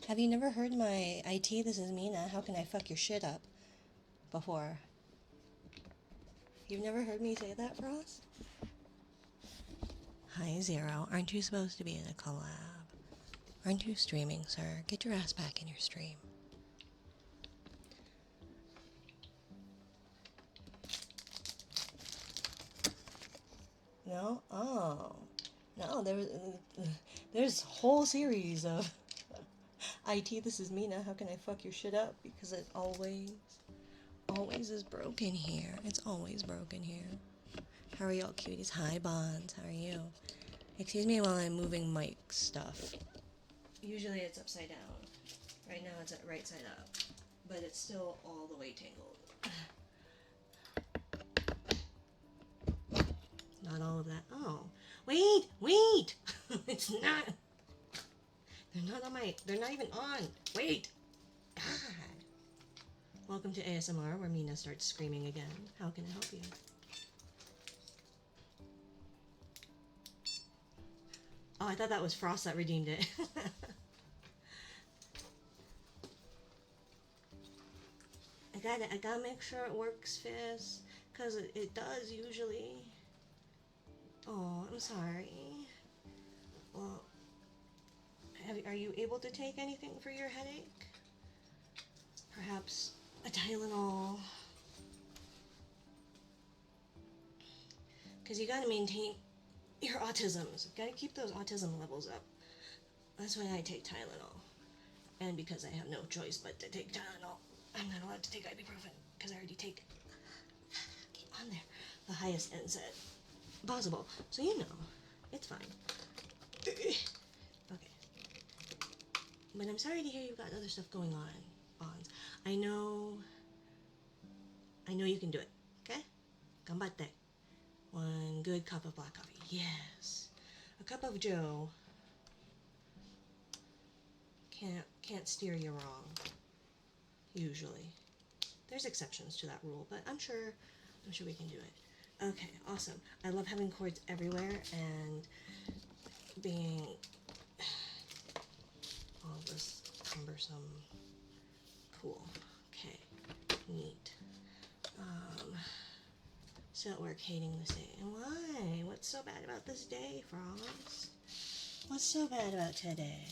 Have you never heard my IT, this is Mina, how can I fuck your shit up before? You've never heard me say that, Ross? Hi, Zero. Aren't you supposed to be in a collab? Aren't you streaming, sir? Get your ass back in your stream. No? Oh. No, there's a whole series of IT, this is Mina, how can I fuck your shit up? Because it always is broken here. It's always broken here. How are y'all cuties? Hi, Bonds. How are you? Excuse me while I'm moving mic stuff. Usually it's upside down. Right now it's right side up. But it's still all the way tangled. Not all of that. Oh. Wait! It's not. They're not even on. Wait! God. Welcome to ASMR, where Mina starts screaming again. How can I help you? Oh, I thought that was Frost that redeemed it. I gotta make sure it works, Fizz, cause it does usually. Oh, I'm sorry. Well, are you able to take anything for your headache? Perhaps a Tylenol. Cause you gotta maintain your autisms. You gotta keep those autism levels up. That's why I take Tylenol. And because I have no choice but to take Tylenol, I'm not allowed to take ibuprofen because I already take, get on there, the highest NSAID possible. So you know, it's fine. Okay. But I'm sorry to hear you've got other stuff going on, Bonds. I know you can do it, okay? Ganbatte. One good cup of black coffee. Yes. A cup of Joe can't steer you wrong. Usually. There's exceptions to that rule, but I'm sure we can do it. Okay, awesome. I love having cords everywhere and being all this cumbersome. Cool. Okay. Neat. Still at work hating this day. Why? What's so bad about this day, Frost? What's so bad about today?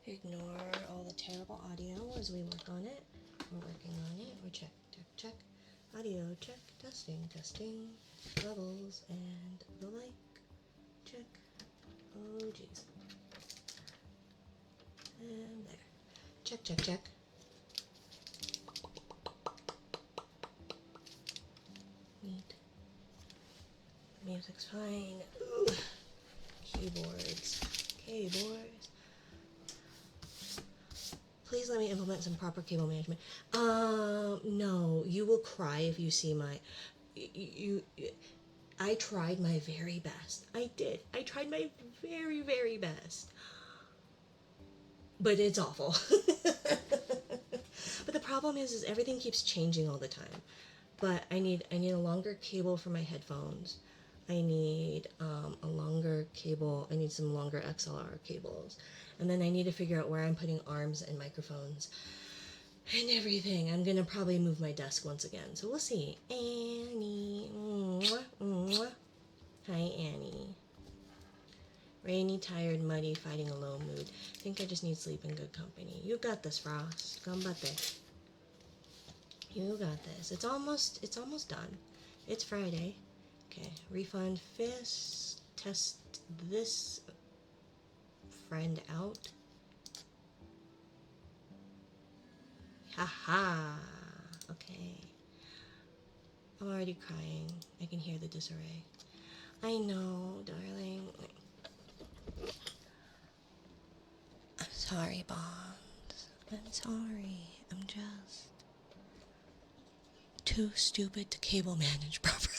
Ignore all the terrible audio as we work on it. We're working on it. We're check. Audio check. Testing. Levels and the like. Check. Oh, jeez. And there. Check. Neat. Music's fine. Ooh. Keyboards. Please let me implement some proper cable management. No, you will cry if you see my, I tried my very best. I did. I tried my very, very best. But it's awful. But the problem is everything keeps changing all the time. But I need a longer cable for my headphones. I need a longer cable. I need some longer XLR cables. And then I need to figure out where I'm putting arms and microphones and everything. I'm gonna probably move my desk once again. So we'll see. Annie. Mwah, mwah. Hi, Annie. Rainy, tired, muddy, fighting a low mood. Think I just need sleep and good company. You got this, Frost. Ganbatte. You got this. It's almost done. It's Friday. Okay, refund fist. Test this friend out. Haha. Okay. I'm already crying. I can hear the disarray. I know, darling. I'm sorry, Bonds. I'm sorry. I'm just too stupid to cable manage properly.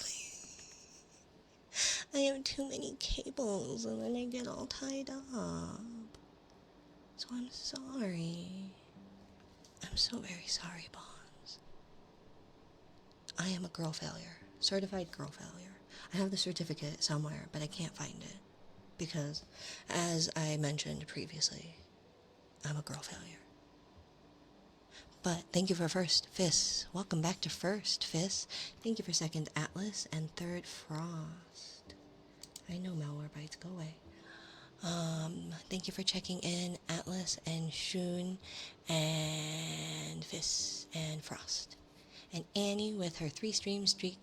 I have too many cables and then I get all tied up. So I'm sorry. I'm so very sorry, Bonds. I am a girl failure. Certified girl failure. I have the certificate somewhere, but I can't find it. Because, as I mentioned previously, I'm a girl failure. But thank you for first, Fizz. Welcome back to first, Fizz. Thank you for second, Atlas, and third, Frost. I know malware bites, go away. Thank you for checking in, Atlas and Shun and Fizz and Frost. And Annie with her 3-stream streak.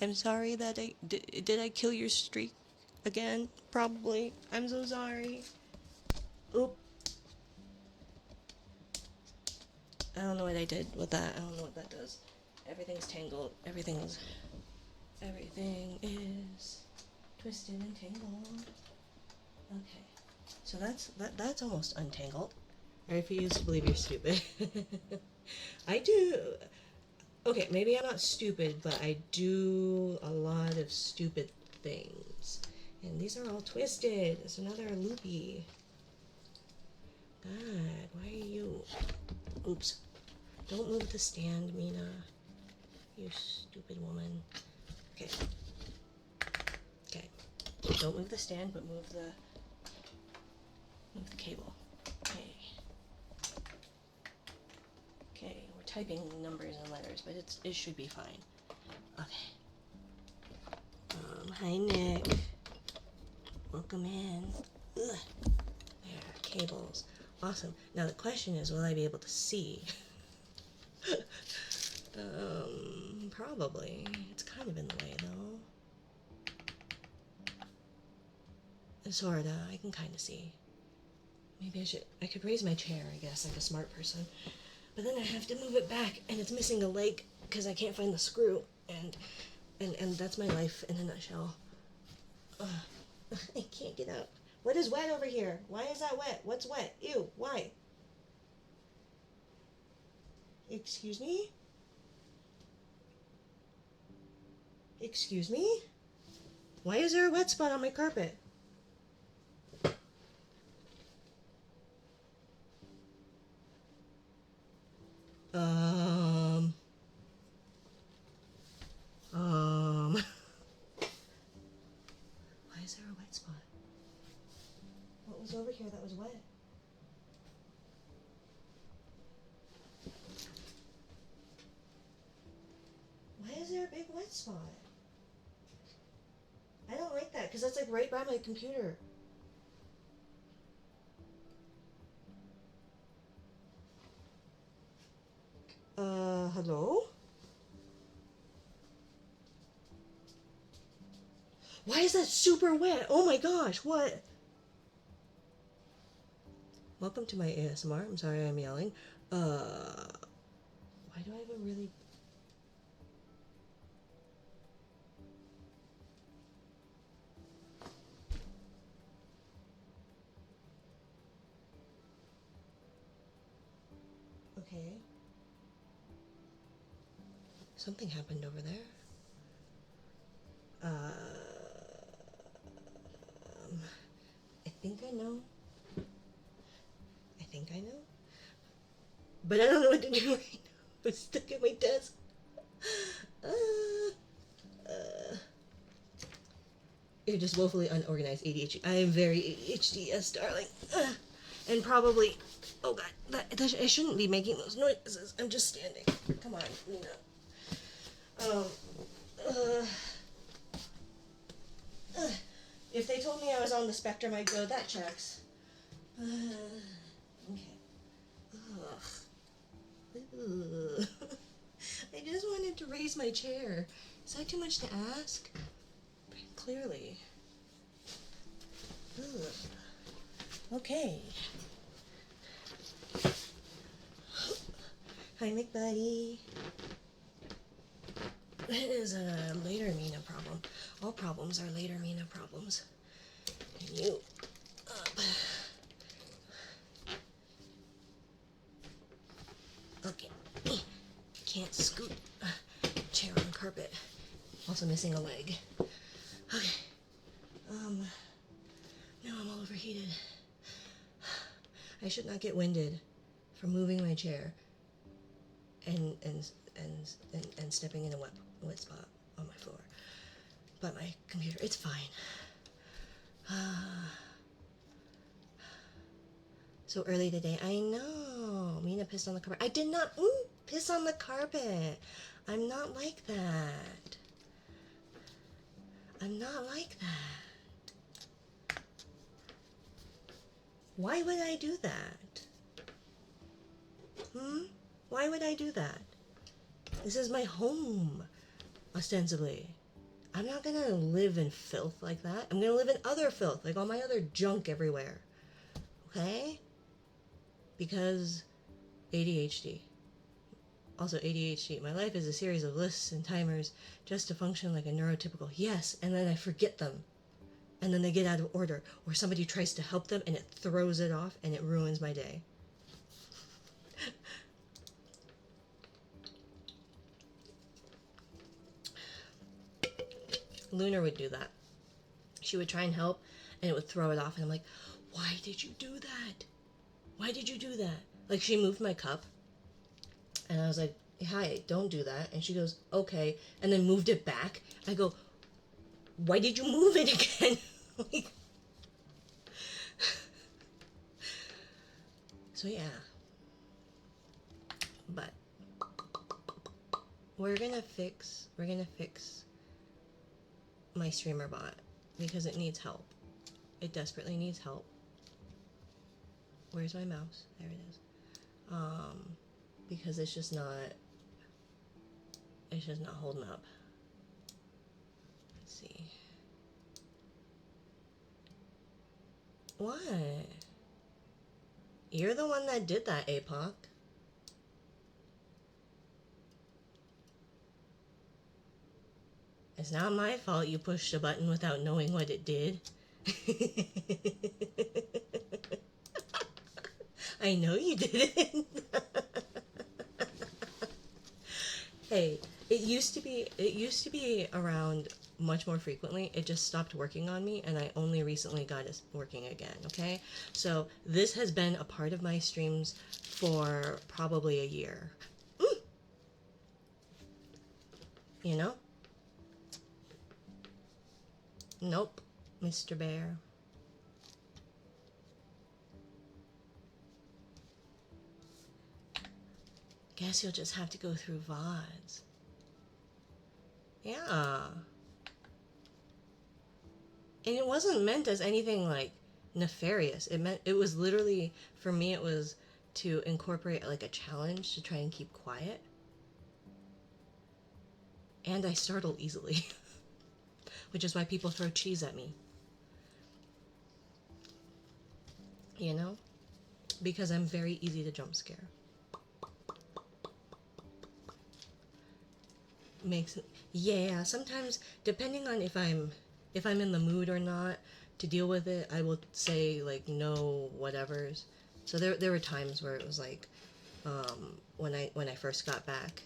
I'm sorry that did I kill your streak again? Probably. I'm so sorry. Oop. I don't know what I did with that. I don't know what that does. Everything's tangled. Everything is twisted and tangled. Okay. So that's almost untangled. I refuse to believe you're stupid. I do. Okay, maybe I'm not stupid, but I do a lot of stupid things. And these are all twisted. There's another loopy. God, why are you... Oops. Don't move the stand, Mina. You stupid woman. Okay. Okay. Don't move the stand, but move the cable. Okay. Okay, we're typing numbers and letters, but it should be fine. Okay. Hi Nick. Welcome in. Ugh. There, cables. Awesome. Now the question is, will I be able to see? Probably. It's kind of in the way though. Sorta. I can kind of see. Maybe I could raise my chair, I guess, like a smart person. But then I have to move it back, and it's missing a leg because I can't find the screw, and that's my life in a nutshell. I can't get out. What is wet over here? Why is that wet? What's wet? Ew, why? Excuse me? Excuse me? Why is there a wet spot on my carpet? Why is there a wet spot? What was over here that was wet? Why is there a big wet spot? I don't like that, because that's like right by my computer. Hello? Why is that super wet? Oh my gosh, what? Welcome to my ASMR. I'm sorry I'm yelling. Why do I have a really... Okay. Something happened over there. I think I know. I know. But I don't know what to do right now. I'm stuck at my desk. You're just woefully unorganized ADHD. I am very ADHD, yes, darling. And probably... Oh, God. I shouldn't be making those noises. I'm just standing. Come on, Mina. If they told me I was on the spectrum, I'd go, that checks. Okay. Ugh. I just wanted to raise my chair. Is that too much to ask? Clearly. Ugh. Okay. Hi, McBuddy. It is a later Mina problem. All problems are later Mina problems. And you up. Okay. Can't scoot chair on carpet. Also missing a leg. Okay. Now I'm all overheated. I should not get winded from moving my chair. and stepping in a wet spot on my floor. But my computer, it's fine. So early today, I know. Mina pissed on the carpet. I did not piss on the carpet. I'm not like that. I'm not like that. Why would I do that? Why would I do that? This is my home, ostensibly. I'm not gonna live in filth like that. I'm gonna live in other filth, like all my other junk everywhere. Okay? Because ADHD. Also ADHD. My life is a series of lists and timers just to function like a neurotypical. Yes, and then I forget them. And then they get out of order. Or somebody tries to help them and it throws it off and it ruins my day. Lunar would do that. She would try and help and it would throw it off. And I'm like, why did you do that? Why did you do that? Like, she moved my cup. And I was like, hi, don't do that. And she goes, okay. And then moved it back. I go, why did you move it again? Like, so yeah. But we're gonna fix my streamer bot because it needs help. It desperately needs help. Where's my mouse? There it is. Because it's just not holding up. Let's see. What? You're the one that did that, APOC. It's not my fault you pushed a button without knowing what it did. I know you didn't. Hey, it used to be around much more frequently. It just stopped working on me and I only recently got it working again, okay? So this has been a part of my streams for probably a year. You know? Nope, Mr. Bear. Guess you'll just have to go through VODs. Yeah. And it wasn't meant as anything like nefarious. It was literally, for me, it was to incorporate like a challenge to try and keep quiet. And I startle easily. Which is why people throw cheese at me. You know? Because I'm very easy to jump scare. Yeah, sometimes depending on if I'm in the mood or not to deal with it, I will say like no whatevers. So there were times where it was like when I first got back,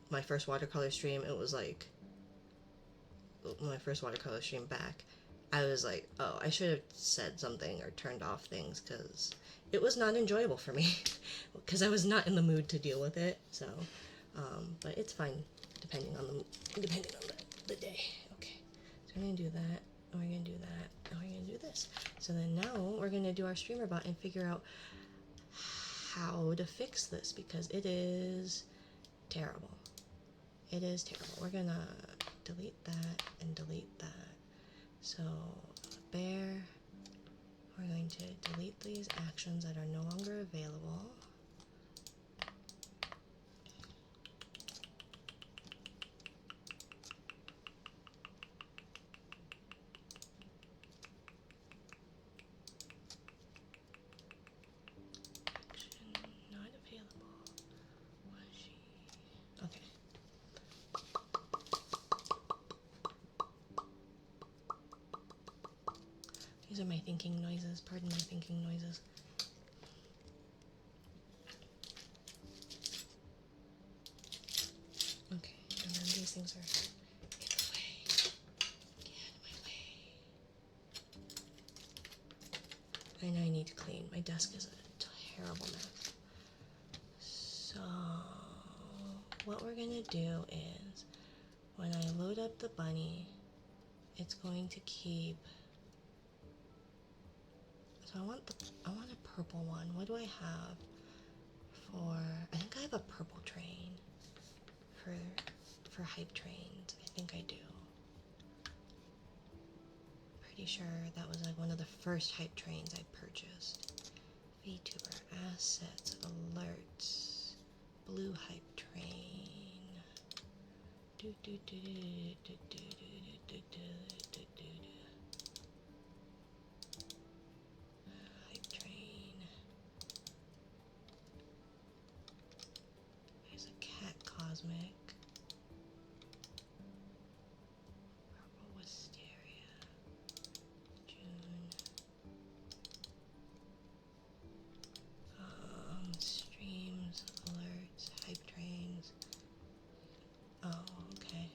my first watercolor stream, it was like my first watercolor stream back, I was like, oh, I should have said something or turned off things because it was not enjoyable for me because I was not in the mood to deal with it. So, but it's fine depending on the day. Okay, so we're gonna do that. And we're gonna do that. And we're gonna do this. So then now we're gonna do our streamer bot and figure out how to fix this because it is terrible. It is terrible. We're gonna delete that and delete that. So bear. We're going to delete these actions that are no longer available. Action not available. Was she? Okay. These are my thinking noises. Pardon my thinking noises. Okay, and then these things are in the way. Get out of my way. And I need to clean. My desk is a terrible mess. So what we're gonna do is when I load up the bunny, it's going to keep. So I want a purple one. What do I have for? I think I have a purple train for hype trains. I think I do. Pretty sure that was like one of the first hype trains I purchased. VTuber assets alerts blue hype train. Do do do do do do do do do do do. Hype train. There's a cat cosmic. Purple wisteria. June. Streams, alerts, hype trains. Oh, okay.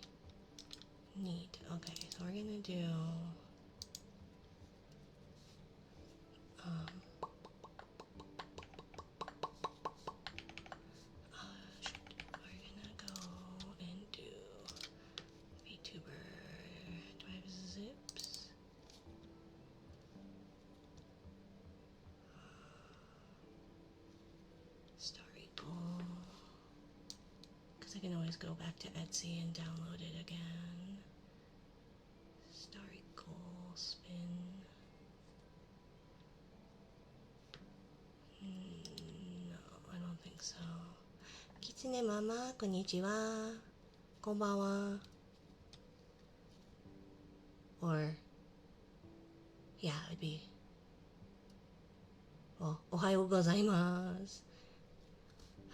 Neat. Okay, so we're gonna do we're gonna go and do VTuber. Do I have zips? Starry Goal. Because I can always go back to Etsy and download it again. Starry Goal spin. No, I don't think so. Kitsune Mama, konnichiwa. Konbanwa. Or, yeah, it would be. Well, ohayo gozaimasu.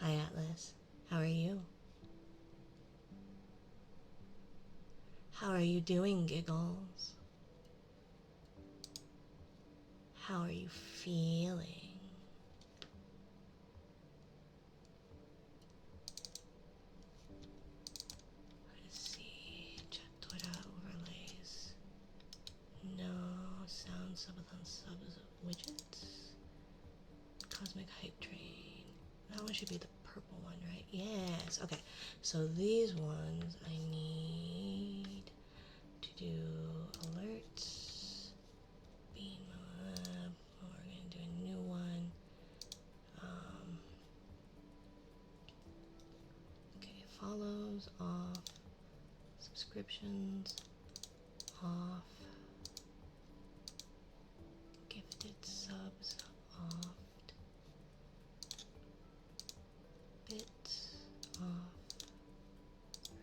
Hi, Atlas. How are you? How are you doing, Giggles? How are you feeling? Let's see. Chatura overlays. No sound subs widgets. Cosmic Hype Train. That one should be the purple one, right? Yes. Okay. So these ones I need to do alerts. Beam up. Oh, we're gonna do a new one. Okay, follows off. Subscriptions off. Gifted subs off. Bits off.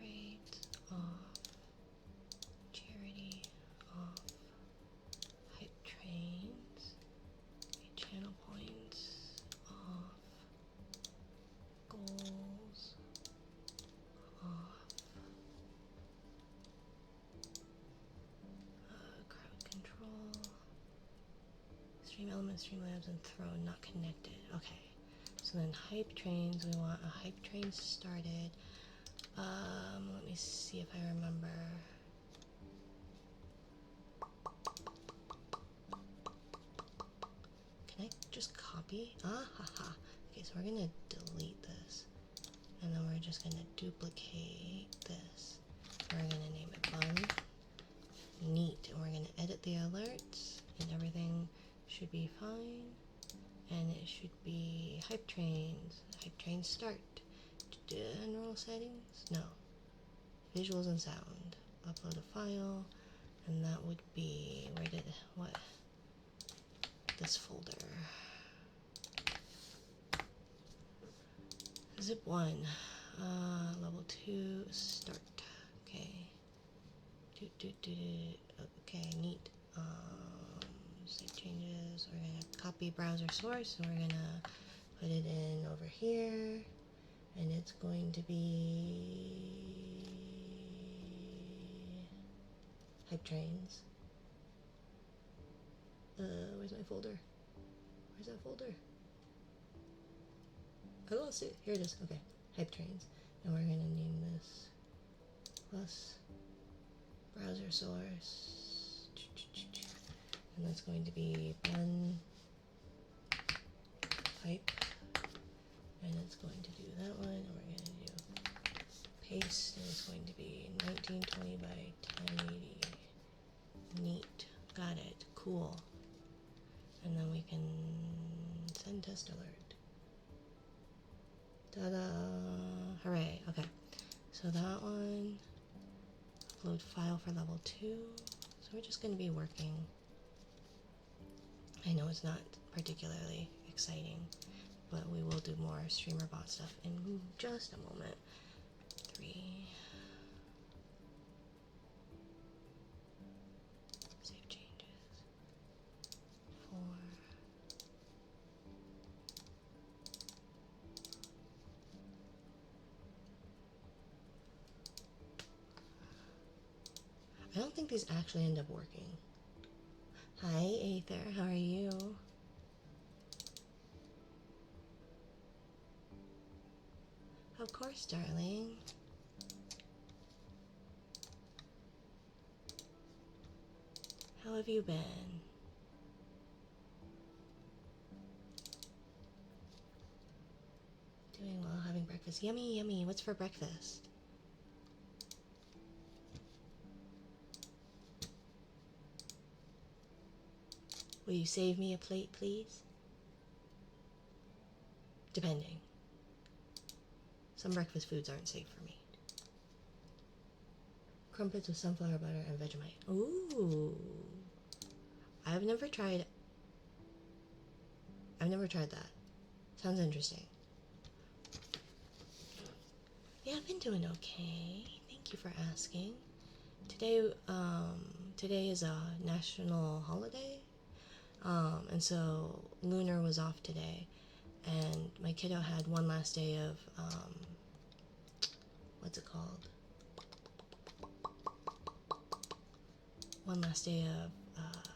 Rate off. Charity off. Hype trains. Channel points off. Goals off. Crowd control. Stream elements, Streamlabs, and throne not connected. Okay. So then hype trains, we want a hype train started. Let me see if I remember. Can I just copy? Ah, haha. Okay, so we're gonna delete this. And then we're just gonna duplicate this. We're gonna name it bun. Neat. And we're gonna edit the alerts and everything should be fine. And it should be hype trains. Hype trains start. General settings? No. Visuals and sound. Upload a file. And that would be, what? This folder. Zip 1. Level 2, start. Okay. Okay, neat. Save changes. We're gonna copy browser source and we're gonna put it in over here. And it's going to be hype trains. Where's my folder? Where's that folder? I lost it. Here it is. Okay, hype trains. And we're gonna name this plus browser source. And that's going to be bun hype. And it's going to do that one, and we're going to do paste, and it's going to be 1920 by 1080. Neat. Got it. Cool. And then we can send test alert. Ta-da! Hooray. Okay. So that one, upload file for level 2. So we're just going to be working. I know it's not particularly exciting, but we will do more streamer bot stuff in just a moment. 3. Save changes. 4. I don't think these actually end up working. Hi, Aether, how are you? Of course, darling. How have you been? Doing well, having breakfast. Yummy, yummy. What's for breakfast? Will you save me a plate, please? Depending. Some breakfast foods aren't safe for me. Crumpets with sunflower butter and Vegemite. Ooh. I've never tried that. Sounds interesting. Yeah, I've been doing okay. Thank you for asking. Today is a national holiday. And so Lunar was off today, and my kiddo had one last day of, what's it called? One last day of,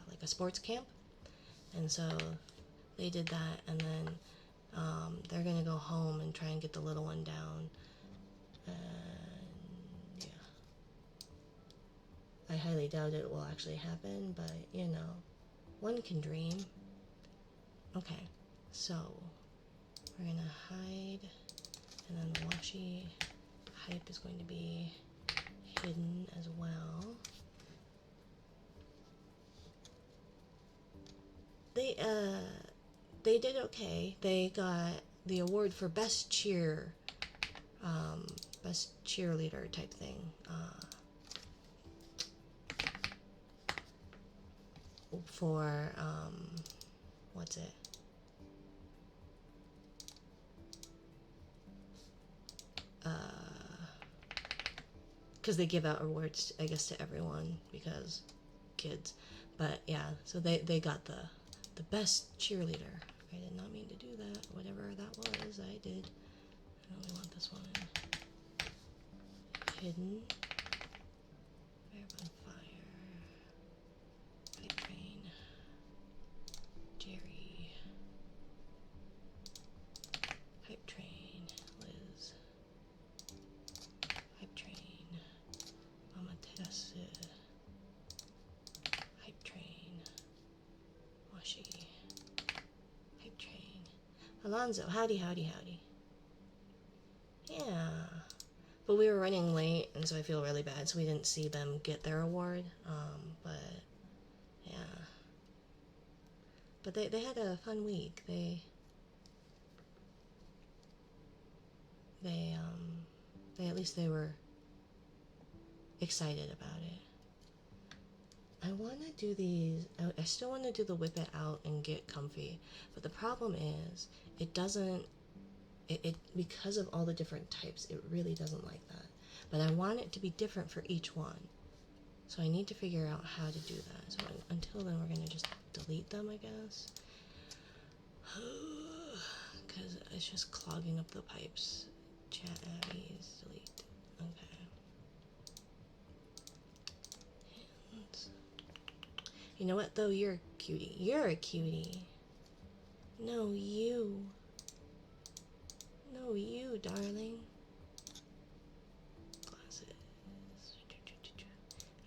like a sports camp, and so they did that, and then, they're gonna go home and try and get the little one down, and yeah. I highly doubt it will actually happen, but, you know, one can dream. Okay, so we're gonna hide, and then the washi hype is going to be hidden as well. They did okay. They got the award for best cheerleader type thing. For what's it? Because they give out awards, I guess, to everyone because kids. But yeah, so they got the best cheerleader. I did not mean to do that. Whatever that was, I did. I only want this one hidden. Fire bonfire. Hype train. Jerry. Hype train. Liz. Hype train. Mama Tessa. Hype train. Washi. Hype train. Alonzo, howdy, howdy, howdy. Yeah. But we were running late, and so I feel really bad, so we didn't see them get their award. But, yeah. But they had a fun week. They at least they were excited about it. I want to do these, I still want to do the whip it out and get comfy, but the problem is, it doesn't, because of all the different types, it really doesn't like that. But I want it to be different for each one. So I need to figure out how to do that. So until then, we're going to just delete them, I guess. Because it's just clogging up the pipes. Chat Abby's delete. Okay. And you know what, though? You're a cutie. You're a cutie. No, you. No, you, darling. Glasses.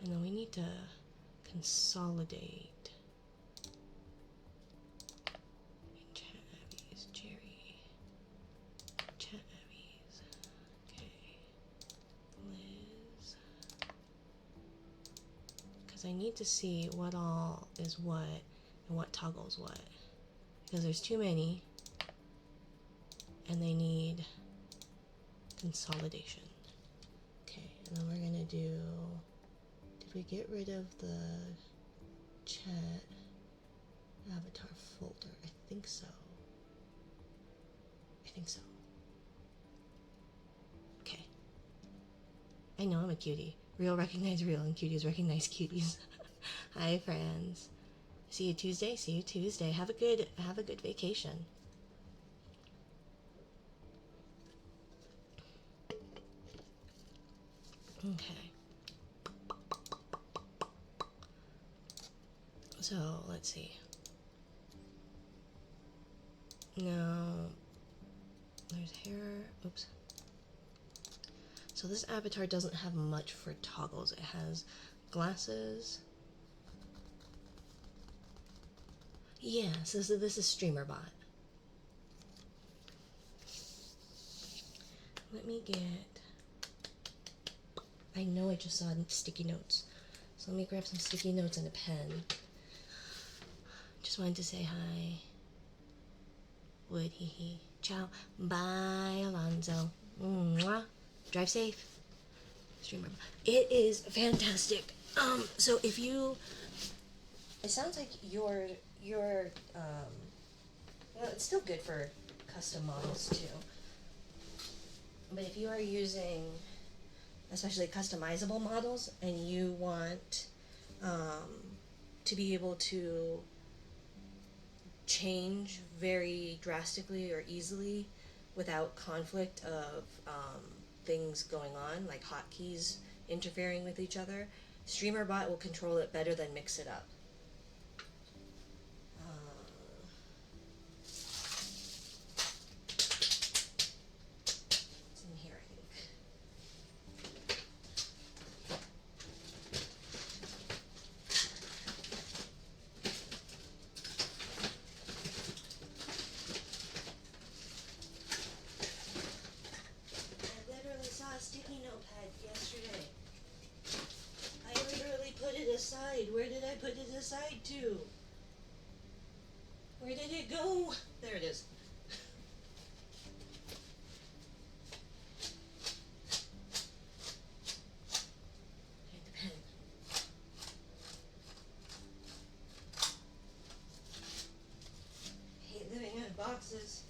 And then we need to consolidate. Chat Abby's Jerry. Chat I need to see what all is what and what toggles what. Because there's too many and they need consolidation. Okay, and then we're gonna do, did we get rid of the chat avatar folder? I think so. I think so. Okay. I know I'm a cutie. Real recognize real and cuties recognize cuties. Hi friends. See you Tuesday. See you Tuesday. Have a good vacation. Okay. So let's see. Now there's hair. Oops. So this avatar doesn't have much for toggles. It has glasses. Yeah, so this is StreamerBot. Let me get, I know I just saw sticky notes. So let me grab some sticky notes and a pen. Just wanted to say hi. Would hee hee. Ciao. Bye, Alonzo. Mwah. Drive safe. Streamer. It is fantastic. So if you, it sounds like your well, it's still good for custom models too. But if you are using, especially customizable models, and you want to be able to change very drastically or easily without conflict of things going on, like hotkeys interfering with each other, StreamerBot will control it better than Mix It Up. It's in here, I think. I literally saw a sticky notepad yesterday. I literally put it aside. Where did I put it aside to? Where did it go? There it is. Hit the pen. I hate living in boxes.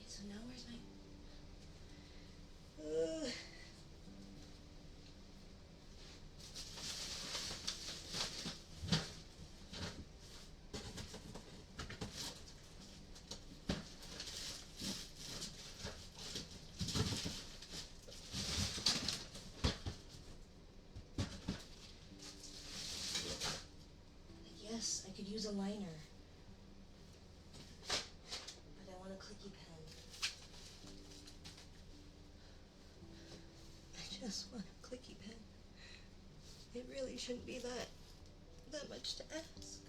So now where's my... Yes, I could use a liner. But I want a clicky pen. I just want a clicky pen. It really shouldn't be that much to ask.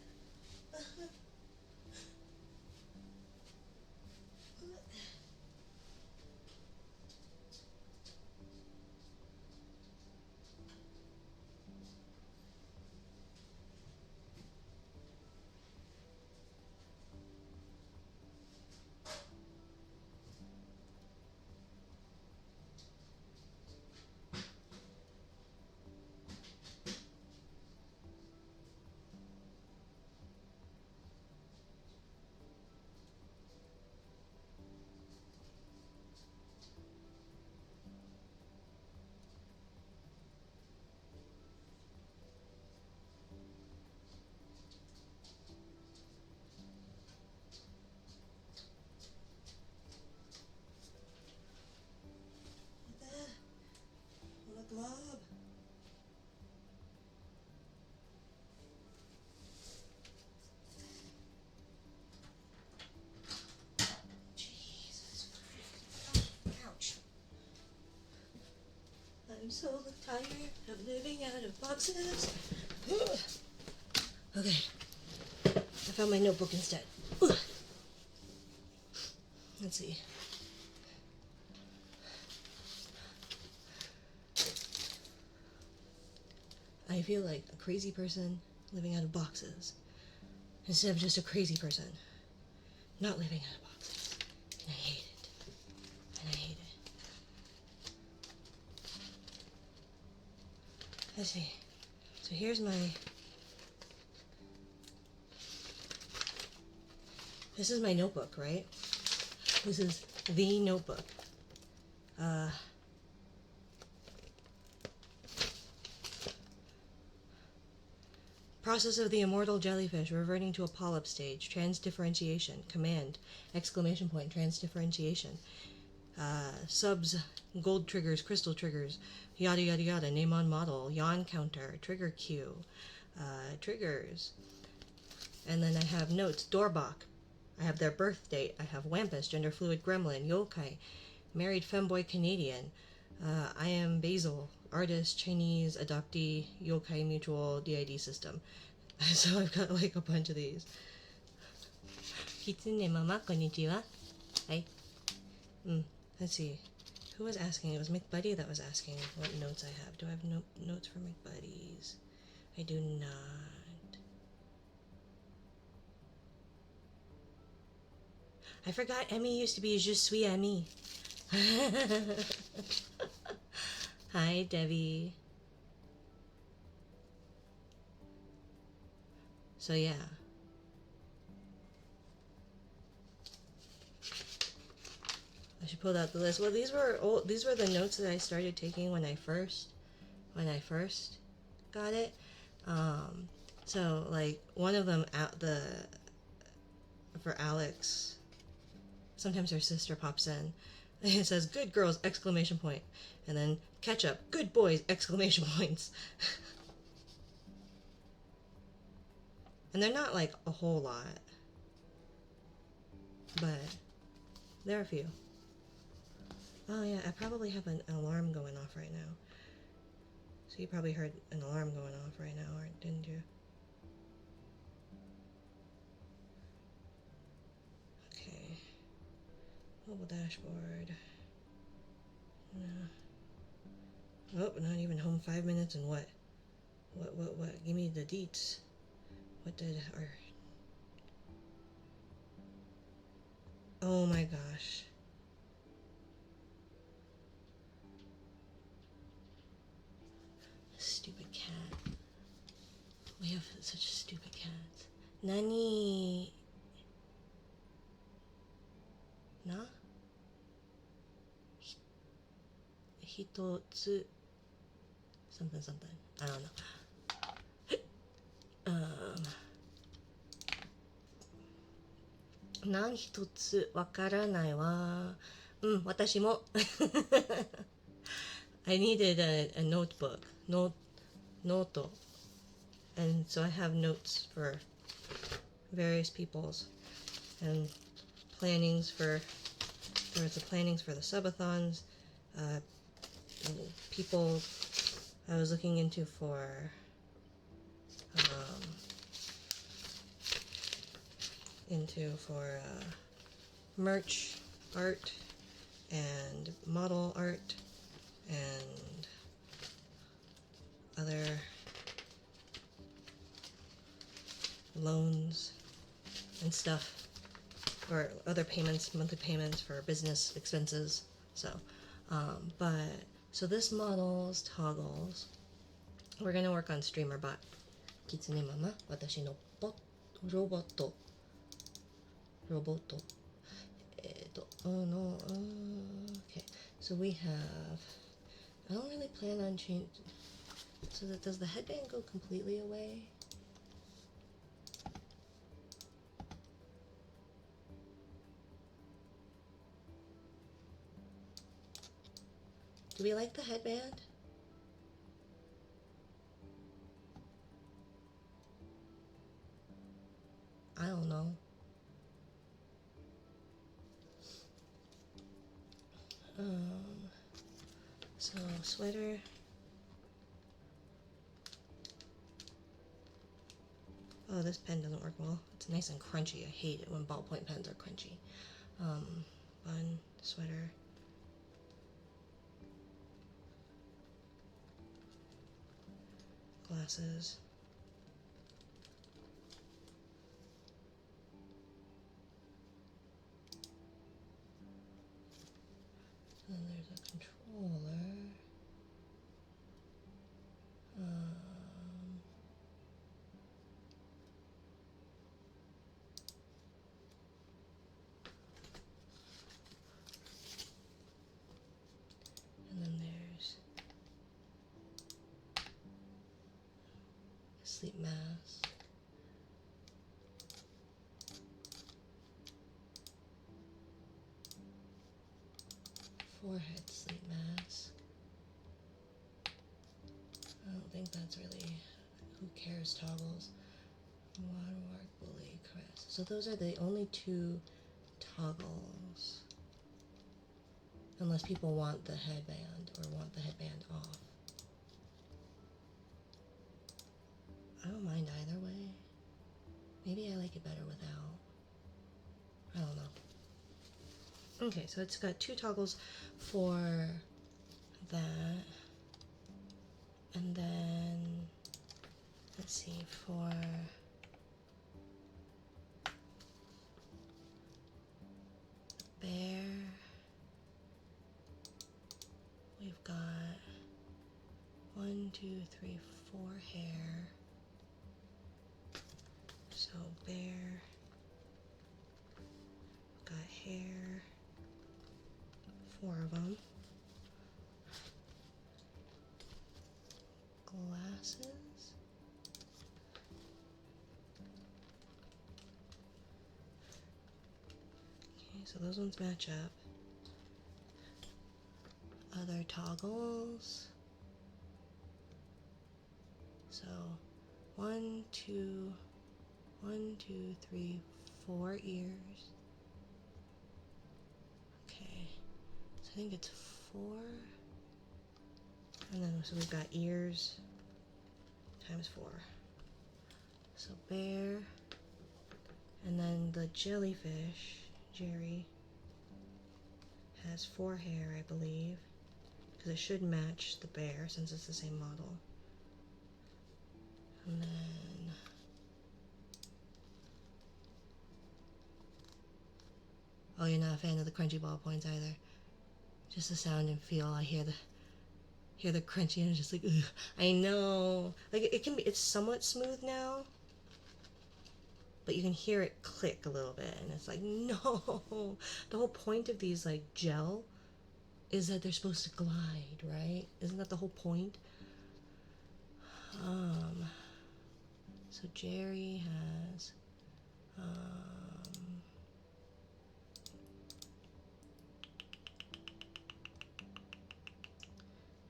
I'm so tired of living out of boxes. Okay, I found my notebook instead. Let's see. I feel like a crazy person living out of boxes instead of just a crazy person not living out of boxes. And I hate it. And I hate it. Let's see. So here's my... This is my notebook, right? This is the notebook. Process of the immortal jellyfish reverting to a polyp stage. Transdifferentiation. Command. Exclamation point. Transdifferentiation. Subs. Gold triggers. Crystal triggers. Yada yada yada. Name on model. Yawn counter. Trigger queue. Triggers. And then I have notes. Doorbok. I have their birth date. I have Wampus. Gender fluid gremlin. Yokai. Married femboy Canadian. I am Basil. Artist, Chinese, adoptee, yokai mutual, DID system. So I've got like a bunch of these. Kitsune mama, konnichiwa. Hi. Let's see. Who was asking? It was McBuddy that was asking what notes I have. Do I have notes for McBuddies? I do not. I forgot Emmy used to be Je suis Emmy. Hi, Debbie. So yeah. I should pull out the list. Well, these were the notes that I started taking when I first got it. So like one of them for Alex, sometimes her sister pops in. And it says "Good girls!" exclamation point, and then ketchup, "Good boys!" exclamation points. And they're not like a whole lot, but there are a few. Oh yeah, I probably have an alarm going off right now. So you probably heard an alarm going off right now, didn't you? Okay. Mobile dashboard. Oh, not even home 5 minutes and what? What? Give me the deets. What did our... Oh my gosh. Stupid cat. We have such stupid cats. Nani? Na? Hitotsu. Something. I don't know. 何一つわからないわ。私も。I needed a notebook. Note. And so I have notes for various people's and plannings for... There was the plannings for the subathons. People I was looking into for... merch art and model art and other loans and stuff, or other payments, monthly payments for business expenses. So so this model's toggles. We're gonna work on streamer bot. Kitsune mama, watashi no robot. Oh no, okay. So we have... I don't really plan on changing... So does the headband go completely away? Do we like the headband? I don't know. So sweater, Oh, this pen doesn't work well. It's nice and crunchy. I hate it when ballpoint pens are crunchy. Bun, sweater. Glasses. And there's a controller. And then there's a sleep mask. Forehead sleep mask. I don't think that's really, who cares, toggles. Watermark, bully, crest. So those are the only two toggles. Unless people want the headband or want the headband off. I don't mind either way. Maybe I like it better without. I don't know. Okay, so it's got two toggles for that. And then, let's see, for bear, we've got 1, 2, 3, 4 hair. So bear, got hair, 4 of them. Glasses. Okay, so those ones match up. Other toggles. So 1, 2, 3, 4 ears. Okay, so I think it's 4. And then so we've got ears times 4. So bear, and then the jellyfish, Jerry, has 4 hair, I believe, because it should match the bear since it's the same model. And then oh, you're not a fan of the crunchy ballpoints either. Just the sound and feel. I hear the crunchy and it's just like, ugh. I know. Like it can be, it's somewhat smooth now, but you can hear it click a little bit, and it's like, no. The whole point of these like gel is that they're supposed to glide, right? Isn't that the whole point? So Jerry has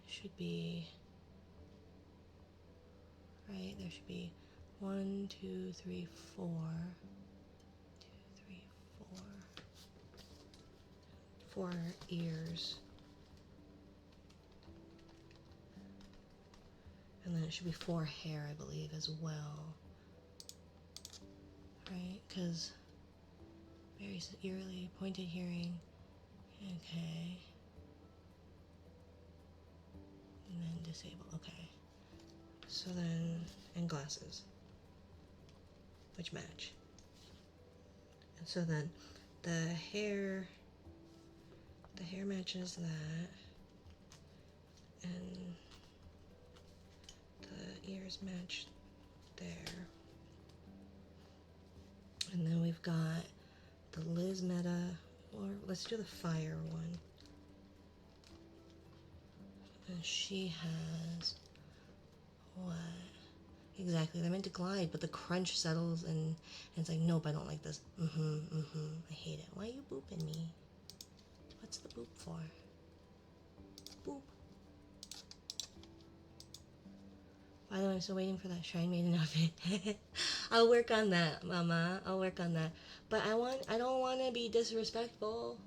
should be right, there should be 1, 2, 3, 4. 2, 3, 4. 4 ears. And then it should be 4 hair, I believe, as well. Right? Because very eerily pointed hearing. Okay. And then disable. Okay. So then, and glasses, which match. And so then the hair matches that. And the ears match there. And then we've got the Liz Meta, or let's do the fire one. And she has what? Exactly, they're meant to glide, but the crunch settles and it's like, nope, I don't like this. I hate it. Why are you booping me? What's the boop for? Boop. By the way, I'm still waiting for that Shrine Maiden outfit. I'll work on that, Mama. I'll work on that. But I don't want to be disrespectful.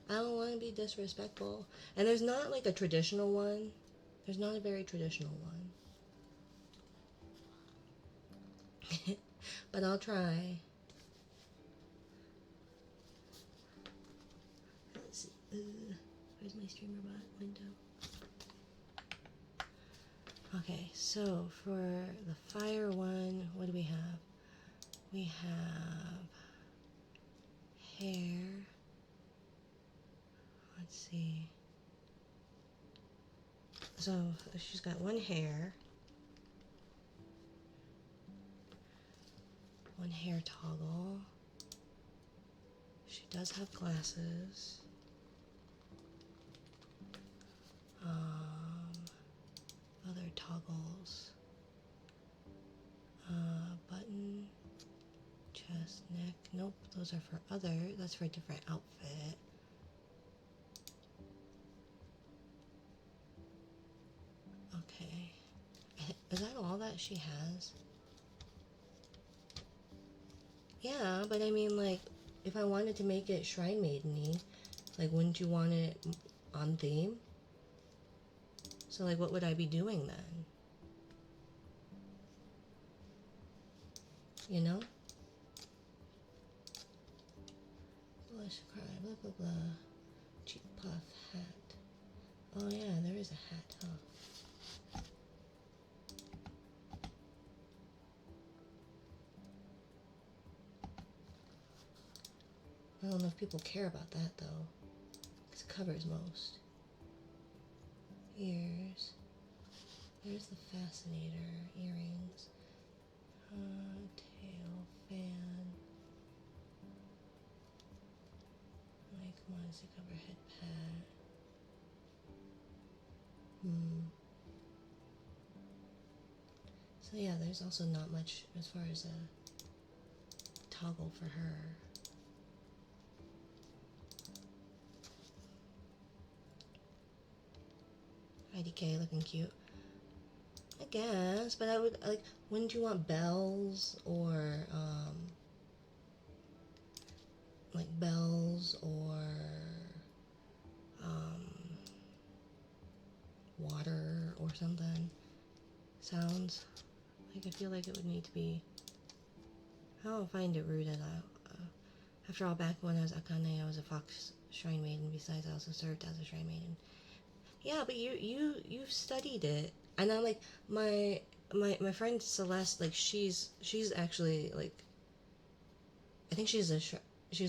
I don't want to be disrespectful. And there's not like a traditional one. There's not a very traditional one. but I'll try. Let's see. Where's my streamer bot window? Okay, so for the fire one, what do we have? We have hair. Let's see. So she's got one hair toggle. She does have glasses. Other toggles. Button, chest, neck. Nope, those are for other. That's for a different outfit. Okay. Is that all that she has? Yeah, but I mean, like, if I wanted to make it Shrine Maiden-y, like, wouldn't you want it on theme? So, like, what would I be doing then? You know? Blush, cry, blah, blah, blah. Cheek puff, hat. Oh, yeah, there is a hat, huh? I don't know if people care about that, though. Because it covers most. Ears. There's the fascinator. Earrings. Tail. Fan. Like, come on, does it cover head pad? So yeah, there's also not much as far as a toggle for her. IDK looking cute. I guess, but I would, like, wouldn't you want bells or, like bells or, water or something? Sounds? Like, I feel like it would need to be, I don't find it rude at all. After all, back when I was Akane, I was a fox shrine maiden. Besides, I also served as a shrine maiden. Yeah, but you've studied it, and I'm like my friend Celeste, like she's actually like, I think she's a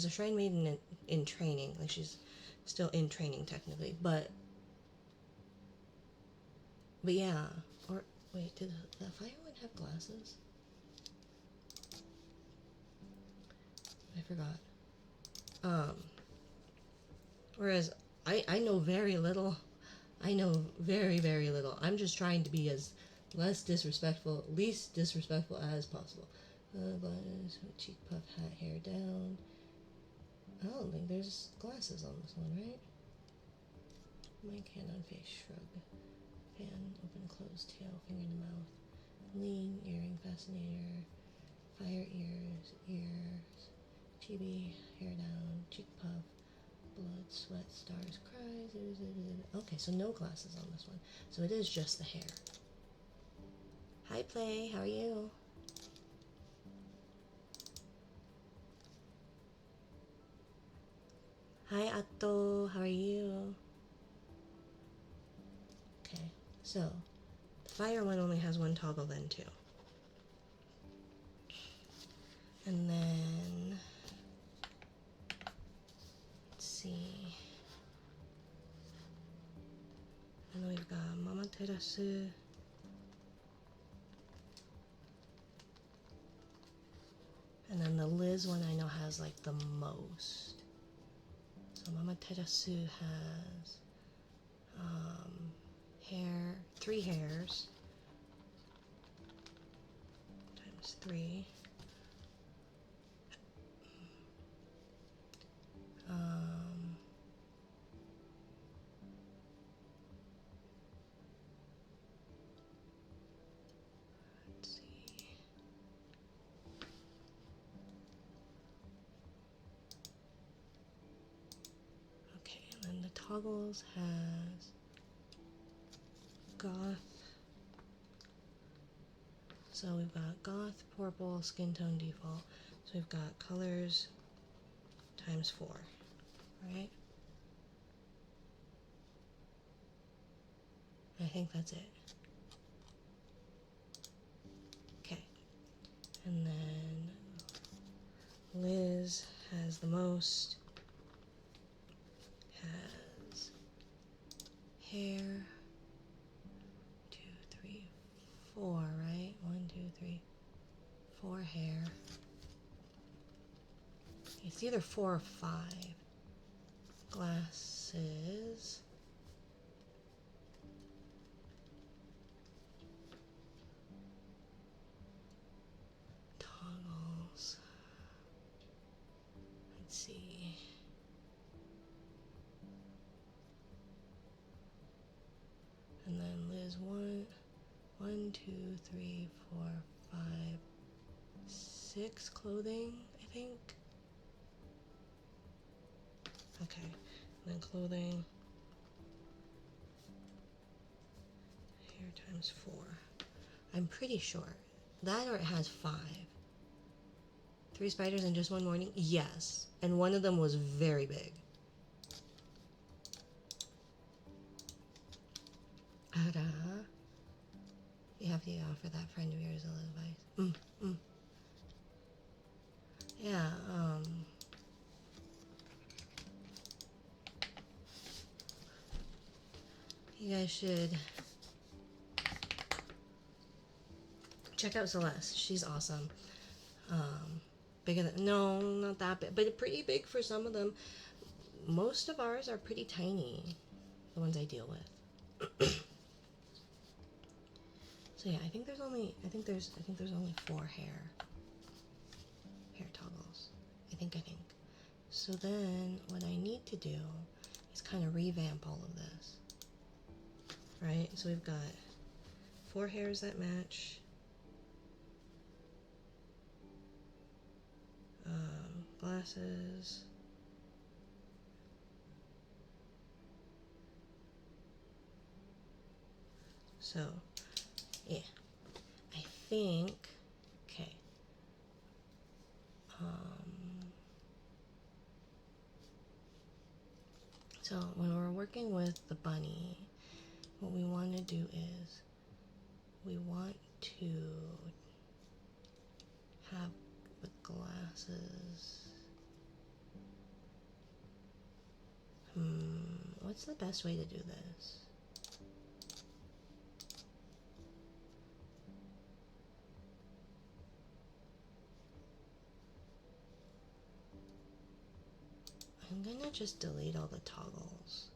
shrine maiden in training, like she's still in training technically, but yeah, or wait, did the fire one have glasses? I forgot. Whereas I know very little. I know very, very little. I'm just trying to be as least disrespectful as possible. Buttons, cheek puff, hat, hair down. I don't think there's glasses on this one, right? Mic, hand on face, shrug. Fan, open, close, tail, finger in the mouth. Lean, earring, fascinator. Fire, ears. Chibi, hair down, cheek puff. Blood, sweat, stars, cries. Okay, so no glasses on this one. So it is just the hair. Hi, Play. How are you? Hi, Atto. How are you? Okay, so the fire one only has one toggle then, too. And then, let's see. And then we've got Mama Terasu. And then the Liz one I know has like the most. So Mama Terasu has hair, 3 hairs times 3. Let's see. Okay, and then the toggles has goth, So we've got goth, purple, skin tone default. So we've got colors times 4, right? I think that's it. Okay. And then Liz has the most, has hair, 2, 3, 4, right? 1, 2, 3, 4 hair. It's either 4 or 5. Glasses. Toggles. Let's see. And then Liz, 1, 2, 3, 4, 5, 6 clothing, I think. Okay, and then clothing. Hair times 4. I'm pretty sure. That or it has 5. 3 spiders in just one morning? Yes. And one of them was very big. Ada. You have to offer that friend of yours a little advice. Yeah, you guys should check out Celeste. She's awesome. Bigger than, no, not that big, but pretty big for some of them. Most of ours are pretty tiny, the ones I deal with. So yeah, I think there's only 4 hair toggles. I think. So then what I need to do is kind of revamp all of this. Right? So we've got 4 hairs that match. Glasses. So, yeah, I think, okay. So when we're working with the bunny, what we want to do is we want to have the glasses. What's the best way to do this? I'm gonna just delete all the toggles.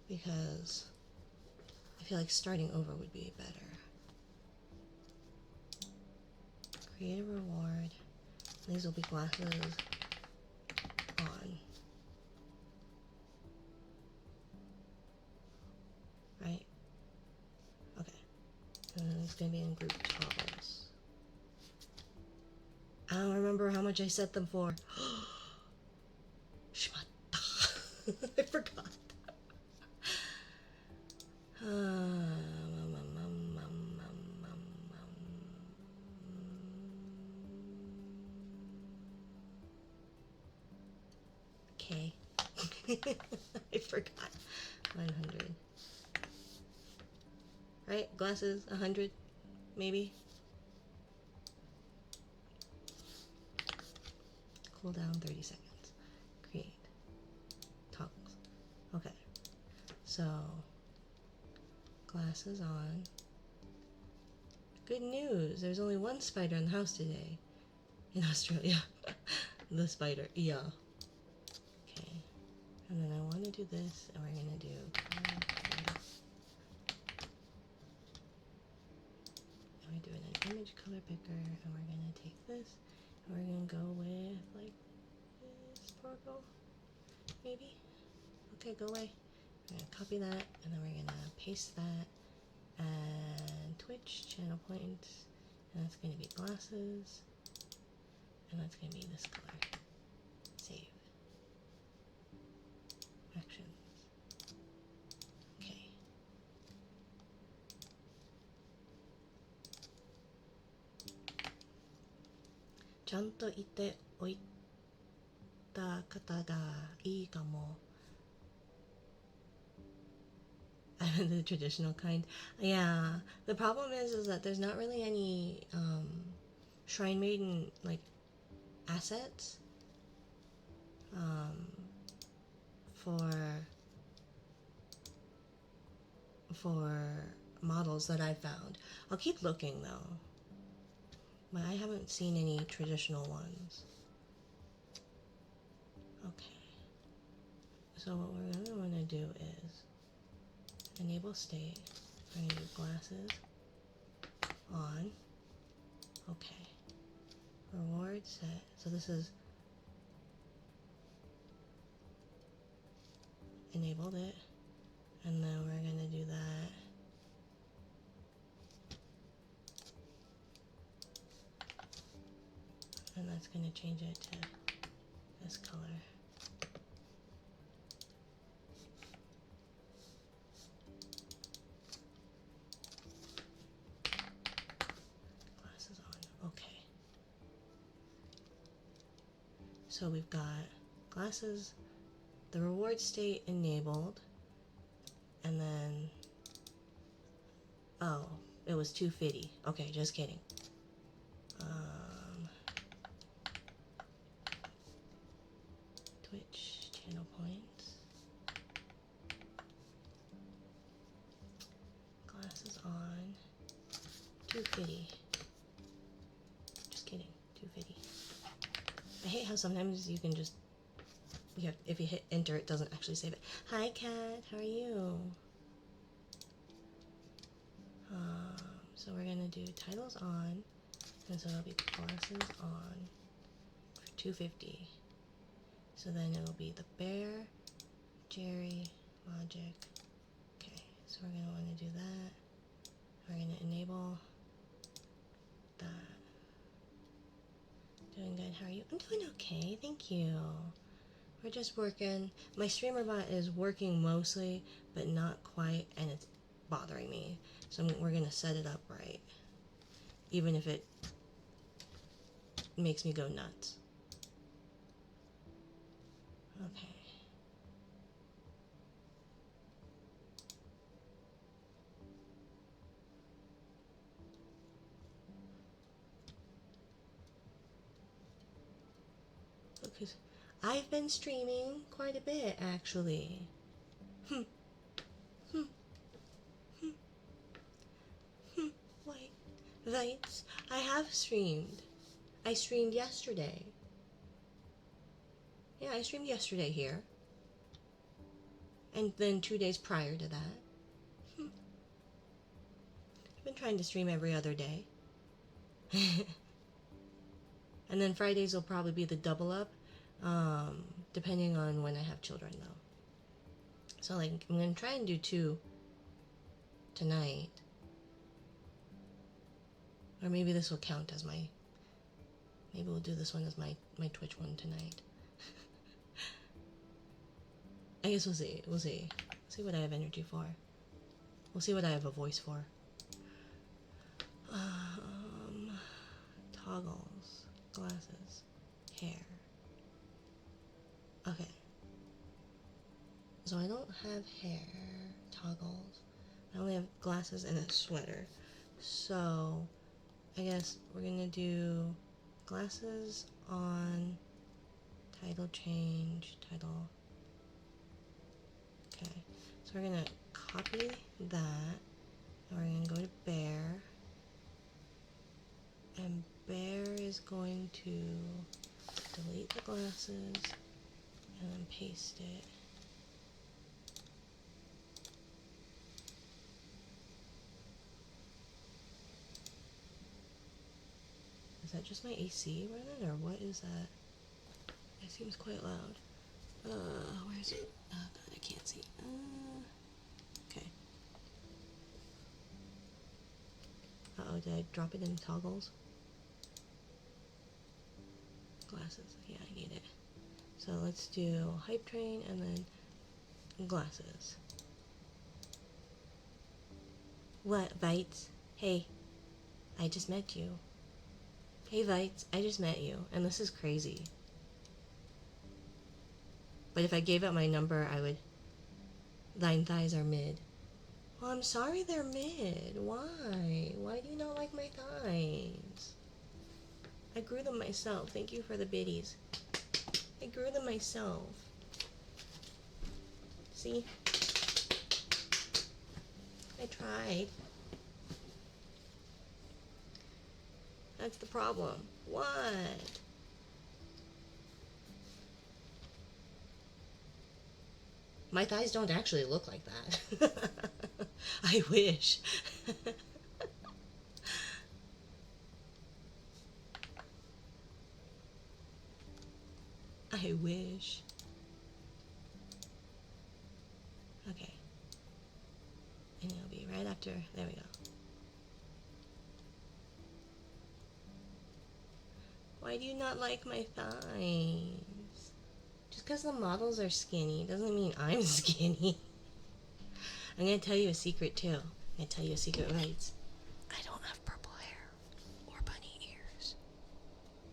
Because I feel like starting over would be better. Create a reward. These will be glasses on. Right? Okay. And then it's going to be in group toggles. I don't remember how much I set them for. Shimata. I forgot. Okay. I forgot. 100. Right? Glasses, 100, maybe. Cool down 30 seconds. Create. Toggles. Okay. So, glasses on. Good news. There's only one spider in the house today. In Australia. The spider. Yeah. Okay. And then I want to do this, and we're going to do... And we're doing an image color picker, and we're going to take this, and we're going to go with, like, this purple, maybe? Okay, go away. We're going to copy that, and then we're going to paste that, and Twitch, channel points, and that's going to be glasses, and that's going to be this color. Same. actions. Okay. "ちゃんと言っておいた方がいいかも." The traditional kind. Yeah. The problem is that there's not really any Shrine Maiden like assets for models that I found. I'll keep looking though, but I haven't seen any traditional ones. Okay. So what we're gonna want to do is enable state. We're gonna do glasses on. Okay. Reward set. So this is enabled it, and then we're gonna do that. And that's gonna change it to this color. Glasses on. Okay. So we've got glasses, the reward state enabled, and then, oh, it was 250. Okay, just kidding. Twitch channel points. Glasses on. 250. Just kidding. 250. I hate how sometimes you can just, if you hit enter, it doesn't actually save it. Hi, Kat. How are you? So we're gonna do titles on, and so it'll be glasses on for 250. So then it'll be the bear, Jerry, logic. Okay, so we're gonna want to do that. We're gonna enable that. Doing good. How are you? I'm doing okay. Thank you. We're just working. My streamer bot is working mostly, but not quite, and it's bothering me. So we're gonna set it up right, even if it makes me go nuts. Okay. Because I've been streaming quite a bit, actually. Wait. Right. I have streamed. I streamed yesterday. Yeah, I streamed yesterday here. And then 2 days prior to that. I've been trying to stream every other day. And then Fridays will probably be the double up, depending on when I have children, though. So, like, I'm going to try and do 2 tonight. Or maybe this will count as my... Maybe we'll do this one as my Twitch one tonight. I guess we'll see. We'll see. See what I have energy for. We'll see what I have a voice for. Toggles. Glasses. Hair. Okay. So I don't have hair. Toggles. I only have glasses and a sweater. So I guess we're gonna do glasses on, title change, title. Okay, so we're gonna copy that, and we're gonna go to bear, and bear is going to delete the glasses and then paste it. Is that just my AC running, or what is that? It seems quite loud. Where is it? Oh god, I can't see. Okay. Uh-oh, did I drop it in toggles? Glasses. Yeah, I need it. So let's do hype train and then Glasses. What, Bites? Hey, I just met you. Hey, Bites, I just met you, and this is crazy. But if I gave out my number, I would... Thine thighs are mid. Well, I'm sorry they're mid. Why? Why do you not like my thighs? I grew them myself. Thank you for the biddies. I grew them myself. See? I tried. That's the problem. What? My thighs don't actually look like that. I wish. I wish. Okay. And it'll be right after. There we go. Why do you not like my thighs? Just because the models are skinny doesn't mean I'm skinny. I'm going to tell you a secret too. I'm going to tell you a secret, right? I don't have purple hair or bunny ears.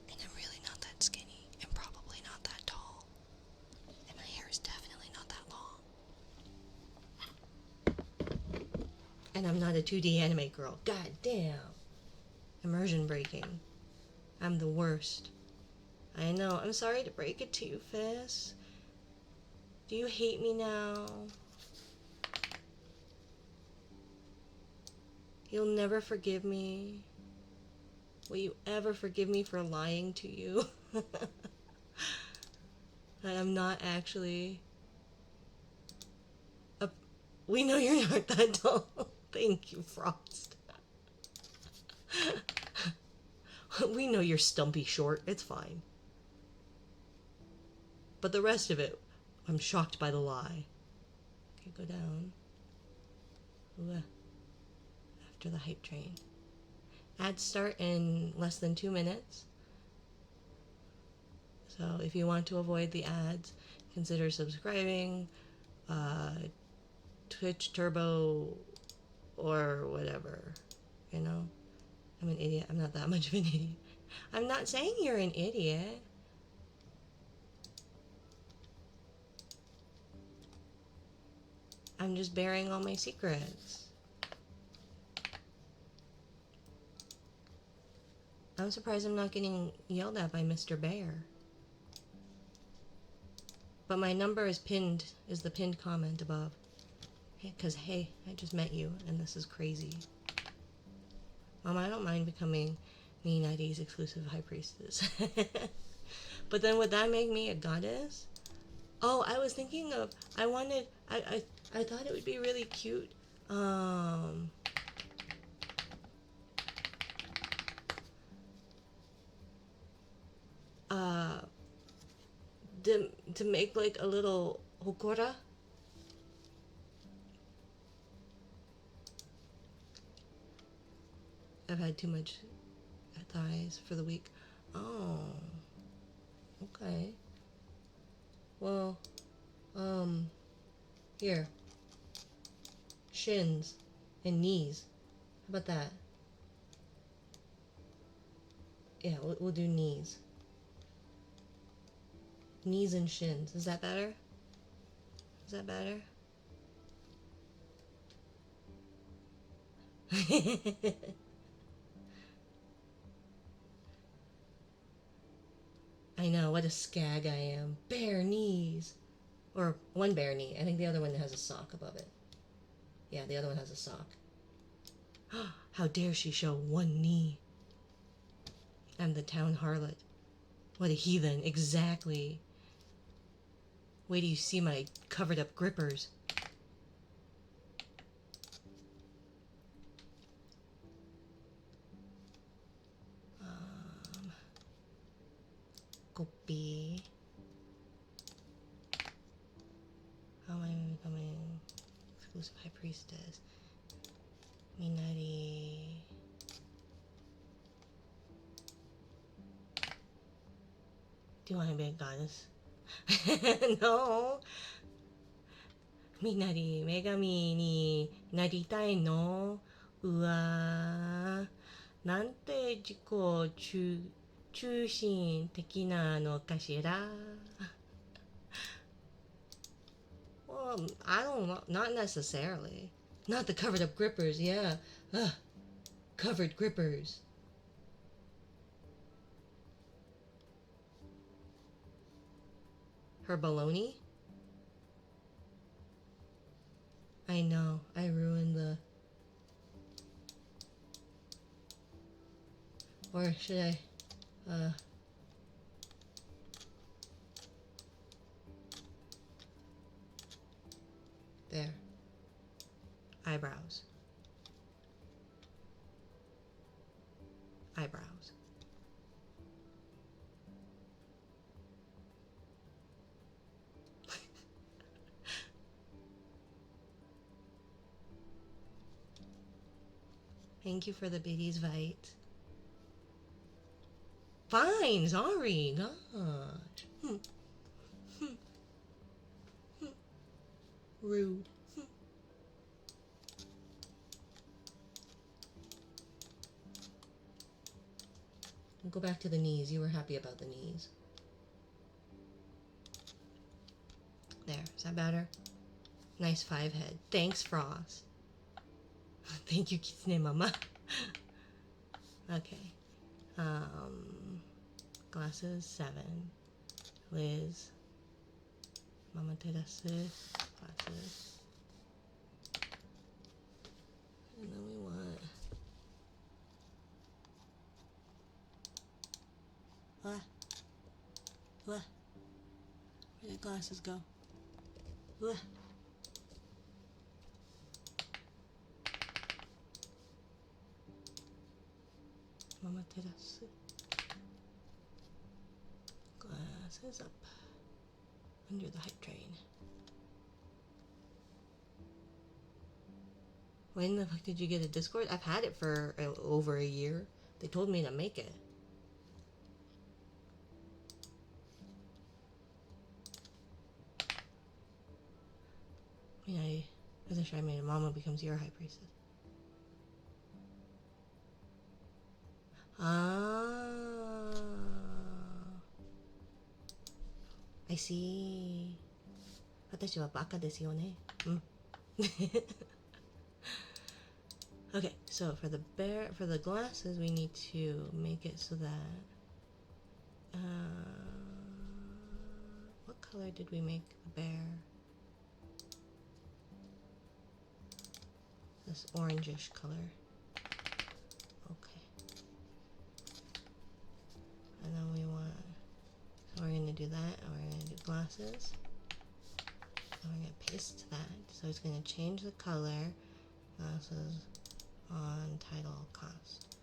And I'm really not that skinny and probably not that tall. And my hair is definitely not that long. And I'm not a 2D anime girl. God damn. Immersion breaking. I'm the worst. I know. I'm sorry to break it to you, Fizz. Do you hate me now? You'll never forgive me. Will you ever forgive me for lying to you? That I'm not actually... We know you're not that tall. Thank you, Frost. We know you're stumpy short. It's fine. But the rest of it, I'm shocked by the lie. Okay, go down. Ooh. After the hype train. Ads start in less than 2 minutes. So if you want to avoid the ads, consider subscribing, Twitch Turbo, or whatever. You know? I'm an idiot. I'm not that much of an idiot. I'm not saying you're an idiot. I'm just bearing all my secrets. I'm surprised I'm not getting yelled at by Mr. Bear. But my number is pinned, is the pinned comment above. Because, hey, I just met you, and this is crazy. Mom, I don't mind becoming Me90's exclusive high priestess. But then would that make me a goddess? Oh, I was thinking of, I thought it would be really cute. To make like a little hokora. I've had too much thighs for the week. Oh, okay. Well, here. Shins and knees. How about that? Yeah, we'll do knees. Knees and shins. Is that better? Is that better? I know, what a skag I am. Bare knees. Or one bare knee. I think the other one has a sock above it. Yeah, the other one has a sock. How dare she show one knee? I'm the town harlot. What a heathen. Exactly. Wait till you see my covered up grippers. Copy. How am I becoming exclusive high priestess? Minari. Do you want to be a goddess? No. みなり女神になりたいの？うわー、なんて自己中心的なのかしら。Well, I don't know, not necessarily. Not the covered up grippers, yeah. Ugh, covered grippers. Her baloney? I know, I ruined the... Or should I... There. Eyebrows. Eyebrows. Thank you for the biddies, Vite. Fine, sorry, gosh. Rude. Go back to the knees. You were happy about the knees. There, is that better? Nice 5 head. Thanks, Frost. Thank you, Kitsune Mama. Okay. Glasses 7. Liz. Mama Terasu. Glasses. And then we want... What? What? Where did glasses go? What? Mama Terasu. Glasses up. Under the hype train. When the fuck did you get a Discord? I've had it for over a year. They told me to make it. I mean, I wasn't sure I made a Mama becomes your high priestess. Ah, I see. 私はバカですよね。Okay, so for the glasses, we need to make it so that what color did we make the bear? This orangish color. Okay. And then we want, so we're gonna do that, and we're gonna do glasses. And we're gonna paste that. So it's gonna change the color. Glasses on title cost.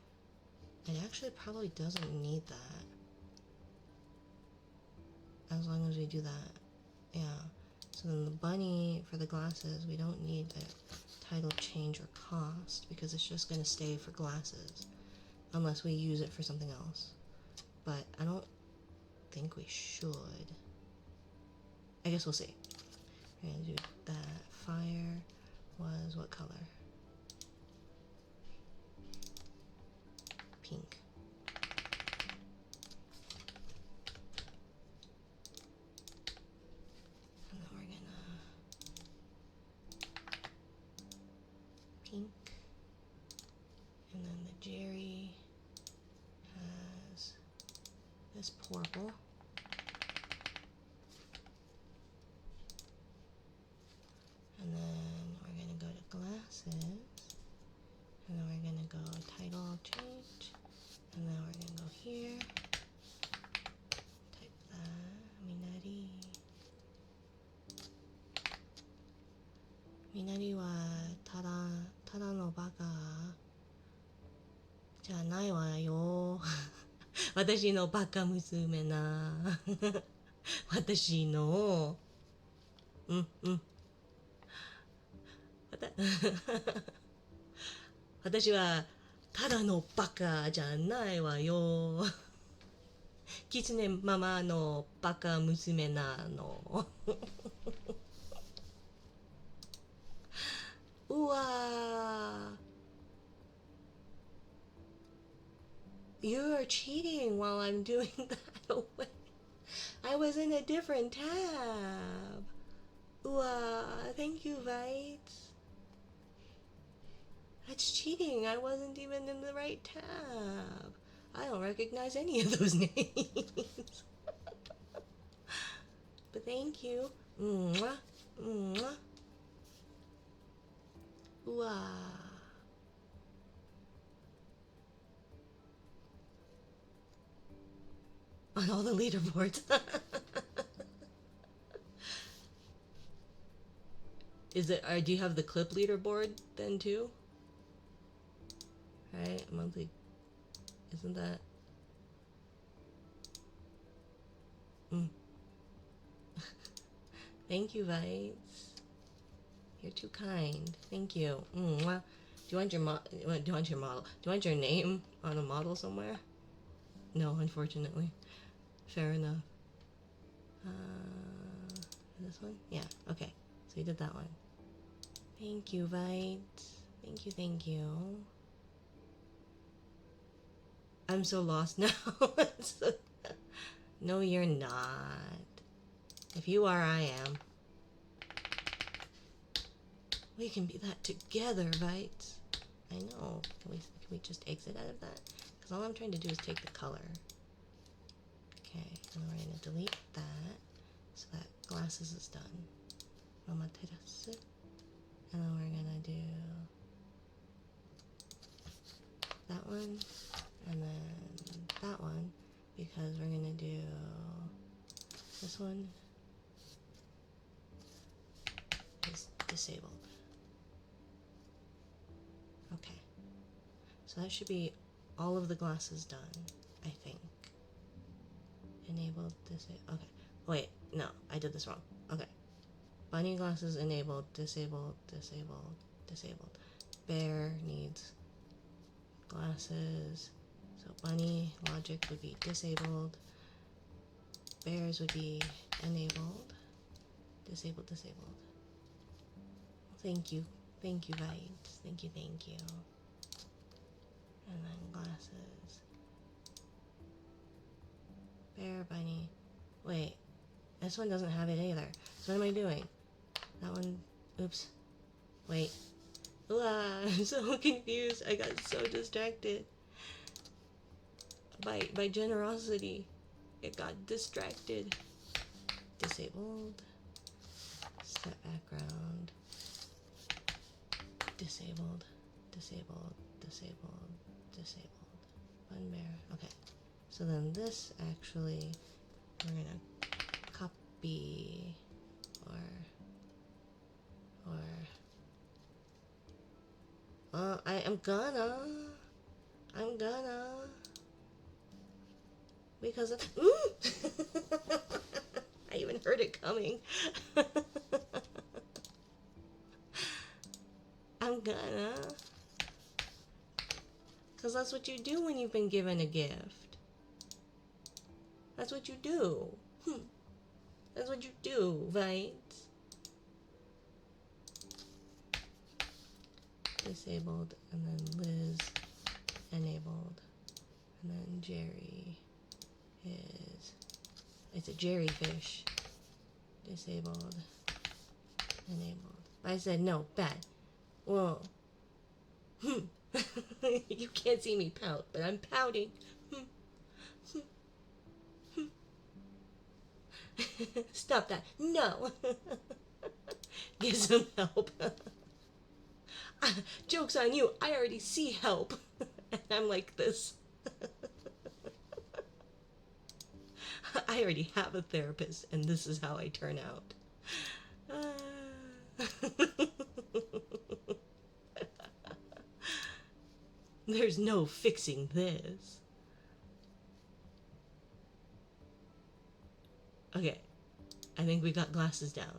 It actually probably doesn't need that. As long as we do that. Yeah. So then the bunny for the glasses, we don't need a title change or cost because it's just going to stay for glasses unless we use it for something else. But I don't think we should. I guess we'll see. We're going to do that. Fire was what color? Pink. And then we're gonna pink. And then the Jerry has this purple. And then we're gonna go to glasses. And then we're gonna go title change. And then we're gonna go here. Type that. Minari. Minari wa tada no baka ja nai wa yo. Watashi no baka musume na. Watashi no. Wata 私はただのバカじゃないわよ。キツネママのバカ娘なの。Ooh, you are cheating while I'm doing that away. I was in a different tab. Ooh, thank you, Vites. That's cheating. I wasn't even in the right tab. I don't recognize any of those names. But thank you. Mwah. Mwah. Ooh. On all the leaderboards. Is it? Do you have the clip leaderboard then too? Right, monthly. Isn't that? Thank you, Vites. You're too kind. Thank you. Mwah. Do you want your model? Do you want your name on a model somewhere? No, unfortunately. Fair enough. This one? Yeah. Okay. So you did that one. Thank you, Vites. Thank you. Thank you. I'm so lost now. No, you're not. If you are, I am. We can be that together, Vites. I know. Can we just exit out of that? Because all I'm trying to do is take the color. Okay, and we're going to delete that so that glasses is done. Amaterasu. And then we're going to do that one and then that one because we're going to do this one is disabled. Okay, so that should be all of the glasses done, I think. Enabled, disabled. Okay, wait, no, I did this wrong. Okay, bunny glasses enabled, disabled, disabled, disabled. Bear needs glasses, so bunny logic would be disabled. Bears would be enabled, disabled, disabled. Thank you, Vites. Thank you. And then glasses. Bear, bunny. Wait, this one doesn't have it either. So what am I doing? That one, oops. Wait. Ooh, I'm so confused. I got so distracted. By generosity. It got distracted. Disabled. Set background. Disabled. Disabled. Disabled. Disabled. Bun bear. Okay. So then this actually, we're gonna copy I'm gonna because of, I even heard it coming. I'm gonna, because that's what you do when you've been given a gift. That's what you do. That's what you do, right? Disabled, and then Liz enabled, and then Jerry it's a Jerryfish. Disabled, enabled. I said no, bad. Whoa. You can't see me pout, but I'm pouting. Stop that. No. Get some help. Joke's on you. I already see help. And I'm like this. I already have a therapist, and this is how I turn out. There's no fixing this. Okay, I think we got glasses down.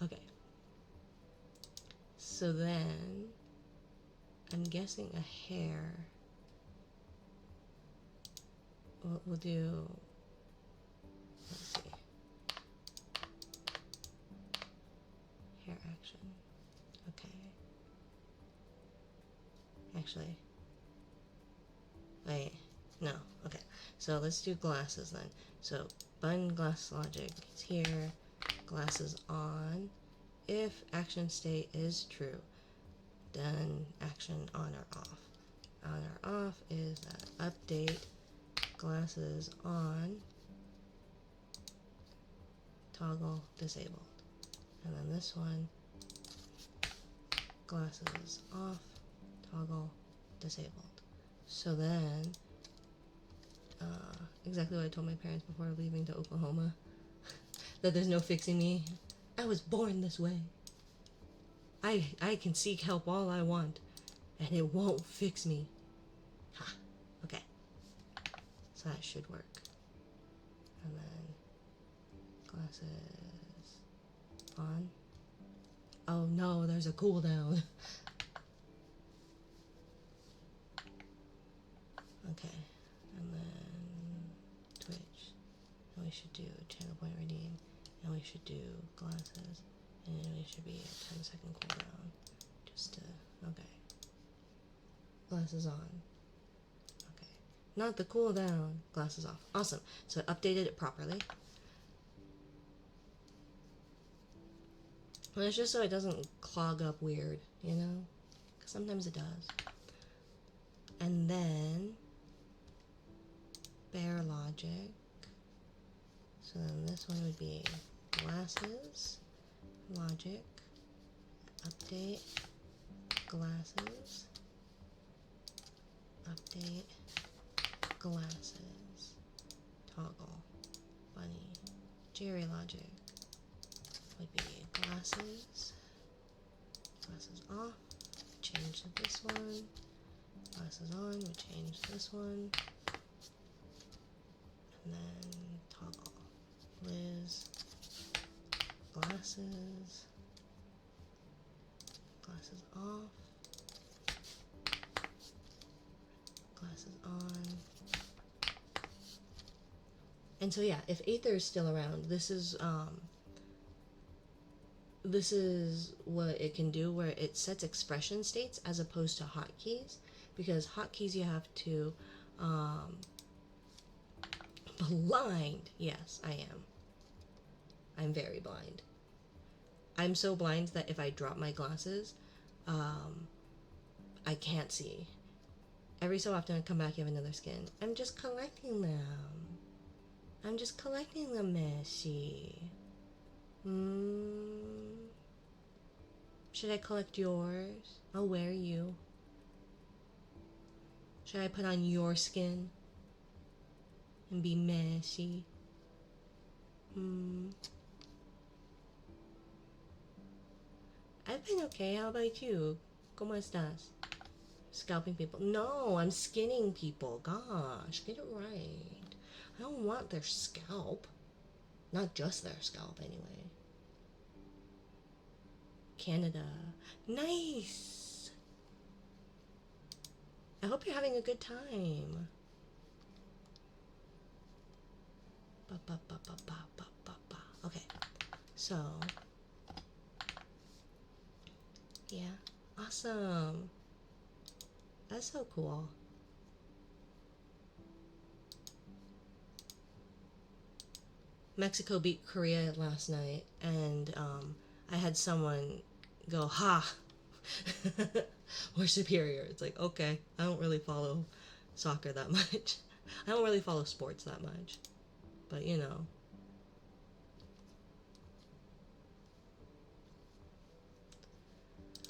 Okay. So then, I'm guessing a hair. We'll do, let's see. Hair action. Okay. Actually, wait, no. Okay, so let's do glasses then. So button glass logic is here. Glasses on. If action state is true, then action on or off. On or off is that update glasses on, toggle disabled. And then this one, glasses off, toggle disabled. So then, exactly what I told my parents before leaving to Oklahoma, that there's no fixing me. I was born this way. I can seek help all I want, and it won't fix me. Ha. Okay. So that should work. And then glasses on. Oh no, there's a cooldown. Okay. And then Twitch. And we should do channel point redeem. And we should do glasses. And we should be a 10-second cooldown. Just to, okay. Glasses on. Okay. Not the cooldown. Glasses off. Awesome. So it updated it properly. And it's just so it doesn't clog up weird, you know? Because sometimes it does. And then bare logic. So then this one would be glasses, logic, update, glasses, update, glasses, toggle, bunny, Jerry logic would be glasses, glasses off, change to this one, glasses on, we change this one, and then toggle, Liz, glasses, glasses off, glasses on. And so yeah, if Aether is still around, this is what it can do, where it sets expression states as opposed to hotkeys, because hotkeys you have to blind. Yes, I am. I'm very blind. I'm so blind that if I drop my glasses, I can't see. Every so often I come back, you have another skin. I'm just collecting them. I'm just collecting them, Messi. Should I collect yours? I'll wear you. Should I put on your skin and be Messi? I've been okay. How about you? ¿Cómo estás? Scalping people. No, I'm skinning people. Gosh, get it right. I don't want their scalp. Not just their scalp, anyway. Canada. Nice! I hope you're having a good time. Okay, so yeah, awesome. That's so cool. Mexico beat Korea last night, and I had someone go, ha, we're superior. It's like, okay, I don't really follow soccer that much. I don't really follow sports that much, but you know.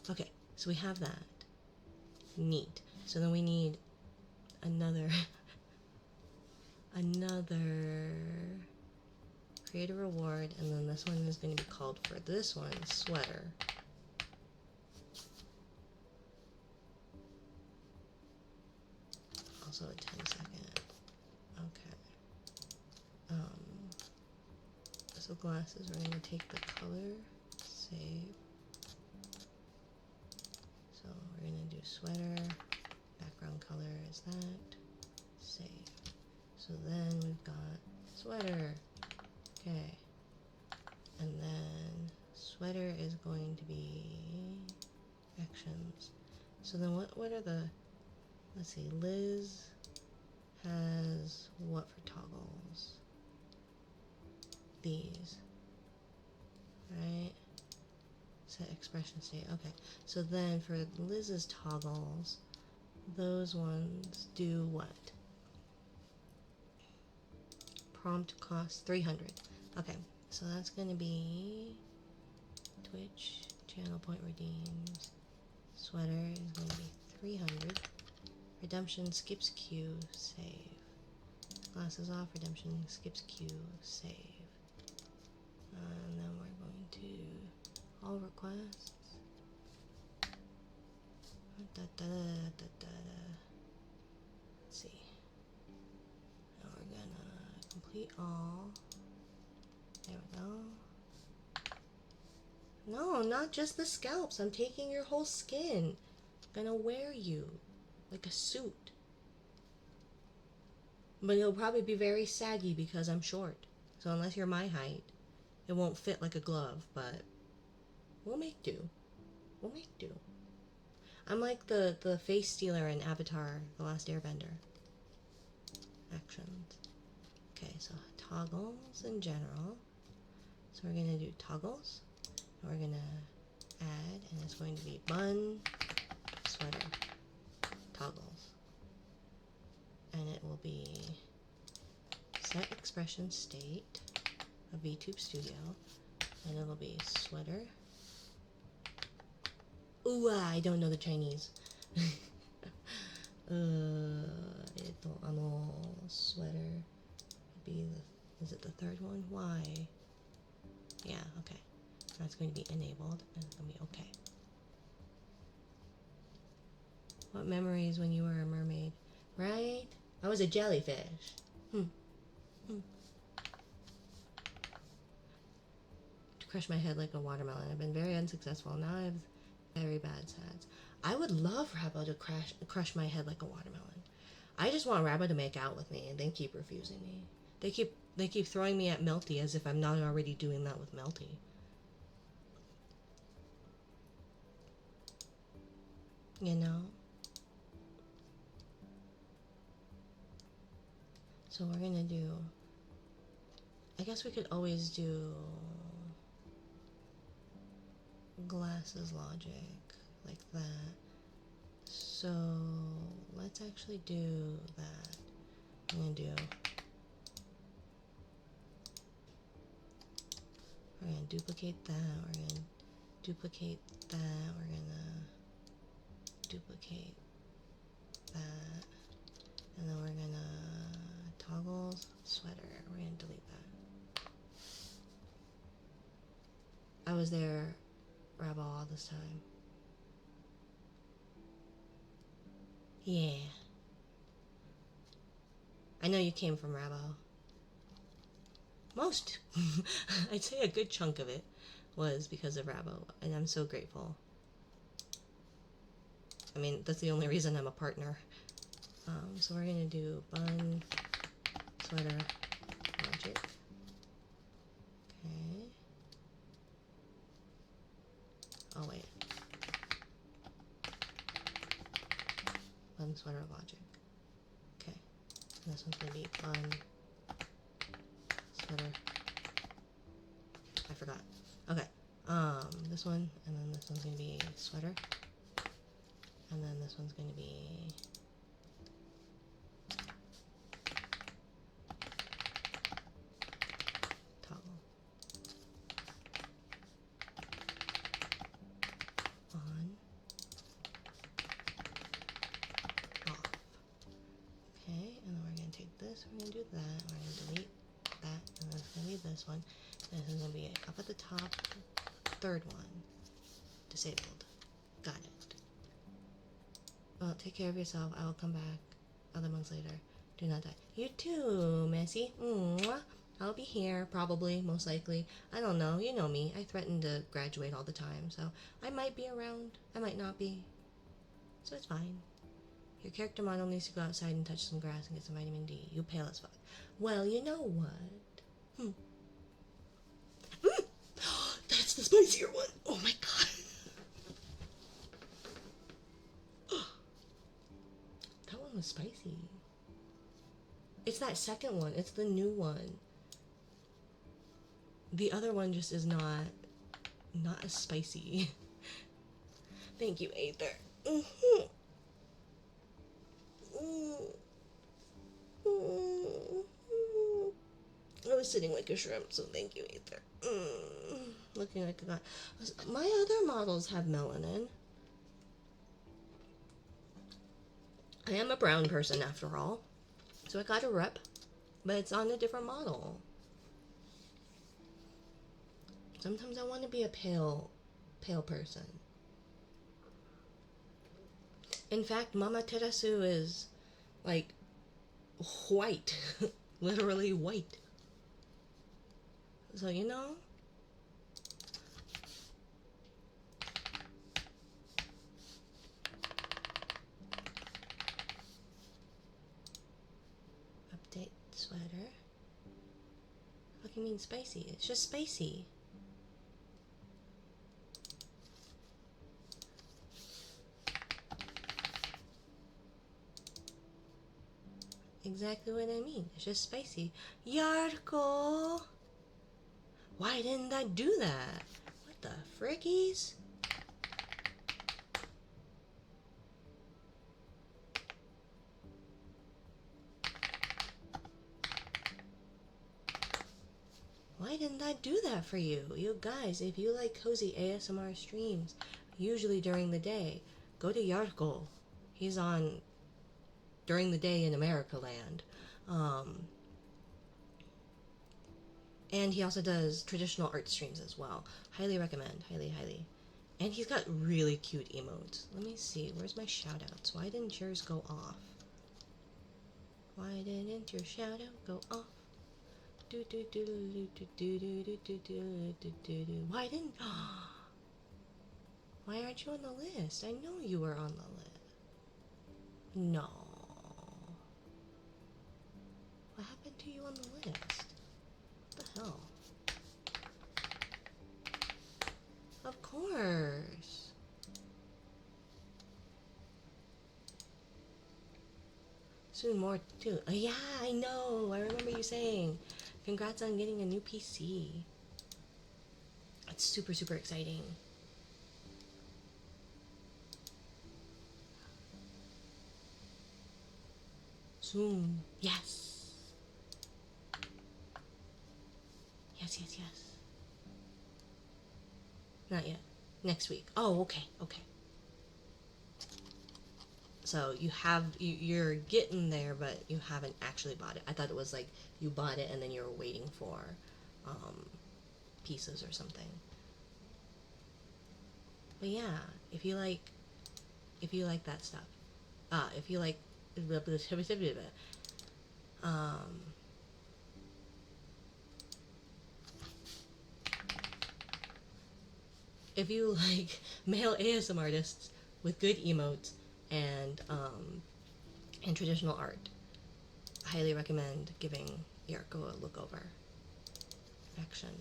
Okay, so we have that. Neat. So then we need another create a reward, and then this one is going to be called, for this one, sweater. Also a 10-second. Okay. So glasses, we're going to take the color, save. So we're going to do sweater, background color is that, save. So then we've got sweater. Okay. And then Sweater is going to be actions. So then what are the, let's see, Liz has what for toggles? These, right? Set expression state. Okay, so then for Liz's toggles, those ones do what? Prompt cost 300. Okay, so that's going to be Twitch, channel point redeems. Sweater is going to be 300. Redemption skips queue, save. Glasses off, redemption skips queue, save. And then we're going to all requests. Let's see. Now we're gonna complete all. There we go. No, not just the scalps. I'm taking your whole skin. I'm gonna wear you like a suit. But it'll probably be very saggy because I'm short. So unless you're my height, it won't fit like a glove, but we'll make do. We'll make do. I'm like the face stealer in Avatar, The Last Airbender. Actions. Okay, so toggles in general. So we're gonna do toggles. And we're gonna add, and it's going to be bun, sweater, toggles. And it will be set expression state of VTube Studio, and it'll be sweater. Ooh, I don't know the Chinese. Sweater would be the, is it the third one? Why? Yeah, okay. That's going to be enabled, and it's going to be okay. What memories when you were a mermaid? Right? I was a jellyfish. To crush my head like a watermelon. I've been very unsuccessful. Now I have very bad sads. I would love Rabbo to crush my head like a watermelon. I just want Rabbo to make out with me, and they keep refusing me. They keep throwing me at Melty as if I'm not already doing that with Melty. You know? So we're gonna do, I guess we could always do glasses logic like that. So let's actually do that. I'm gonna do, we're gonna duplicate that, we're gonna duplicate that, we're gonna duplicate that, and then we're gonna toggles, sweater, we're gonna delete that. I was there, Rabbo, all this time. Yeah. I know you came from Rabbo. Most. I'd say a good chunk of it was because of Rabbo, and I'm so grateful. I mean, that's the only reason I'm a partner. So we're gonna do bun, sweater, logic. Okay. Oh wait. Bun, sweater, logic. Okay. And this one's gonna be bun, sweater. I forgot. Okay. This one, and then this one's gonna be sweater. And then this one's going to be toggle. On. Off. Okay, and then we're going to take this, we're going to do that, we're going to delete that, and then it's going to be this one. And this is going to be up at the top, third one. Disabled. Got it. Well, take care of yourself. I will come back other months later. Do not die. You too, Missy. Mwah. I'll be here, probably, most likely. I don't know. You know me. I threaten to graduate all the time, so I might be around. I might not be. So it's fine. Your character model needs to go outside and touch some grass and get some vitamin D. You pale as fuck. Well, you know what? That's the spicier one. Oh my god. That one was spicy. It's that second one. It's the new one. The other one just is not as spicy. Thank you, Aether. I was sitting like a shrimp, so thank you, Aether. Looking like a god. My other models have melanin. I am a brown person after all, so I got a rep, but it's on a different model. Sometimes I want to be a pale person. In fact, Mama Terasu is like white, literally white. So, you know, update sweater. What do you mean spicy? It's just spicy. Exactly what I mean. It's just spicy. Yarko! Why didn't I do that? What the frickies? Why didn't I do that for you? You guys, if you like cozy ASMR streams, usually during the day, go to Yarko. He's on during the day in America land. And he also does traditional art streams as well. Highly recommend. Highly, highly. And he's got really cute emotes. Let me see. Where's my shoutouts? Why didn't yours go off? Why didn't your shoutout go off? Do do do do do do do do do do do do do. Why didn't? Why aren't you on the list? I know you were on the list. No. What happened to you on the list? What the hell? Of course. Soon more too. Yeah, I know. I remember you saying. Congrats on getting a new PC. It's super, super exciting. Soon. Yes. Yes, yes, yes. Not yet. Next week. Oh, okay, okay. So you're getting there, but you haven't actually bought it. I thought it was like you bought it and then you were waiting for pieces or something. But yeah, if you like that stuff, if you like, if you like male ASM artists with good emotes and traditional art, I highly recommend giving Yarko a look over. Action.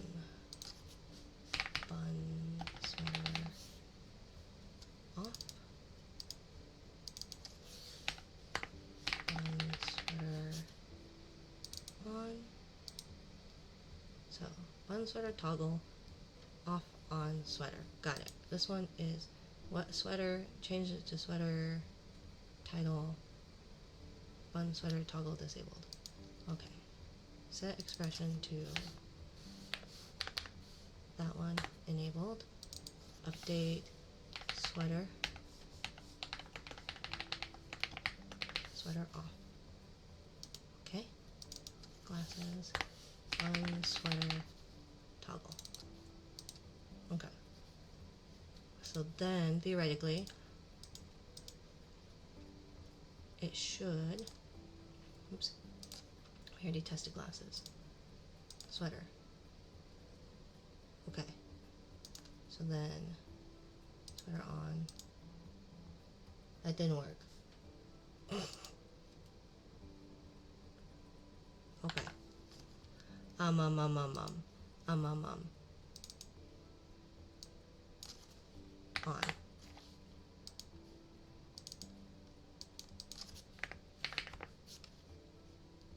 Bun sweater off. Bun sweater on. So bun sweater toggle off on sweater. Got it. This one is what sweater? Change it to sweater title. Bun sweater toggle disabled. Okay. Set expression to that one enabled. Update sweater. Sweater off. Okay. Glasses. Bun sweater toggle. Okay. So then theoretically it should, oops, we already tested glasses. Sweater. Okay. So then, sweater on. That didn't work. Okay. on.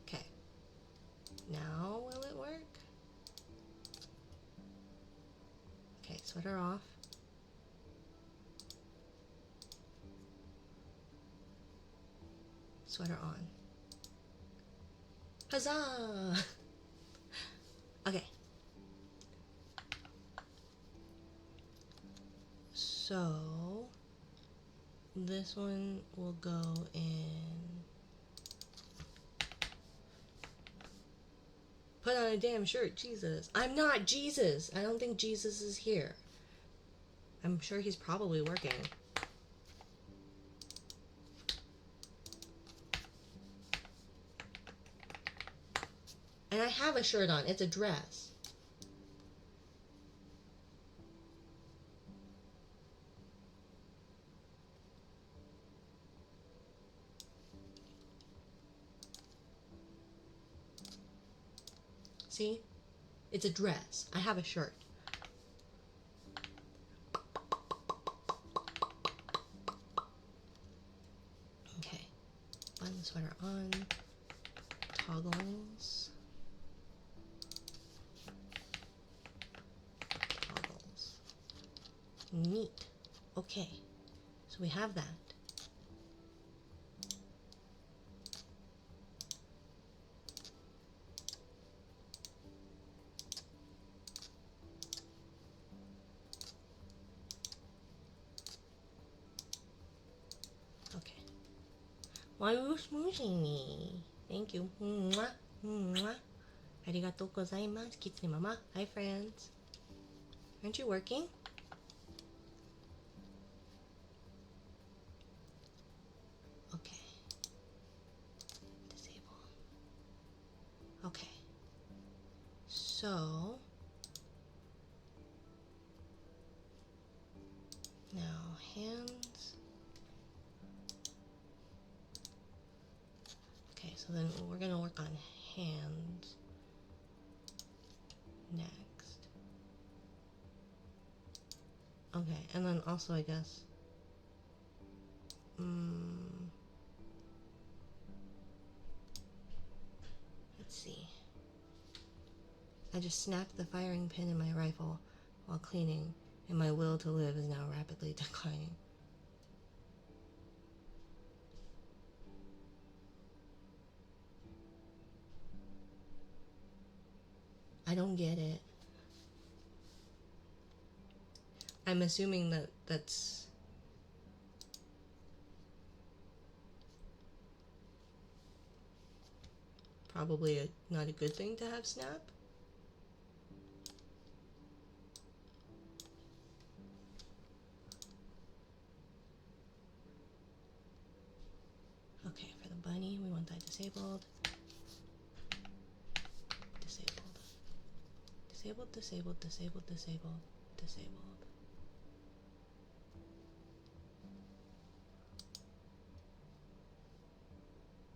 Okay. Now will it work? Okay, sweater off. Sweater on. Huzzah! Okay. So this one will go in. Put on a damn shirt, Jesus. I'm not Jesus. I don't think Jesus is here. I'm sure he's probably working. And I have a shirt on. It's a dress. See? It's a dress. I have a shirt. Okay. Button the sweater on. Toggles. Toggles. Neat. Okay. So we have that. Okay. Why are you smooching me? Thank you. Mwah. Mwah. Arigatou gozaimasu, Kitsune Mama. Hi, friends. Aren't you working? Okay. Disable. Okay. So now hands. Okay, so then we're gonna work on hands next. Okay, and then also I guess let's see. I just snapped the firing pin in my rifle while cleaning, and my will to live is now rapidly declining. I don't get it. I'm assuming that that's probably not a good thing to have snap. Okay, for the bunny, we want that disabled. Disabled. Disabled, disabled, disabled, disabled, disabled.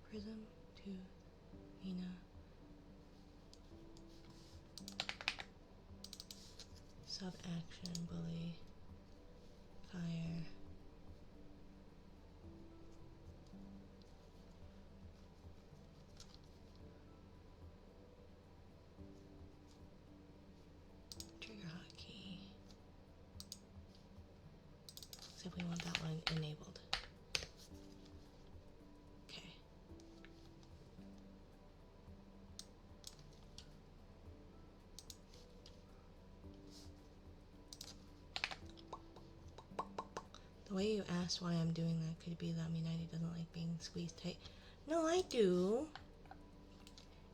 Prism to Mina. Sub action, bully, fire. Trigger hotkey. So we want that one enabled. Okay. The way you asked why I'm doing that could be that Mina doesn't like being squeezed tight. No, I do.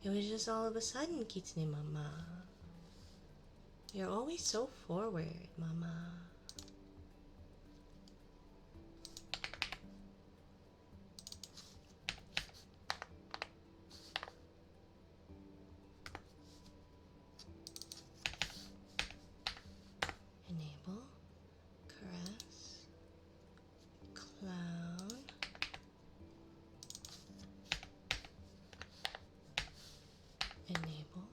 It was just all of a sudden, Kitsune Mama. You're always so forward, Mama. Enable, caress, clown, enable,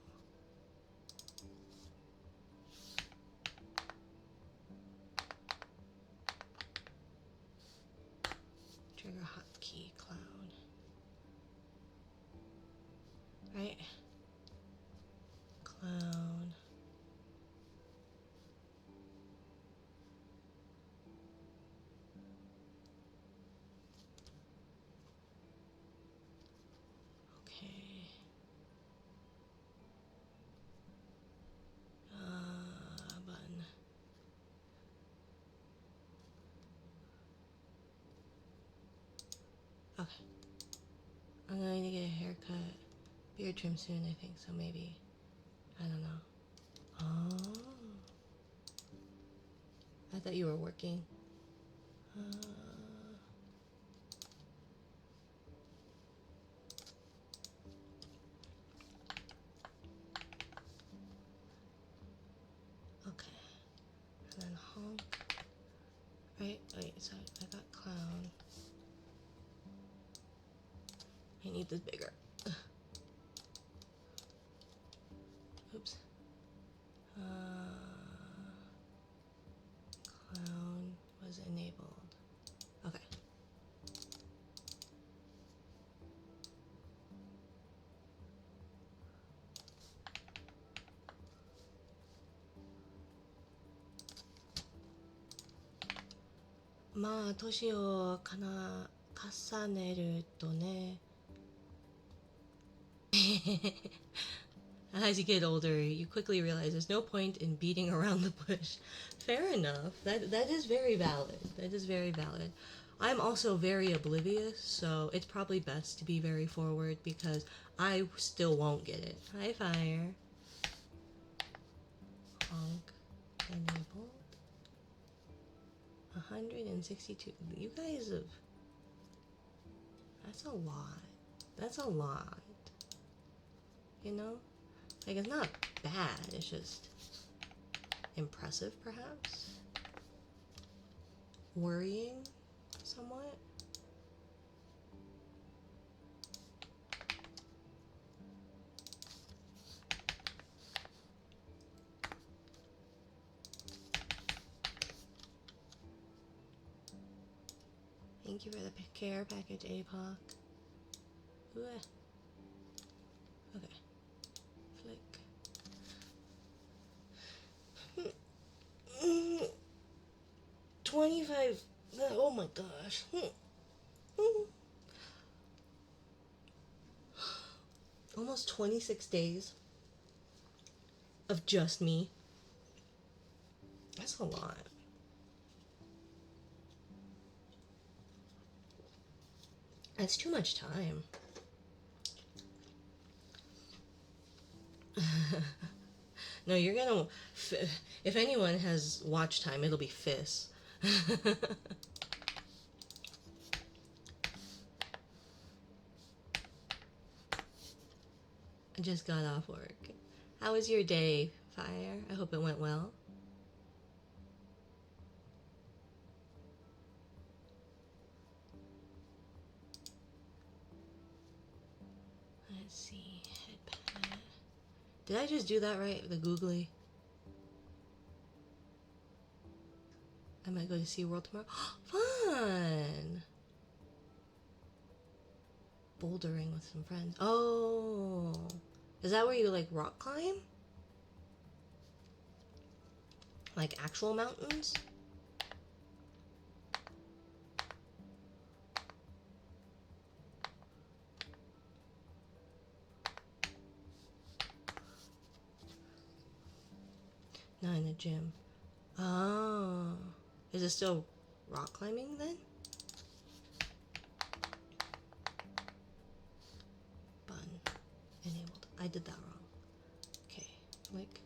Okay. I'm going to get a haircut. Beard trim soon, I think, so maybe. I don't know. Oh. I thought you were working. Okay. And then honk. Right? Wait, so I got clown. I need this bigger. Oops. Clown was enabled. Okay. Ma, 年を重ねるとね As you get older, you quickly realize there's no point in beating around the bush. Fair enough. That is very valid. That is very valid. I'm also very oblivious, so it's probably best to be very forward because I still won't get it. Hi, fire. Honk. Enabled. 162. You guys have... That's a lot. That's a lot. You know? Like, it's not bad, it's just impressive, perhaps? Worrying, somewhat? Thank you for the care package, APOC. Ooh. Okay. Flick. 25. Oh my gosh. Almost 26 days of just me. That's a lot. That's too much time. No, you're gonna... If anyone has watch time, it'll be Fizz. I just got off work. How was your day, Fire? I hope it went well. Let's see. Head pat. Did I just do that right? The googly? I might go to SeaWorld tomorrow. Fun! Bouldering with some friends. Oh! Is that where you, like, rock climb? Like actual mountains? Not in the gym. Oh. Is it still rock climbing then? Bun. Enabled. I did that wrong. Okay. Flick.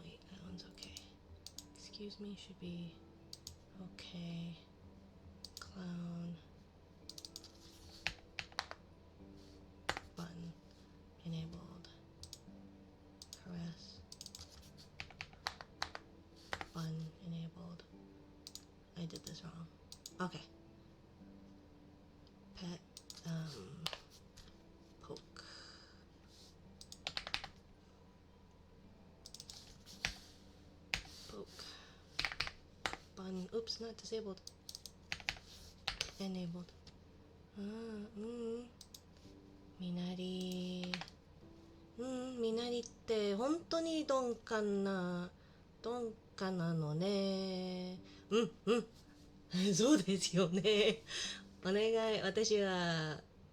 Wait, that one's okay. Excuse me, should be okay. Clown. Button. Enabled. Caress. Button. Enabled. I did this wrong. Okay. Pet. Poke. Poke. Button. Oops, not disabled. Enabled. Minari. ミナリって本当に鈍感なのね。そうですよね。お願い、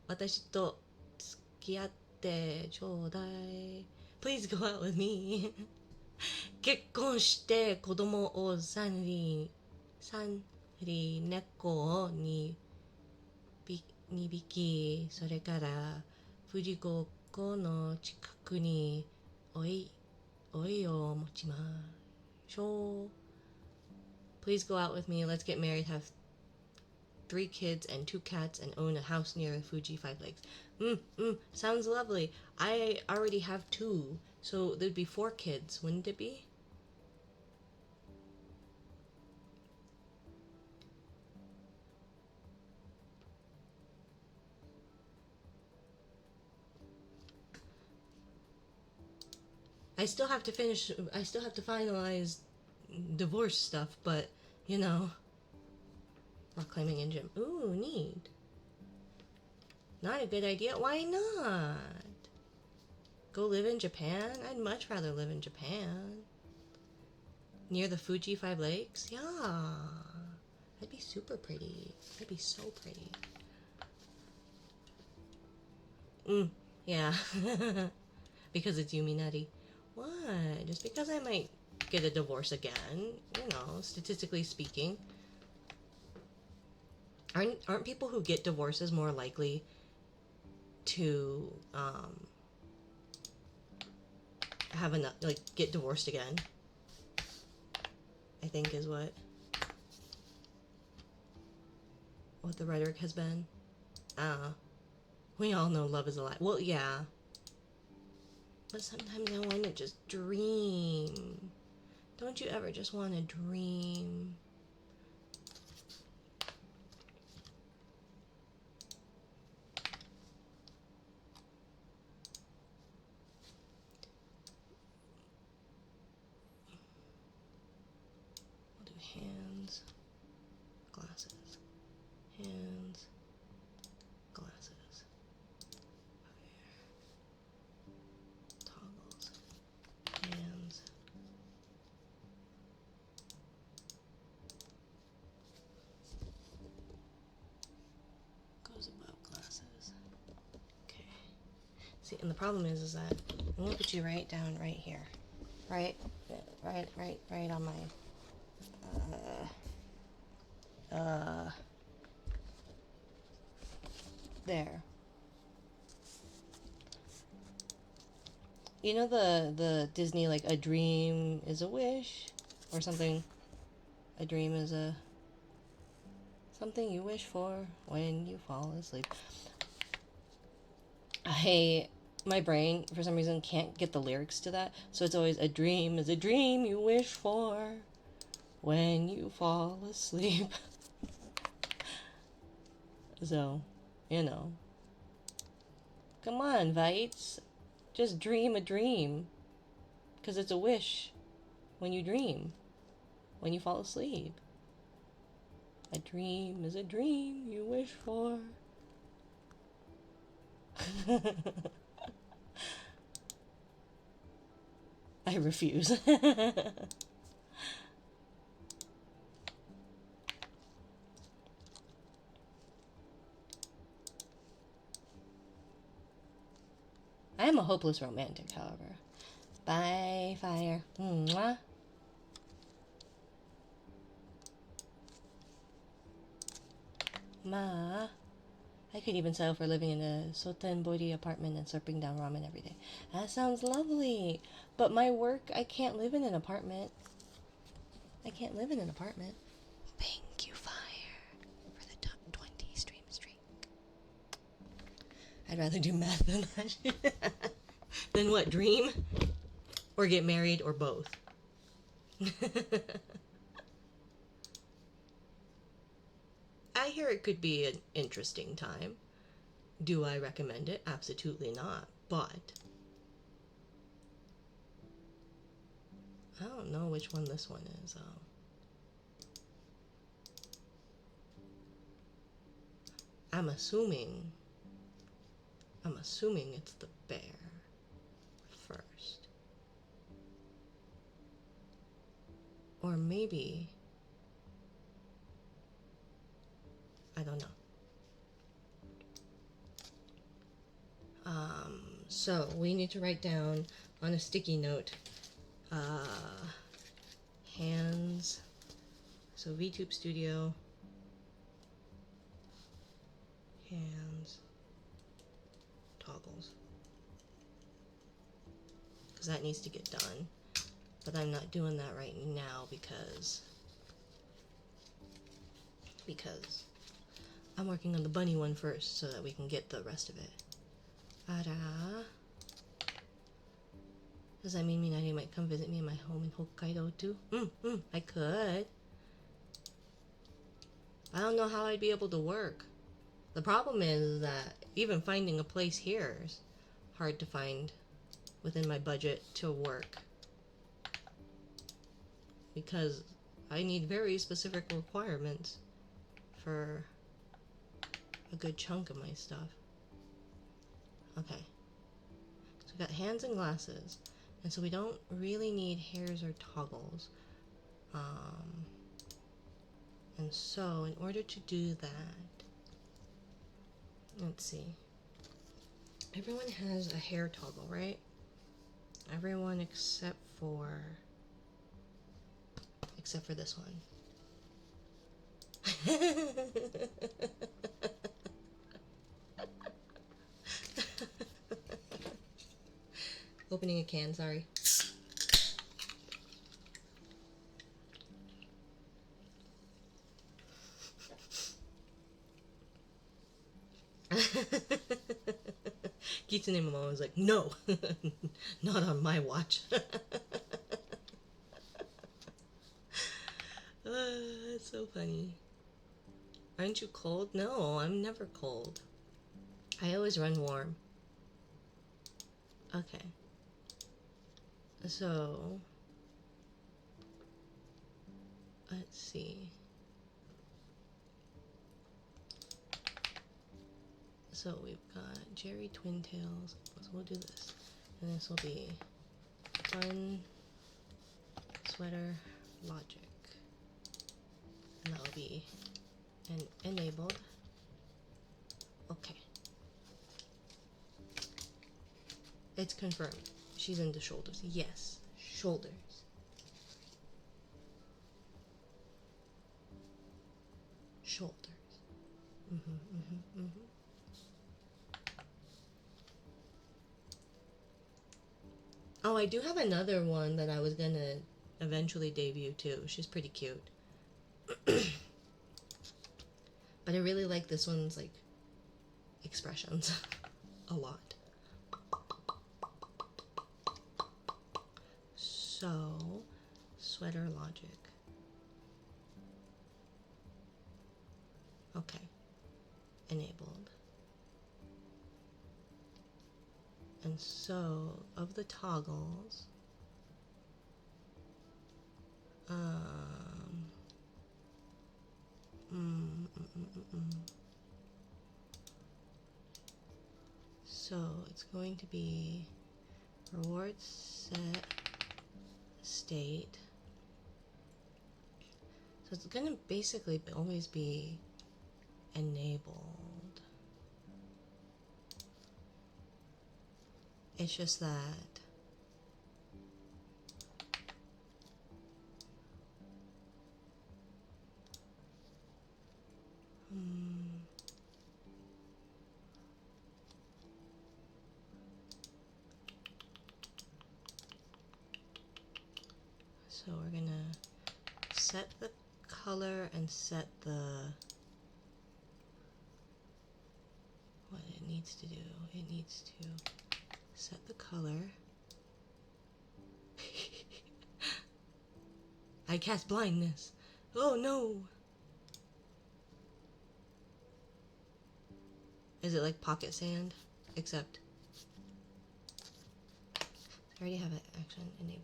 私と付き合ってちょうだい。Please go out with me. 結婚して子供を3人猫を2匹、それから富士五湖の近くに老いを持ちましょう。Please go out with me. Let's get married, have 3 kids and 2 cats, and own a house near the Fuji Five Lakes. Sounds lovely. I already have 2, so there'd be 4 kids, wouldn't it be? I still have to finalize divorce stuff, but, you know, rock climbing in gym. Ooh, neat. Not a good idea. Why not? Go live in Japan? I'd much rather live in Japan. Near the Fuji Five Lakes? Yeah. That'd be super pretty. That'd be so pretty. Yeah. Because it's Yuminari. What? Just because I might get a divorce again, you know, statistically speaking. Aren't people who get divorces more likely to have enough, like, get divorced again? I think is what the rhetoric has been. We all know love is a lie. Well, yeah. But sometimes I want to just dream. Don't you ever just want to dream? We'll do hands, glasses, hands, glasses, toggles, hands, goes above glasses. Okay. See, and the problem is that I'm gonna put you right down right here, right on my there. You know the Disney, like, a dream is a wish or something. A dream is a something you wish for when you fall asleep. My brain for some reason can't get the lyrics to that, so it's always a dream is a dream you wish for when you fall asleep. So, you know. Come on, Vites. Just dream a dream. Because it's a wish when you dream. When you fall asleep. A dream is a dream you wish for. I refuse. I am a hopeless romantic, however. Bye, fire. Mwah. Ma, I could even settle for living in a Sotenbori apartment and slurping down ramen every day. That sounds lovely. But my work, I can't live in an apartment. I can't live in an apartment. Thank you, Fire, for the top 20 stream streak. I'd rather do math than that. Then what, dream? Or get married, or both? I hear it could be an interesting time. Do I recommend it? Absolutely not. But I don't know which one this one is. I'm assuming it's the bear first. Or maybe, I don't know. So we need to write down on a sticky note, hands, so VTube Studio, hands, toggles, because that needs to get done, but I'm not doing that right now because I'm working on the bunny one first so that we can get the rest of it. Ara. Does that mean Minari might come visit me in my home in Hokkaido too? I could. I don't know how I'd be able to work. The problem is that even finding a place here is hard to find within my budget to work, because I need very specific requirements for a good chunk of my stuff. Okay. So we got hands and glasses. And so we don't really need hairs or toggles. And so in order to do that, let's see. Everyone has a hair toggle, right? Everyone except for this one. Opening a can, sorry. Kitsune Mama was like, no, not on my watch. That's so funny. Aren't you cold? No, I'm never cold. I always run warm. Okay. So, let's see. So we've got Jerry Twin Tails. So we'll do this. And this will be fun sweater logic. And that will be enabled. Okay. It's confirmed. She's into shoulders. Yes, shoulders. Shoulders. Oh, I do have another one that I was gonna eventually debut too. She's pretty cute. But I really like this one's like expressions a lot. So, sweater logic. Okay. Enabled. And so, of the toggles, so it's going to be reward set state. So it's going to basically always be enabled. It's just that so we're gonna set the color and set the what it needs to do. It needs to set the color. I cast blindness. Oh no! Is it like pocket sand? Except I already have it action enabled.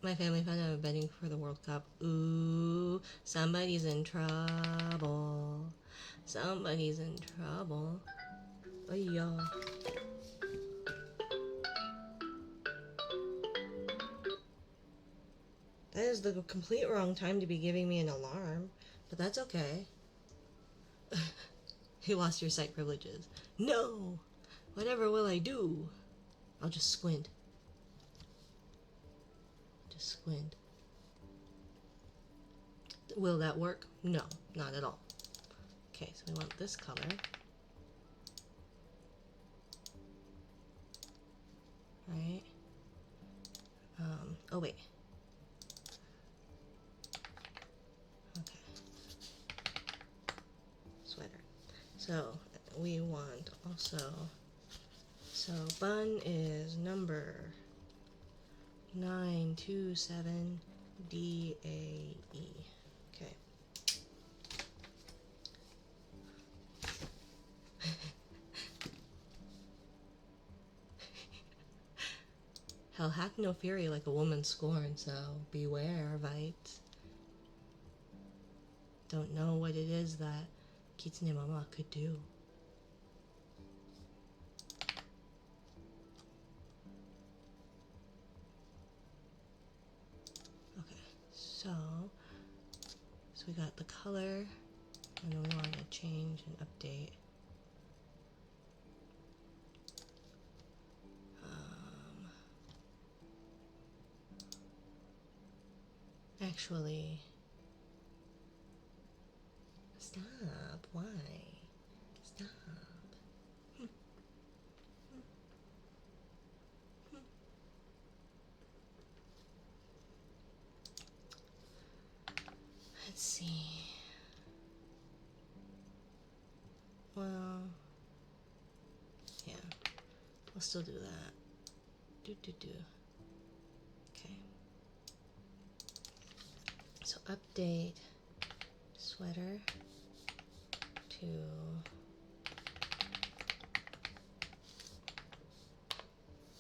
My family found out I'm betting for the World Cup. Ooh, somebody's in trouble. Somebody's in trouble. Oh, y'all. That is the complete wrong time to be giving me an alarm, but that's okay. You lost your sight privileges. No! Whatever will I do? I'll just squint. Just squint. Will that work? No, not at all. Okay, so we want this color. Right? Oh wait. Okay. Sweater. So we want also, so bun is number 927 DAE. Okay. Hell hath no fury like a woman scorned, so beware, Vites. Don't know what it is that Kitsune Mama could do. Okay, so we got the color, and then we want to change and update. Actually, stop. Why? Stop. Let's see. Well, yeah, we'll still do that. Okay. So update sweater to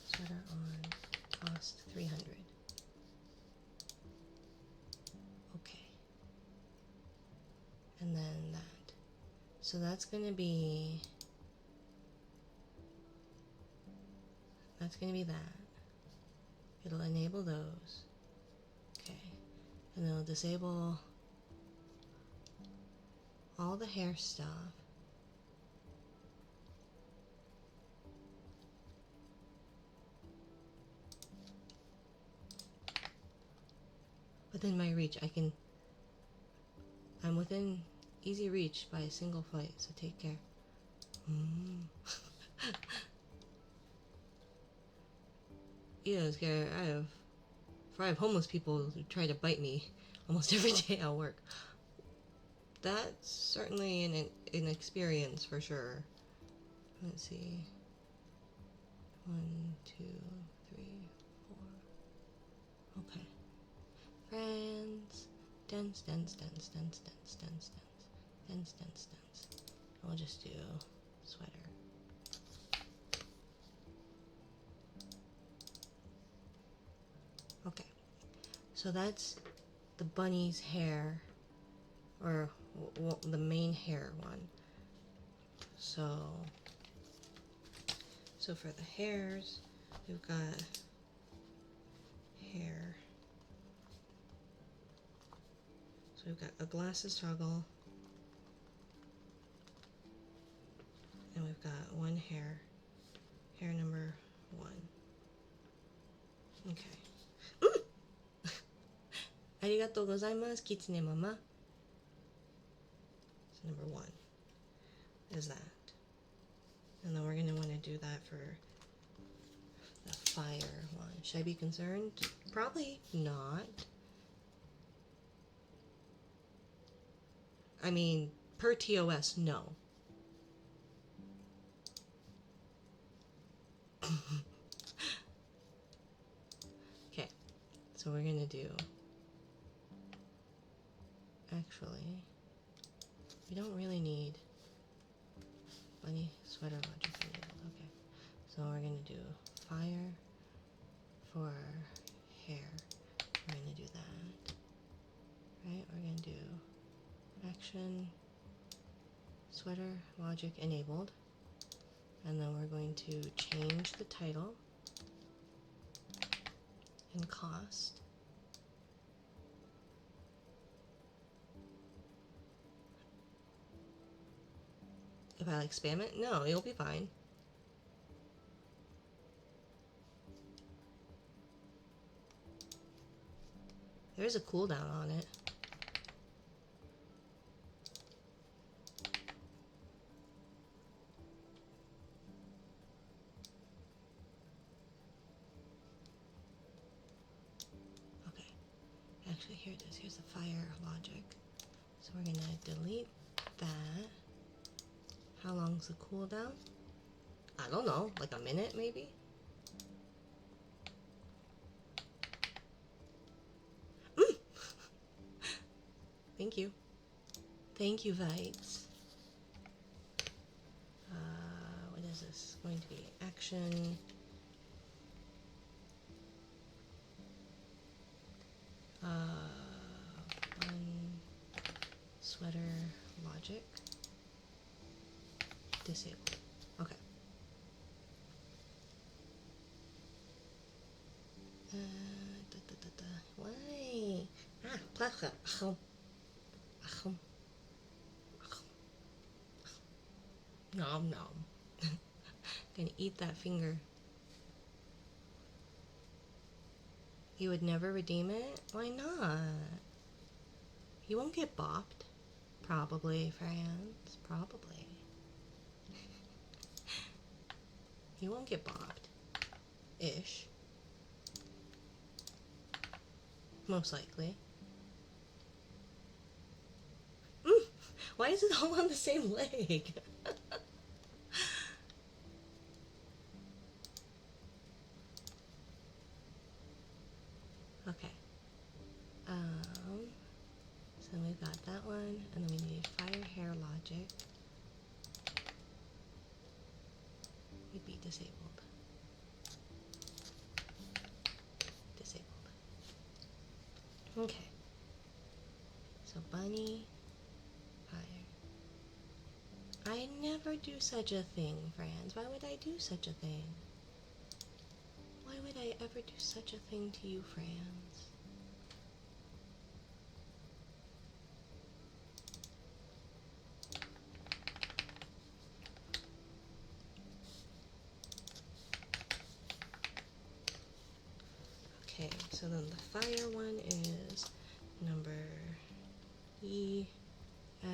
sweater on cost 300. Okay. And then that. So that's gonna be that. It'll enable those. Okay. And it'll disable all the hair stuff. Within my reach, I'm within easy reach by a single flight, so take care. Yeah, I'm scared. I have homeless people who try to bite me almost every day at work. That's certainly an experience for sure. Let's see. 1, 2, 3, 4. Okay. Friends. Dance. I'll just do sweater. Okay. So that's the bunny's hair, or the main hair one. So for the hairs, we've got hair. So we've got a glasses toggle, and we've got one hair number 1. Okay. Arigatou gozaimasu, Kitsune Mama. So number 1 is that. And then we're going to want to do that for the fire one. Should I be concerned? Probably not. I mean, per TOS, no. Okay, so we're going to do... Actually, we don't really need bunny sweater logic enabled. Okay, so we're going to do fire for hair. We're going to do that. Right, we're going to do action sweater logic enabled, and then we're going to change the title and cost. If I like spam it? No, you'll be fine. There's a cooldown on it. Okay. Actually, here it is. Here's the fire logic. So we're gonna delete that. How long's the cooldown? I don't know, like a minute maybe? Thank you. Thank you, Vites. What is this going to be? Action. One sweater logic. Disabled. Okay. Why? Ah, placa. Nom nom. Gonna eat that finger. You would never redeem it? Why not? You won't get bopped. Probably, friends. Probably. You won't get bopped. Ish. Most likely. Why is it all on the same leg? Okay. So we've got that one, and then we need fire hair logic. Would be disabled. Disabled. Okay. So bunny, fire. I never do such a thing, friends. Why would I do such a thing? Why would I ever do such a thing to you, friends? Okay, so then the fire one is number E, F,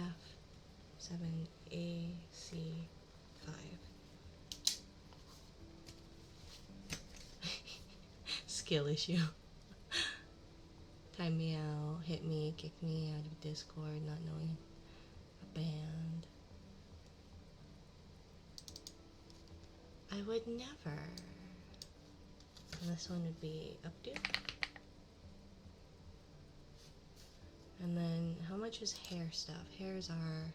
7A, C, 5. Skill issue. Time me out, hit me, kick me out of Discord, not knowing a band. I would never. And this one would be updo. And then how much is hair stuff? Hairs are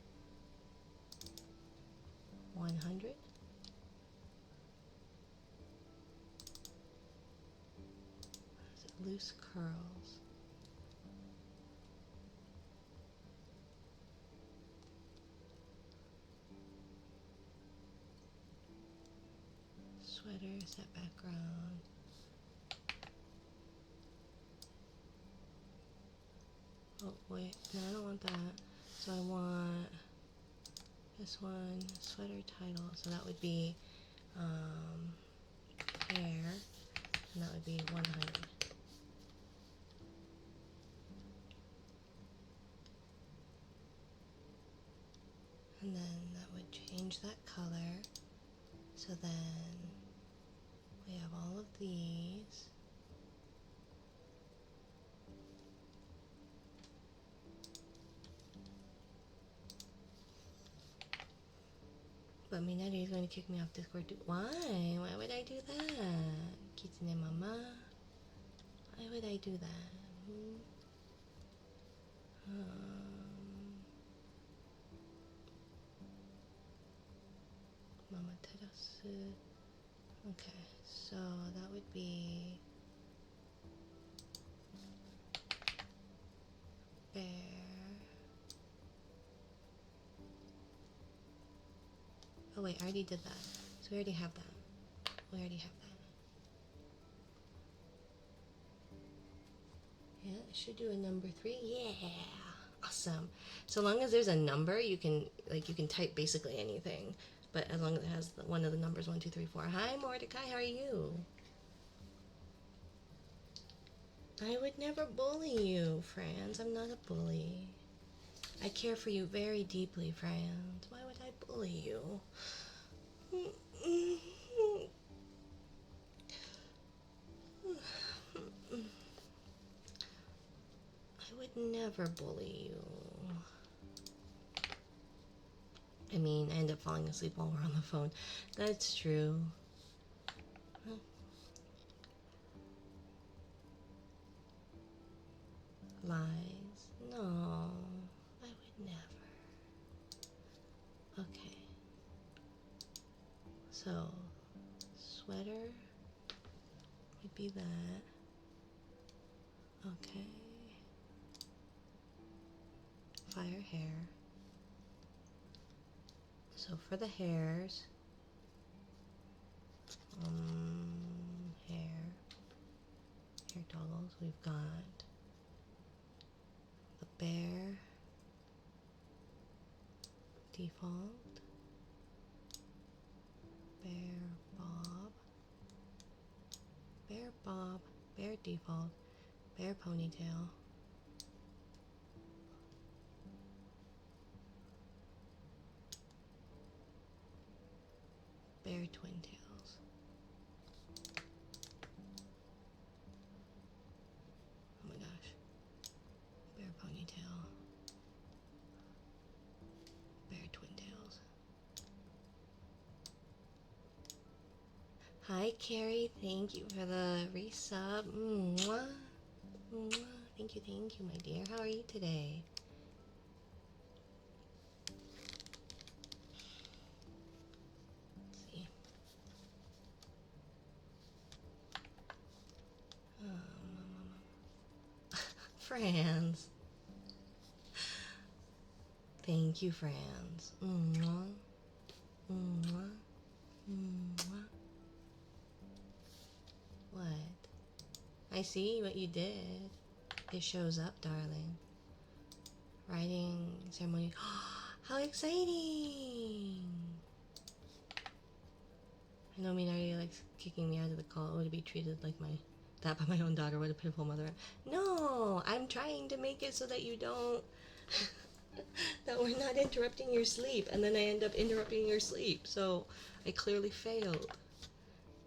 100. Is it loose curls? Sweater, set background. Oh wait, no, I don't want that. So I want this one, sweater title. So that would be hair, and that would be 100. And then that would change that color. So then we have all of these. But Mina is going to kick me off Discord too. Why? Why would I do that? Kitsune Mama. Why would I do that? Mama Terasu. Okay, so that would be bear. Oh wait, I already did that. So we already have that. We already have that. Yeah, I should do a number 3. Yeah, awesome. Awesome. So long as there's a number, you can type basically anything. But as long as it has one of the numbers, 1, 2, 3, 4. Hi, Mordecai. How are you? I would never bully you, Franz. I'm not a bully. I care for you very deeply, Franz. Why would I bully you? I would never bully you. I mean, I end up falling asleep while we're on the phone. That's true. Lies? No, I would never. Okay. So, sweater would be that. Okay. Fire hair. So for the hairs, hair toggles, we've got the bear default, bear bob, bear default, bear ponytail, bear twin tails. Oh my gosh. Bear ponytail, bear twin tails. Hi Carrie, thank you for the resub. Mwah. Mwah. Thank you, my dear. How are you today? Let's see. Franz. Thank you, Franz. Mwah. Mwah. Mwah. What? I see what you did. It shows up, darling. Writing ceremony. How exciting! I know Mina already likes kicking me out of the call. Oh, to be treated like that by my own daughter. What a pitiful mother. No, I'm trying to make it so that you don't, that we're not interrupting your sleep, and then I end up interrupting your sleep. So I clearly failed.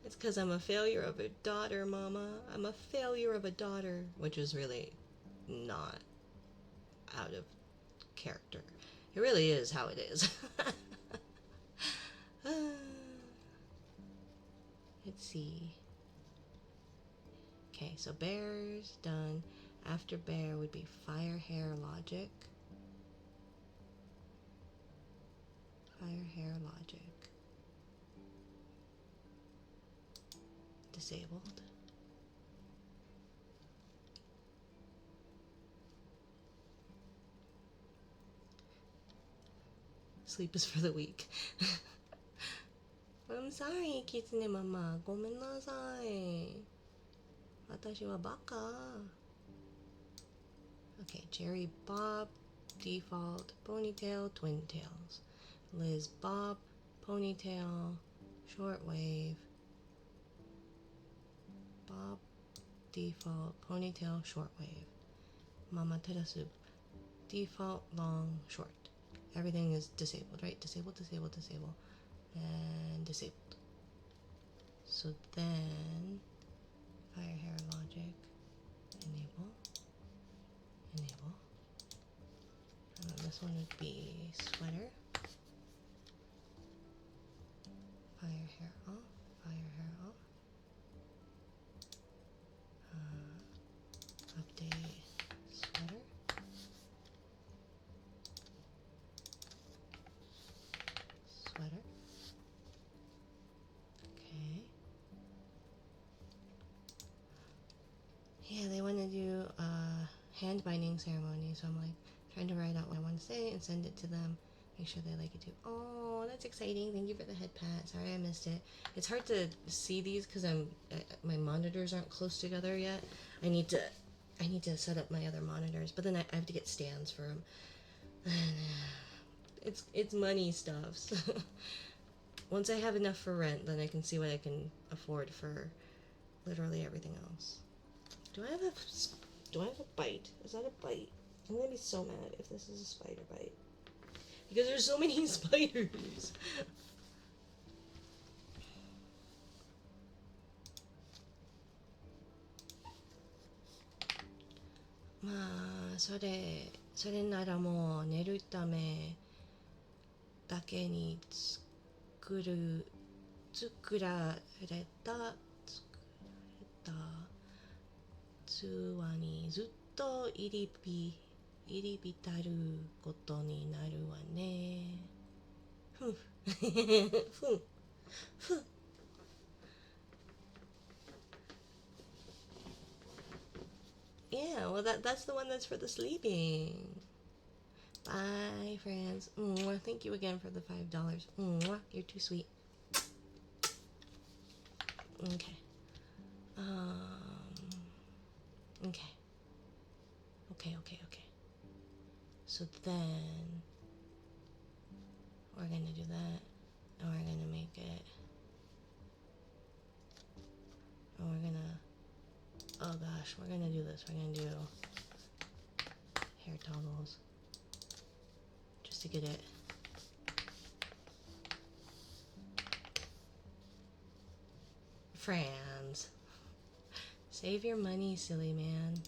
It's because I'm a failure of a daughter, Mama. I'm a failure of a daughter, which is really not out of character. It really is how it is. Let's see. Okay, so bear's done. After bear would be fire, hair, logic. Fire, hair, logic. Disabled. Sleep is for the weak. I'm sorry, Kitsune Mama. ごめんなさい。私はバカ. Okay, Jerry Bob, default, ponytail, twin tails. Liz Bob, ponytail, short wave. Bob, default, ponytail, short wave. Mama Terasu, default, long, short. Everything is disabled, right? Disabled, disabled, disabled, and disabled. So then, fire, hair, logic, enable, enable. And then this one would be sweater. Fire, hair off, fire, hair off. Update sweater. Sweater. Okay. Yeah, they want to do a hand binding ceremony, so I'm like trying to write out what I want to say and send it to them. Make sure they like it too. Oh, that's exciting. Thank you for the head pat. Sorry I missed it. It's hard to see these because my monitors aren't close together yet. I need to I need to set up my other monitors, but then I have to get stands for them. It's money stuff. So once I have enough for rent, then I can see what I can afford for literally everything else. Do I have a bite? Is that a bite? I'm gonna be so mad if this is a spider bite. Because there's so many spiders. まあそれならもう寝るためだけに作られた器にずっと入り浸ることになるわね。ふんふんふん。Yeah, well that's the one that's for the sleeping. Bye, friends. Mwah. Thank you again for the $5. Mwah. You're too sweet. Okay. Okay. Okay. So then we're gonna do that, and we're gonna make it, and we're gonna, oh gosh, we're gonna do this. We're gonna do hair toggles just to get it. Franz, save your money, silly man.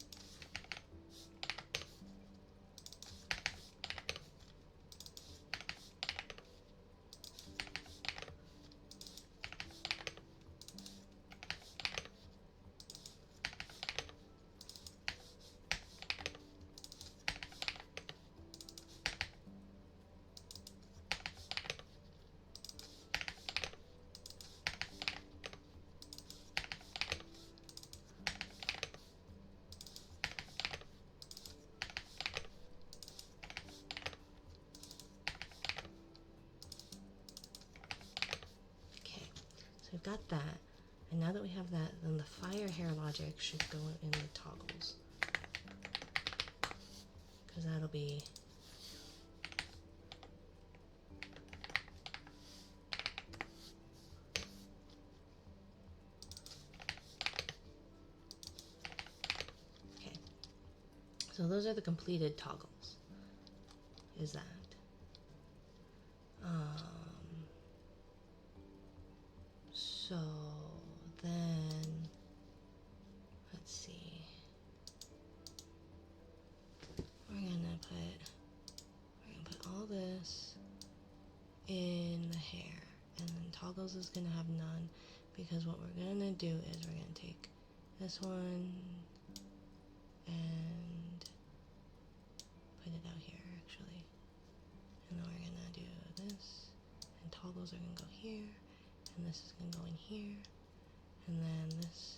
We've got that, and now that we have that, then the fire hair logic should go in the toggles, because that'll be okay. So those are the completed toggles. Is that so then let's see, we're gonna put all this in the hair, and then toggles is gonna have none, because what we're gonna do is we're gonna take this one and put it out here actually, and then we're gonna do this, and toggles are gonna go here, and this is gonna go in here, and then this,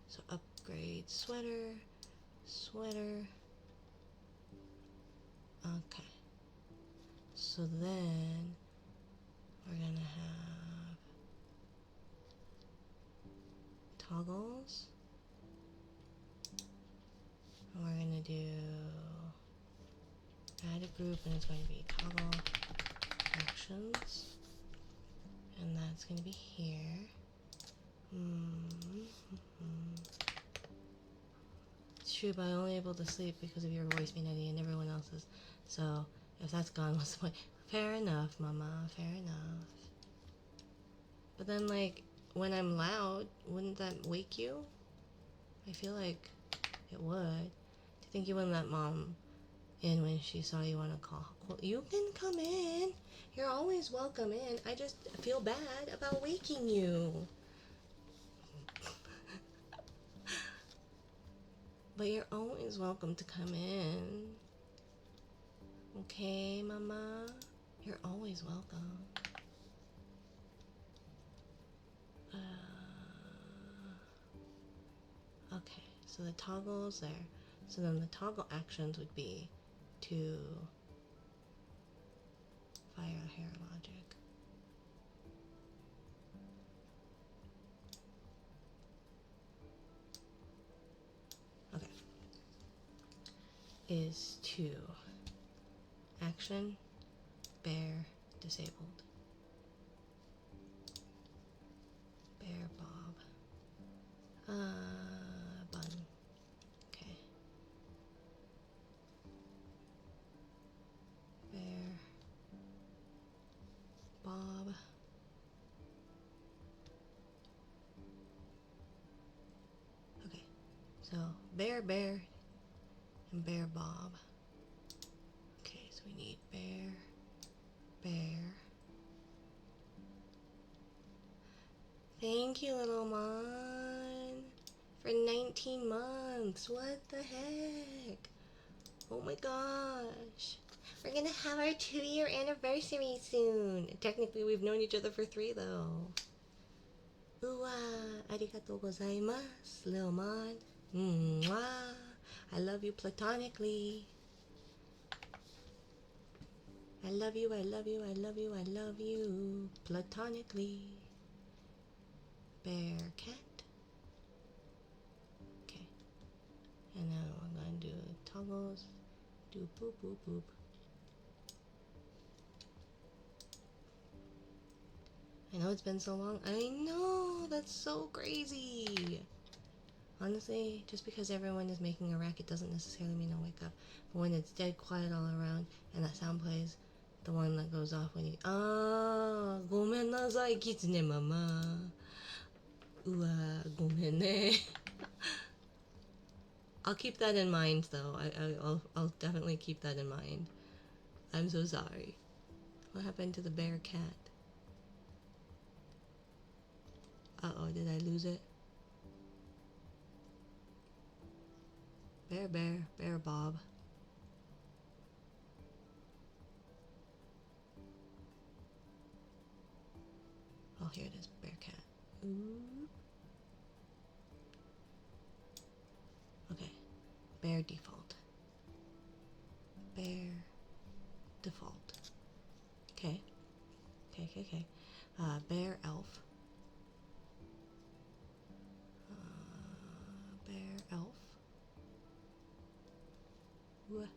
so upgrade sweater, okay, so then we're gonna have toggles, and we're gonna do add a group, and it's going to be toggle actions, and that's going to be here. It's true, but I'm only able to sleep because of your voice, Mina, and everyone else's. So if that's gone, what's the point? Fair enough, Mama. Fair enough. But then, like, when I'm loud, wouldn't that wake you? I feel like it would. Do you think you wouldn't let Mom in when she saw you on a call? Well, you can come in. You're always welcome in. I just feel bad about waking you. But you're always welcome to come in. Okay, Mama? You're always welcome. Okay, so the toggle's there. So then the toggle actions would be to fire hair logic. Okay. is 2. Action, bear, disabled. Bear bob. Bun. Okay. Bear bob. Okay. So bear, bear, and bear bob. Okay, so we need bear, bear. Thank you, little Mon, for 19 months. What the heck? Oh my gosh. We're gonna have our 2-year anniversary soon. Technically, we've known each other for 3, though. Uwa, arigatou gozaimasu, little Mon. Mwah. I love you platonically. I love you, I love you, I love you, I love you platonically. Bear cat. Okay. And now we're going to do toggles. Do boop, boop, boop. I know it's been so long. I know, that's so crazy. Honestly, just because everyone is making a racket doesn't necessarily mean I'll wake up. But when it's dead quiet all around and that sound plays, the one that goes off when you... Ah, gomennasai, kitsune mama. Uwa, gomenne. I'll keep that in mind, though. I'll definitely keep that in mind. I'm so sorry. What happened to the bear cat? Uh-oh, did I lose it? Bear, bear, bear bob. Oh, here it is, bear cat. Ooh. Okay, bear default. Bear default. Okay. Okay. Bear elf. Bear elf. Ooh.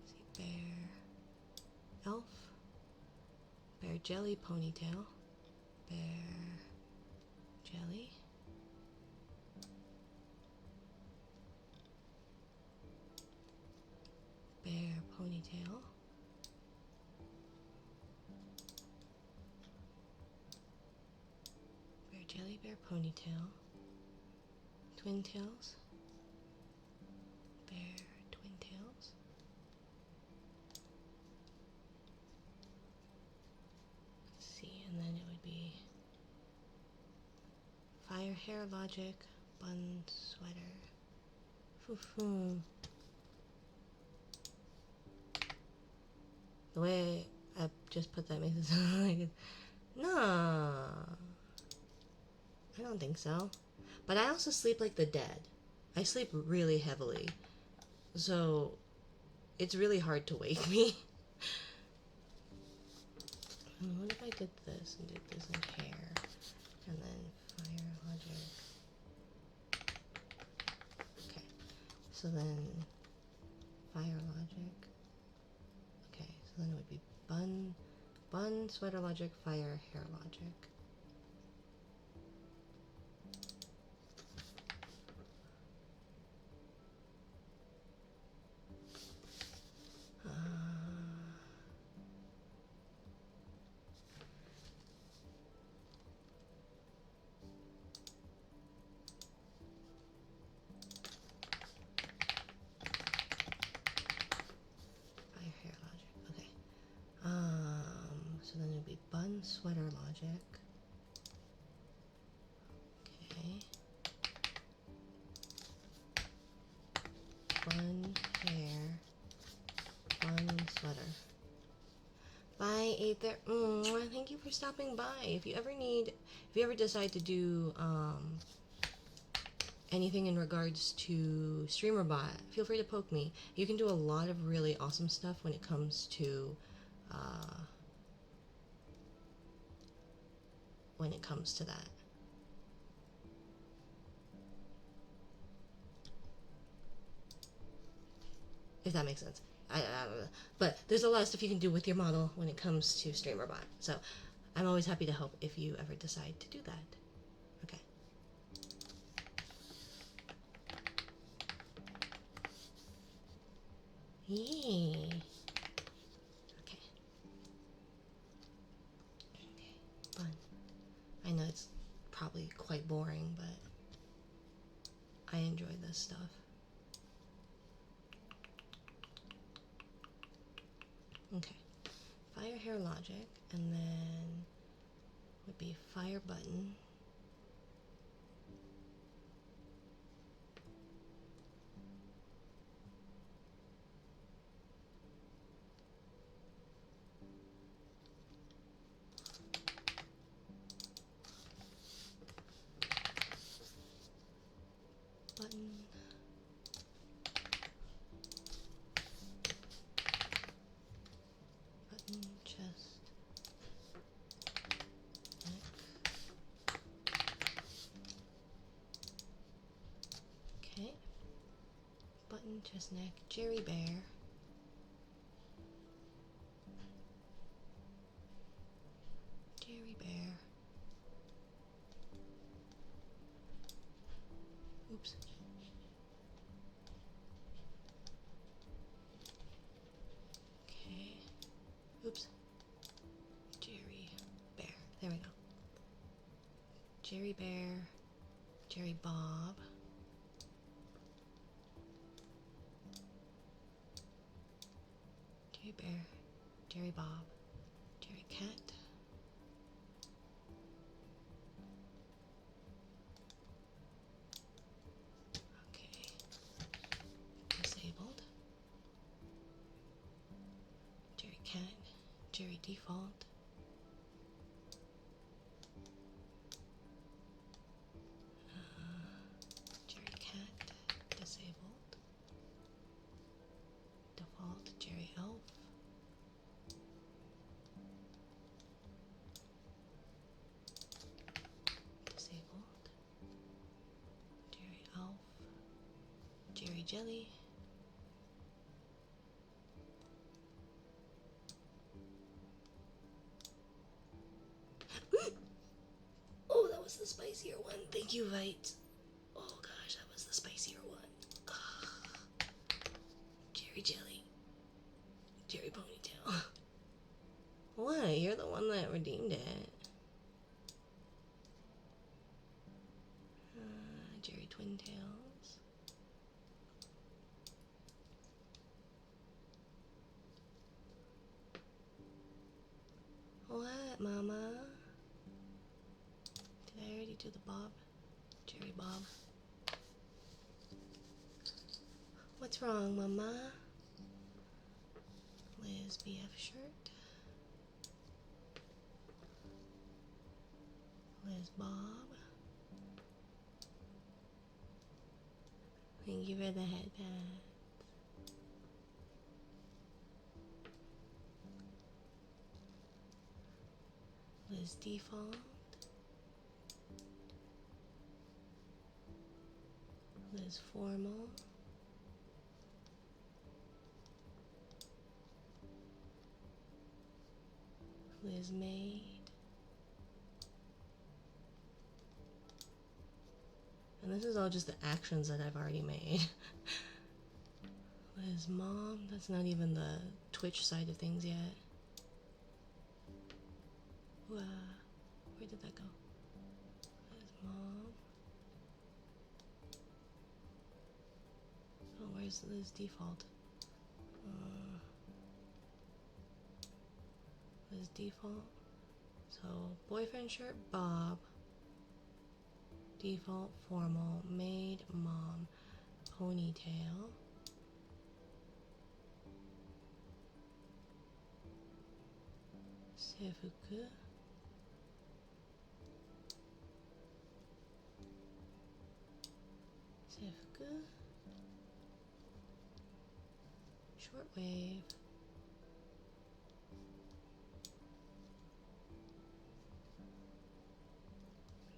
See, bear elf. Bear jelly ponytail. Bear jelly. Bear ponytail. Bear jelly, bear ponytail. Twin tails. Bear twin tails. Let's see, and then it would be fire hair logic, bun sweater. Foo-foo. The way I just put that makes it sound like it. Nah, I don't think so. But I also sleep like the dead. I sleep really heavily. So it's really hard to wake me. What if I did this and did this in hair? And then fire logic. Okay. So then fire logic. Okay, so then it would be bun, sweater logic, fire, hair logic. Fire, hair logic. Okay. So then it would be bun, sweater logic. Okay. Bun, hair, bun, sweater. Bye, Aether. Thank you for stopping by. If you ever decide to do anything in regards to StreamerBot, feel free to poke me. You can do a lot of really awesome stuff when it comes to that. if that makes sense. But there's a lot of stuff you can do with your model when it comes to StreamerBot. So I'm always happy to help if you ever decide to do that. Okay. Yay. Okay. Okay. Fun. I know it's probably quite boring, but I enjoy this stuff. Okay. Fire hair logic, and then would be fire button. Button. Button, chest, neck. Okay. Button, chest, neck, Jerry Bear. Jerry Bear. Oops. Okay. Oops. Jerry Bear. There we go. Jerry Bear. Jerry Bob. Jerry Bear. Jerry Bob. Jerry Cat. Okay. Disabled. Jerry Cat. Jerry Default. Jerry Cat. Disabled. Default. Jerry Elf. Disabled. Jerry Elf. Jerry Jelly. Oh, that was the spicier one. Thank you, Vite. Oh gosh, that was the spicier one. Ugh. Jerry Jelly. Jerry Ponytail. What? You're the one that redeemed it. Jerry Twin Tails. What, Mama? Did I already do the Bob? Jerry Bob. What's wrong, Mama? Liz BF shirt. Liz Bob. Thank you for the headband. Liz Default. Liz Formal. Liz Maid. And this is all just the actions that I've already made. Liz Mom. That's not even the Twitch side of things yet. Where did that go? Liz Mom. Oh, where's Liz Default? Liz Default. So, boyfriend shirt, Bob. Default, formal, maid, mom, ponytail. Seifuku. Seifuku. Shortwave.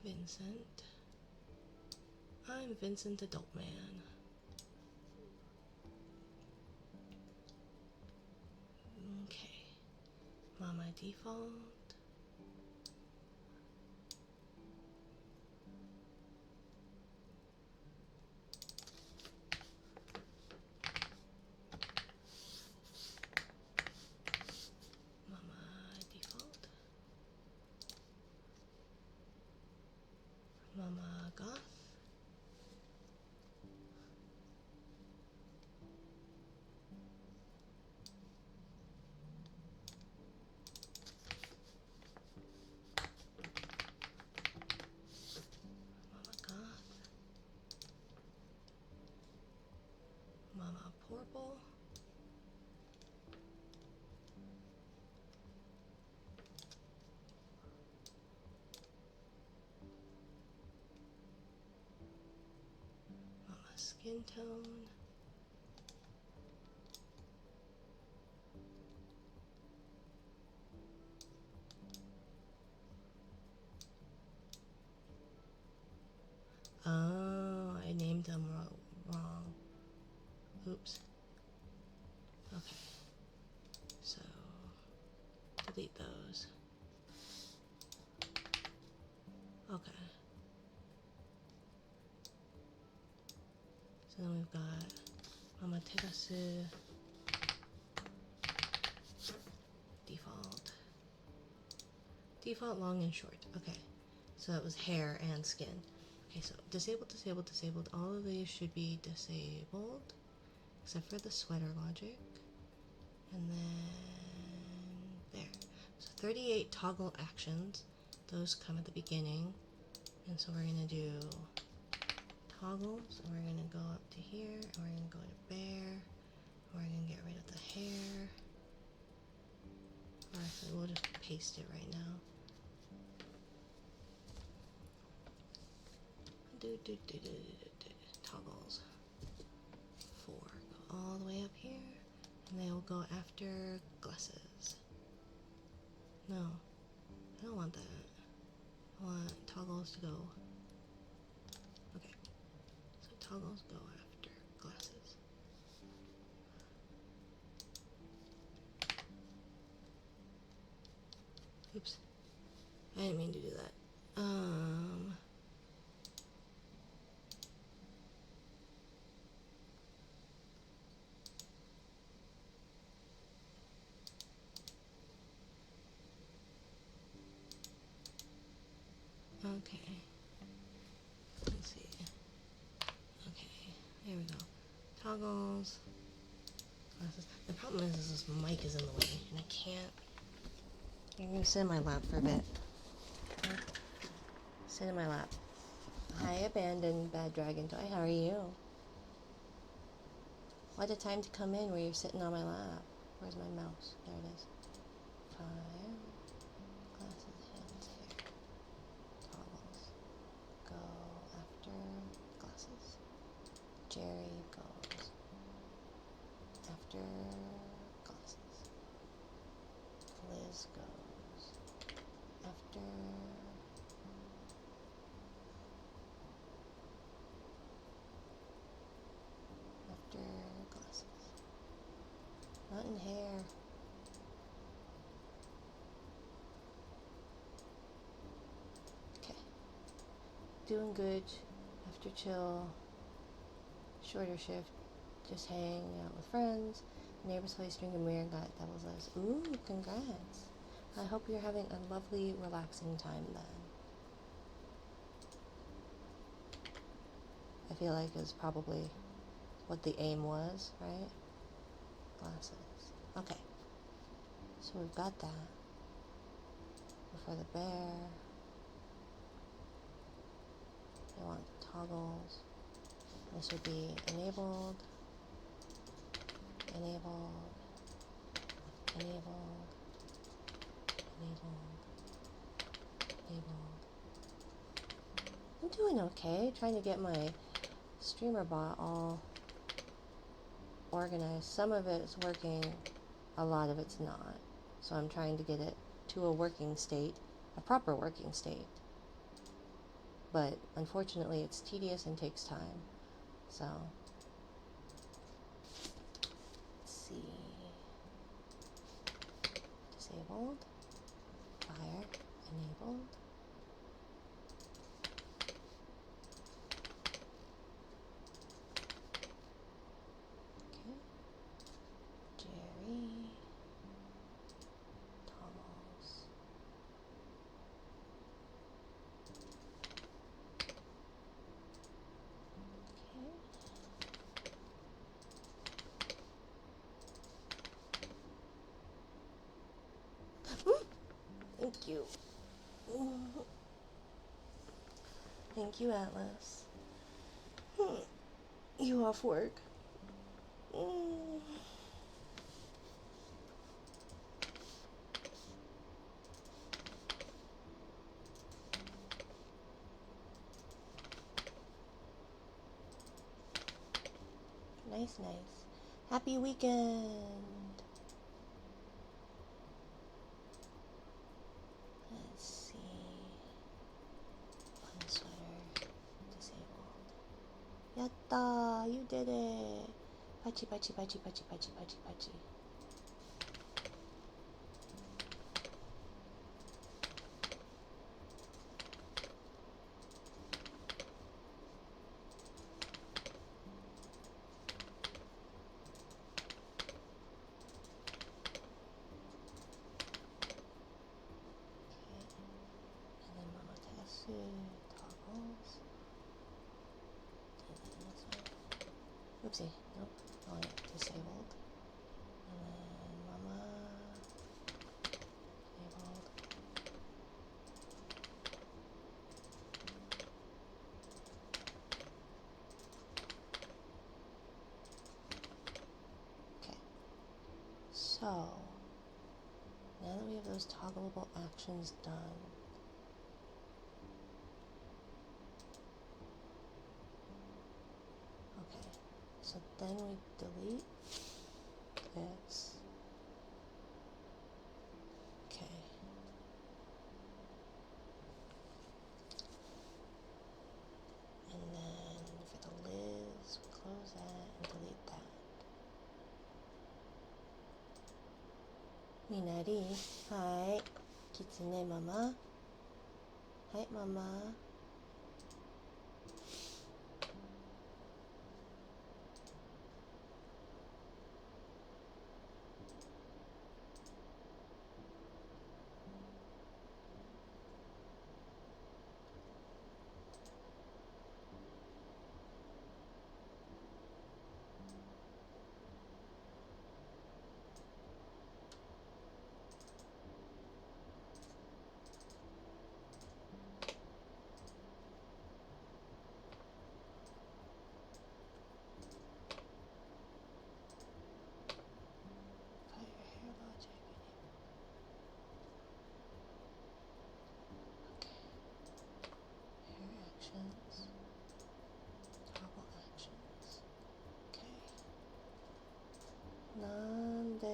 Vincent. I'm Vincent Adult Man. Mama default. Mama goth. Mama goth. Mama purple. Mama skin tone. Oh, I named them wrong. Oops. Okay. So, delete those. Okay. So then we've got Mama Tegasu. Default. Default long and short. Okay. So that was hair and skin. Okay, so disabled, disabled, disabled. All of these should be disabled, except for the sweater logic. And then there. So 38 toggle actions. Those come at the beginning. And so we're going to do toggles. And we're going to go up to here. And we're going to go to bear. And we're going to get rid of the hair. Or actually, we'll just paste it right now. Toggles. 4 go all the way up here, and they will go after glasses. No, I don't want that. I want toggles to go. Okay, so toggles go after glasses. Oops, I didn't mean to do that. Okay. Let's see. Okay, there we go. Toggles. Glasses. The problem is this mic is in the way, and I can't. I'm gonna sit in my lap for a bit. Okay. Sit in my lap. Hi, abandoned bad dragon toy. How are you? What a time to come in where you're sitting on my lap. Where's my mouse? There it is. Fire. Glasses, hands, hair. Toggles. Go after glasses. Jerry goes after glasses. Liz goes after glasses. Not in hair. Okay. Doing good. After chill. Shorter shift. Just hang out with friends. Neighbors place drinking beer. Got devil's lettuce. Ooh, congrats. I hope you're having a lovely, relaxing time then. I feel like it's probably what the aim was, right? Glasses. Okay. So we've got that. Before the bear. I want toggles. This would be enabled. Enabled. Enabled. Enabled. Enabled. I'm doing okay. Trying to get my streamer bot all organized. Some of it is working, a lot of it's not. So I'm trying to get it to a working state, a proper working state. But unfortunately, it's tedious and takes time. So let's see. Disable. enabled. Fire enabled. Okay. Jerry. Toggles. Okay. Thank you. Thank you, Atlas. You off work? Nice, nice. Happy weekend. Let's see. One sweater disabled. Yatta! You did it! Pachi, pachi, pachi, pachi, pachi, pachi, pachi. And then Momotesu toggles. And then this one. Oopsie. Nope. Oh yeah, disabled. And then Mama. Enabled. Okay. So, now that we have those toggleable actions done, okay, so then we delete this. Okay. And then for the lids, we close that and delete that. Minari, hi. Kitsune mama. Hi, mama. Fire hair logic. Okay. Hair actions. Toggle actions. Okay. なんで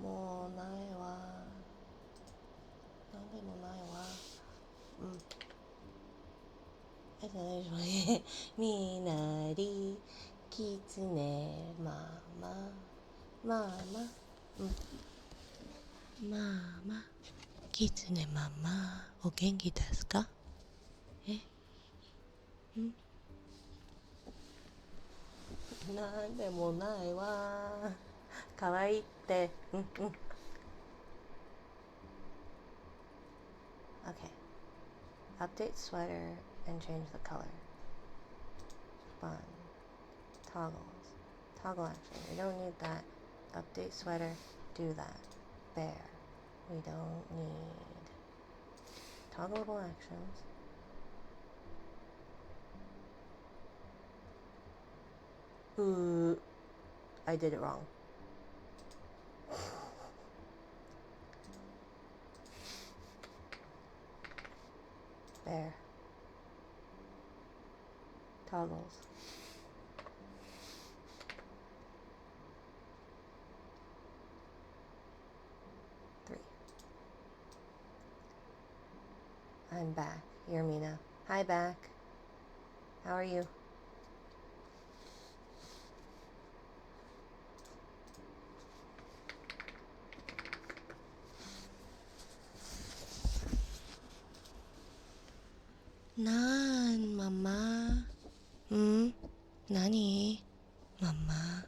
もないわ。なんでもないわ。うん。みなり、きつね、まあまあ、まあまあ、うん。まあまあ、きつねまあまあ、お元気ですか？え？ん？なんでもないわ。かわいいって。うんうん。Okay. Update sweater and change the color. Fun. Toggles. Toggle action. We don't need that. Update sweater. Do that. Bear. We don't need toggleable actions. Ooh, I did it wrong. Bear. Toggles. Three. I'm back. You're Mina. Hi, back. How are you? Nan, Mama. Hmm? Nani? Mama.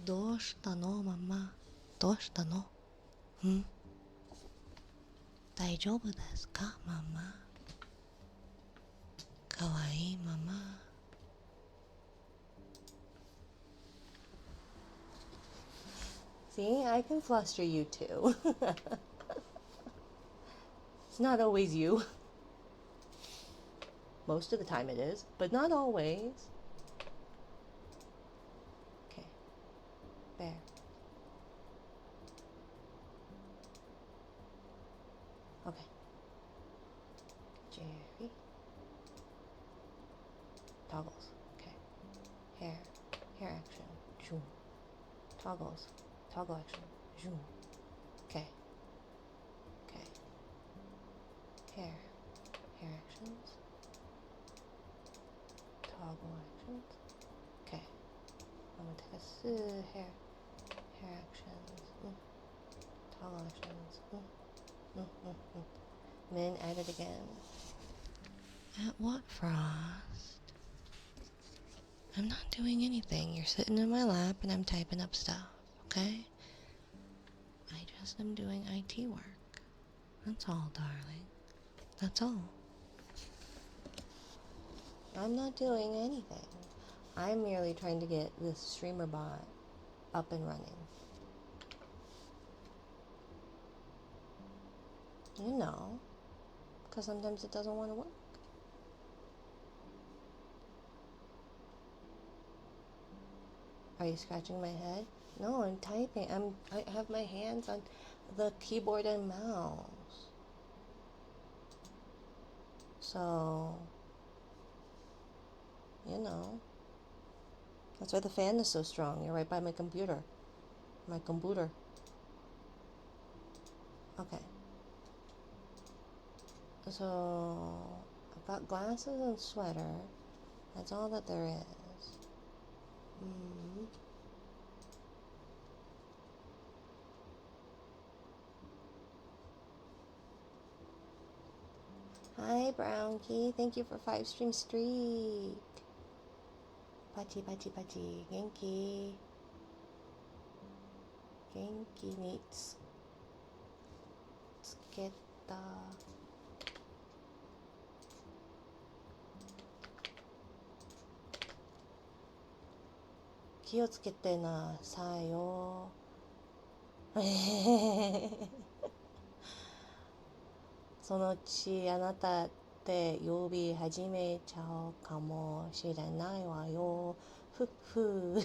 どうしたのママどうしたのん大丈夫ですかママかわいいママ See, I can fluster you too. It's not always you. Most of the time it is, but not always. Okay. Bear. Okay. Jerry. Toggles. Okay. Hair. Hair action. Zoom. Toggles. Toggle action. Zoom. Okay. Okay. Hair. Hair actions. Toggle actions. Okay. I'm gonna take a hair. Hair actions. Toggle actions. And then add it again. At what, Frost? I'm not doing anything. You're sitting in my lap and I'm typing up stuff, okay? I just am doing IT work. That's all, darling. That's all. I'm not doing anything. I'm merely trying to get this streamer bot up and running. You know, because sometimes it doesn't want to work. Are you scratching my head? No, I'm typing. I have my hands on the keyboard and mouse. So, you know, that's why the fan is so strong. You're right by my computer. My computer. Okay. So, I've got glasses and sweater. That's all that there is. Hi, Brown Key. Thank you for 5 stream streak. Pachi, pachi, pachi. Genki. Genki ni tsuketa. 気をつけてなさいよ。そのうちあなたって呼び始めちゃうかもしれないわよ。ふっふ。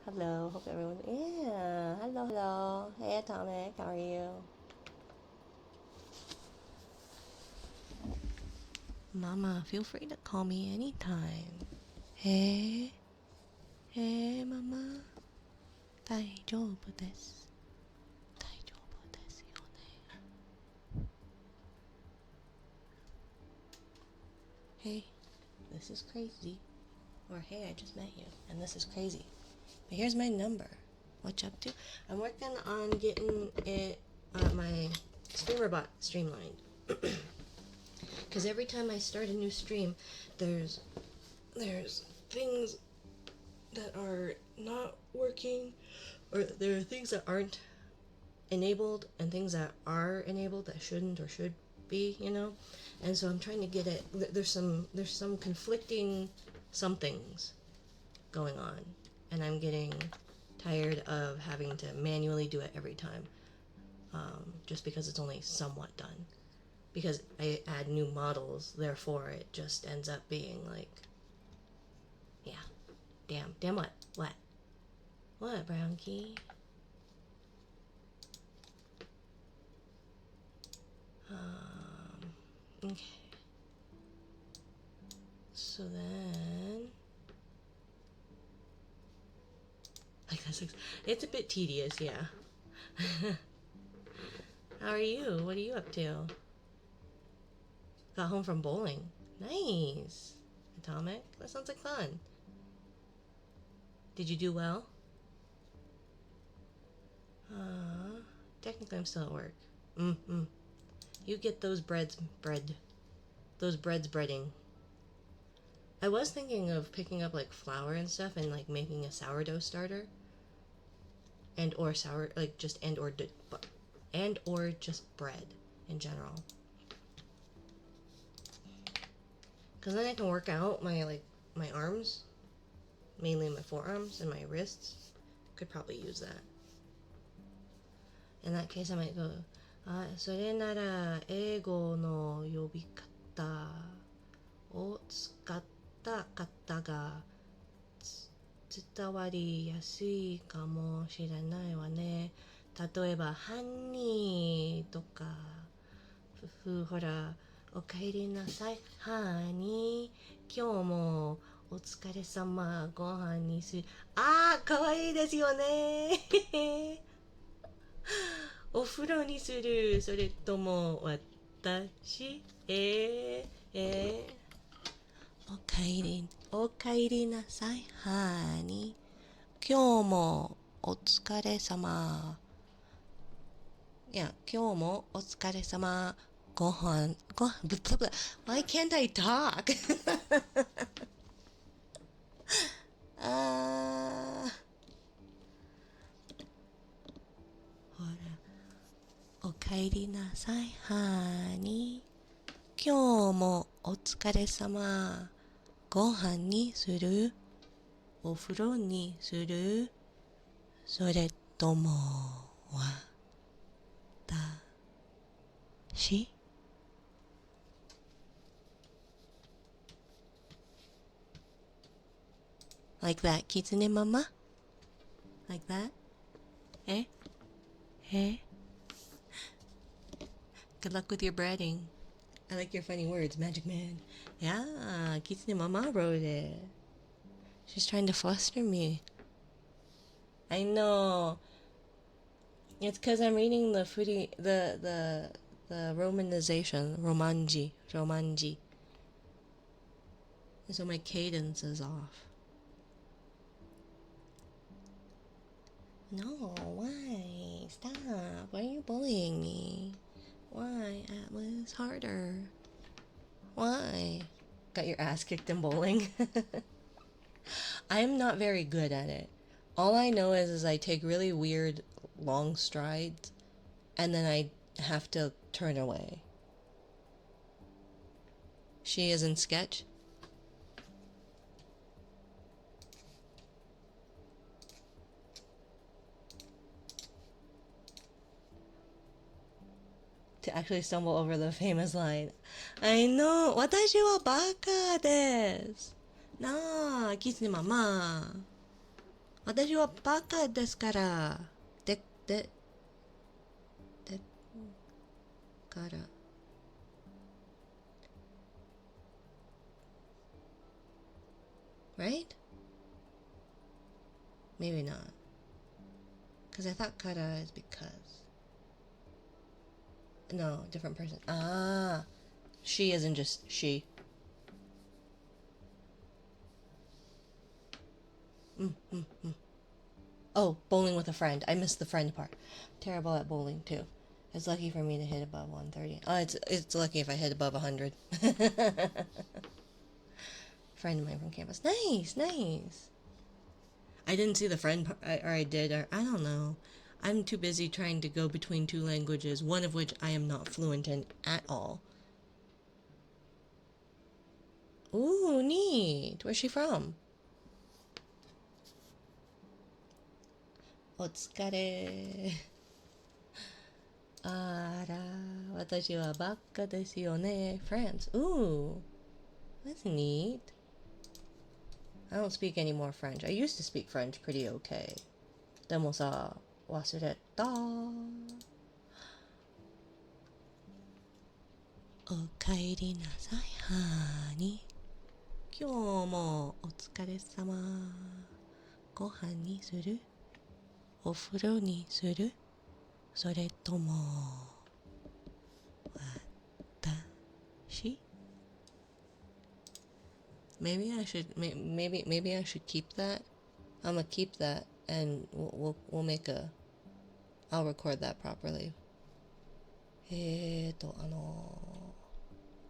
Hello, hope everyone. Yeah, hello, hello. Hey, Atomic, how are you? Mama, feel free to call me anytime. Hey, hey, Mama. 大丈夫です。大丈夫ですよね。Hey, this is crazy. Or hey, I just met you, and this is crazy. But here's my number. What you up to? I'm working on getting it my streamer bot streamlined. Because every time I start a new stream, there's things that are not working, or there are things that aren't enabled and things that are enabled that shouldn't or should be, you know. And so I'm trying to get it. There's some conflicting somethings going on, and I'm getting tired of having to manually do it every time, just because it's only somewhat done. Because I add new models, therefore it just ends up being like, yeah, damn what, Brown Key? Okay. So then, like that's it's a bit tedious, yeah. How are you? What are you up to? Got home from bowling. Nice. Atomic? That sounds like fun. Did you do well? Technically I'm still at work. You get those breads breading. I was thinking of picking up like flour and stuff and like making a sourdough starter. And or sour, like just and or just bread in general. Cause then I can work out my arms, mainly my forearms and my wrists. Could probably use that. In that case, I might go. それなら英語の呼び方を使った方が伝わりやすいかもしれないわね。例えば、ハニーとか、ほら、おかえりなさい、ハニー。今日もお疲れ様、ご飯にする。かわいいですよね。お風呂にする、それとも私、おかえりなさい、ハニー。今日もお疲れ様。今日もお疲れ様。ご飯、Why can't I talk? ほら、おかえりなさい、ハニー。今日もお疲れ様。ご飯にする？お風呂にする？それとも私？ Like that, Kitsune Mama? Like that? Eh? Good luck with your breading. I like your funny words, Magic Man. Yeah, Kitsune Mama wrote it. She's trying to fluster me. I know. It's because I'm reading the romanization, romanji. And so my cadence is off. No, why? Stop. Why are you bullying me? Why, Atlas? Harder. Why? Got your ass kicked in bowling? I'm not very good at it. All I know is I take really weird long strides and then I have to turn away. She is in sketch. To actually stumble over the famous line. I know. 私はバカです。なあ、キツネママ。私はバカですから。でから。Right? Maybe not. Because I thought kara is because. No, different person. She isn't just she. Oh, bowling with a friend. I missed the friend part. Terrible at bowling too. It's lucky for me to hit above 130. Oh, it's lucky if I hit above 100. Friend of mine from campus. Nice. I didn't see the friend part, or I did, or I don't know. I'm too busy trying to go between two languages, one of which I am not fluent in at all. Ooh, neat. Where's she from? お疲れ。あら、私はバカですよね。France. Ooh, that's neat. I don't speak any more French. I used to speak French pretty okay. でもさ、忘れた。おかえりなさい、ハニー。今日もお疲れ様。ご飯にする？お風呂にする？それとも私？ Maybe I should keep that. I'm gonna keep that, and we'll make a. I'll record that properly.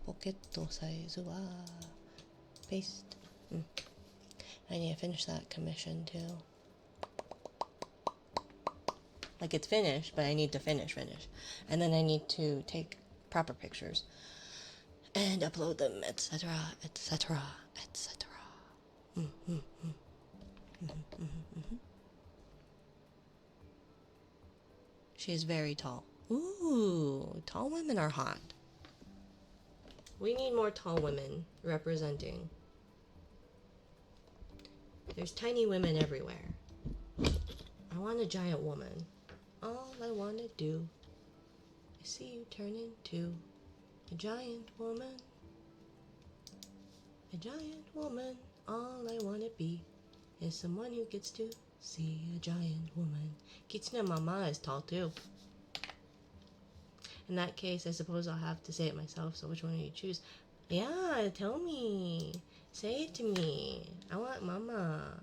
ポケットサイズは paste. I need to finish that commission too. Like it's finished, but I need to finish. And then I need to take proper pictures and upload them, etc., etc., etc. She is very tall. Ooh, tall women are hot. We need more tall women representing. There's tiny women everywhere. I want a giant woman. All I want to do is see you turn into a giant woman. A giant woman. All I want to be is someone who gets to see a giant woman. Kitsune Mama is tall too. In that case, I suppose I'll have to say it myself, so which one do you choose? Yeah, tell me. Say it to me. I want mama.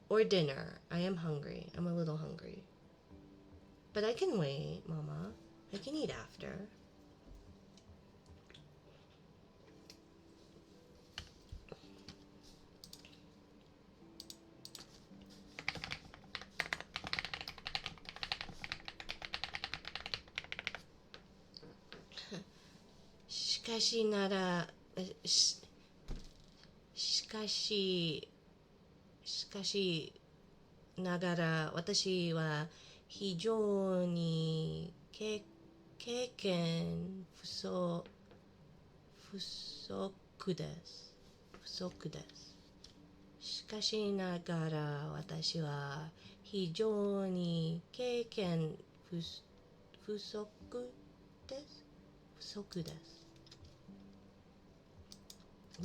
Or dinner. I am hungry. I'm a little hungry. But I can wait, mama. I can eat after.しかしなら、しかしながら私は非常に経験不足です。しかしながら私は非常に経験不足です。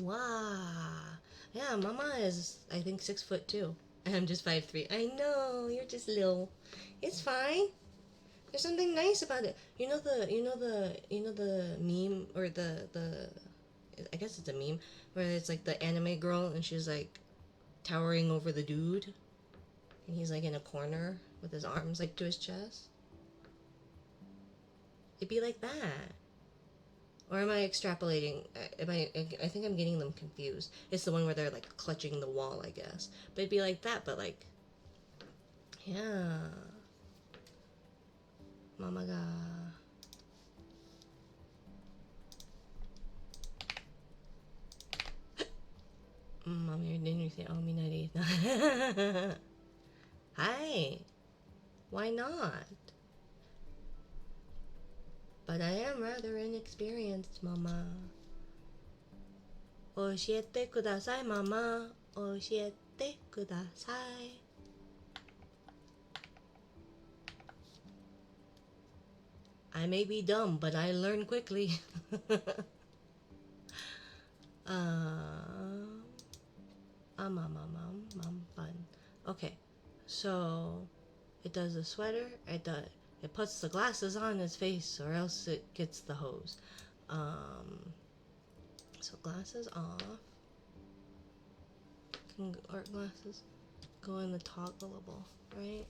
Wow. Yeah, Mama is, I think, 6'2". And I'm just 5'3". I know, you're just little. It's fine. There's something nice about it. You know the meme, or the I guess it's a meme, where it's like the anime girl and she's like towering over the dude, and he's like in a corner with his arms like to his chest. It'd be like that. Or am I extrapolating? I think I'm getting them confused. It's the one where they're like clutching the wall, I guess. But it'd be like that, but like, yeah. Mama ga. Mommy, didn't you say, oh, Minari? Hi. Why not? But I am rather inexperienced, Mama. 教えてください、ママ。教えてください。I may be dumb, but I learn quickly. Fun. Okay, so it does the sweater. It puts the glasses on his face, or else it gets the hose. So glasses off. Art glasses go in the toggleable, right?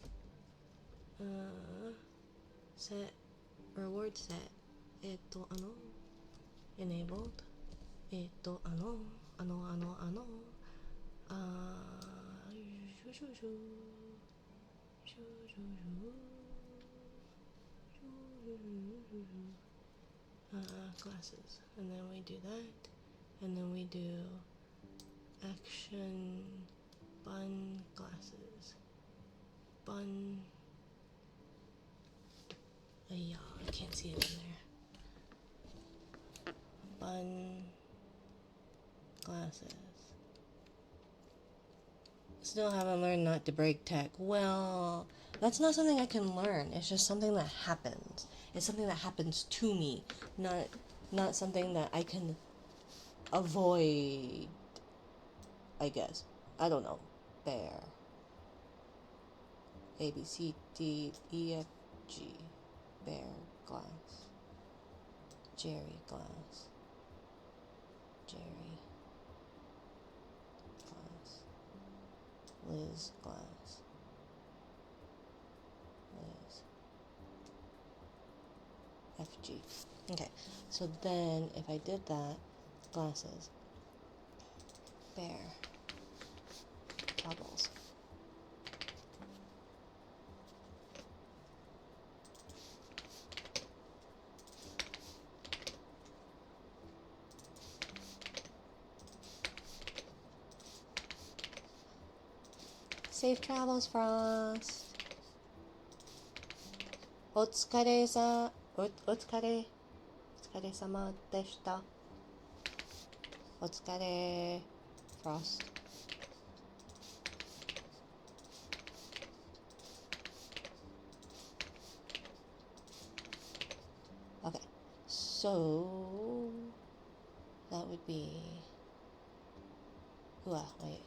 Set reward set. Enabled. Glasses, and then we do that, and then we do action bun glasses. Bun. Yeah, I can't see it in there. Bun glasses. Still haven't learned not to break tech. Well, that's not something I can learn. It's just something that happens. It's something that happens to me, not something that I can avoid, I guess. I don't know. Bear. A, B, C, D, E, F, G. Bear glass. Jerry glass. Jerry glass. Liz glass. Liz. FG. Okay, so then if I did that, glasses, bear, bubbles. Safe travels, Frost. お疲れ様でした。お疲れ、Frost. Okay, so that would be. Wait.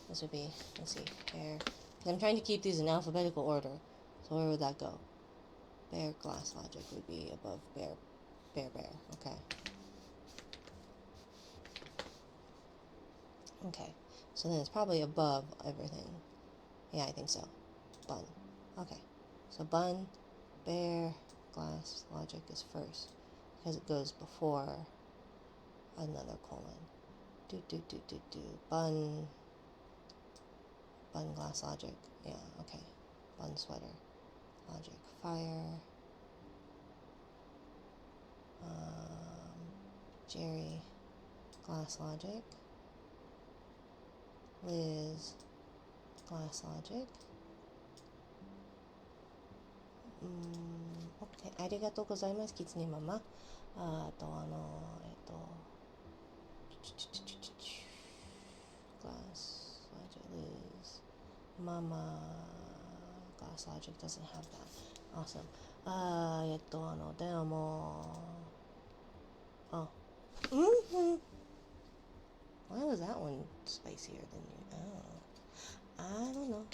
This would be, let's see, bear. Because I'm trying to keep these in alphabetical order. So where would that go? Bear, glass logic would be above bear. Okay. Okay. So then it's probably above everything. Yeah, I think so. Bun. Okay. So bun, bear, glass logic is first. Because it goes before another colon. Bun, glass logic. Yeah, okay. Bun, sweater. Logic, fire. Jerry, glass logic. Liz, glass logic. OK、 ありがとうございます。キツネママ。glass logic, Liz. Mama, glass logic doesn't have that. Awesome. でも、why was that one spicier than you? I don't know.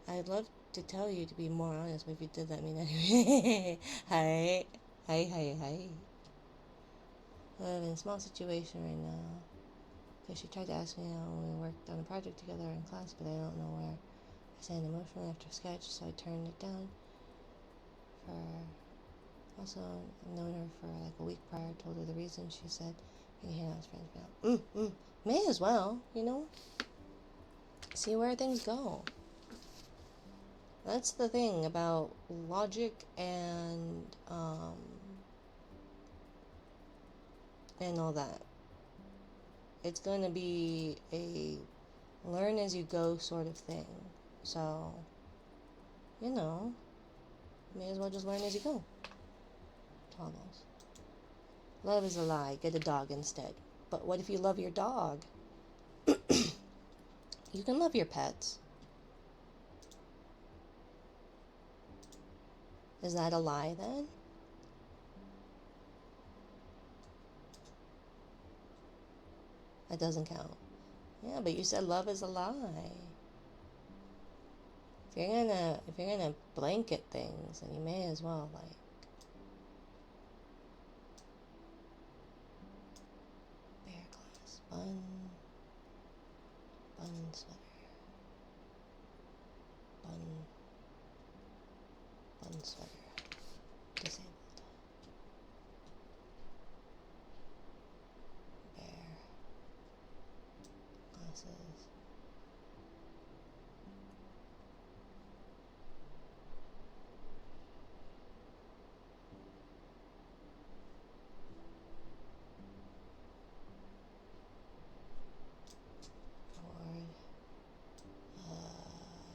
I'd love to tell you to be more honest, but if you did that mean anyway. Hi. I'm in a small situation right now. Because she tried to ask me how we worked on a project together in class, but I don't know where. I stand emotional after sketch, so I turned it down. Also, I've known her for like a week prior. I told her the reason. She said, you can hang out as friends now. May as well, you know? See where things go. That's the thing about logic and all that. It's going to be a learn as you go sort of thing. So, you know, may as well just learn as you go. Toggles. Love is a lie. Get a dog instead. But what if you love your dog? You can love your pets. Is that a lie then? That doesn't count. Yeah, but you said love is a lie. If you're gonna blanket things, then you may as well like bear glass, bun sweater, bun sweater, disabled, bear glasses.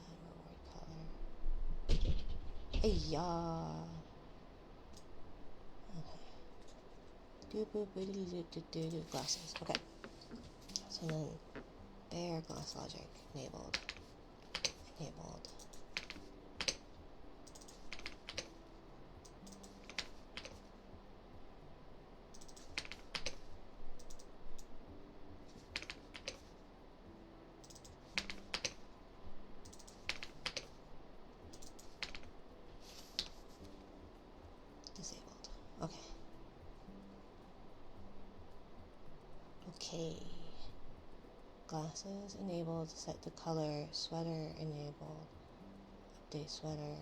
Reward color. Hey ya. Okay. Glasses. Okay. So then, bear glass logic enabled. Disabled. Okay. Glasses enabled, set the color. Sweater enabled, update sweater.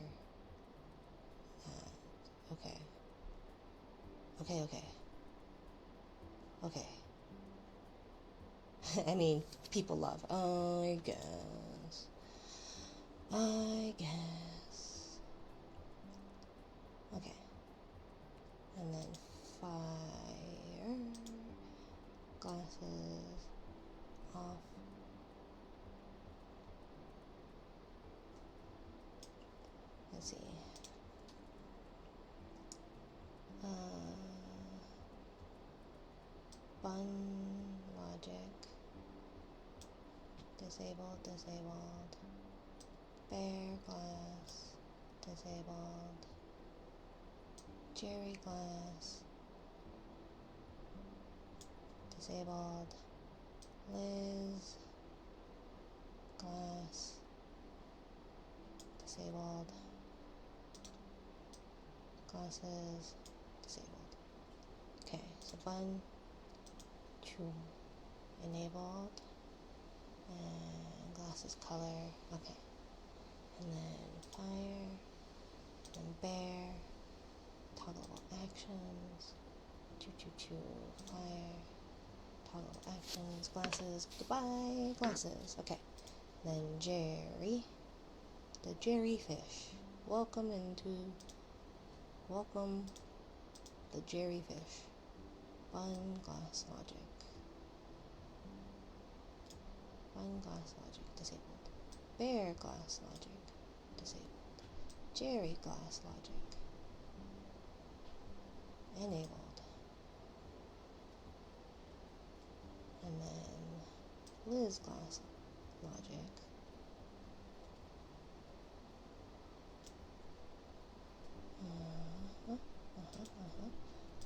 Okay. Okay. I mean, people love. I guess. Okay. And then fire. Glasses off. Let's see. Bun logic. Disabled. Bear glass. Disabled. Jerry glass. Disabled. Liz glass. Disabled. Glasses. Disabled. Okay, so bun 2 enabled, and glasses color. Okay, and then fire, and bear, toggleable actions, choo, fire, toggleable actions, glasses, goodbye, glasses. Okay, then Jerry, the Jerry fish. Welcome the Jerry fish. Bun glass logic. Bun glass logic disabled. Bear glass logic disabled. Jerry glass logic enabled. And then Liz glass logic.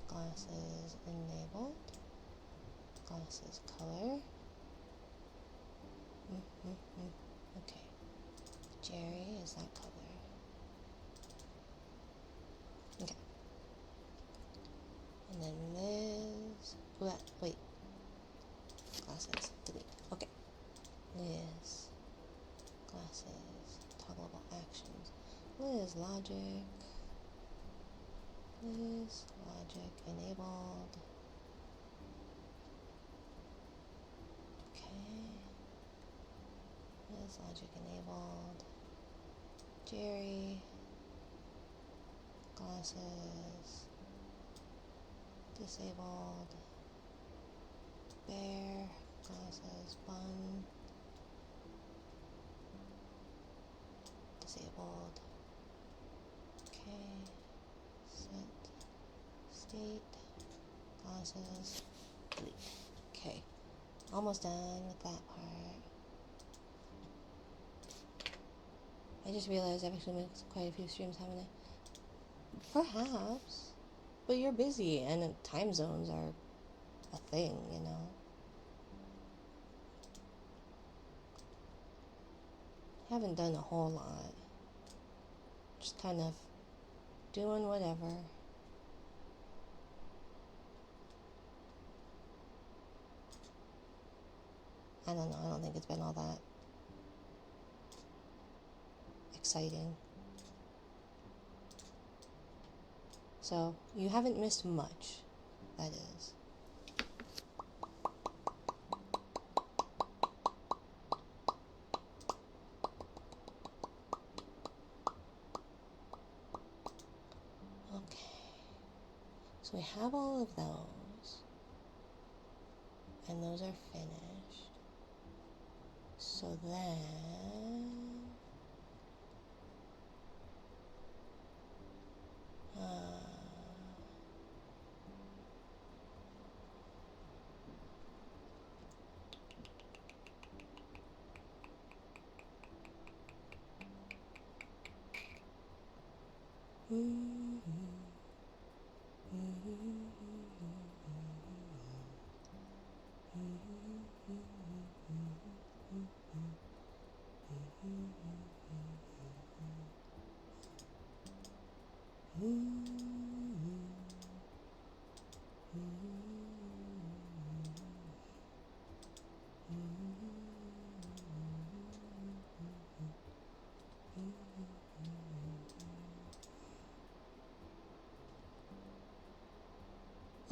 Glasses enabled. Glasses color. Okay. Jerry is that color. Okay. And then Liz. Wait. Glasses. Delete. Okay. Liz. Glasses. Toggleable actions. Liz logic. Liz logic enabled. Okay. Liz logic enabled. Jerry. Glasses. Disabled. Bear. Glasses. Bun. Disabled. Okay. Set. State. Glasses. Delete. Okay. Almost done with that part. I just realized I've actually made quite a few streams, haven't I? Perhaps. But you're busy, and time zones are a thing, you know? Haven't done a whole lot. Just kind of doing whatever. I don't know, I don't think it's been all that exciting. So, you haven't missed much, that is. Okay. So we have all of those. And those are finished. So then...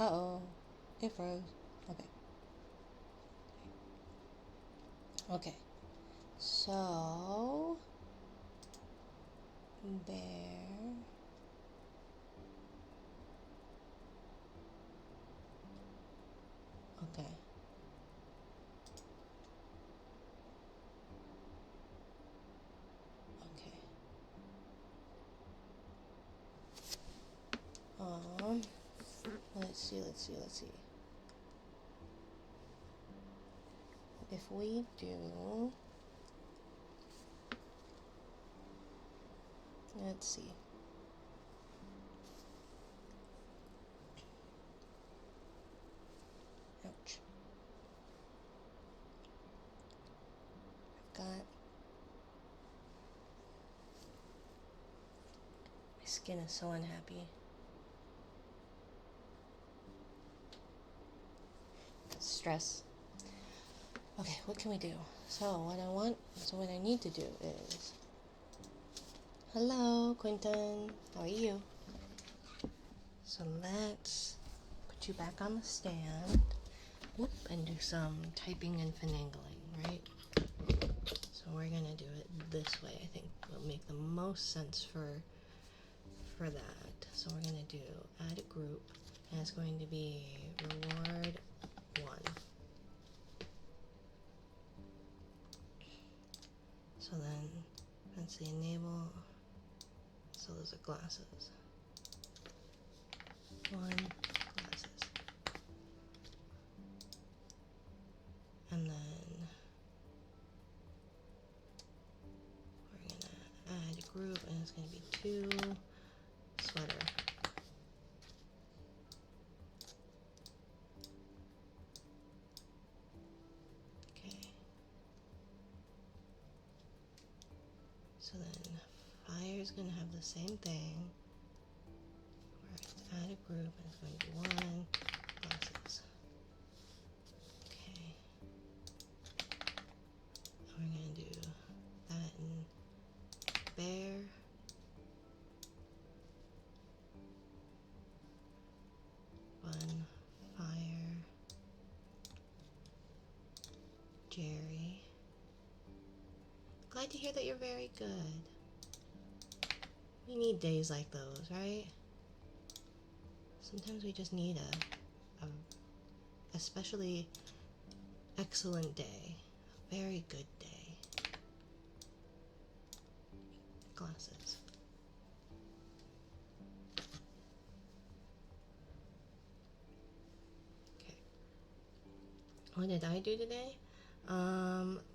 Uh-oh. It froze. Okay. Okay. So, bear. Okay. Okay. Um, let's see. If we do, let's see. Ouch. I've got, my skin is so unhappy. Stress. Okay, what can we do? So what I need to do is, hello, Quentin, how are you? So let's put you back on the stand, whoop, and do some typing and finagling, right? So we're gonna do it this way. I think will make the most sense for that. So we're gonna do add a group, and it's going to be reward 1. So then that's the enable. So those are glasses. 1 glasses. And then we're gonna add a group, and it's gonna be 2 sweater. Okay. So then fire is gonna have the same thing. Where it's add a group, and it's going to be 1 glasses. Okay. We're gonna do that in bear. Bun, fire, Jerry. Glad to hear that you're very good. We need days like those, right? Sometimes we just need a especially excellent day, a very good day. Glasses. Okay. What did I do today?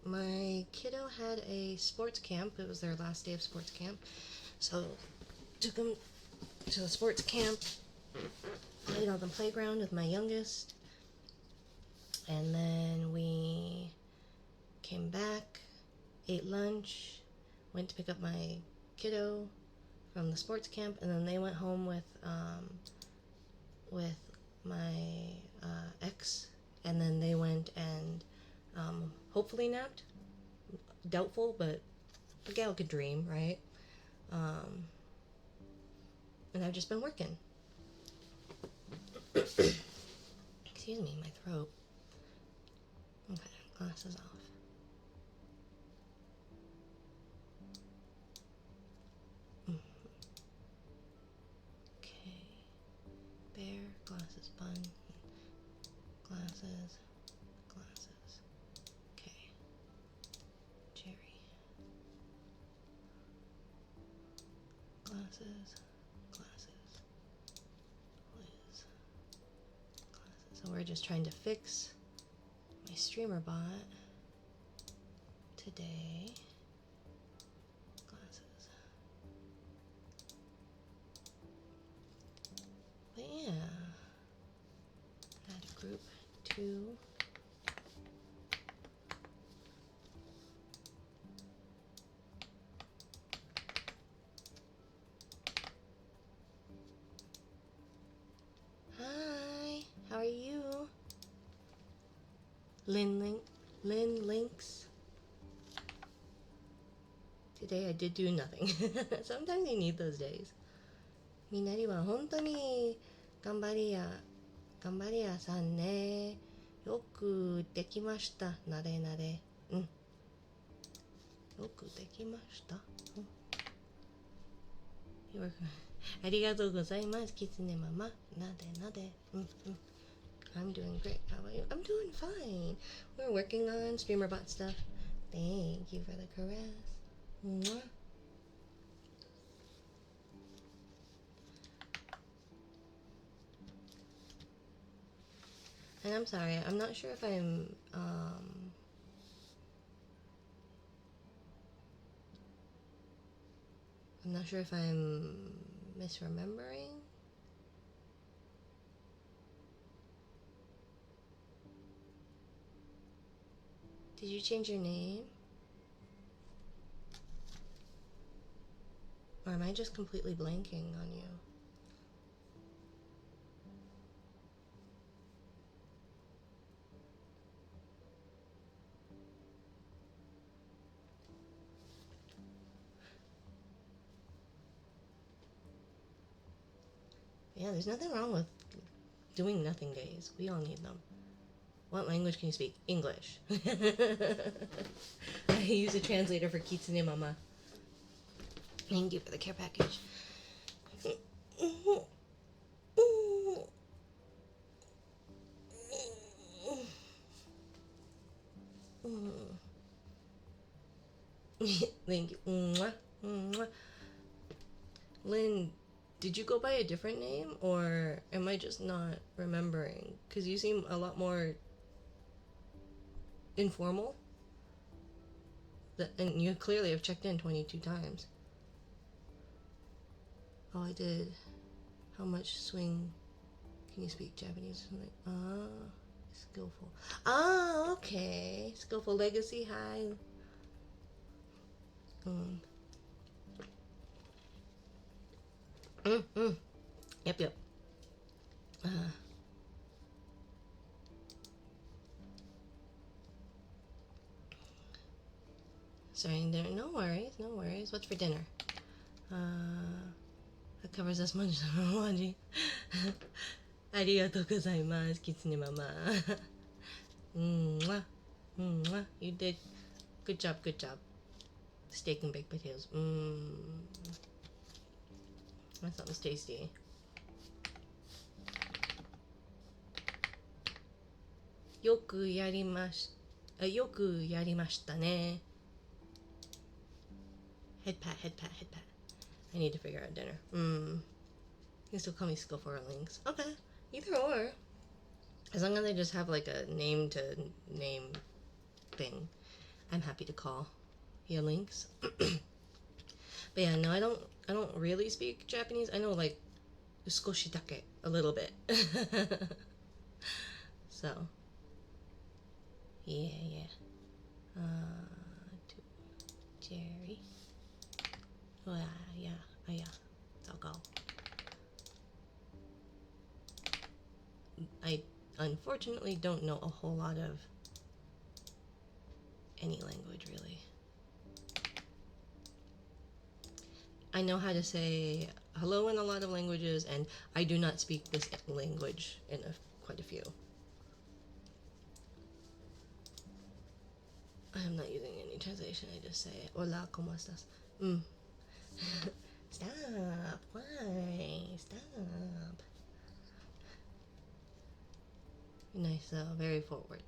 My kiddo had a sports camp. It was their last day of sports camp. So took them to the sports camp, played on the playground with my youngest, and then we came back, ate lunch, went to pick up my kiddo from the sports camp, and then they went home with my ex, and then they went and hopefully napped. Doubtful, but a gal could dream, right? And I've just been working. Excuse me, my throat. Okay, glasses off. Okay. Bear, glasses, bun, glasses, glasses. Okay. Jerry. Glasses, glasses. Liz. Glasses. So we're just trying to fix my streamer bot today. Glasses. But yeah. Add a group 2. Hi, how are you? Lynn Links. Today I did do nothing. Sometimes you need those days. みんなには本当に頑張りや頑張り屋さんね。よくできました。なでなで。うん。よくできました。うん。ありがとうございます。キツネママ。なでなで。うんうん。I'm doing great. How about you? I'm doing fine. We're working on StreamerBot stuff. Thank you for the caress. Mwah. And I'm sorry, I'm not sure if I'm not sure if I'm misremembering. Did you change your name? Or am I just completely blanking on you? Yeah, there's nothing wrong with doing nothing days. We all need them. What language can you speak? English. I use a translator for Kitsune Mama. Thank you for the care package. Thank you. Mwah, mwah. Lynn, did you go by a different name or am I just not remembering? Because you seem a lot more informal. And you clearly have checked in 22 times. Oh, I did. How much swing can you speak Japanese? Skillful. Ah, okay. Skillful legacy high. Yep, yep. Sorry, no worries, no worries. What's for dinner? That covers as much as I'm watching. ありがとうございます、キツネママ。You did good job, good job. Steak and baked potatoes. That sounds tasty. Yoku yarimashita ne. Head pat, head pat, head pat. I need to figure out dinner. You can still call me Skillful or Links. Okay, either or. As long as I just have like a name to name thing, I'm happy to call you Links. But yeah, no, I don't really speak Japanese. I know like uskoshi dake, a little bit. So yeah. To Jerry. Oh yeah. I'll go. I unfortunately don't know a whole lot of any language really. I know how to say hello in a lot of languages, and I do not speak this language in quite a few. I am not using any translation. I just say hola, ¿cómo estás? Stop. Why? Stop. Nice though. Very forward.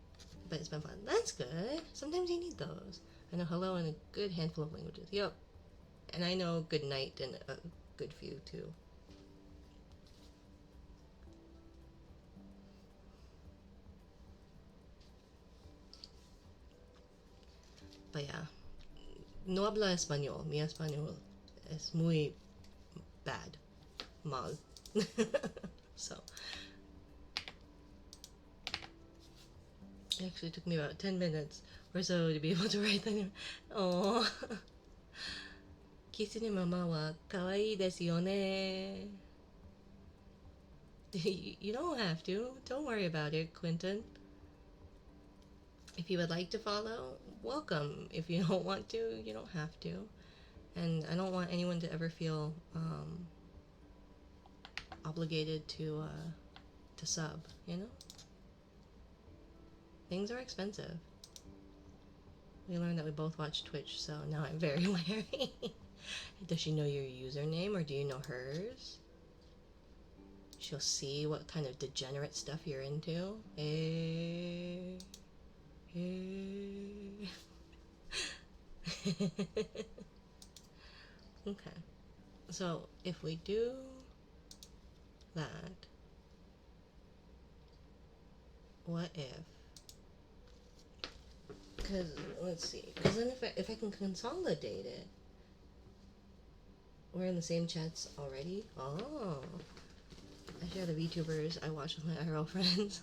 But it's been fun. That's good. Sometimes you need those. I know hello in a good handful of languages. Yup. And I know good night in a good few too. But yeah. No habla español. Mi español es muy bad. Mal. So. It actually took me about 10 minutes or so to be able to write that. Oh. Kitsune mama wa kawaii desu yo ne. You don't have to. Don't worry about it, Quentin. If you would like to follow, welcome. If you don't want to, you don't have to. And I don't want anyone to ever feel obligated to to sub, you know? Things are expensive. We learned that we both watch Twitch, so now I'm very wary. Does she know your username, or do you know hers? She'll see what kind of degenerate stuff you're into. Hey. Hey. Okay. So, if we do that, what if? Because, let's see. Because then if I can consolidate it, we're in the same chats already? Oh. I share the VTubers I watch with my IRL friends.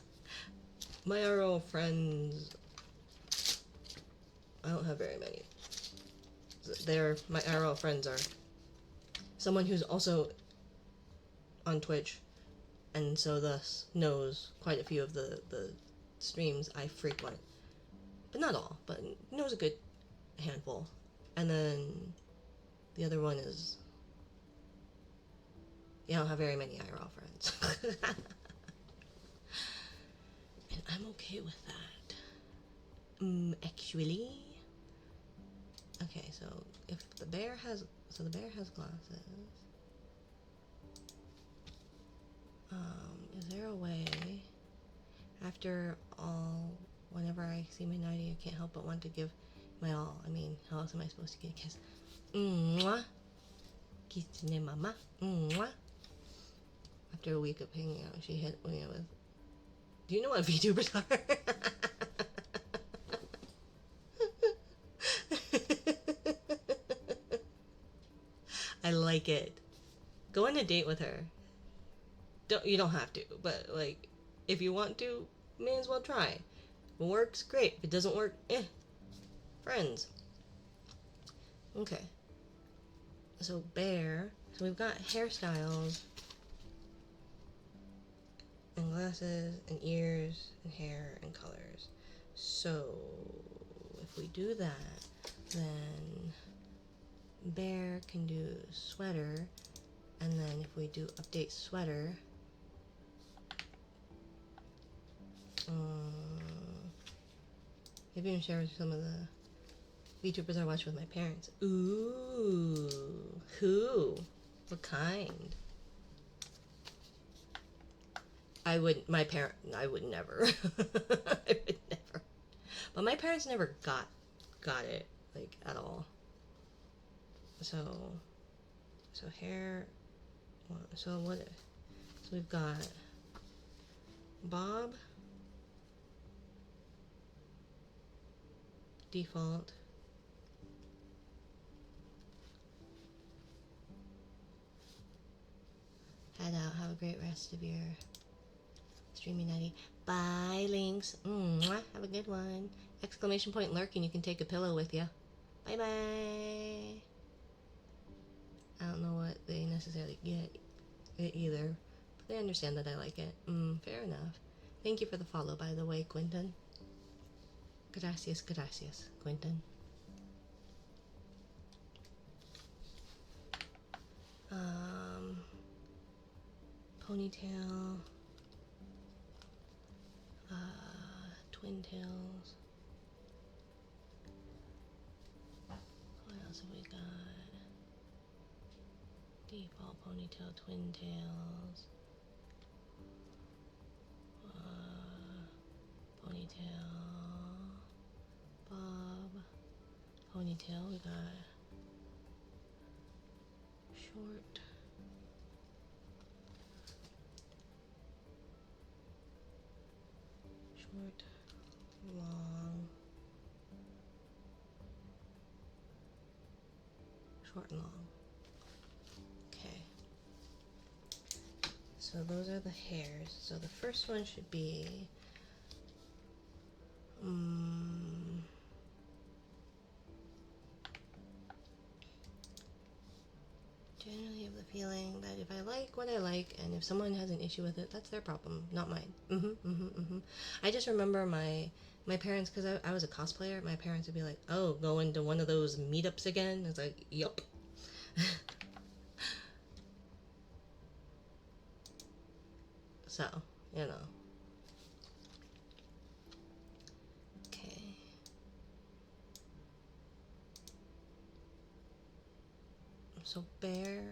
My IRL friends, I don't have very many. My IRL friends are someone who's also on Twitch, and so thus knows quite a few of the streams I frequent. But not all, but knows a good handful. And then the other one is, I don't have very many IRL friends. And I'm okay with that. Actually. Okay, so if the bear has, the bear has glasses. Is there a way, after all, whenever I see my nightie, I can't help but want to give my all. I mean, how else am I supposed to get a kiss? Mwah! Kitsune mama. Mwah! After a week of hanging out, she hit me with, do you know what VTubers are? I like it. Go on a date with her. You don't have to, but like, if you want to, may as well try. If it works, great. If it doesn't work, friends. Okay. So bear. So we've got hairstyles and glasses and ears and hair and colors. So if we do that, then bear can do sweater, and then if we do update sweater, maybe even share some of the VTubers I watch with my parents. Ooh, who? What kind? I would never. I would never. But my parents never got it, like, at all. So hair, so what, so we've got Bob, default, head out, have a great rest of your streaming nightie. Bye, Links. Mwah, have a good one. Exclamation point lurking, you can take a pillow with you. Bye bye. I don't know what they necessarily get either, but they understand that I like it. Fair enough. Thank you for the follow, by the way, Quentin. Gracias, Quentin. Ponytail. Twin tails. What else have we got? Default ponytail, twin tails. Ponytail. Bob. Ponytail, we got short. Short, long. Short and long. Okay. So those are the hairs. So the first one should be generally have the feeling that if I like what I like, and if someone has an issue with it, that's their problem, not mine. I just remember my parents, because I was a cosplayer, my parents would be like, oh, going to one of those meetups again? It's like, yup. So, you know. Okay. So bear,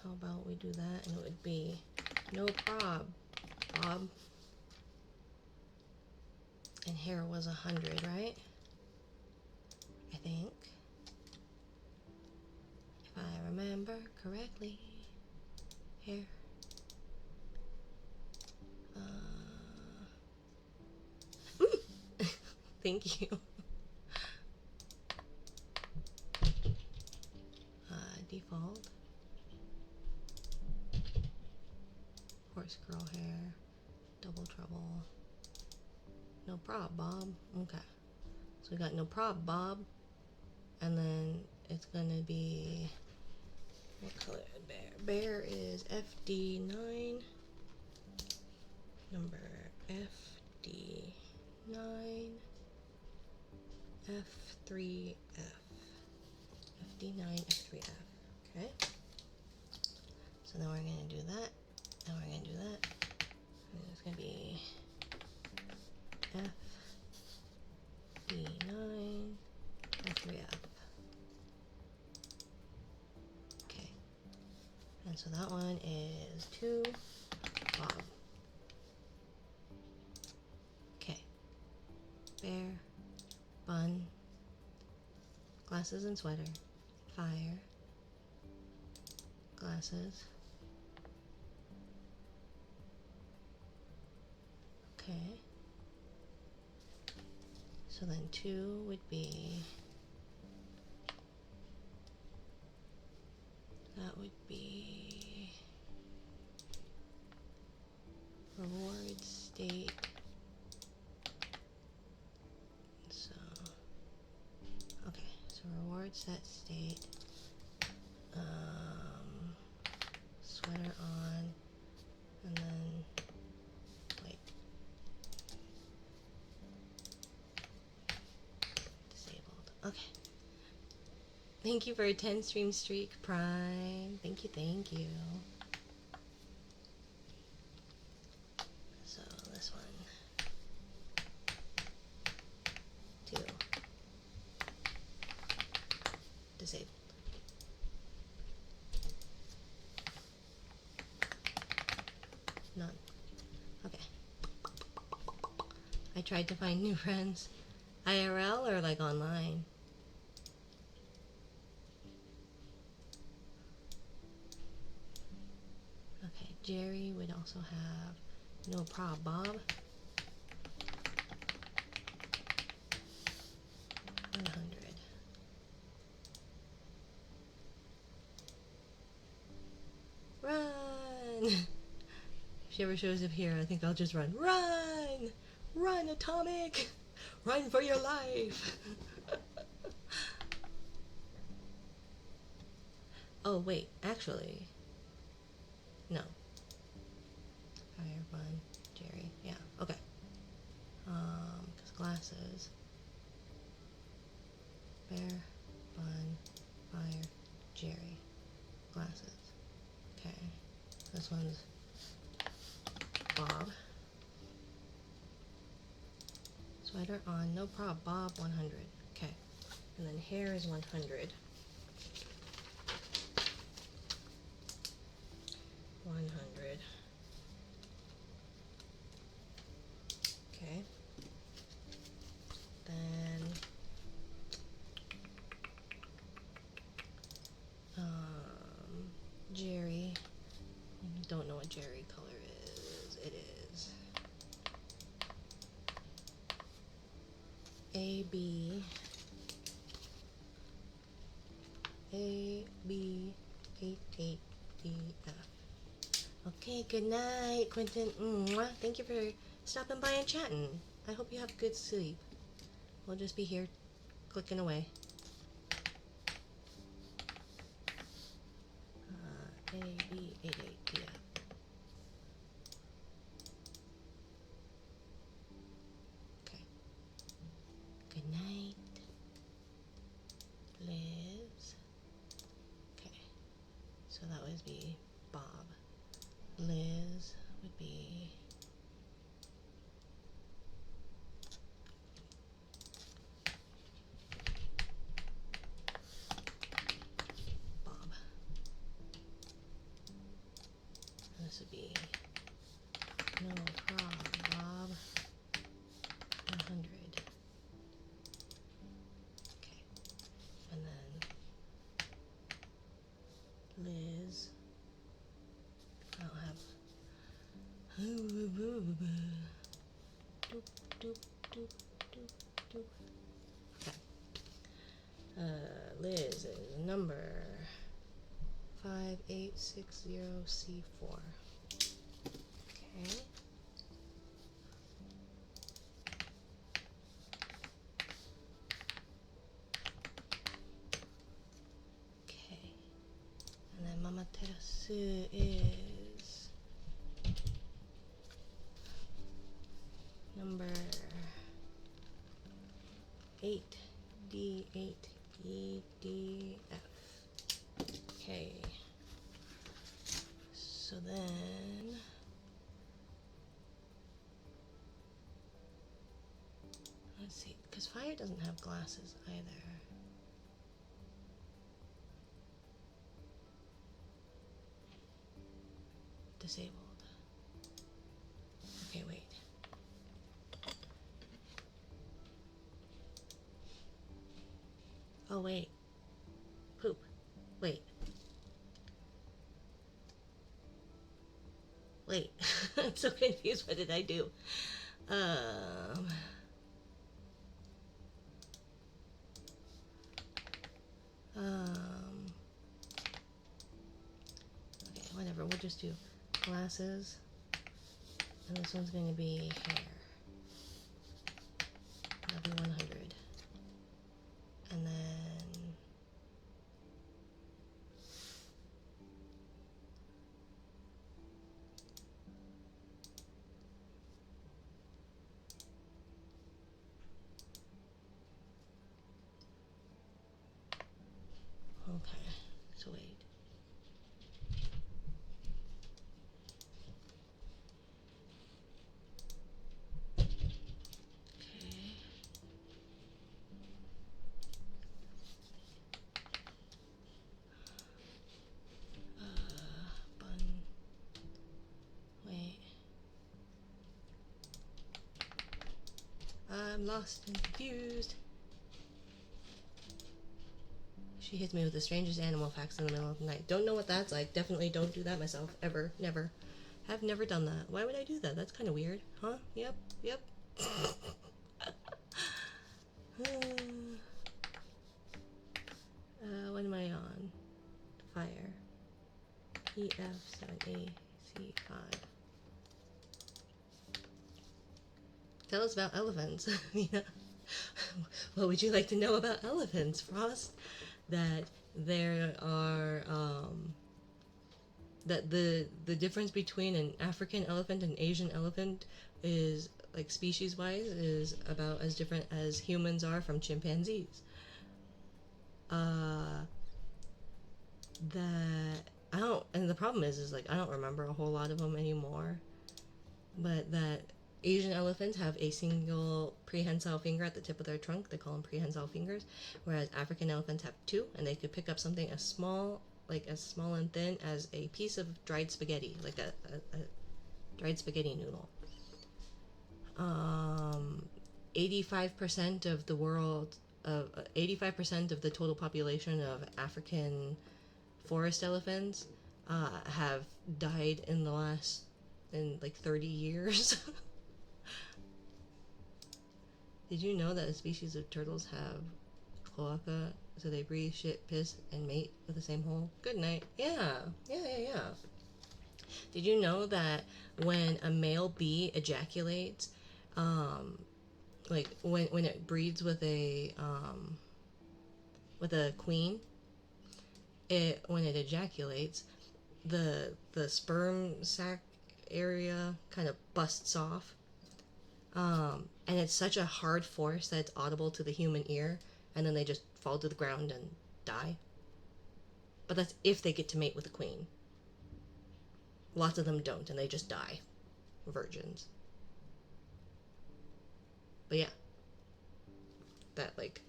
how about we do that, and it would be no prob, Bob. And hair was 100, right? I think. If I remember correctly. Hair. Thank you. Default. Horse girl hair. Double trouble. No prob, Bob. Okay. So we got no prob, Bob. And then it's gonna be, what color? Bear. Bear is FD9. Number FD9. F3F. FD9, F3F. Okay. So then we're gonna do that. And we're gonna do that. And it's gonna be FD9, F3F. Okay. And so that one is 2 Bob. Okay. Bear, bun, glasses and sweater, fire, glasses. Okay. So then 2 would be, that would be reward state. So, okay, so reward set state, sweater on, and then, wait, disabled. Okay. Thank you for a 10 stream streak, Prime. Thank you, thank you. So this one, 2, disabled. None. Okay. I tried to find new friends. IRL or like online? Okay, Jerry would also have no prob, Bob. 100. Run! If she ever shows up here, I think I'll just run. Run! Run, Atomic! Run for your life! Oh, wait, actually. No. Fire, bun, Jerry. Yeah, okay. Because glasses. Bear, bun, fire, Jerry. Glasses. Okay. This one's Bob. Sweater on, no prob, Bob, 100. Okay. And then hair is 100. 100. Okay. Then Jerry. I don't know what Jerry color is. It is AB 88DF. Okay, good night, Quentin. Mwah. Thank you for stopping by and chatting. I hope you have good sleep. We'll just be here clicking away. AB88DF. Okay. Good night, Liz. Okay. So that would be Bob. Liz would be Bob. And this would be no problem, Bob. 100. Okay. And then Liz. I don't have. Doop, doop, doop, doop, doop. Okay. Liz is number 5860C4. Okay. Okay. And then Mama Terasu is number 8D8EDF. Okay. So then let's see, because fire doesn't have glasses either. Disabled. Okay, wait. Oh, wait. Poop. Wait. Wait. I'm so confused. What did I do? Okay, whatever. We'll just do glasses. And this one's going to be hair. That'll be 100. And then okay, so wait. Bun. Wait. I'm lost and confused. She hits me with the strangest animal facts in the middle of the night. Don't know what that's like. Definitely don't do that myself. Ever. Never. Have never done that. Why would I do that? That's kind of weird. Huh? Yep. Yep. What am I on? Fire. EF7AC5. Tell us about elephants. Mina. What would you like to know about elephants, Frost? That there are that the difference between an African elephant and Asian elephant is, like, species wise, is about as different as humans are from chimpanzees. That I don't, and the problem is like I don't remember a whole lot of them anymore, but that Asian elephants have a single prehensile finger at the tip of their trunk. They call them prehensile fingers, whereas African elephants have two, and they could pick up something as small and thin as a piece of dried spaghetti, like a dried spaghetti noodle. 85% of the world, 85% of the total population of African forest elephants have died in like 30 years. Did you know that a species of turtles have cloaca, so they breathe, shit, piss, and mate with the same hole? Good night. Yeah. Did you know that when a male bee ejaculates, like when it breeds with a queen, when it ejaculates, the sperm sac area kind of busts off, and it's such a hard force that it's audible to the human ear, and then they just fall to the ground and die. But that's if they get to mate with the queen. Lots of them don't, and they just die. virgins. But yeah, that like,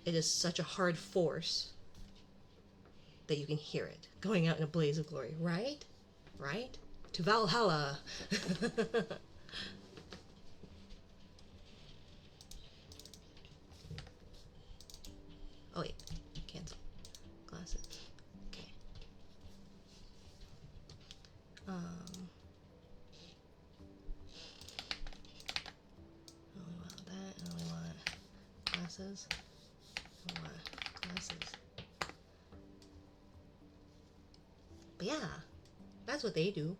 it is such a hard force that you can hear it going out in a blaze of glory, right? Right? To Valhalla. Oh wait, cancel. Glasses. Okay. I only want that, I only want glasses. I want glasses. But yeah, that's what they do.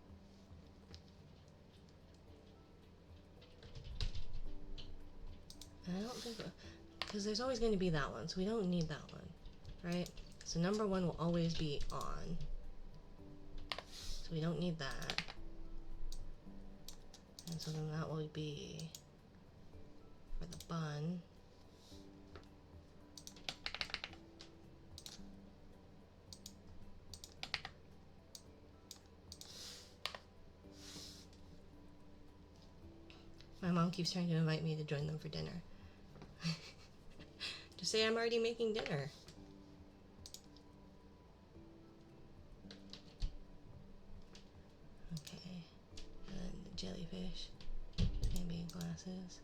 I don't think, because there's always going to be that one, so we don't need that one, right? So number one will always be on, so we don't need that. And so then that will be for the bun. My mom keeps trying to invite me to join them for dinner. Just say I'm already making dinner. Okay, and then the jellyfish, maybe glasses.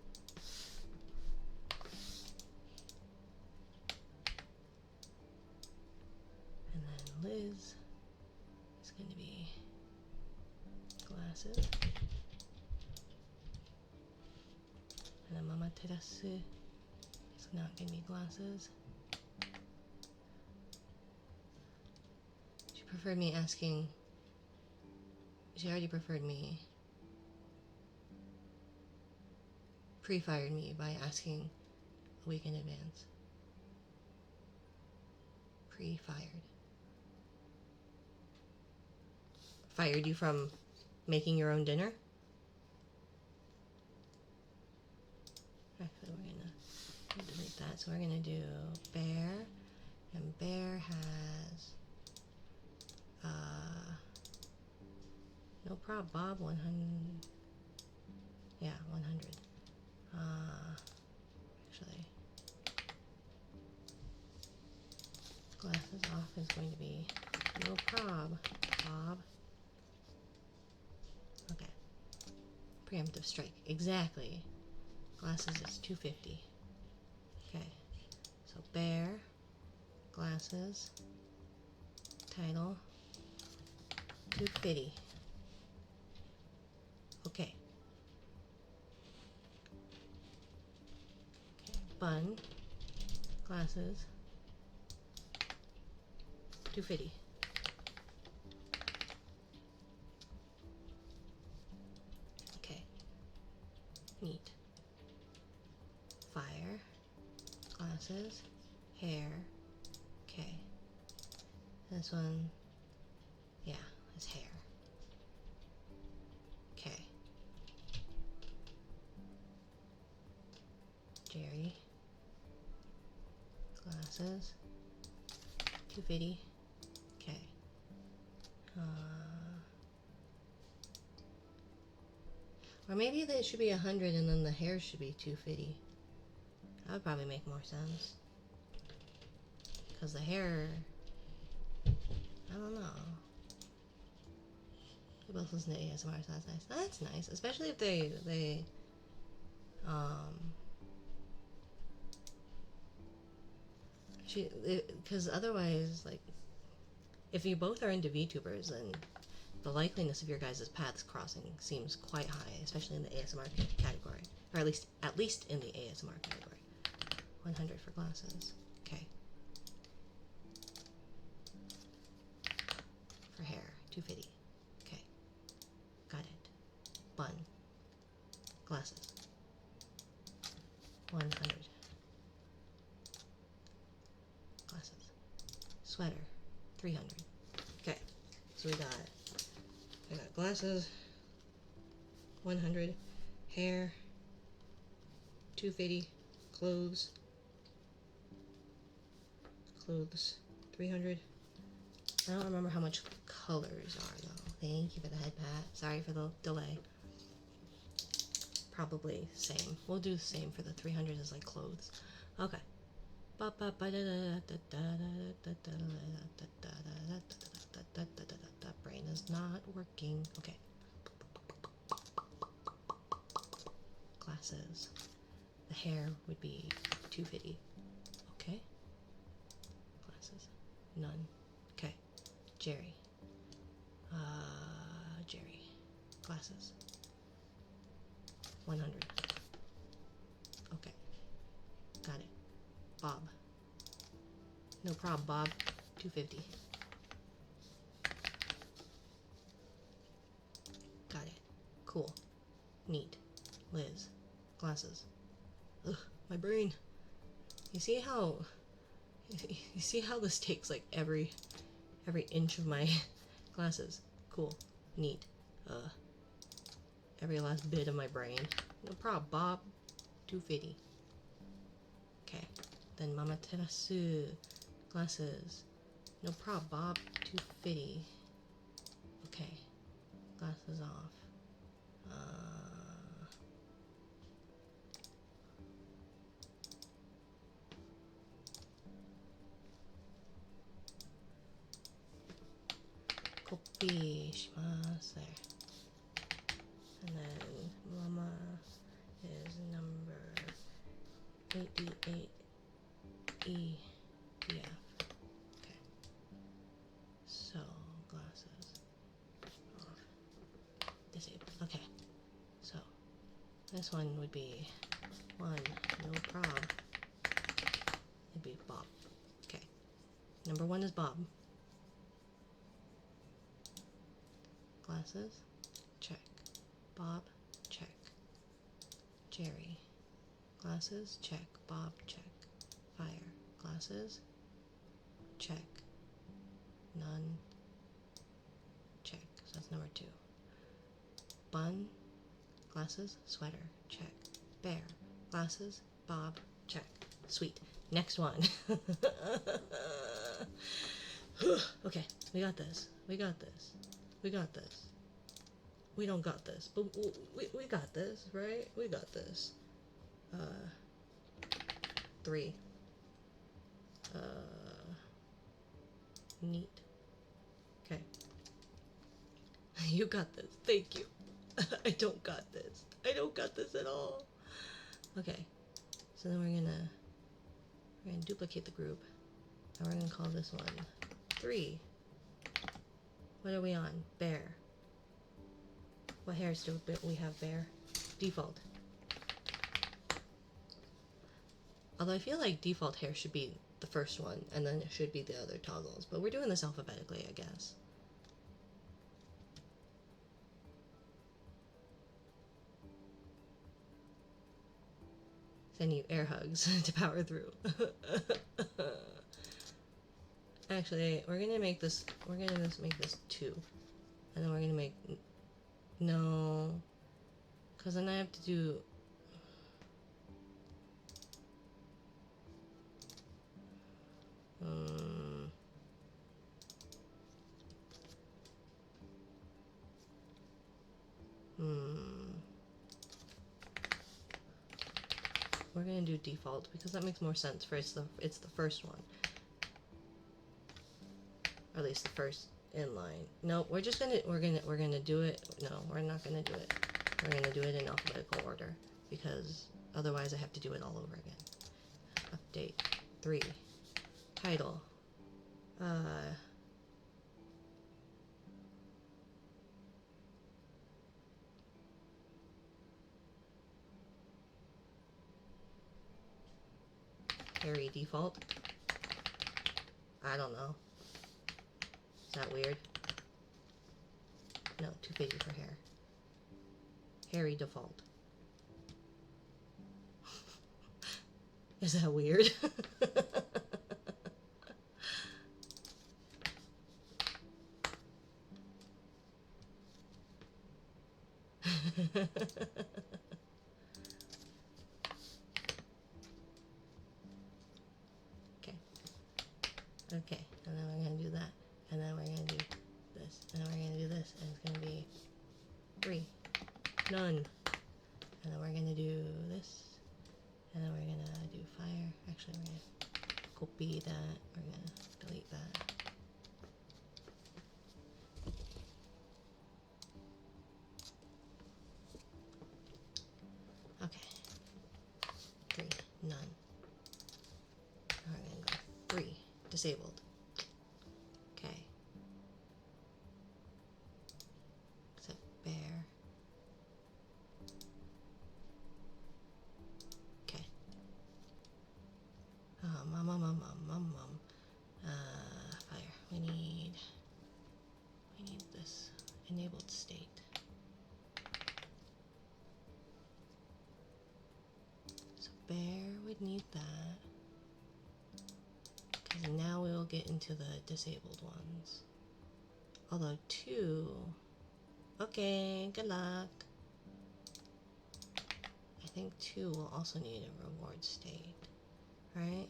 And then Liz is going to be glasses. And then Mama Terasu is not going to be glasses. She preferred me asking. She already preferred me. Pre-fired me by asking a week in advance. Pre-fired. Fired you from making your own dinner? Actually, we're gonna delete that. So we're gonna do Bear, and Bear has no problem, Bob. 100. Yeah, 100. Actually, glasses off is going to be no prob, Bob. Okay. Preemptive strike. Exactly. Glasses is 250. Okay. So Bear, glasses, title, 250. Okay. Bun, glasses, 250. Okay. Neat. Fire, glasses, hair. Okay. This one, yeah, is hair. Okay. Jerry, glasses, 250. Okay. Or maybe that should be 100 and then the hair should be 250. That would probably make more sense. Because the hair, I don't know. We both listen to ASMR, so that's nice. That's nice, especially if they because otherwise, like, if you both are into VTubers, then the likeliness of your guys' paths crossing seems quite high, especially in the ASMR category, or at least in the ASMR category. 100 for glasses. Okay. For hair, 250. Okay. Got it. Bun. Glasses. 100. Glasses. Sweater. 300. Okay. So I got glasses. 100. Hair. 250. Clothes. 300. I don't remember how much colors are though. Thank you for the head pat. Sorry for the delay. probably same. We'll do the same for the 300 as like clothes. Okay. Brain is not working. Okay. Glasses. The hair would be 250. Okay. Glasses. None. Okay. Jerry. Jerry. Glasses. 100. Okay. Got it. Bob. No problem, Bob. 250. Got it. Cool. Neat. Liz. Glasses. Ugh, my brain. You see how this takes like every inch of my glasses. Cool. Neat. Every last bit of my brain. No problem, Bob. 250. Okay. Then Mama Terasu. Glasses. No problem, Bob. 250. Okay. Glasses off. Copy shimasu. And then Mama is number 88E. Yeah. Okay. So glasses off. Disabled. Okay. So this one would be one. No prob. It'd be Bob. Okay. Number one is Bob. Glasses. Check. Bob. Check. Jerry. Glasses. Check. Bob. Check. Fire. Glasses. Check. None. Check. So that's number two. Bun. Glasses. Sweater. Check. Bear. Glasses. Bob. Check. Sweet. Next one. Okay. We got this. We got this. We got this. We don't got this, but we got this, right? We got this. 3. Neat. Okay. You got this. Thank you. I don't got this. I don't got this at all. Okay. So then we're gonna duplicate the group, and we're gonna call this one 3. What are we on? Bear. What hairs do we have bear? Default. Although I feel like default hair should be the first one, and then it should be the other toggles. But we're doing this alphabetically, I guess. Send you air hugs to power through. Actually, we're gonna make this 2. And then we're gonna make... No. Because then I have to do... We're gonna do default because that makes more sense for it's the first one. Or at least the first in line. No, we're gonna do it. No, we're not gonna do it. We're gonna do it in alphabetical order because otherwise I have to do it all over again. Update 3. Title. Harry default. I don't know. Is that weird? No, 250 for hair. Harry default. Is that weird? Okay, and then we're gonna do that, and then we're gonna do this, and then we're gonna do this, and it's gonna be 3. None. And then we're gonna do this. And then we're gonna do fire. Actually, we're gonna copy that. We're gonna delete that. Okay. 3, none. Now we're gonna go 3, disabled. Okay. Except bear. Okay. Fire. We need this enabled state. So bear would need that. Because now we will get into the disabled ones. Although 2, okay, good luck. I think 2 will also need a reward state, right?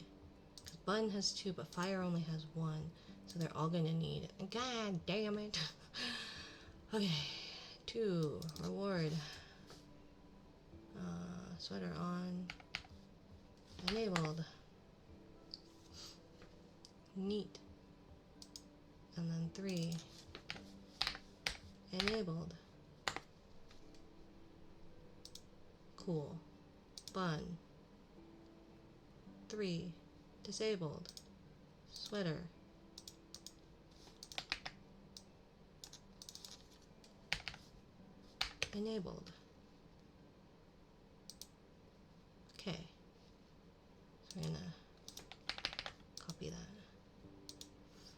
Because button has 2, but fire only has 1. So they're all gonna need it. God damn it. Okay, 2, reward. Sweater on. Enabled. Neat. And then 3, enabled. Cool. Bun. 3, disabled. Sweater. Enabled. Okay. So we're gonna copy that.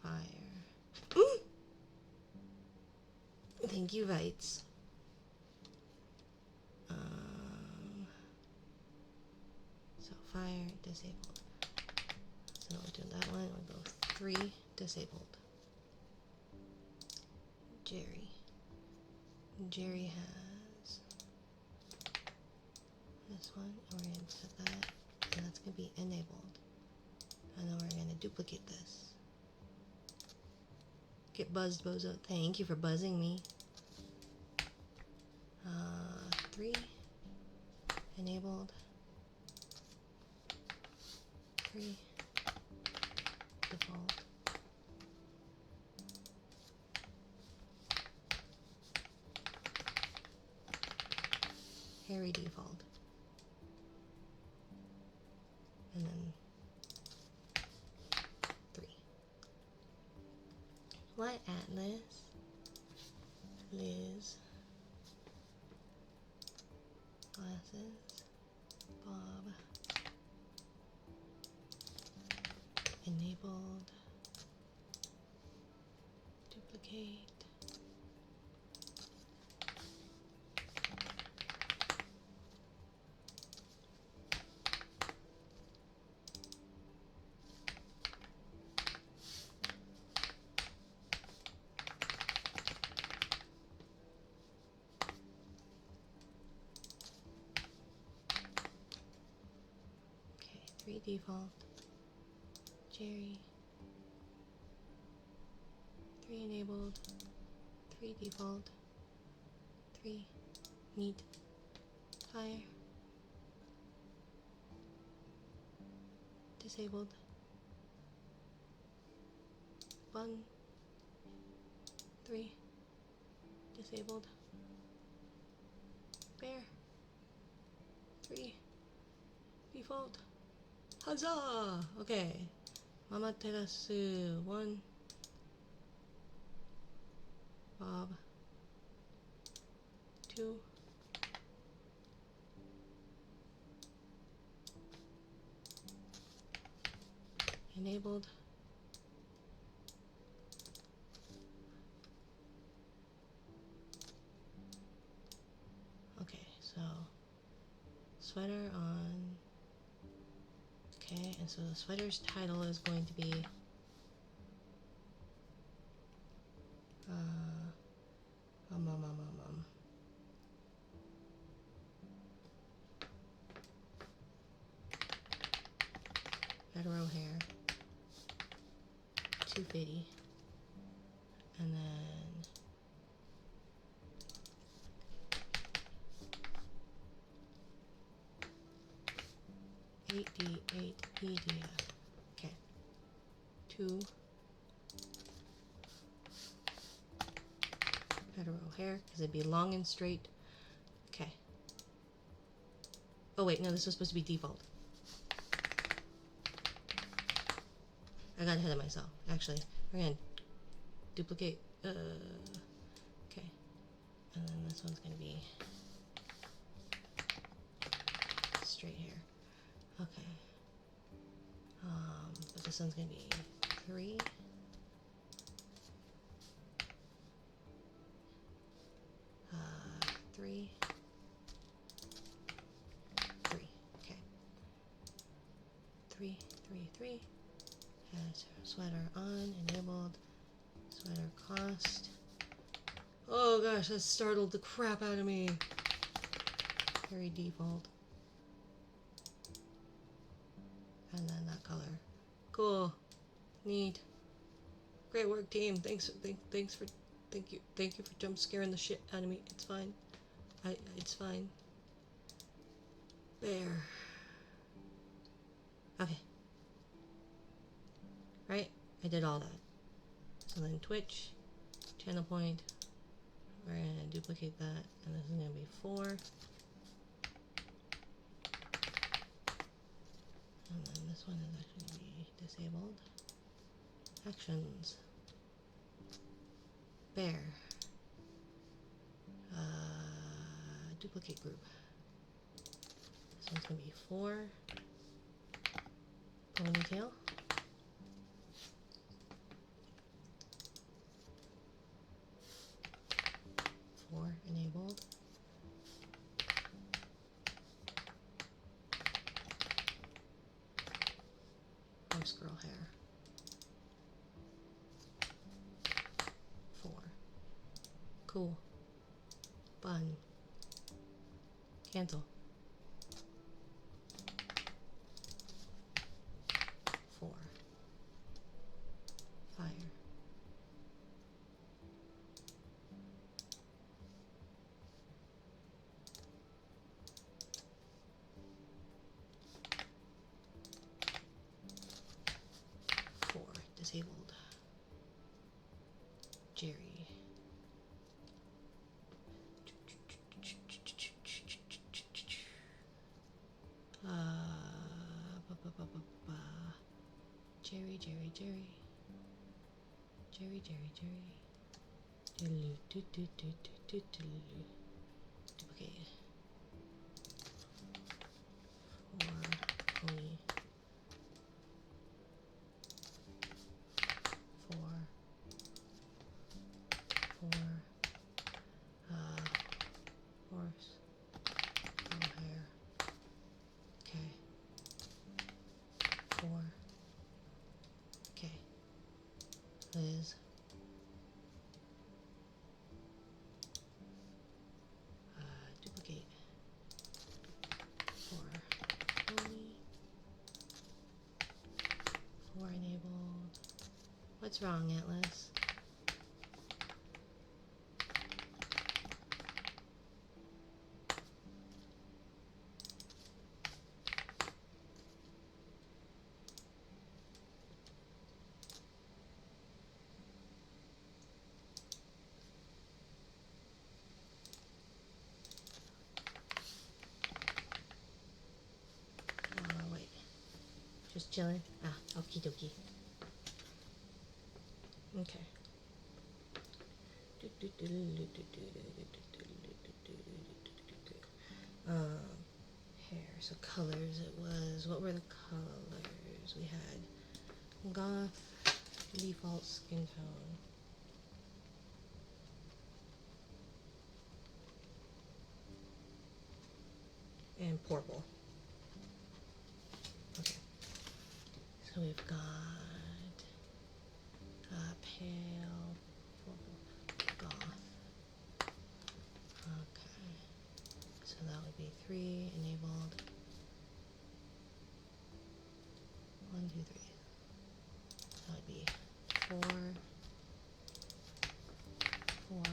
Fire. Ooh! Thank you, Vites. So fire, disabled. So we'll do that one. We'll go 3, disabled. Jerry. Jerry has this one, and we're going to set that, and that's going to be enabled. And then we're going to duplicate this. Get buzzed, bozo. Thank you for buzzing me. 3, enabled. 3, default. Harry default. And then 3. What, Atlas? Liz. Glasses. Bob. Enabled. Duplicate. Okay, 3 default. Jerry. 3 enabled. 3 default. 3 neat. Fire. Disabled. Bun. 3 disabled. Bear. 3 default. Huzzah! Okay. Mama Terasu 1. Bob 2. Enabled. Okay, so sweater on. Okay, and so the sweater's title is going to be red row hair, 250, and then 8D, 8EDF. Okay. 2 hetero hair, because it'd be long and straight. Okay. Oh wait, no, this was supposed to be default. I got ahead of myself. Actually, we're gonna duplicate. Okay. And then this one's gonna be straight hair. Okay. But this one's gonna be 3. 3. 3. Okay. 3, 3, 3. Has sweater on, enabled. Sweater cost. Oh gosh, that startled the crap out of me. Very default. And then that color. Cool. Neat. Great work, team. Thank you for jump scaring the shit out of me. It's fine. It's fine. There. Okay. Right? I did all that. So then Twitch, channel point. We're gonna duplicate that, and this is gonna be 4. And then this one is actually gonna be disabled. Actions. Bear. Duplicate group. This one's gonna be 4. Ponytail. 4 enabled. Horse girl hair. 4. Cool. Bun. Cancel. 4. Fire. 4. Disabled. Jerry. Jerry. Duplicate. 4. Pony. 4. 4. Horse. Girl hair. Okay. 4. Okay. Liz. Duplicate. 4. Pony. 4 enabled. What's wrong, Atlas? Wait. Just chilling? Ah, okie dokie. Okay. Hair. So colors. It was. What were the colors we had? Goth, default skin tone. And purple. Okay. So we've got pale purple goth. Okay. So that would be 3 enabled. 1, 2, 3. That would be 4. 4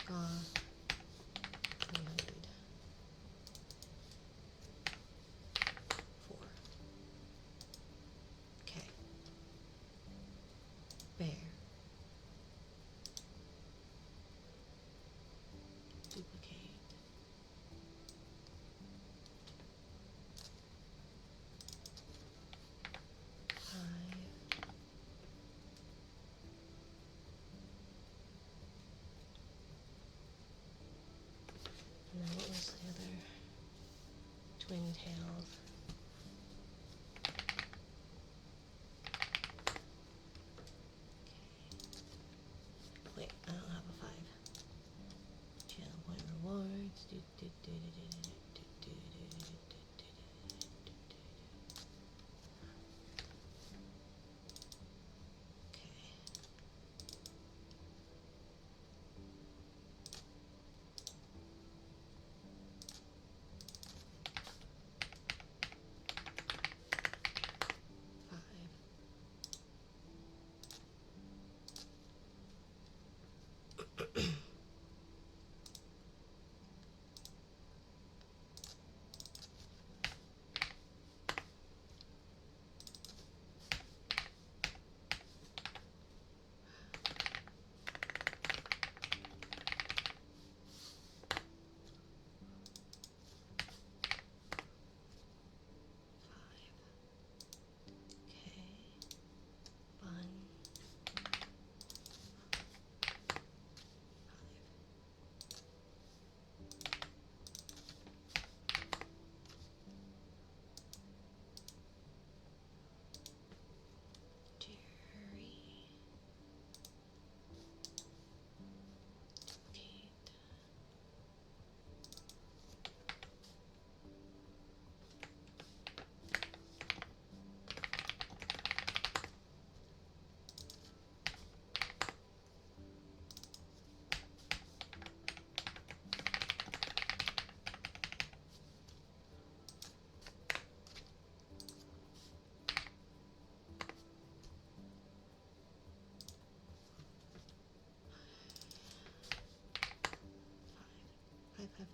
goth. 300. 4. twin tails. Wait, I don't have a 5. Channel point rewards.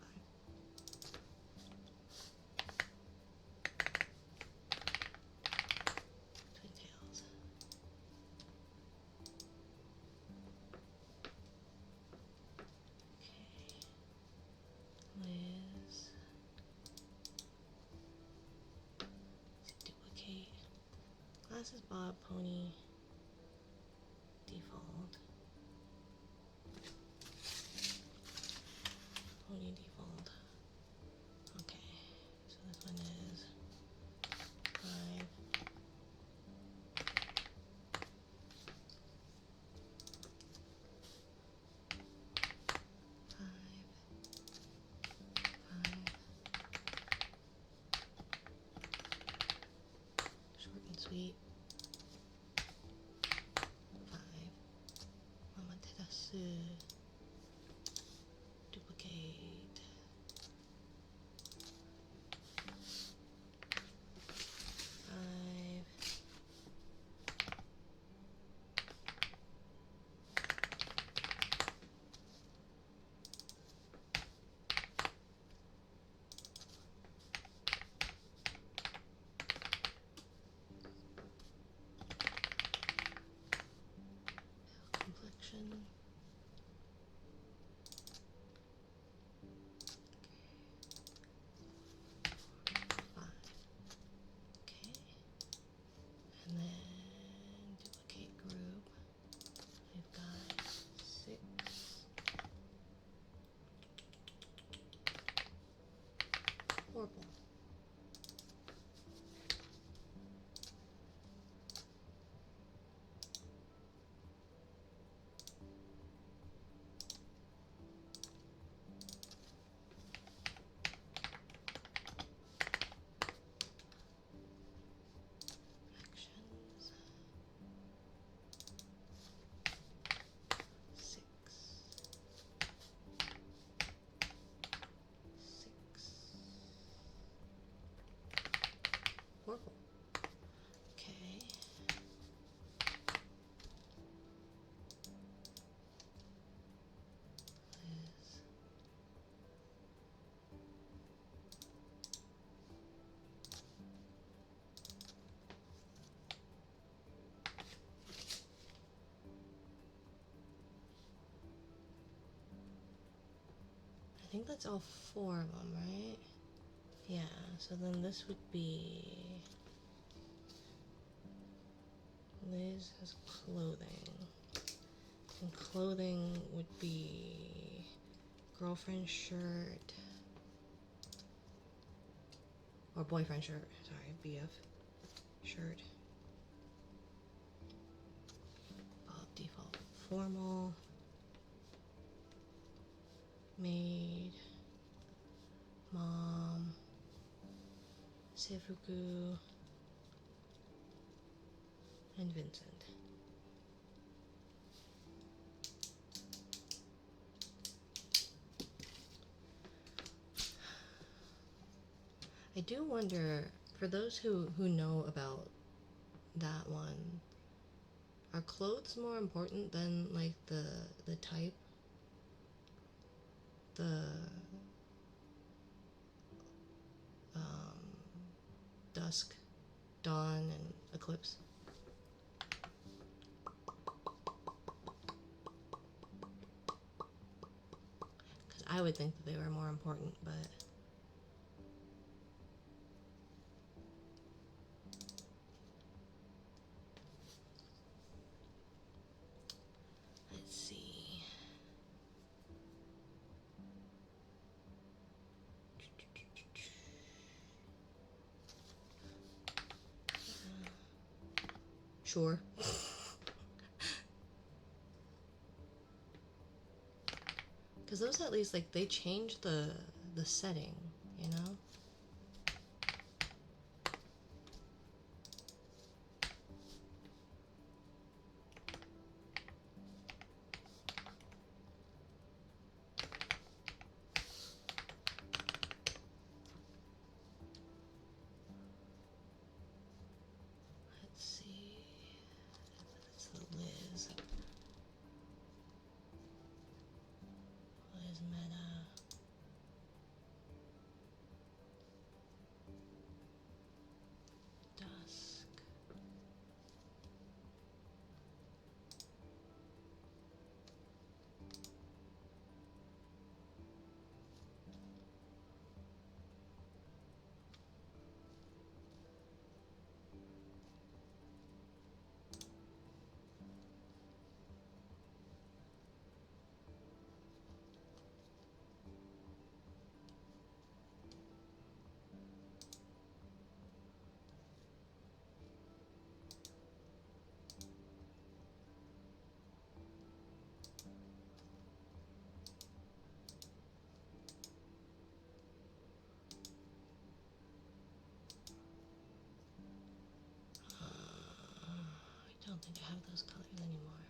Five. Twin tails. Okay. Liz. Duplicate. Glasses Bob, Pony. Default. Pony default. Okay. So this one is 5. 5. 5. Short and sweet. 5. Mama terasu. Duplicate. 5. Complexion. And then duplicate group. We've got 6. Horrible. Actions. 6. 6. Horrible. Okay. Liz. I think that's all 4 of them, right? Yeah, so then this would be Liz has clothing. And clothing would be girlfriend shirt, or boyfriend shirt, sorry, BF shirt. Default formal, maid, mom, seifuku, and Vincent. I do wonder, for those who know about that one, are clothes more important than like the type? The dusk, dawn, and eclipse? Because I would think that they were more important, but let's see. Sure. Because those at least, like, they changed the setting, you know? Let's see. That's the Liz. Liz Meta. Dusk. I don't think I have those colors anymore.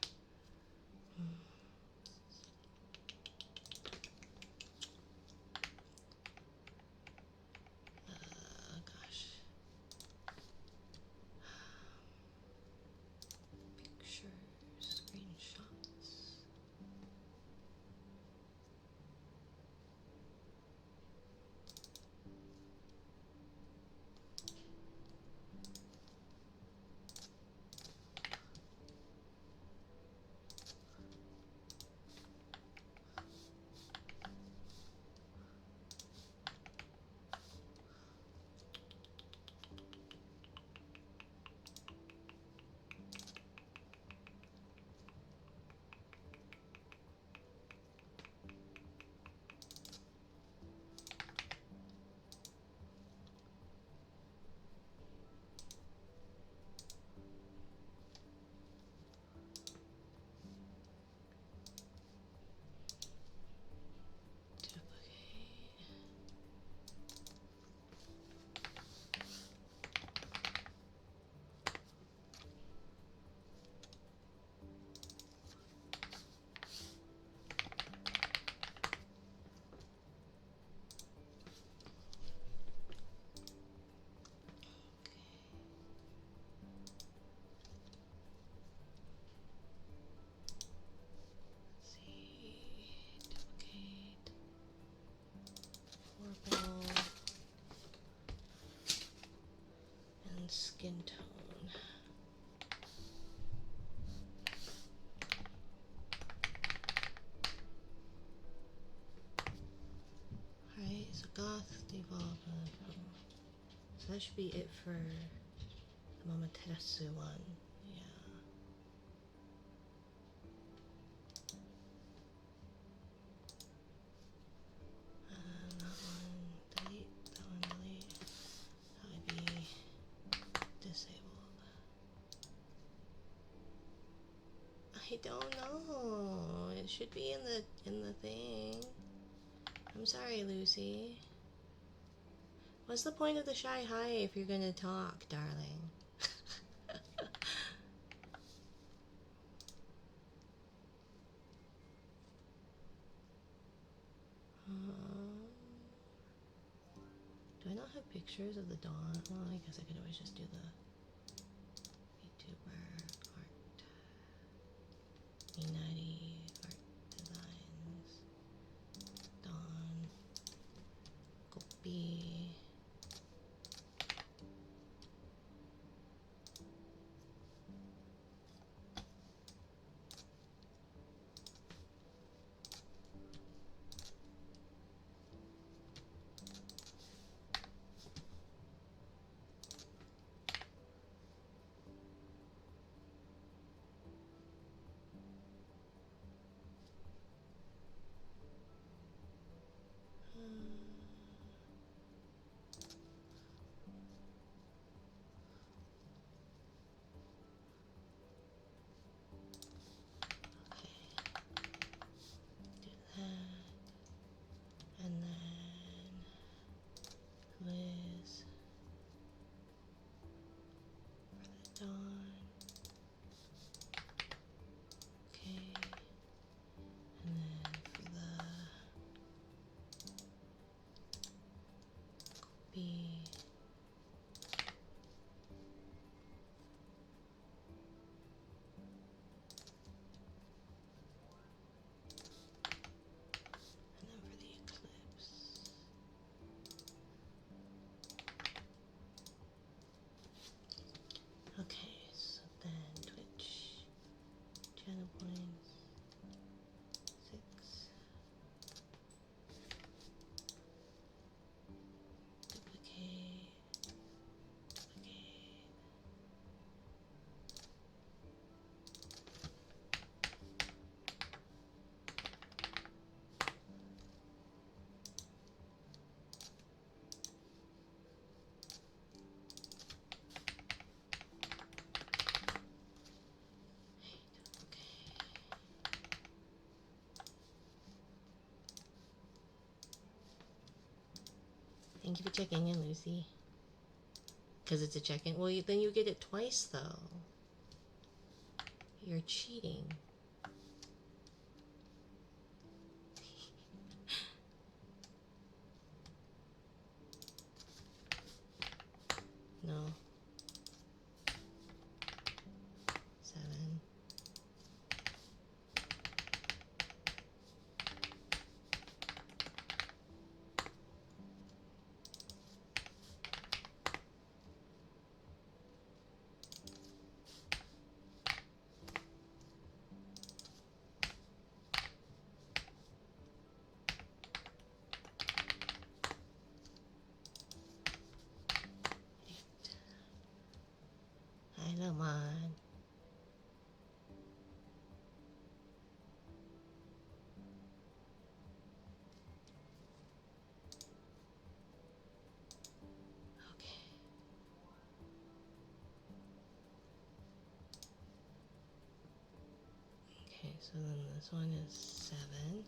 Gosh. Pictures, screenshots. And skin tone. Alright, so goth, default. So that should be it for the Momaterasu one. Yeah. That one delete, that one delete. don't know. It should be in the thing. I'm sorry, Lucy. What's the point of the shy hi if you're gonna talk, darling? Do I not have pictures of the dawn? Well, I guess I could always just do the VTuber art. Mina art designs. Dawn. Copy. And then Liz for the dawn. Okay. And then for the copy. And then for the eclipse. Okay, so then Twitch channel points 6. Duplicate. Thank you for checking in, Lucy. Because it's a check-in. Well, then you get it twice, though. You're cheating. No. 7. I know mine. Okay. Okay, so then this one is 7.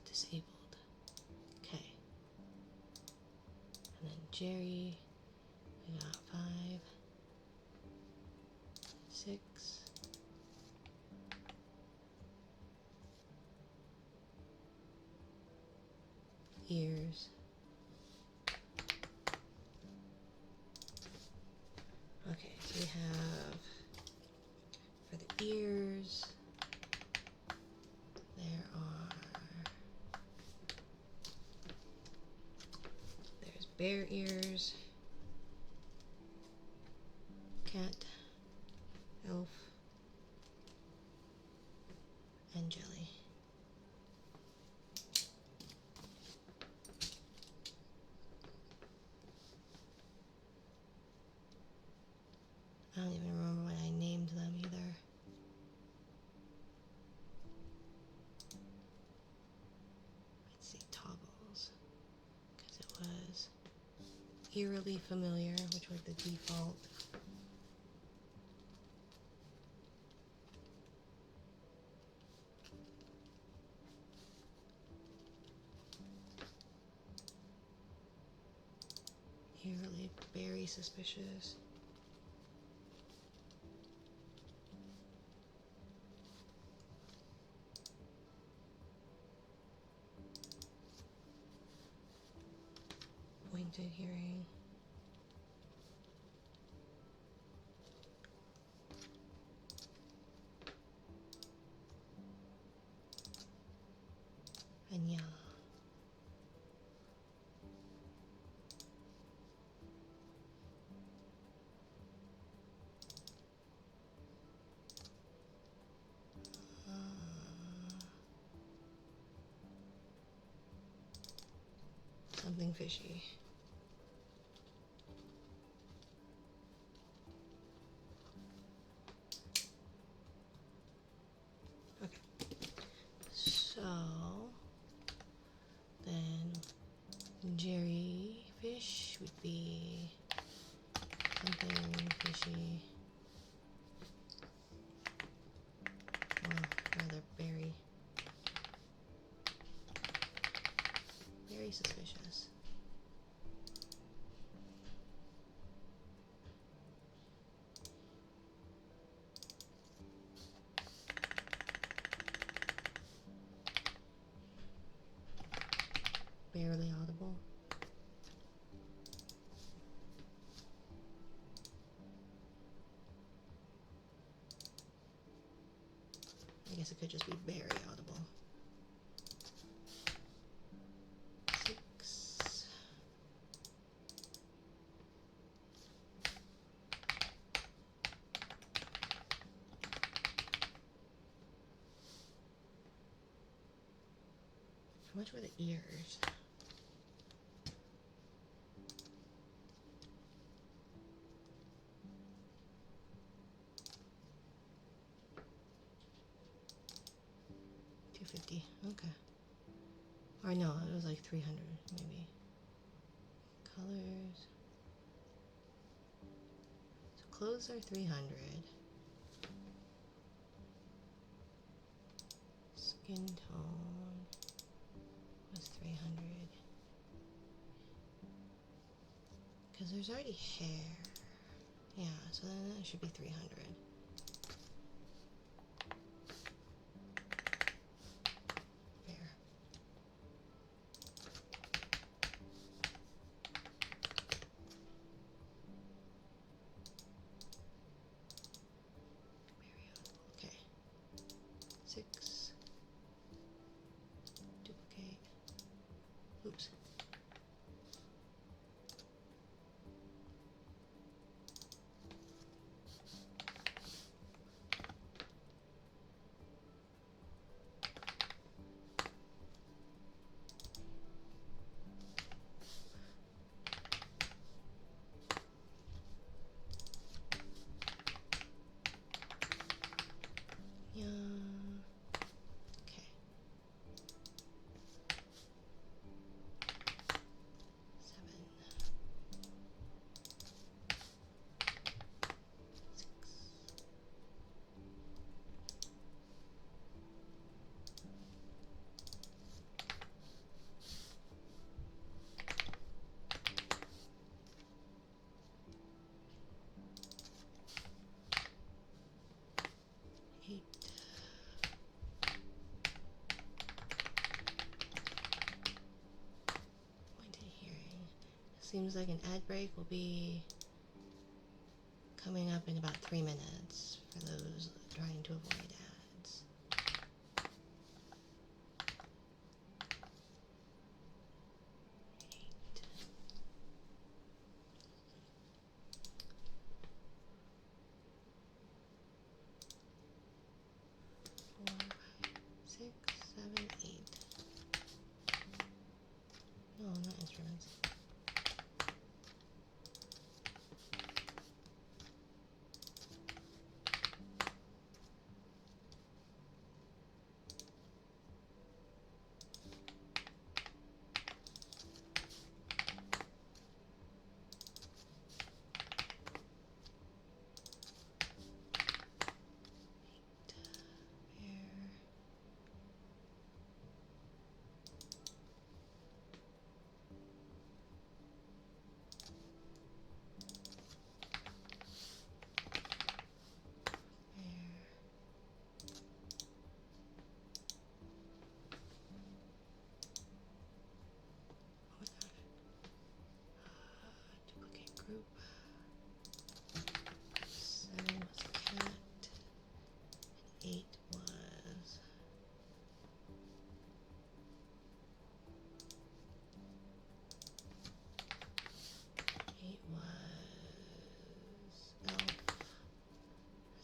Disabled. Okay. And then Jerry, we got 5, 6, ears. Okay, so we have for the ears, there's bear ears, cat, elf, and jelly. eerily familiar, which was the default. Eerily very suspicious. Pointed hearing. And yeah. Something fishy. Okay. So then jellyfish would be something fishy. Well, rather very suspicious. Barely audible. I guess it could just be very audible. 6. How much were the ears? $250. Okay. Or no, it was like 300 maybe. Colors. So clothes are 300. Skin tone was 300. Because there's already hair. Yeah, so then it should be 300. Fair. Okay. 6. Duplicate. Oops. Yeah. Okay. 7. 6. 8. Pointed hearing. Seems like an ad break will be coming up in about 3 minutes for those trying to avoid ads. 8. 4, 5, 6, 7, 8. No, not instruments.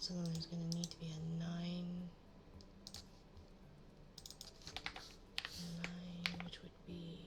So then there's going to need to be a 9, which would be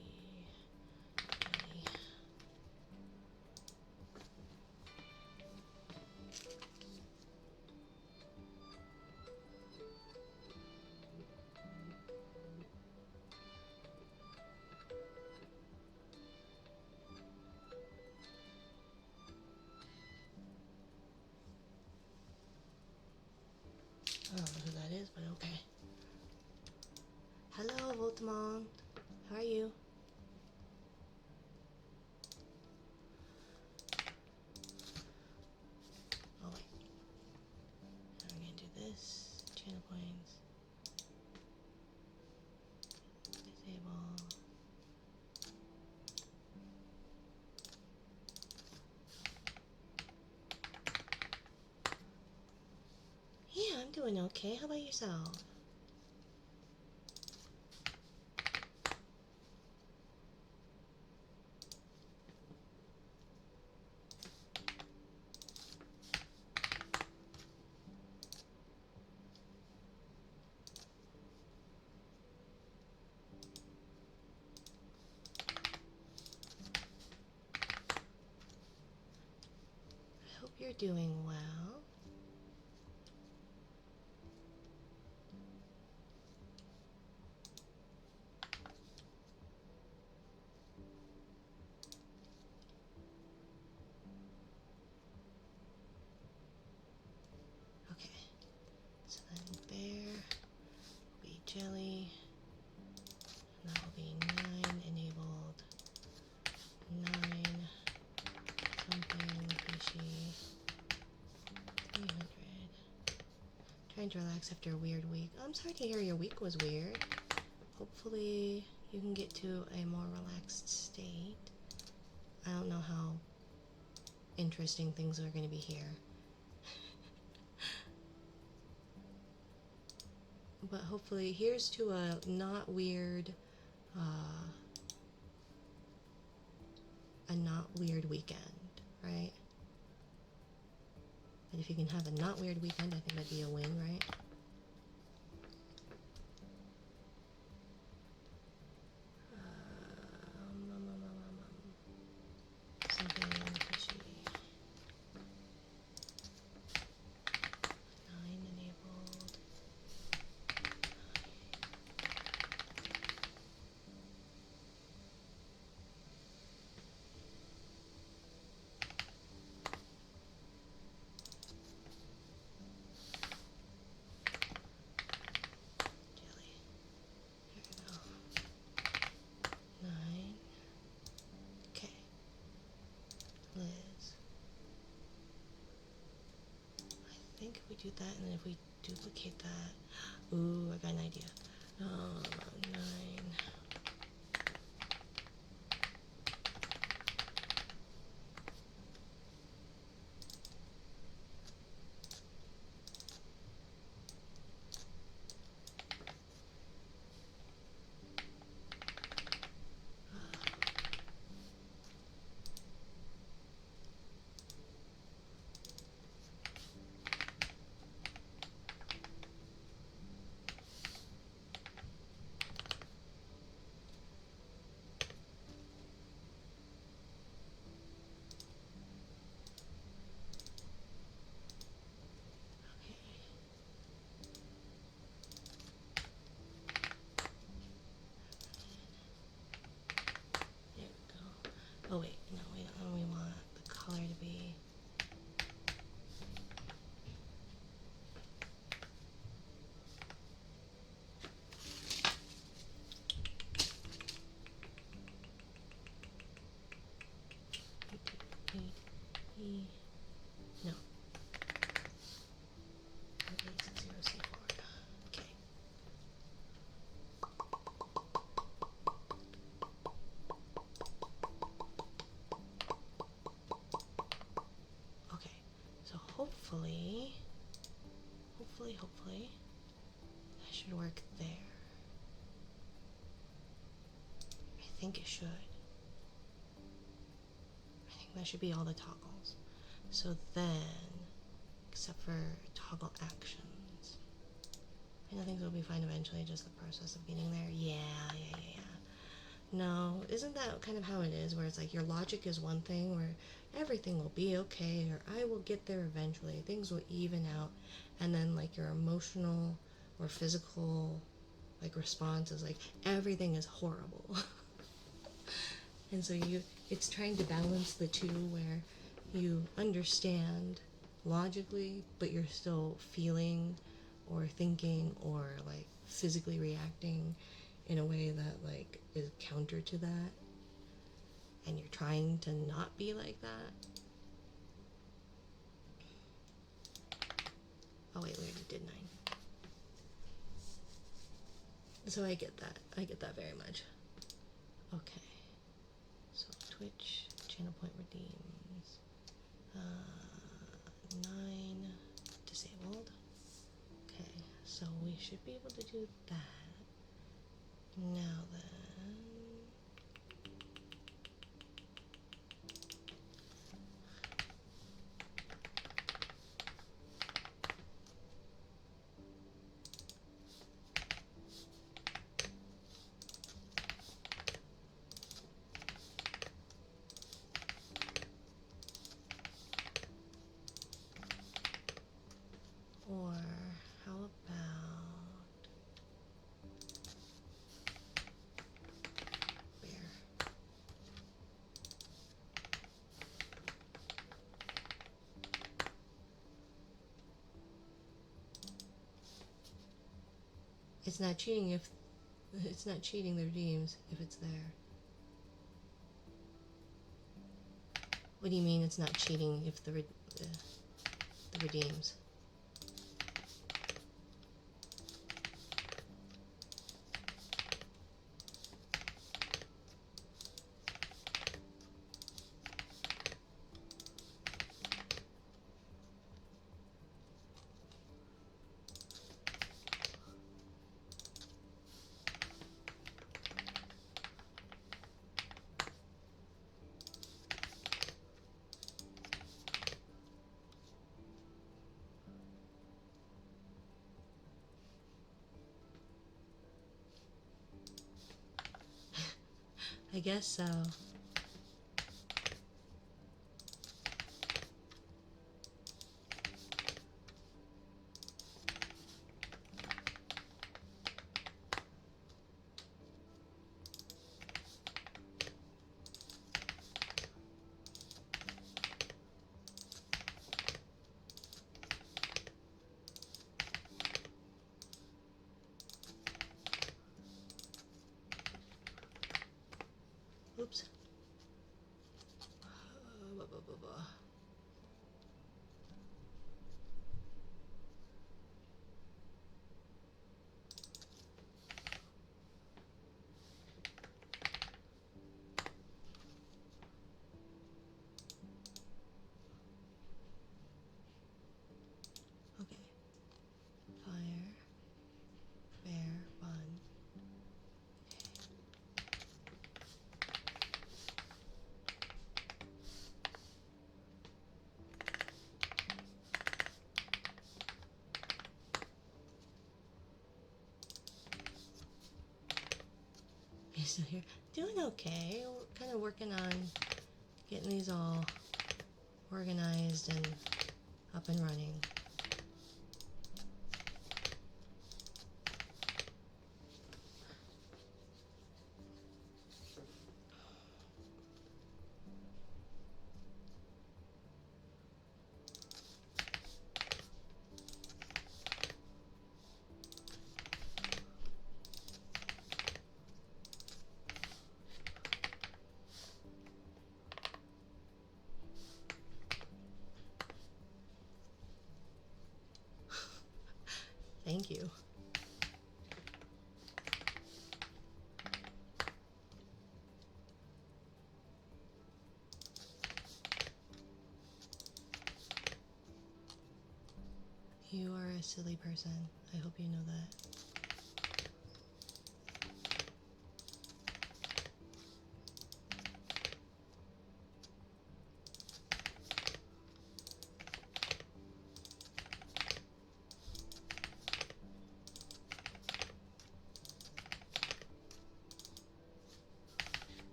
I don't know who that is, but okay. Hello, Voltamont. How are you? Oh wait. Now we're gonna do this. Channel points. Disable. Yeah, I'm doing okay. How about yourself? I hope you're doing well. Okay, so then bear will be jelly, and that will be 9 enabled, 9 something fishy, 300. Trying to relax after a weird week. I'm sorry to hear your week was weird. Hopefully you can get to a more relaxed state. I don't know how interesting things are going to be here. But hopefully, here's to a not weird weekend, right? But if you can have a not weird weekend, I think that'd be a win, right? Something fishy. 9 enabled. Jelly. Here we go. 9. Okay. Liz. I think if we do that, and then if we duplicate that, ooh, I got an idea. 9. Oh wait, no, we don't. We want the color to be. No. 860C4. Okay. Okay, so hopefully, that should work there. I think it should. I think that should be all the toggles. So then, except for toggle actions. I know things will be fine eventually, just the process of getting there. Yeah. No, isn't that kind of how it is, where it's like your logic is one thing, where everything will be okay, or I will get there eventually, things will even out, and then like your emotional or physical like response is like everything is horrible. And so it's trying to balance the two, where you understand logically, but you're still feeling or thinking or like physically reacting in a way that like is counter to that, and you're trying to not be like that. Oh wait, we already did 9. So I get that very much. Okay, so Twitch channel point redeems 9 disabled. Okay, so we should be able to do that. Now then, or how about bear? It's not cheating if it's not cheating the redeems if it's there. What do you mean it's not cheating if the redeems? I guess so. Oops. Okay. Fire, bear, bun. You're still here? Doing okay. We're kind of working on getting these all organized and up and running. Thank you. You are a silly person. I hope you know that.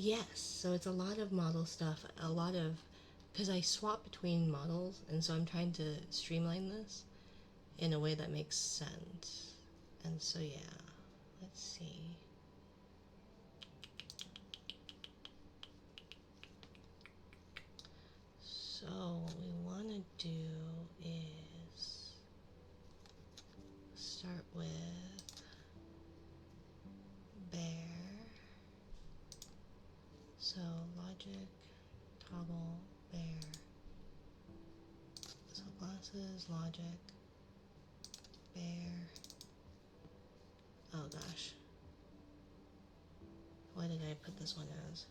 Yes, so it's a lot of model stuff, a lot of, because I swap between models, and so I'm trying to streamline this in a way that makes sense. And so yeah, let's see. So what we want to do is start with bear. So logic, toggle, bear. So glasses, logic, bear. Oh gosh. Why did I put this one as?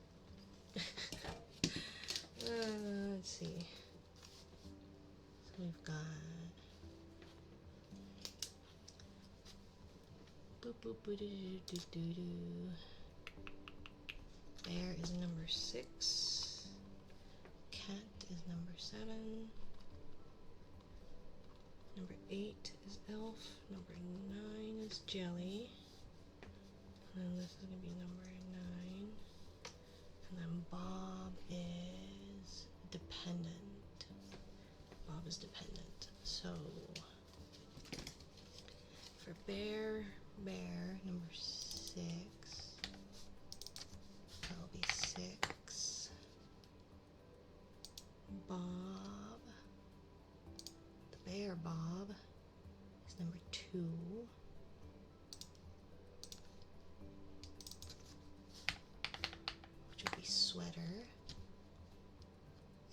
Let's see. So we've got boop boop boo doo doo doo doo doo. Bear is number 6. Cat is number 7. Number 8 is elf. Number 9 is jelly. And then this is gonna be number 9. And then Bob is dependent. Bob is dependent. So for bear, number 6. That'll be 6. Bob, the bear Bob is number 2. Which would be sweater.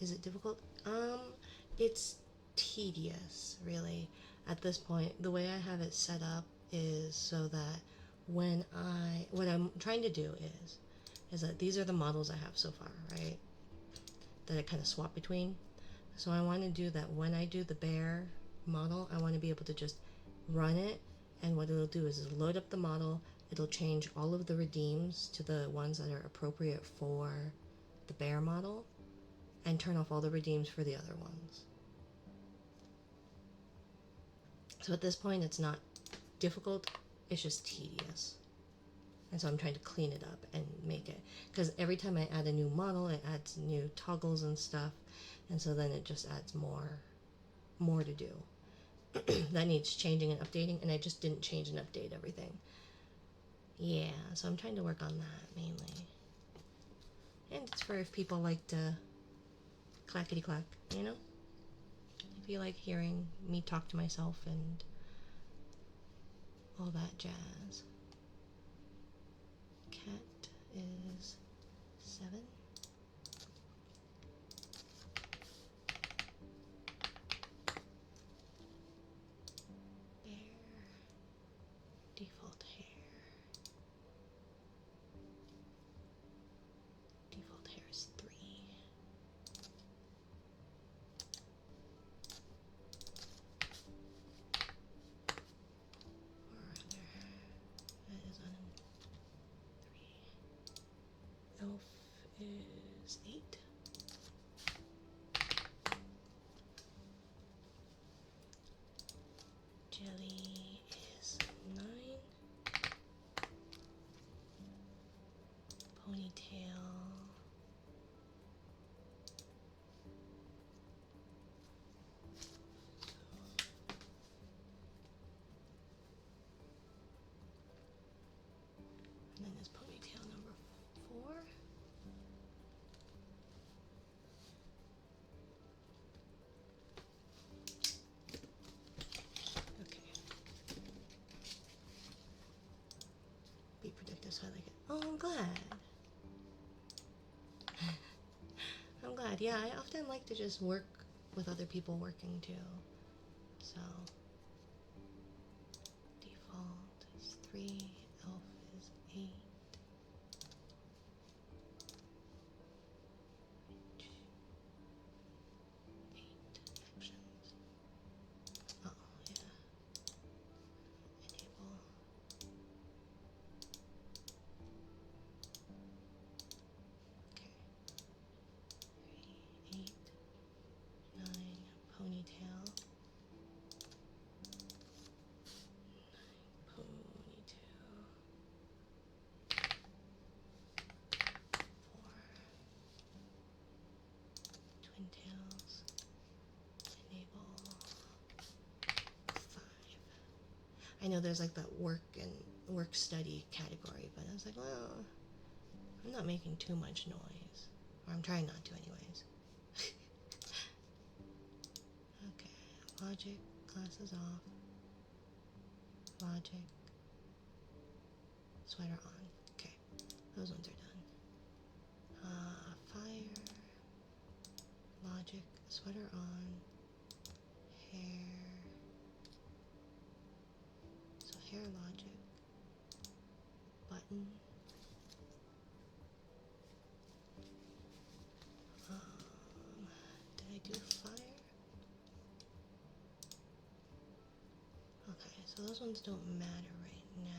Is it difficult? It's tedious, really. At this point, the way I have it set up is so that what I'm trying to do is that these are the models I have so far, right? That I kind of swap between. So I want to do that when I do the bear model, I want to be able to just run it, and what it'll do is it'll load up the model, it'll change all of the redeems to the ones that are appropriate for the bear model, and turn off all the redeems for the other ones. So at this point, it's not difficult, it's just tedious. And so I'm trying to clean it up and make it, because every time I add a new model, it adds new toggles and stuff, and so then it just adds more to do. That needs changing and updating, and I just didn't change and update everything. Yeah, so I'm trying to work on that mainly. And it's for if people like to clackety clack, you know? If you like hearing me talk to myself and all that jazz. Cat is 7. Bear, default hair. Default hair is 3. Or rather, that is on 3. Elf is 8. Jelly is 9. Ponytail. And then is ponytail number 4. Okay. Be predictive, so I like it. Oh, I'm glad. I'm glad. Yeah, I often like to just work with other people working too. So, default is 3, elf is 8. Actions. Oh, yeah. Enable. Okay. 3, 8, 9, ponytail. 9, ponytail. Twin-tails. Enable 5. I know there's like that work and work study category, but I was like, well, I'm not making too much noise. Or I'm trying not to anyways. Okay, logic, glasses off. Logic, sweater on. Okay, those ones are done. Fire, logic, sweater on, hair. So hair, logic, button. Did I do fire? Okay, so those ones don't matter right now.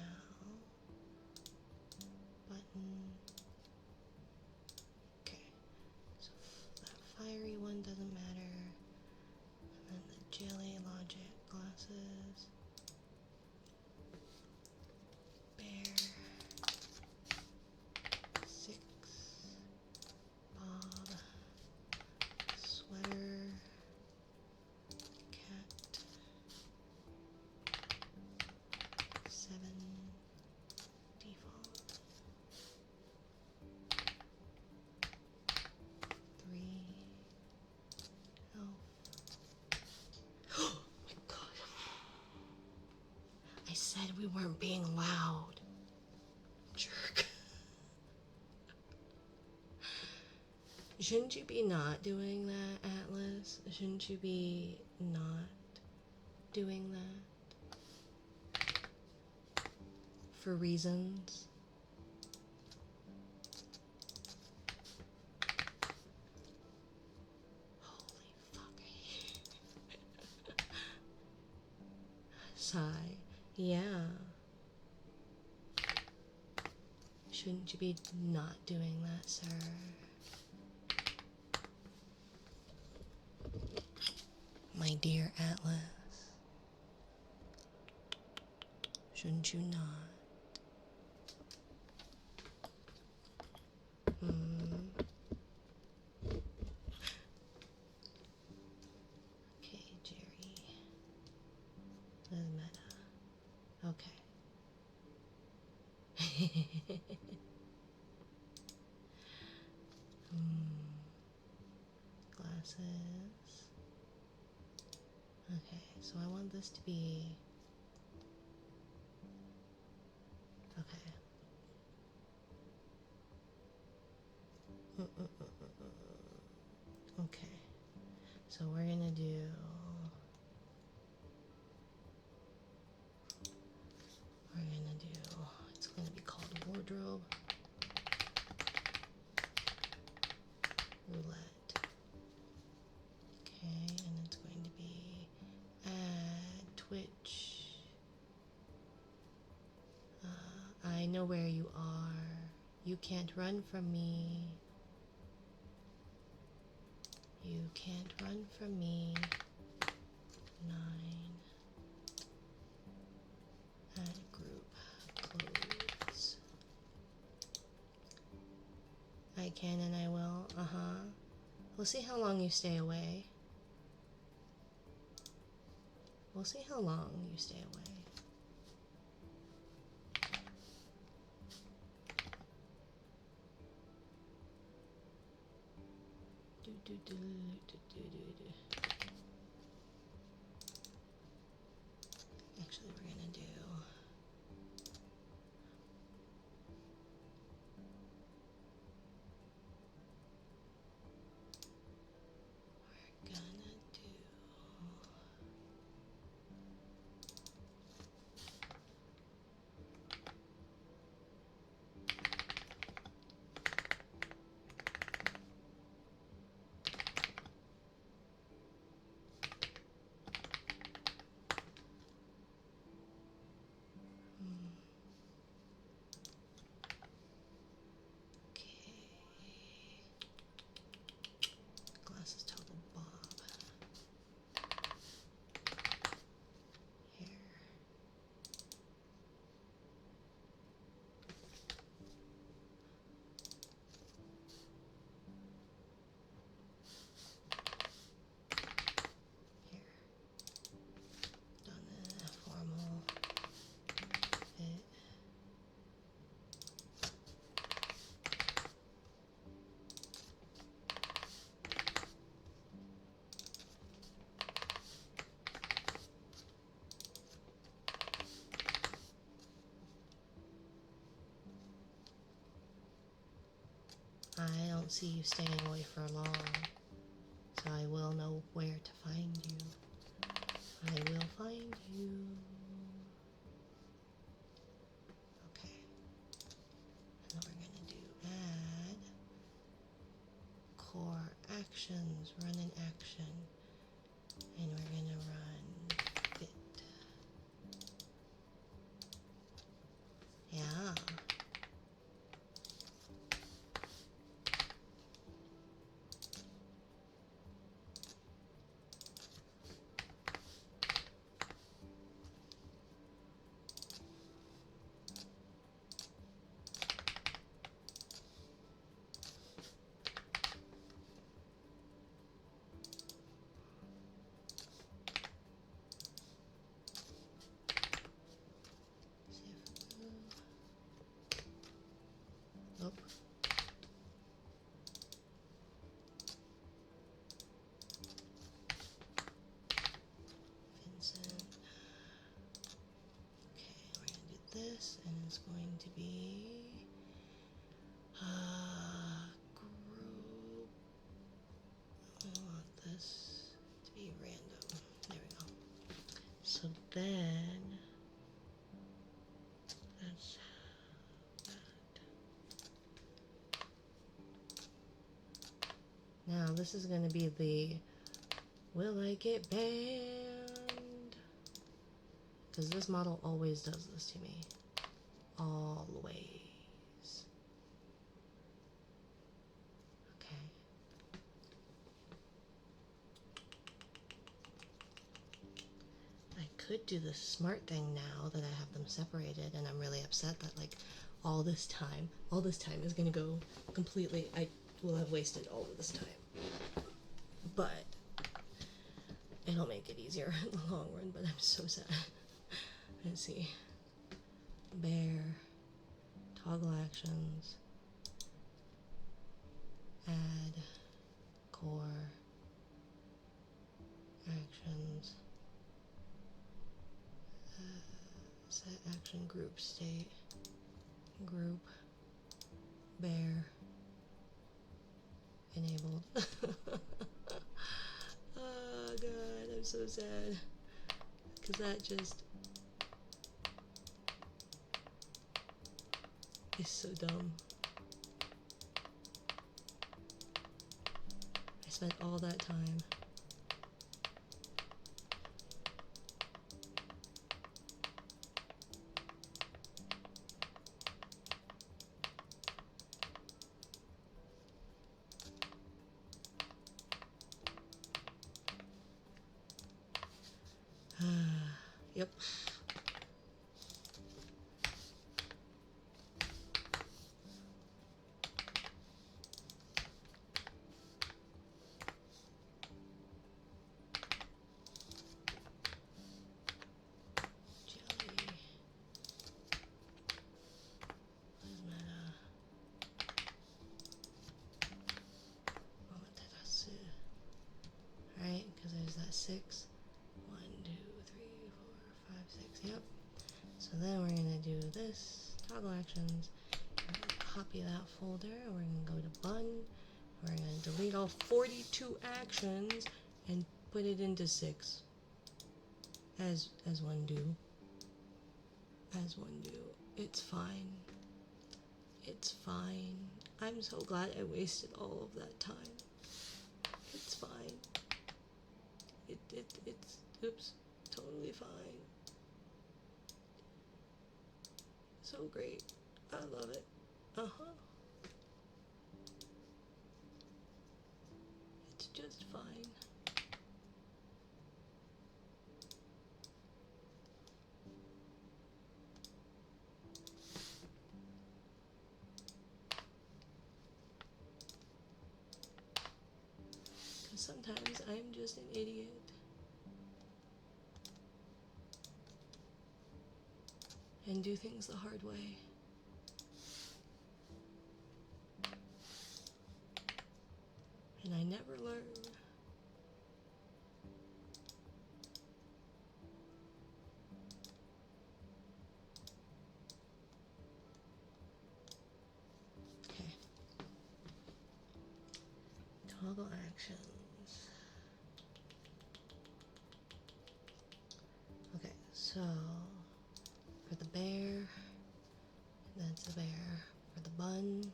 Button. Okay, so that fiery one doesn't matter. And then the jelly logic glasses. Bear. 6. Bob. Sweater. Cat. 7. Default. 3. Elf. Oh my god. I said we weren't being loud. Jerk. Shouldn't you be not doing that, Atlas? Shouldn't you be not doing that? For reasons? Holy fuck. Sigh. Yeah. Shouldn't you be not doing that, sir? My dear Atlas. Shouldn't you not? Okay, Jerry. This is meta. Okay. Glasses. Okay, so I want this to be... Okay. Okay. So we're gonna do... It's gonna be called wardrobe. Roulette. Okay, and it's going to be add Twitch. I know where you are. You can't run from me. You can't run from me. 9. Add group clothes. I can and I will. We'll see how long you stay away. We'll see how long you stay away. Actually, we're gonna do... see you staying away for long, so I will know where to find you. I will find you. Okay. And then we're going to do add core actions, run an action, and we're going to run bit. Yeah. Nope. Vincent. Okay, we're going to do this, and it's going to be group. I want this to be random. There we go. So then, that's that. Now this is going to be the will I get banned? Because this model always does this to me. Always. Okay. I could do the smart thing now that I have them separated, and I'm really upset that like all this time is gonna go completely, I will have wasted all of this time. But it'll make it easier in the long run, but I'm so sad. Let's see. Bear, toggle actions, add, core, actions, set action group state, group, bear, enabled. Oh god, I'm so sad. Because that just is so dumb. I spent all that time. Yep. Right, because there's that 6. 1, 2, 3, 4, 5, 6. Yep. So then we're gonna do this toggle actions. We're gonna copy that folder. We're gonna go to bun. We're gonna delete all 42 actions and put it into 6. As one do. As one do. It's fine. It's fine. I'm so glad I wasted all of that time. It's fine. It's, oops, totally fine. So great. I love it. Uh-huh. It's just fine. Because sometimes I'm just an idiot. And do things the hard way. And I never learn. Okay. Toggle actions. Okay, so for the bear, that's the bear. For the bun,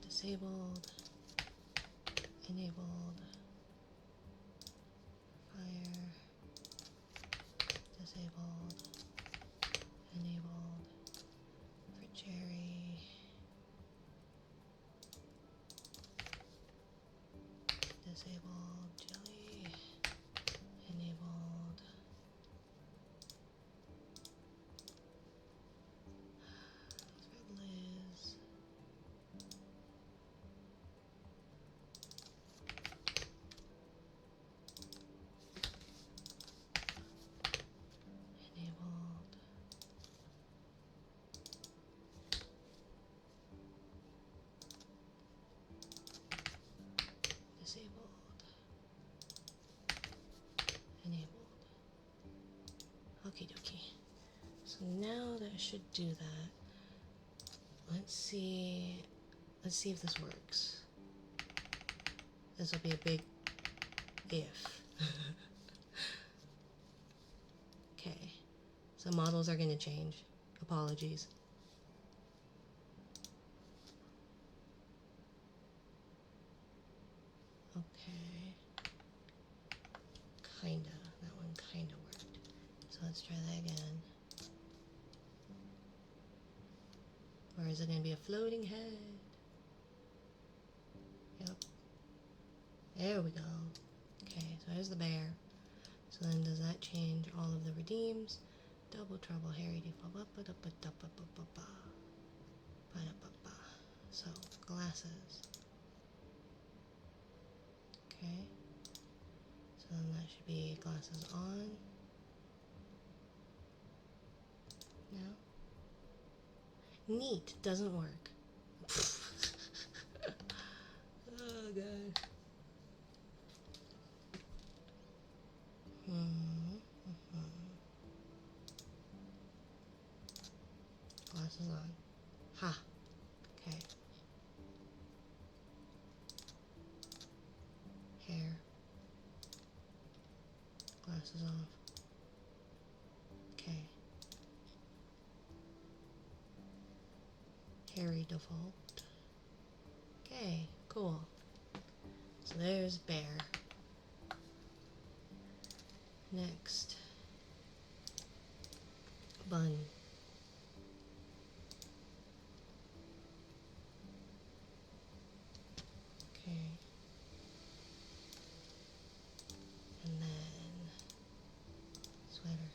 disabled, enabled, fire, disabled, enabled, for cherry, disabled, jelly, enabled, for Liz, enabled, disabled, enabled. Okie dokie. So now that should do that. Let's see if this works. This will be a big if. Okay, so models are going to change. Apologies. Okay. Kinda. That one kinda worked. So let's try that again. Or is it going to be a floating head? Yep. There we go. Okay, so there's the bear. So then does that change all of the redeems? Double trouble, Harry default. So glasses. Okay. So then that should be glasses on. No. Neat. Doesn't work. Oh god. Glasses on. Ha. Okay. Hair. Glasses off. Okay. Harry default. Okay, cool. So there's bear. Next. Bun. Okay. And then sweater.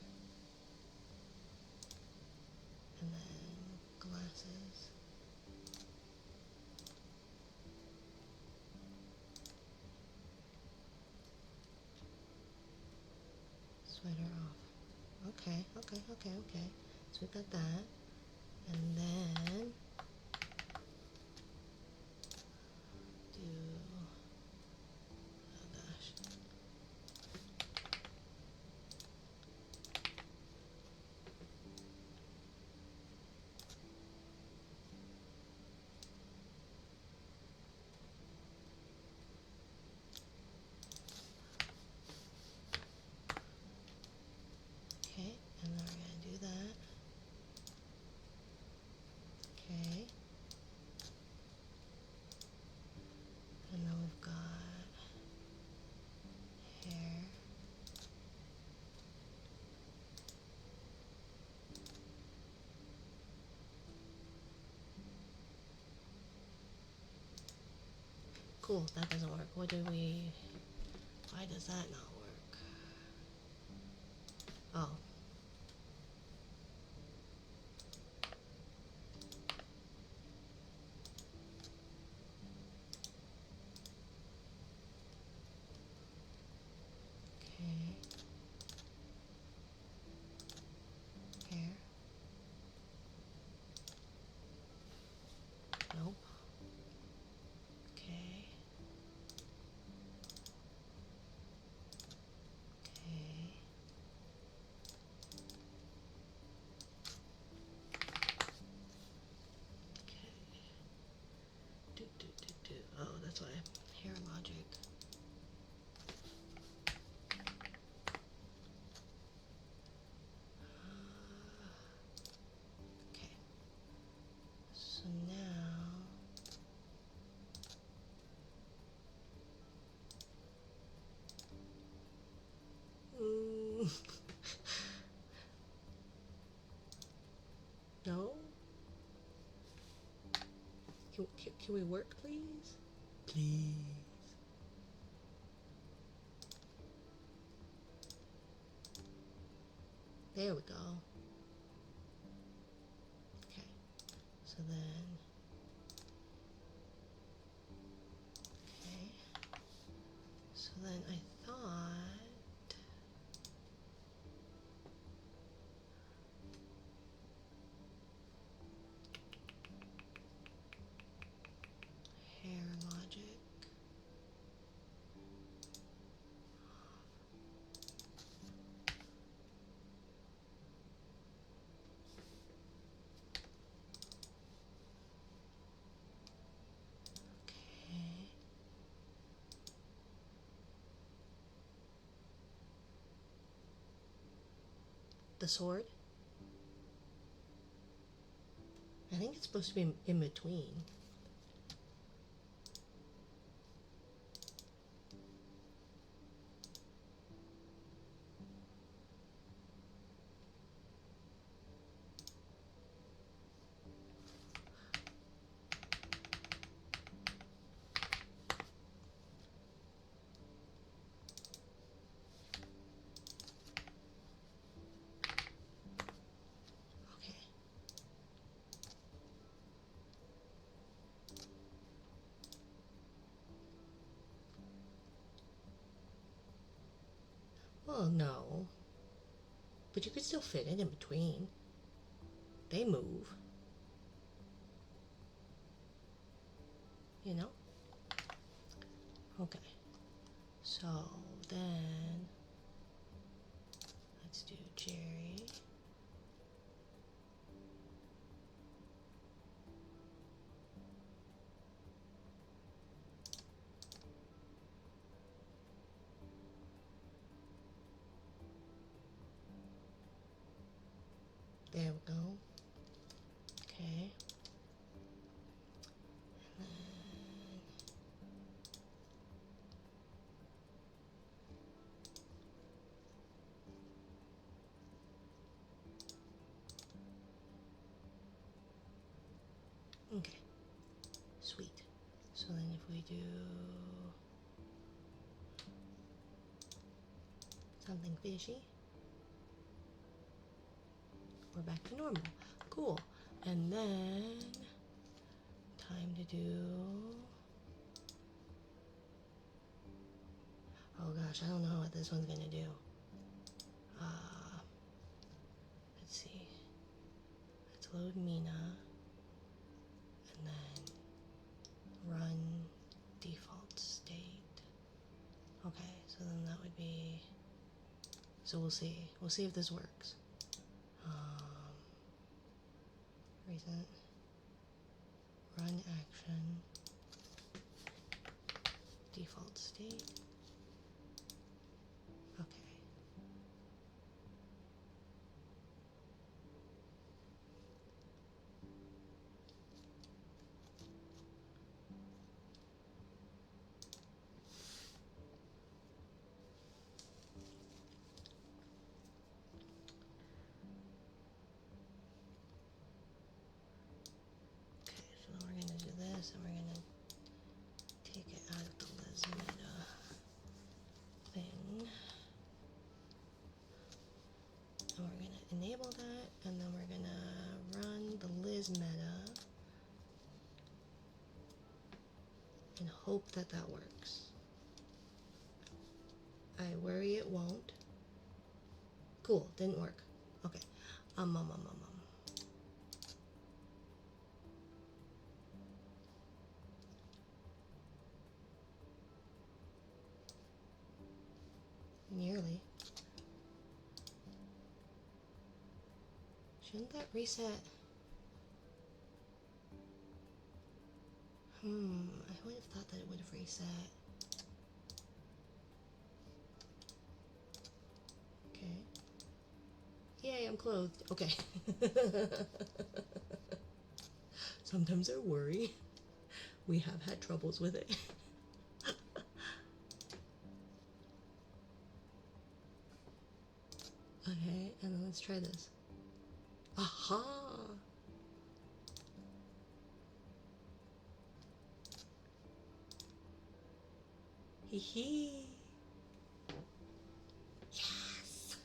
And then glasses. Sweater off. Okay. So we've got that. And then do, oh gosh. Okay, and then we're going to do that. Okay. And then we've got hair. Cool, that doesn't work. Why does that not work? Oh. Okay. Hair. Nope. Okay. Okay. That's why. Hair logic. Okay. So now no? Can we work, please? Please. There we go. Okay. So then, okay. So then I thought, hair logic. Okay. The sword? I think it's supposed to be in between. Okay. Well, no. But you could still fit it in between. They move. You know? Okay. So then let's do Jerry. There we go. Okay. And then okay. Sweet. So then if we do something fishy, we're back to normal. Cool. And then time to do, oh gosh, I don't know what this one's gonna do. Let's see. Let's load Mina and then run default state. Okay, so then that would be, so we'll see. We'll see if this works. Recent run action default state. Okay. So then we're gonna do this, and we're gonna take it out of the Liz Meta thing. And we're gonna enable that, and then we're gonna run the Liz Meta and hope that that works. I worry it won't. Cool, didn't work. Okay. Nearly. Shouldn't that reset? I would have thought that it would have unclothed. Okay. Sometimes I worry. We have had troubles with it. Okay, and then let's try this. Aha! Hee hee. Yes!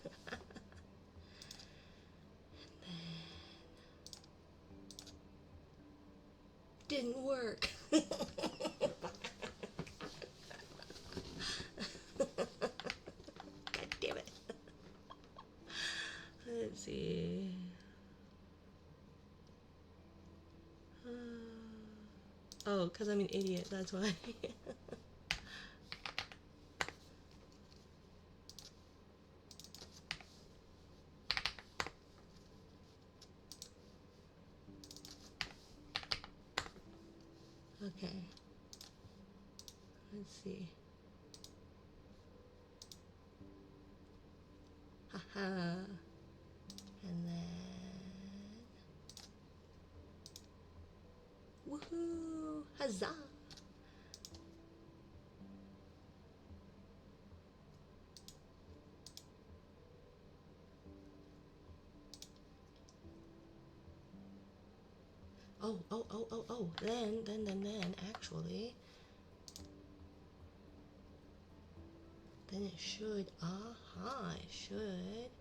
Didn't work. God damn it. Let's see. Oh, because I'm an idiot, that's why. Okay. Let's see. Haha. And then. Woohoo! Huzzah! Oh. Then, actually. Then it should. Aha, it should.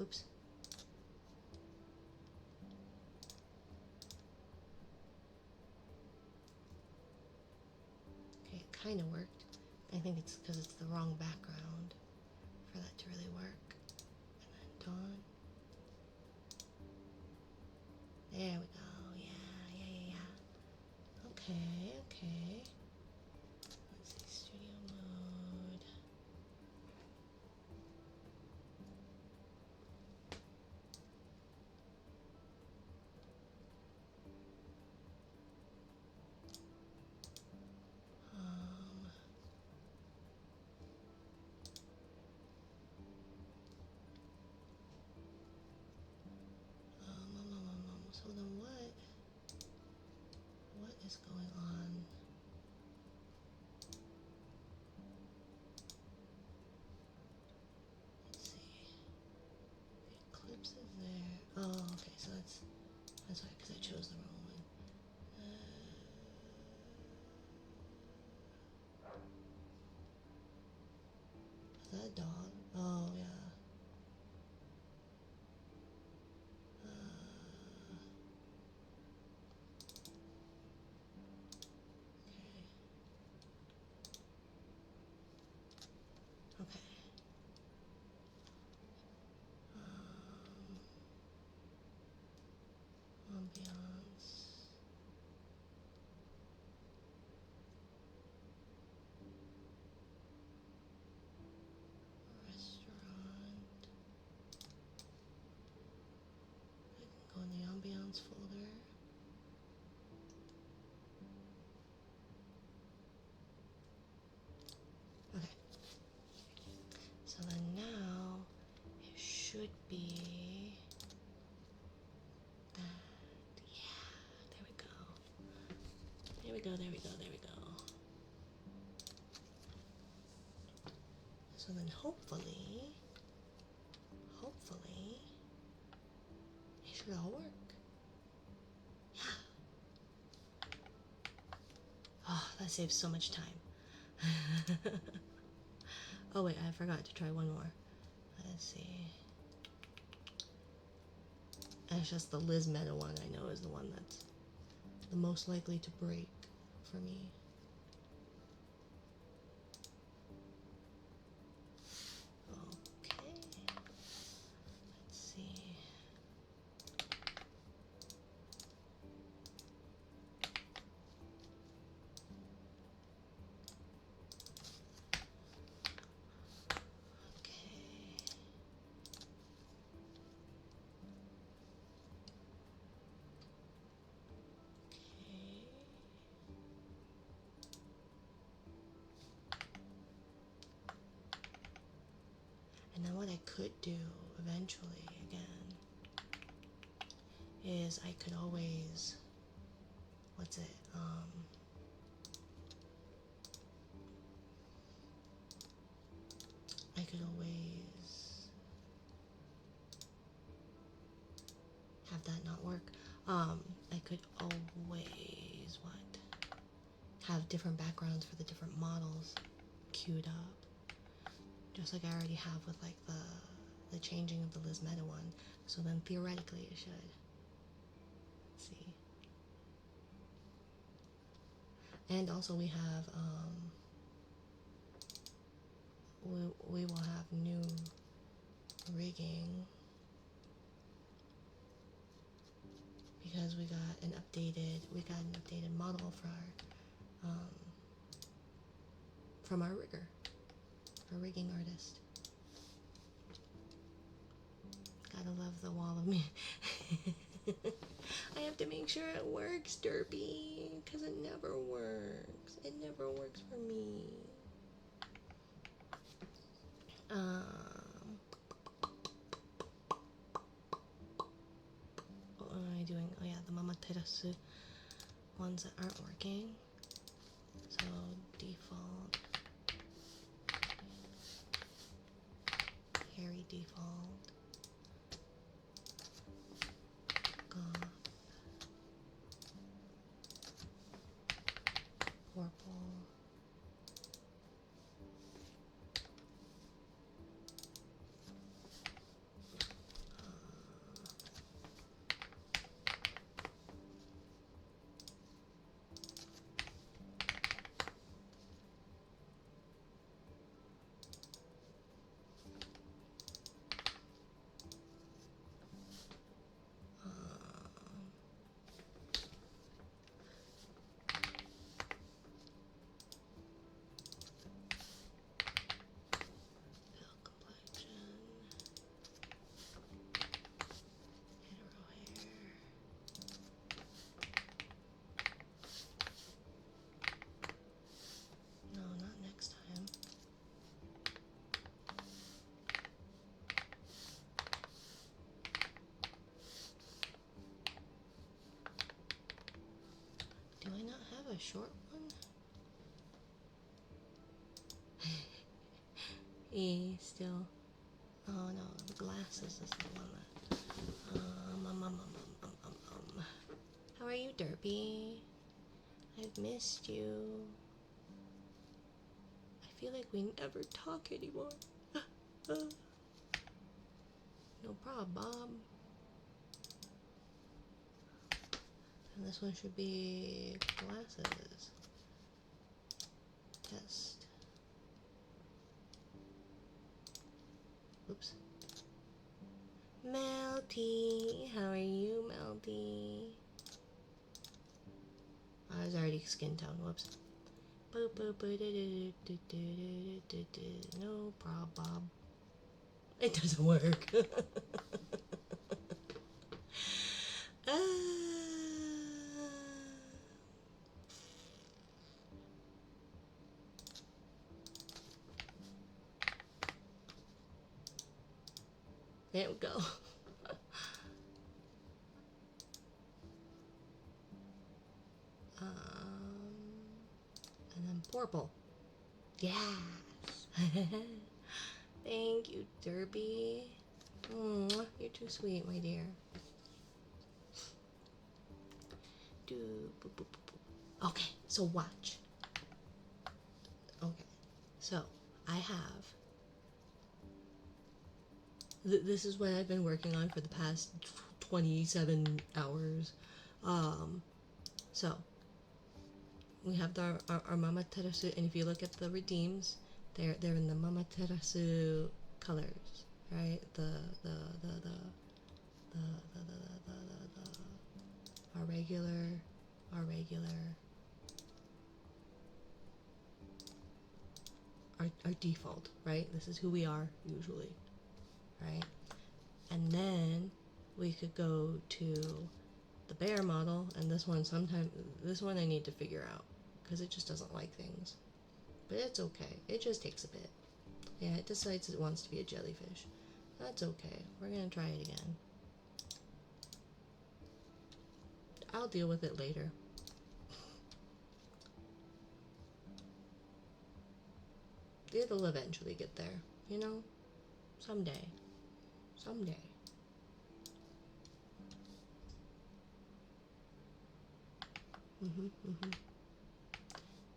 Oops. Okay, it kind of worked. I think it's because it's the wrong background for that to really work. And then dawn. There we go. Yeah. Okay. Let's see, studio mode. So then what is going on? Let's see. The eclipse is there. Oh, okay, so that's why, because I chose the wrong one. Is that a dog? Oh, yeah. Okay. Ambiance. Restaurant. I can go in the ambiance folder. Okay. So then now it should be that. Yeah, there we go. So then hopefully it should all work. Yeah. Oh, that saves so much time. Oh wait, I forgot to try one more. Let's see. And it's just the Liz Meta one I know is the one that's the most likely to break for me. Okay. Let's see. could do eventually again is I could always, what's it, I could always have that not work. I could always, what? Have different backgrounds for the different models queued up. Just like I already have with like the changing of the Liz Meta one. So then theoretically it should. Let's see. And also we have, we will have new rigging because we got an updated model for our, from our rigger, our rigging artist. Gotta love the wall of me. I have to make sure it works, Derpy, because it never works. It never works for me. What am I doing? Oh yeah, the Mama Terasu ones that aren't working. So default, hairy default, goth, purple. Pale complexion, hetero hair. No, not next time. Do I not have a short one? Still. Oh no, the glasses is the one that. How are you, Derpy? I've missed you. I feel like we never talk anymore. No problem, Bob. And this one should be glasses. Test. Oops. Melty, how are you, Melty? I was already skin tone. Whoops. No problem. It doesn't work. There we go. And then purple. Yes. Thank you, Derby. You're too sweet, my dear. Okay, so watch. Okay, so I have. This is what I've been working on for the past 27 hours. So we have our Mama Terasu, and if you look at the redeems, they're in the Mama Terasu colors, right? Our regular, our default, right? This is who we are usually, right? And then we could go to the bear model, and this one I need to figure out because it just doesn't like things, but it's okay. It just takes a bit. Yeah, it decides it wants to be a jellyfish. That's okay. We're gonna try it again. I'll deal with it later. It'll eventually get there, you know? Someday. Someday.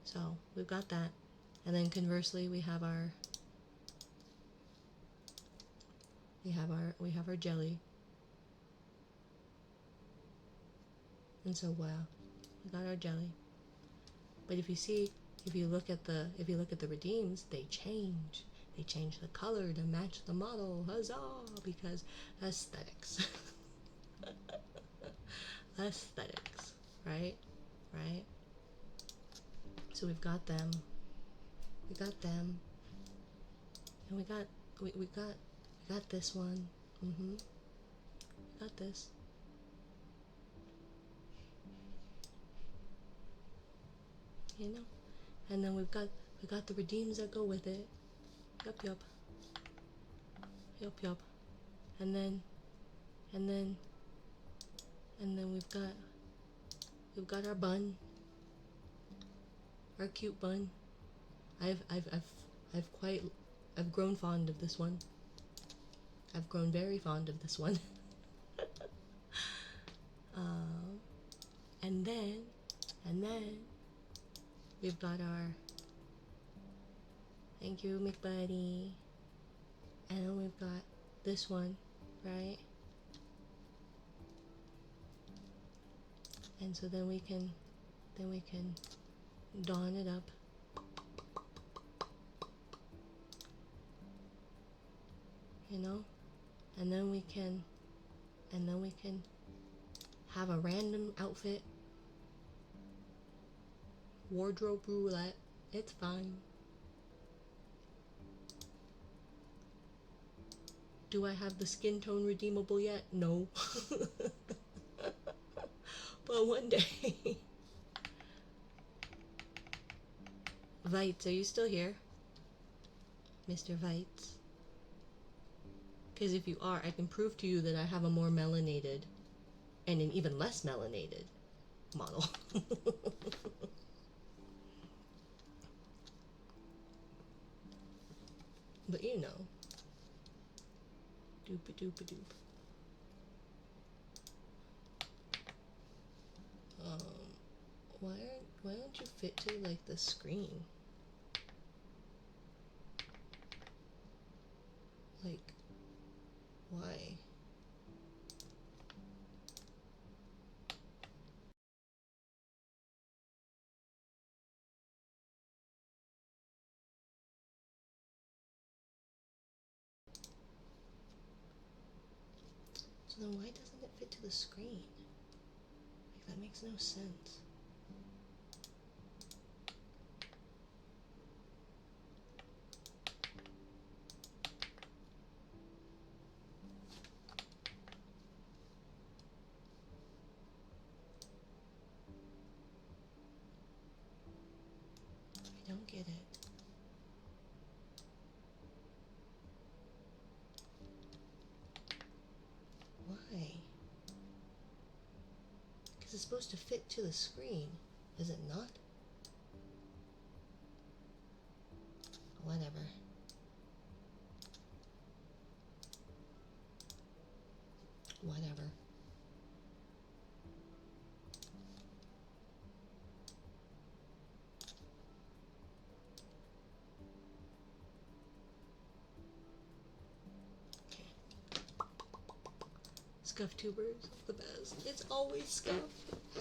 So, we've got that. And then conversely, we have our jelly. And so wow, we got our jelly. But if you look at the redeems, they change. They change the color to match the model. Huzzah! Because aesthetics. Aesthetics, right? Right? So we've got them. We got them. And we got this one. We got this. You know? And then we got the redeems that go with it. Yup. And then we've got our bun. Our cute bun. I've grown fond of this one. I've grown very fond of this one. And then we've got our, thank you, McBuddy. And then we've got this one, right? And so then we can don it up. You know? And then we can have a random outfit. Wardrobe roulette. It's fine. Do I have the skin tone redeemable yet? No. But one day. Vites, are you still here? Mr. Vites? Because if you are, I can prove to you that I have a more melanated and an even less melanated model. But you know. Doop-a-doop-a-doop. Why don't you fit to like the screen? Like, why? So then why doesn't it fit to the screen? Like, that makes no sense. I don't get it. Why? Because it's supposed to fit to the screen, is it not? Whatever. Whatever. Scuff tubers, the best. It's always scuff.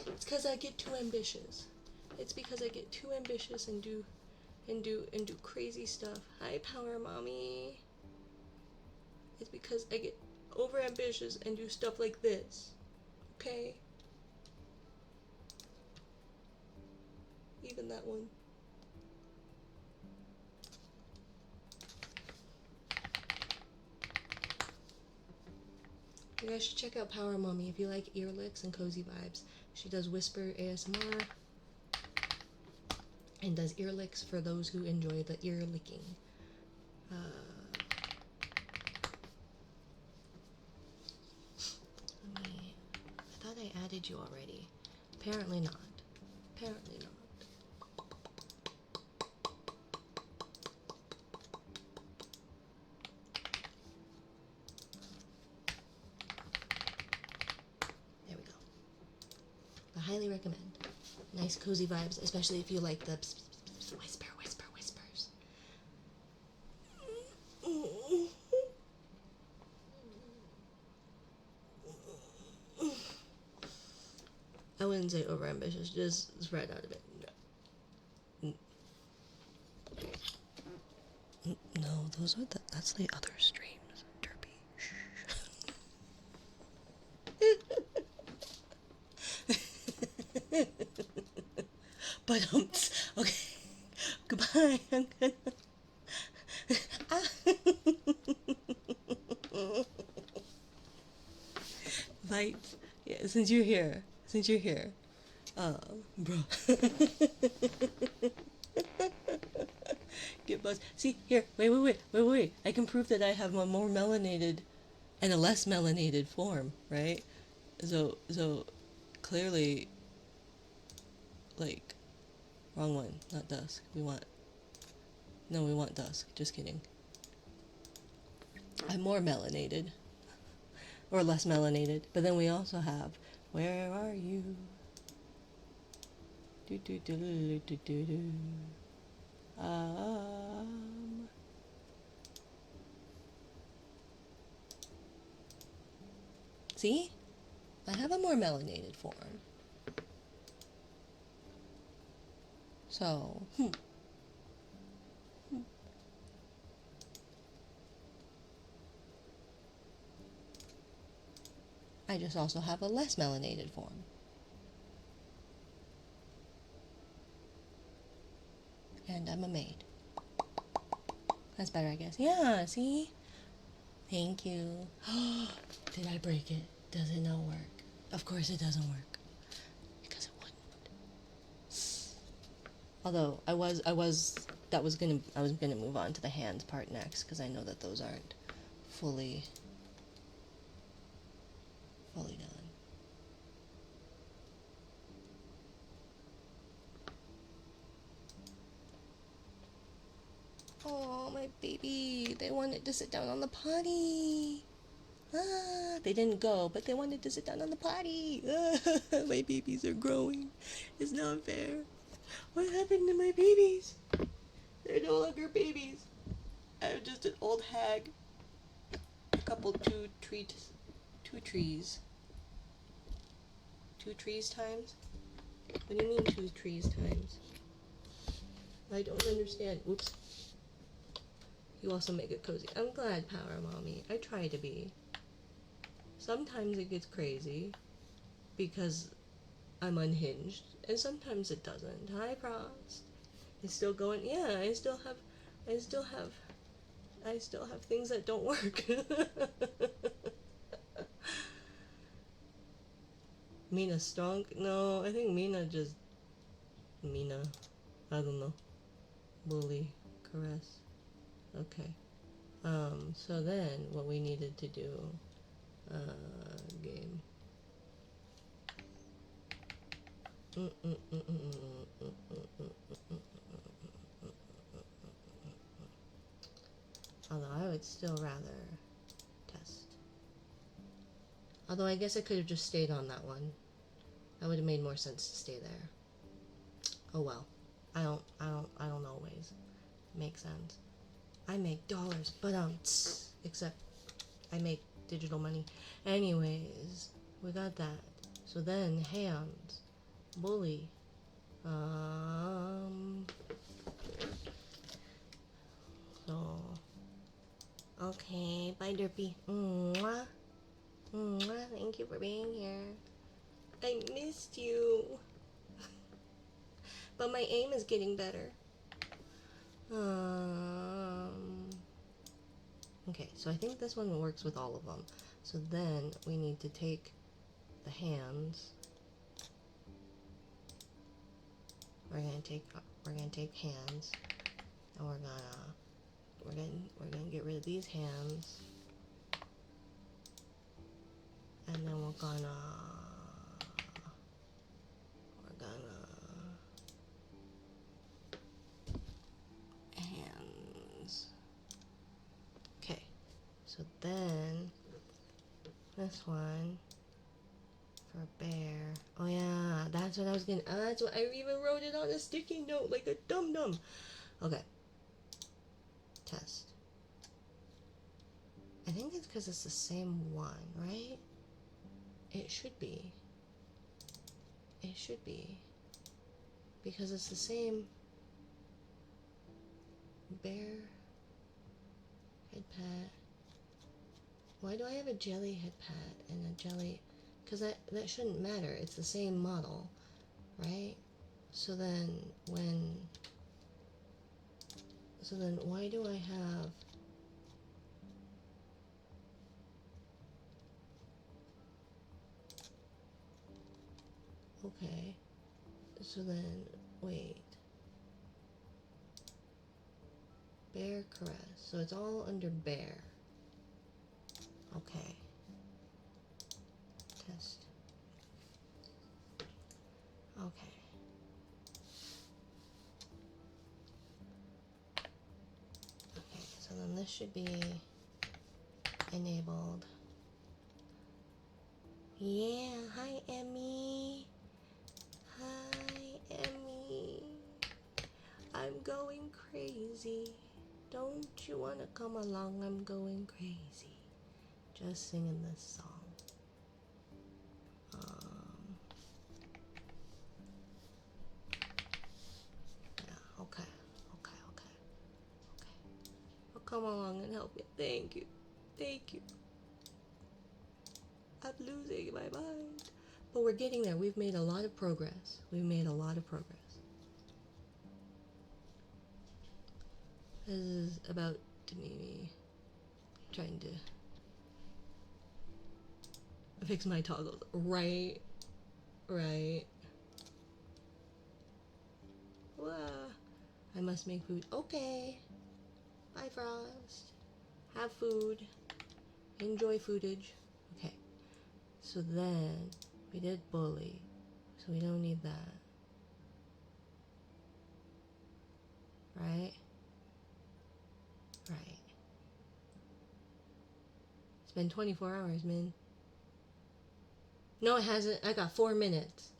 It's because I get too ambitious. It's because I get too ambitious and do crazy stuff. Hi, Power Mommy. It's because I get over ambitious and do stuff like this. Okay? Even that one. You guys should check out Power Mommy if you like ear licks and cozy vibes. She does whisper ASMR and does ear licks for those who enjoy the ear licking. added you already? Apparently not. Apparently not. There we go. I highly recommend. Nice cozy vibes, especially if you like the whispers. I wouldn't say overambitious, just spread out a bit. No, that's the other streams, Derpy. But okay. Goodbye. I'm gonna. Vibes. Yeah, since you're here. Bro. Get buzzed. See, here, wait. I can prove that I have a more melanated and a less melanated form, right? So clearly, like, wrong one, not dusk. We want dusk. Just kidding. I'm more melanated, or less melanated. But then we also have, where are you? Do do do do do do do. See? I have a more melanated form. So, I just also have a less melanated form. And I'm a maid. That's better, I guess. Yeah, see? Thank you. Did I break it? Does it not work? Of course it doesn't work. Because it wouldn't. Although I was gonna move on to the hands part next, because I know that those aren't fully done. Oh, my baby. They wanted to sit down on the potty. They didn't go, but they wanted to sit down on the potty. My babies are growing. It's not fair. What happened to my babies? They're no longer babies. I'm just an old hag. A couple two trees. 2 trees times? What do you mean 2 trees times? I don't understand. Whoops. You also make it cozy. I'm glad, Power Mommy. I try to be. Sometimes it gets crazy because I'm unhinged, and sometimes it doesn't. Hi, Frost. It's still going. Yeah, I still have things that don't work. Mina strong? No, I think Mina. I don't know. Bully, caress. Okay. So then what we needed to do, game. Although I would still rather test. Although I guess I could have just stayed on that one. That would have made more sense to stay there. Oh well. I don't always make sense. I make dollars, but except I make digital money. Anyways, we got that. So then hands, bully. So okay, bye Derpy. Mwah. Mwah. Thank you for being here. I missed you. But my aim is getting better. Okay, so I think this one works with all of them. So then we need to take the hands. We're gonna take hands, and we're gonna get rid of these hands, and then we're gonna So then this one for bear. Oh yeah, that's what I was gonna. That's what I even wrote it on a sticky note like a dum dum. Okay. Test. I think it's because it's the same one, right? It should be. It should be. Because it's the same bear head pad. Why do I have a jelly head pad and a jelly? Because that shouldn't matter. It's the same model, right? So then why do I have okay? So then wait. Bear caress. So it's all under bear. Okay. Test. Okay. Okay, so then this should be enabled. Yeah, hi Emmy. Hi Emmy. I'm going crazy. Don't you wanna come along? I'm going crazy. Just singing this song. Yeah, okay. I'll come along and help you. Thank you. Thank you. I'm losing my mind. But we're getting there. We've made a lot of progress. This is about me trying to fix my toggles. Right. Wow. I must make food. Okay. Bye, Frost. Have food. Enjoy foodage. Okay. So then we did bully. So we don't need that. Right? It's been 24 hours, man. No, it hasn't. I got 4 minutes.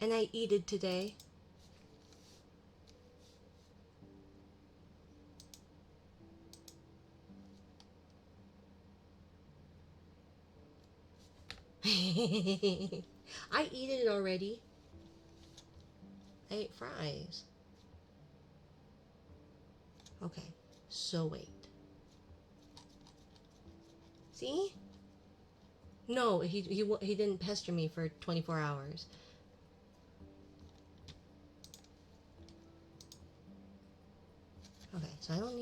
And I eat it today. I eat it already. I ate fries. Okay, so wait. See? No, he didn't pester me for 24 hours. Okay, so I don't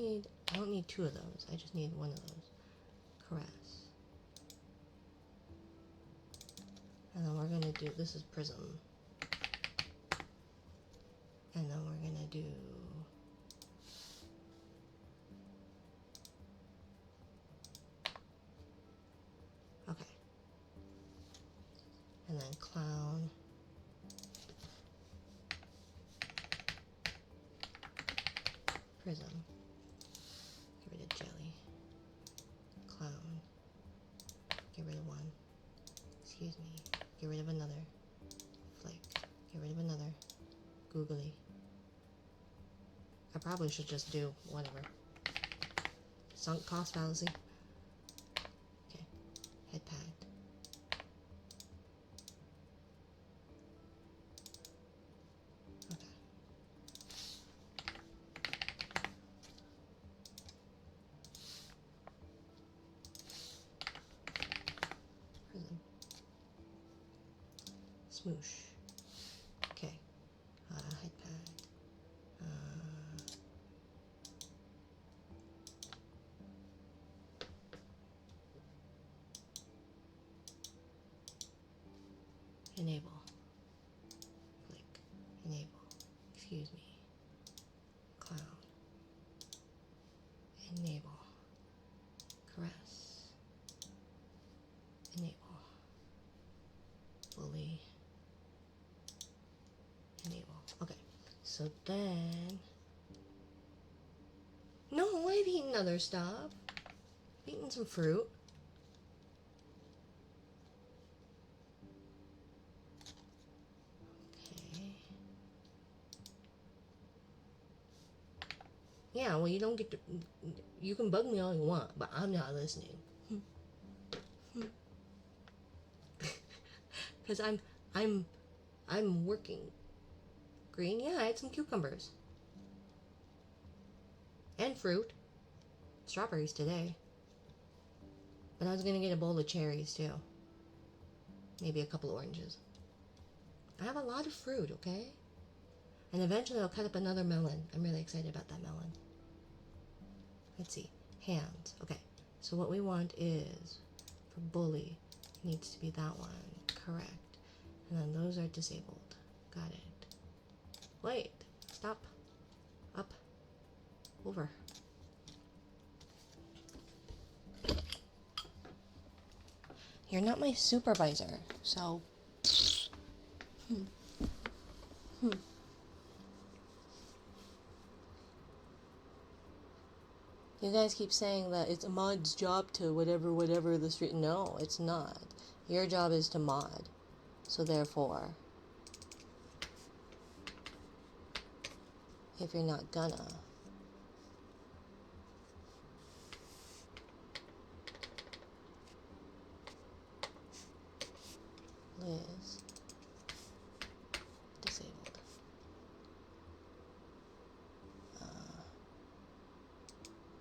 need 2 of those. I just need 1 of those. Caress. And then we're gonna do, this is prism. And then we're gonna do okay. And then clown. Prism. Get rid of jelly. Clown. Get rid of 1. Excuse me. Get rid of another. Flick. Get rid of another. Googly. I probably should just do whatever. Sunk cost fallacy. Okay. Head pad. Okay. Prism. Smoosh. Okay. Head pad. Enable. Click. Enable. Excuse me. Clown. Enable. Caress. Enable. Bully. Enable. Okay. so then... No, I've eaten other stuff. I've eaten some fruit. Okay. Yeah, well, you don't get to... You can bug me all you want, but I'm not listening. Because I'm working. Green? Yeah, I had some cucumbers. And fruit. Strawberries today. But I was gonna get a bowl of cherries too. Maybe a couple oranges. I have a lot of fruit, okay? And eventually I'll cut up another melon. I'm really excited about that melon. Let's see. Hands. Okay. So what we want is, for bully, it needs to be that one. Correct. And then those are disabled. Got it. Wait. Stop. Up. Over. You're not my supervisor, so... You guys keep saying that it's a mod's job to whatever the street... No, it's not. Your job is to mod. So therefore, if you're not gonna... Liz. Disabled.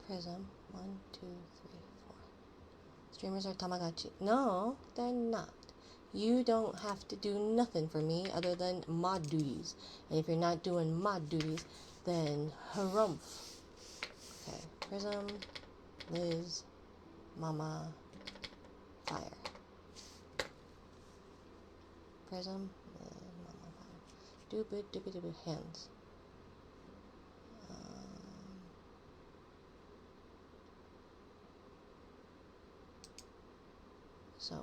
Prism. 1, 2, 3, 4. Streamers are Tamagotchi. No, they're not. You don't have to do nothing for me other than mod duties. And if you're not doing mod duties, then harumph. Okay, Prism, Liz, Mama, Fire. Prism, Liz, Mama, Fire. Doobie, hands. So,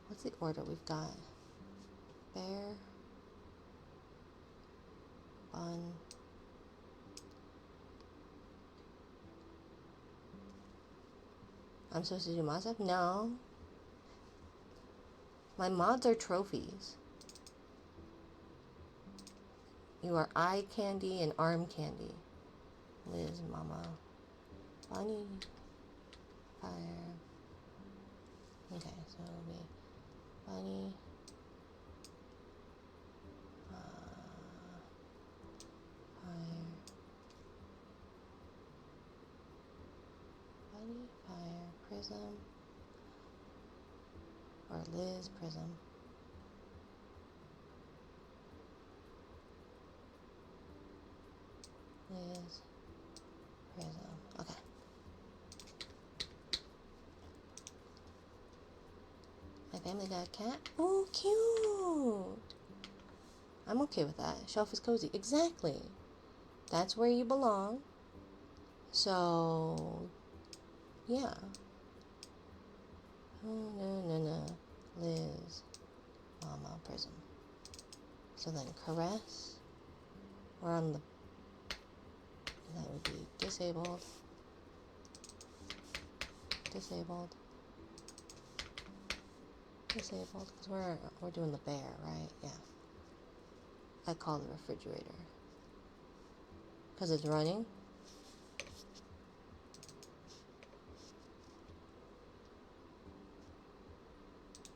what's the order we've got? Bear, Bun, I'm supposed to do mod stuff? No. My mods are trophies. You are eye candy and arm candy. Liz, Mama, Bunny, Fire. Okay, so it'll be Bunny, Fire, Bunny, Fire, Prism, or Liz, Prism. Liz, Prism. Okay. My family got a cat. Oh, cute. I'm okay with that. Shelf is cozy. Exactly. That's where you belong. So, yeah. Oh, no. Liz, Mama, Prism. So then caress. We're on the... That would be disabled. Disabled. Disabled. Because we're doing the bear, right? Yeah. I call the refrigerator. Because it's running.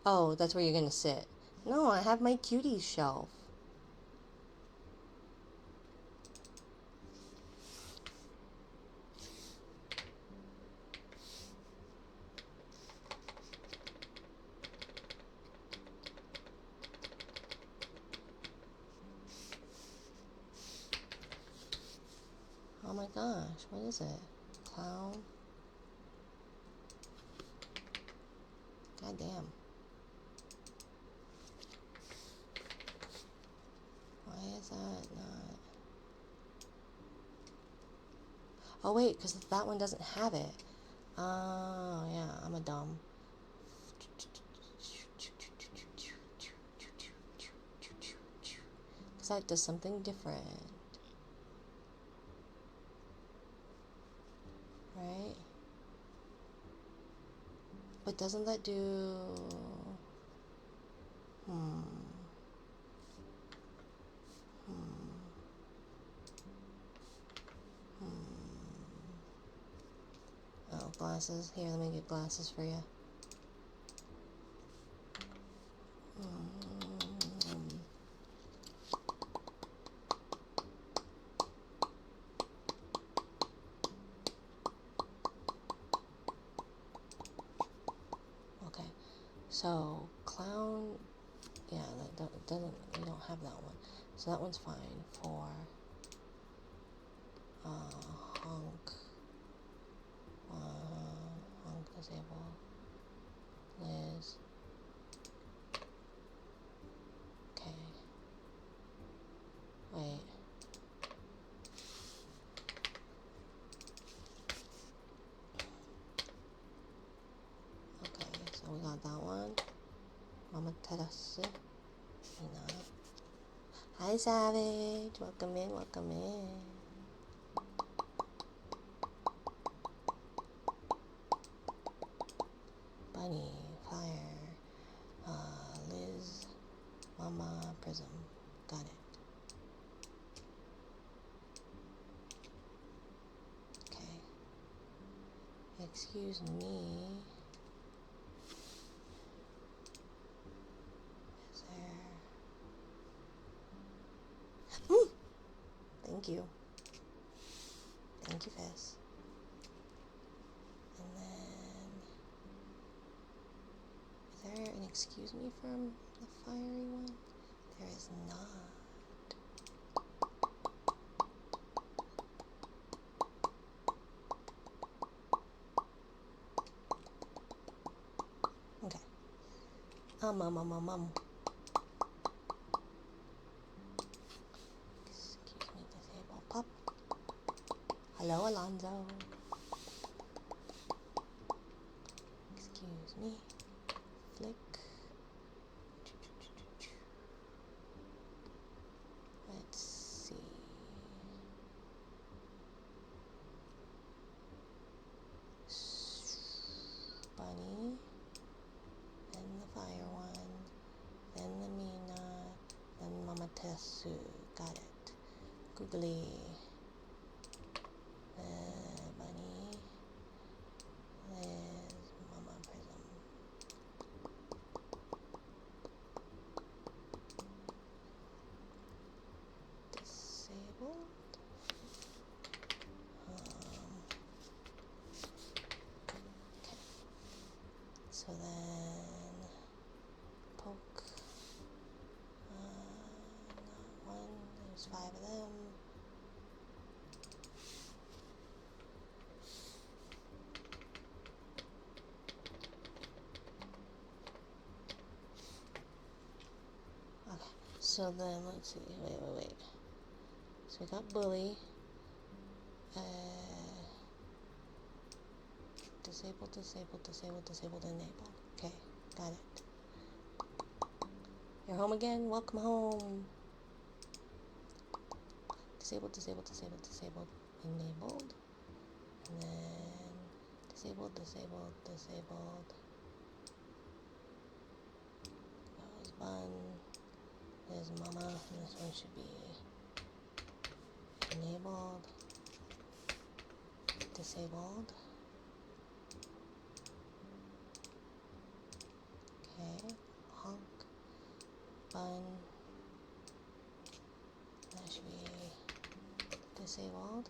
Oh, that's where you're gonna sit. No, I have my cuties shelf. Oh my gosh, what is it? Clown? God damn. Why is that not... Oh wait, because that one doesn't have it. Oh yeah, I'm a dumb. Because that does something different. Right? But doesn't that do... Oh, glasses. Here, let me get glasses for you. Okay, so clown, yeah, that doesn't, we don't have that one. So that one's fine for honk, honk disable, Liz. Okay. Wait. Okay, so we got that one. Mama Terrace. Mina. Hi, Savage. Welcome in, welcome in. Bunny, Fire, Liz, Mama, Prism. Got it. Okay. Excuse me. Is there... Thank you. Thank you, Fizz. And then... Is there an excuse me from the fiery one? There is not. Okay. Excuse me, disable pop. Hello, Alonzo. Excuse me. Flick. Let's see. Bunny. Then the fire one. Then the Mina. Then Mama Tessu. Got it. Googly. Bunny. Liz. Mama Prism. Disabled. Okay. So then poke. Not one. There's 5 of them. Okay. So then let's see. Wait. So we got bully. Disabled, enable. Okay, got it. You're home again? Welcome home. Disabled, enabled. And then disabled. That was Bun. There's Mama, and this one should be enabled. Disabled. Okay, honk, bun, that should be disabled,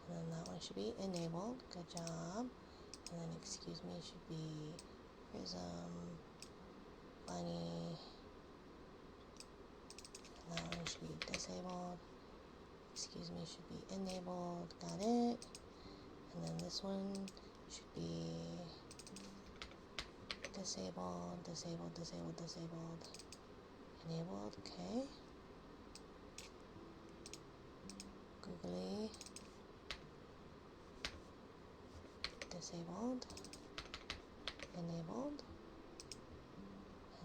and then that one should be enabled, good job, and then excuse me should be prism, bunny, and that one should be disabled, excuse me should be enabled, got it, and then this one should be disabled, enabled, okay. Googly, disabled, enabled,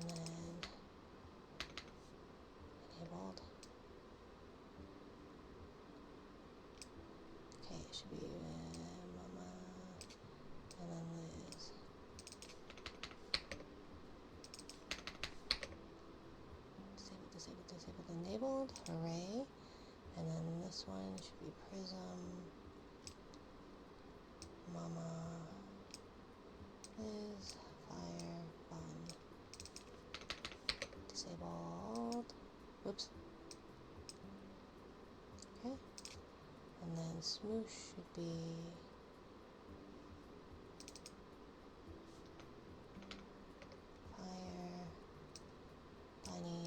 and then enabled, smoosh should be fire, bunny,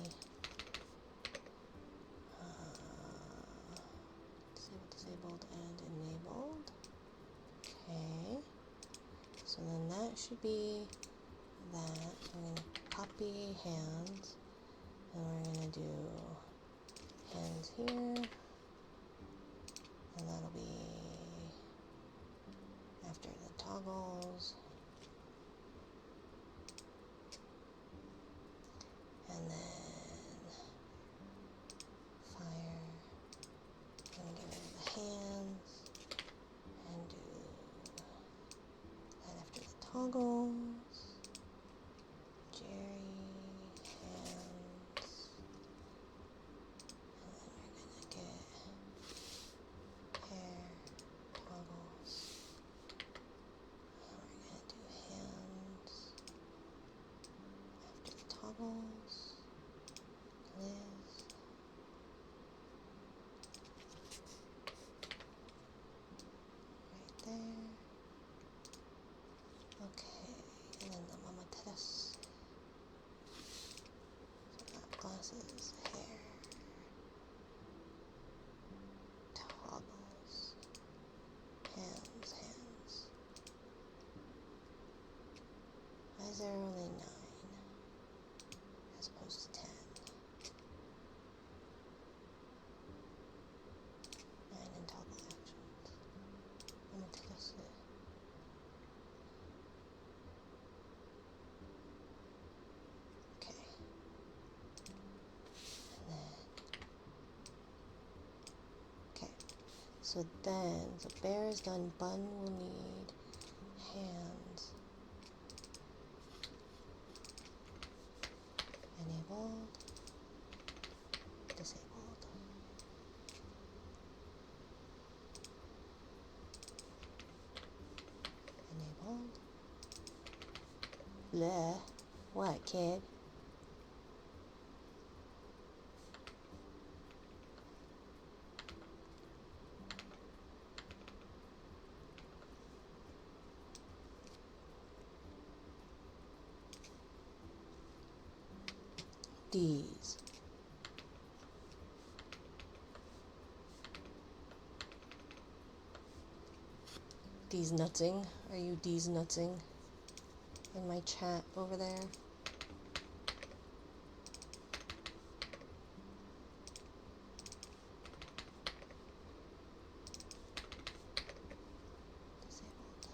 disabled, and enabled. Okay, so then that should be that. I'm going to copy hands, and we're going to do hands here, and that'll be after the toggles. And then fire, and get rid of the hands, and do that after the toggles. Jerry, hands, and then we're gonna get hair, toggles, and we're gonna do hands after the toggles. Liz. Right there. Okay, and then the Mama Tess. So got glasses, hair, toggles, hands. Why is there only 9 as opposed to 10? 9 in toggle actions. I'm gonna test it. Okay. And then, okay. So bear is done. Bun will need hands. Enabled. Disabled. Enabled. Bleh. What, kid? D's. D's nutsing. Are you D's nutsing in my chat over there? Disabled.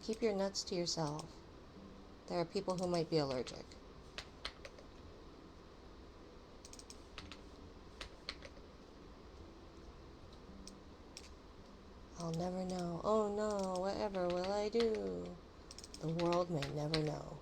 Keep your nuts to yourself. There are people who might be allergic. I'll never know. Oh no, whatever will I do? The world may never know.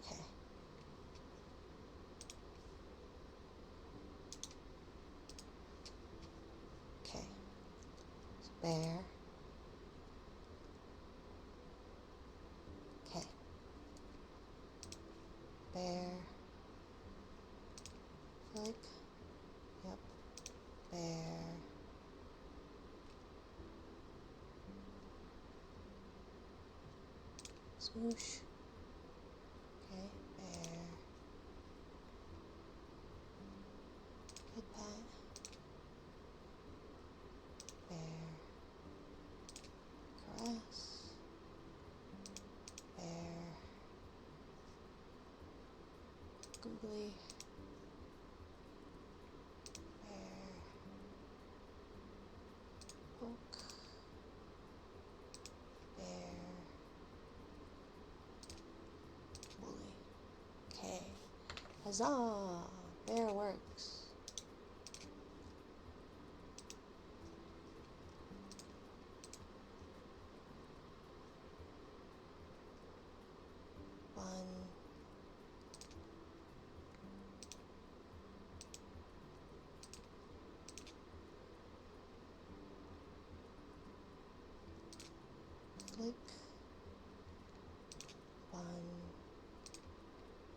Okay. Okay. So bear. Okay. Bear. Flick. Yep. Bear. Smoosh. Okay. Bear. Good pat. Bear. Caress. Bear. Googly. Bear. Poke. Bear. Woolly. Okay. Huzzah! Bear works. flick, fun,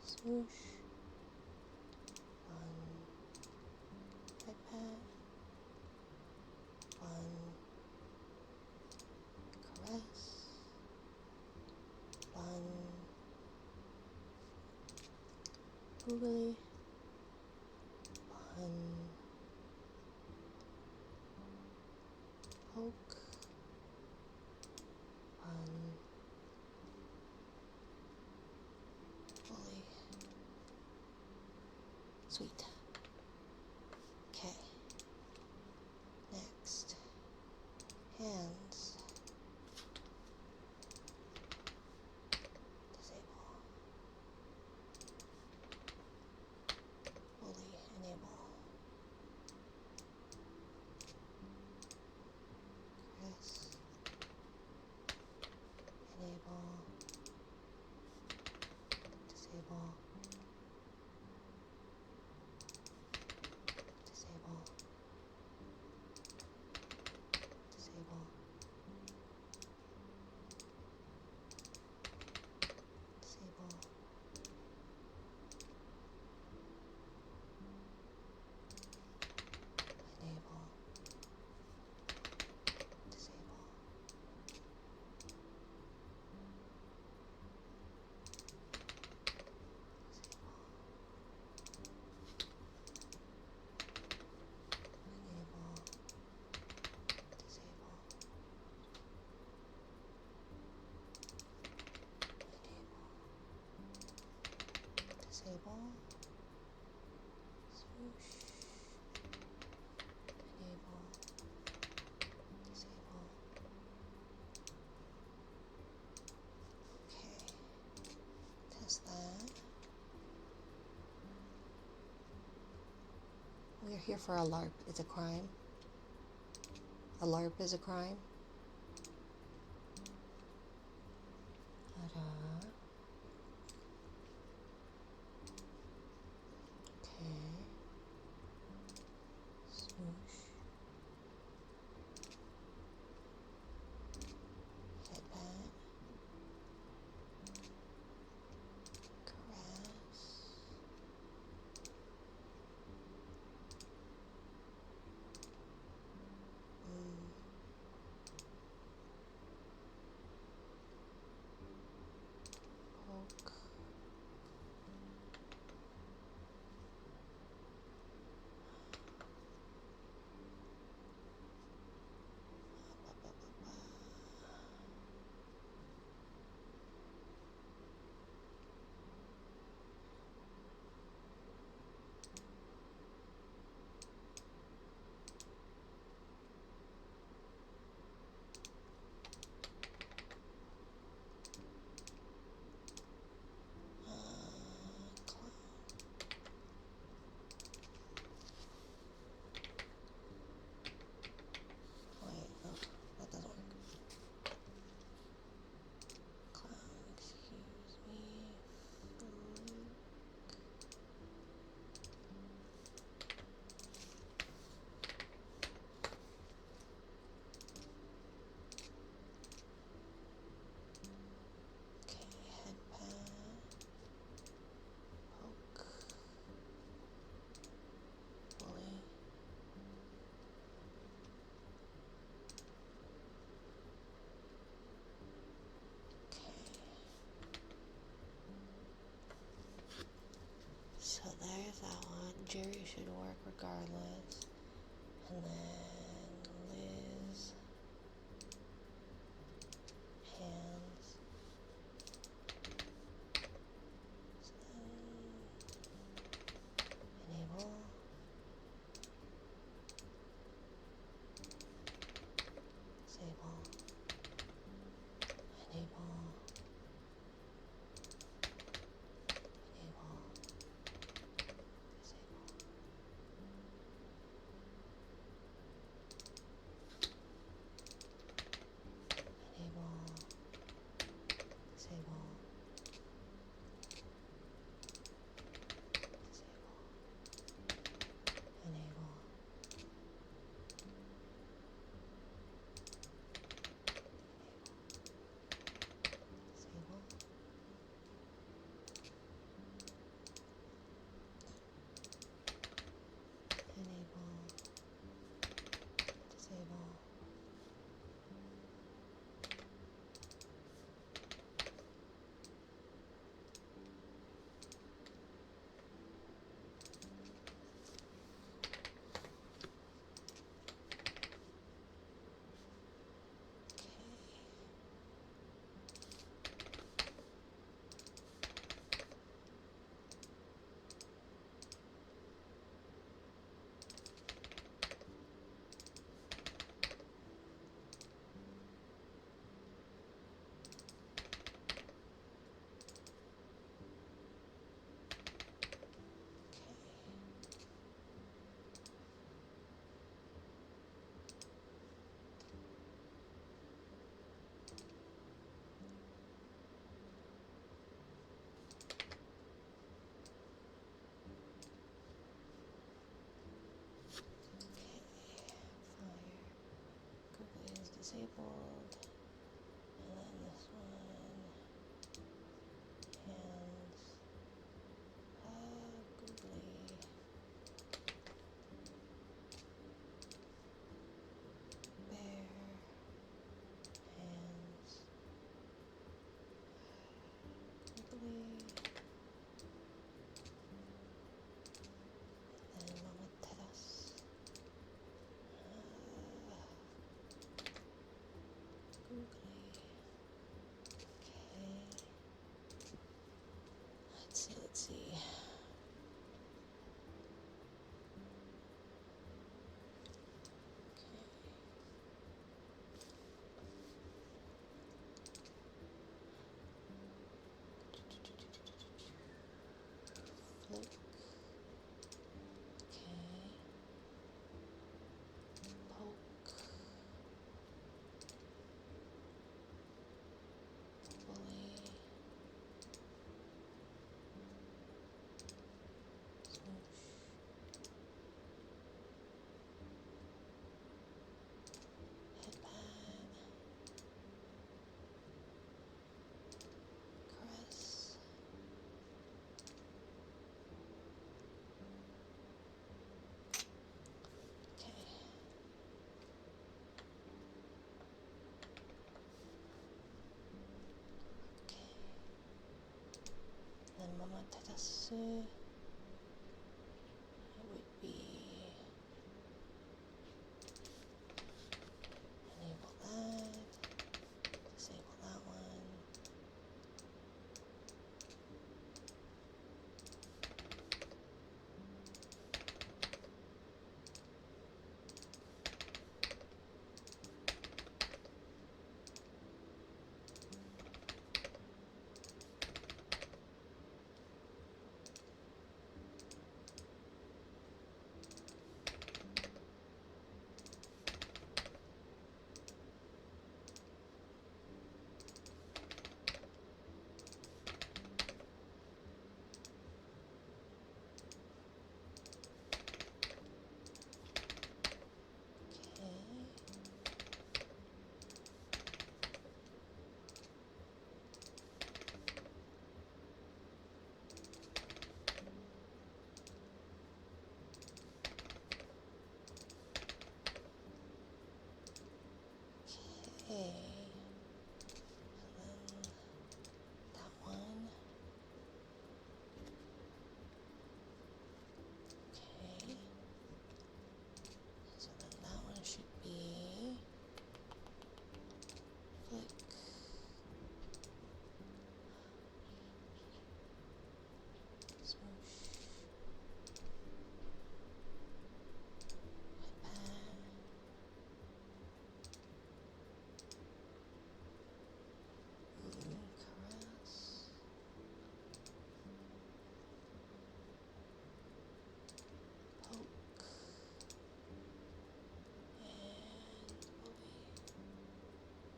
swoosh, fun, head pat, fun, caress, fun, googly, fun, poke, fun, bully, sweet. Okay, next, hands, disable, bully, enable, caress, enable, disable, disable, disable, disable, enable, disable, enable, disable, enable, disable, swoosh, enable, disable. Okay, test that. We're here for a LARP. It's a crime. A LARP is a crime. Ta-da. Okay. Swoosh. Headband. Caress. Poke. Wait, no, that doesn't work. Clown, excuse me. Okay, head pat, poke, bully. Okay. So there's that one. Jerry should work regardless. And then Liz, hands. So then enable, disable, enable, enable, disable. disabled. And then this one, hands, googly. Bear, hands, googly. And then mama teras. Googly. Okay. Let's see. Flick. Okay. Poke. Bully. Smoosh. Headband. Caress. Okay. Okay. Then mama terasu would be enable that, disable that one. Okay. And then that one. Okay. So then that one should be flick. Smoosh. Headband. Caress. Poke. And bully.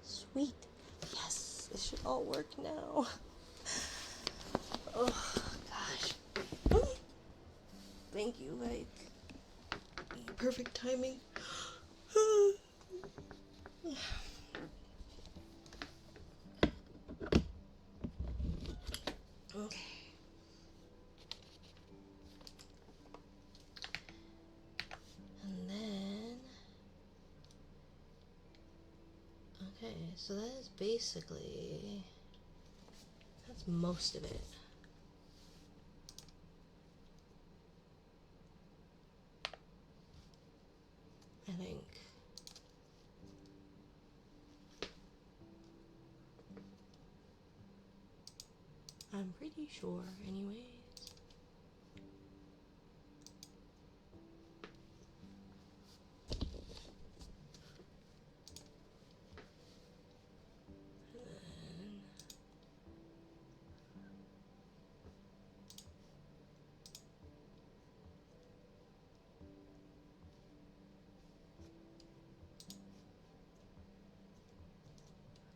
Sweet. Yes, this should all work now. Oh gosh. Thank you, like perfect timing. Okay. And then okay, so that is basically that's most of it. I think. I'm pretty sure, anyways.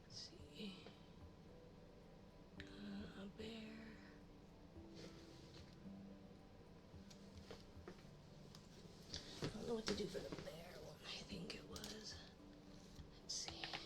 See. A bear. I don't know what to do for the bear one. I think it was. Let's see.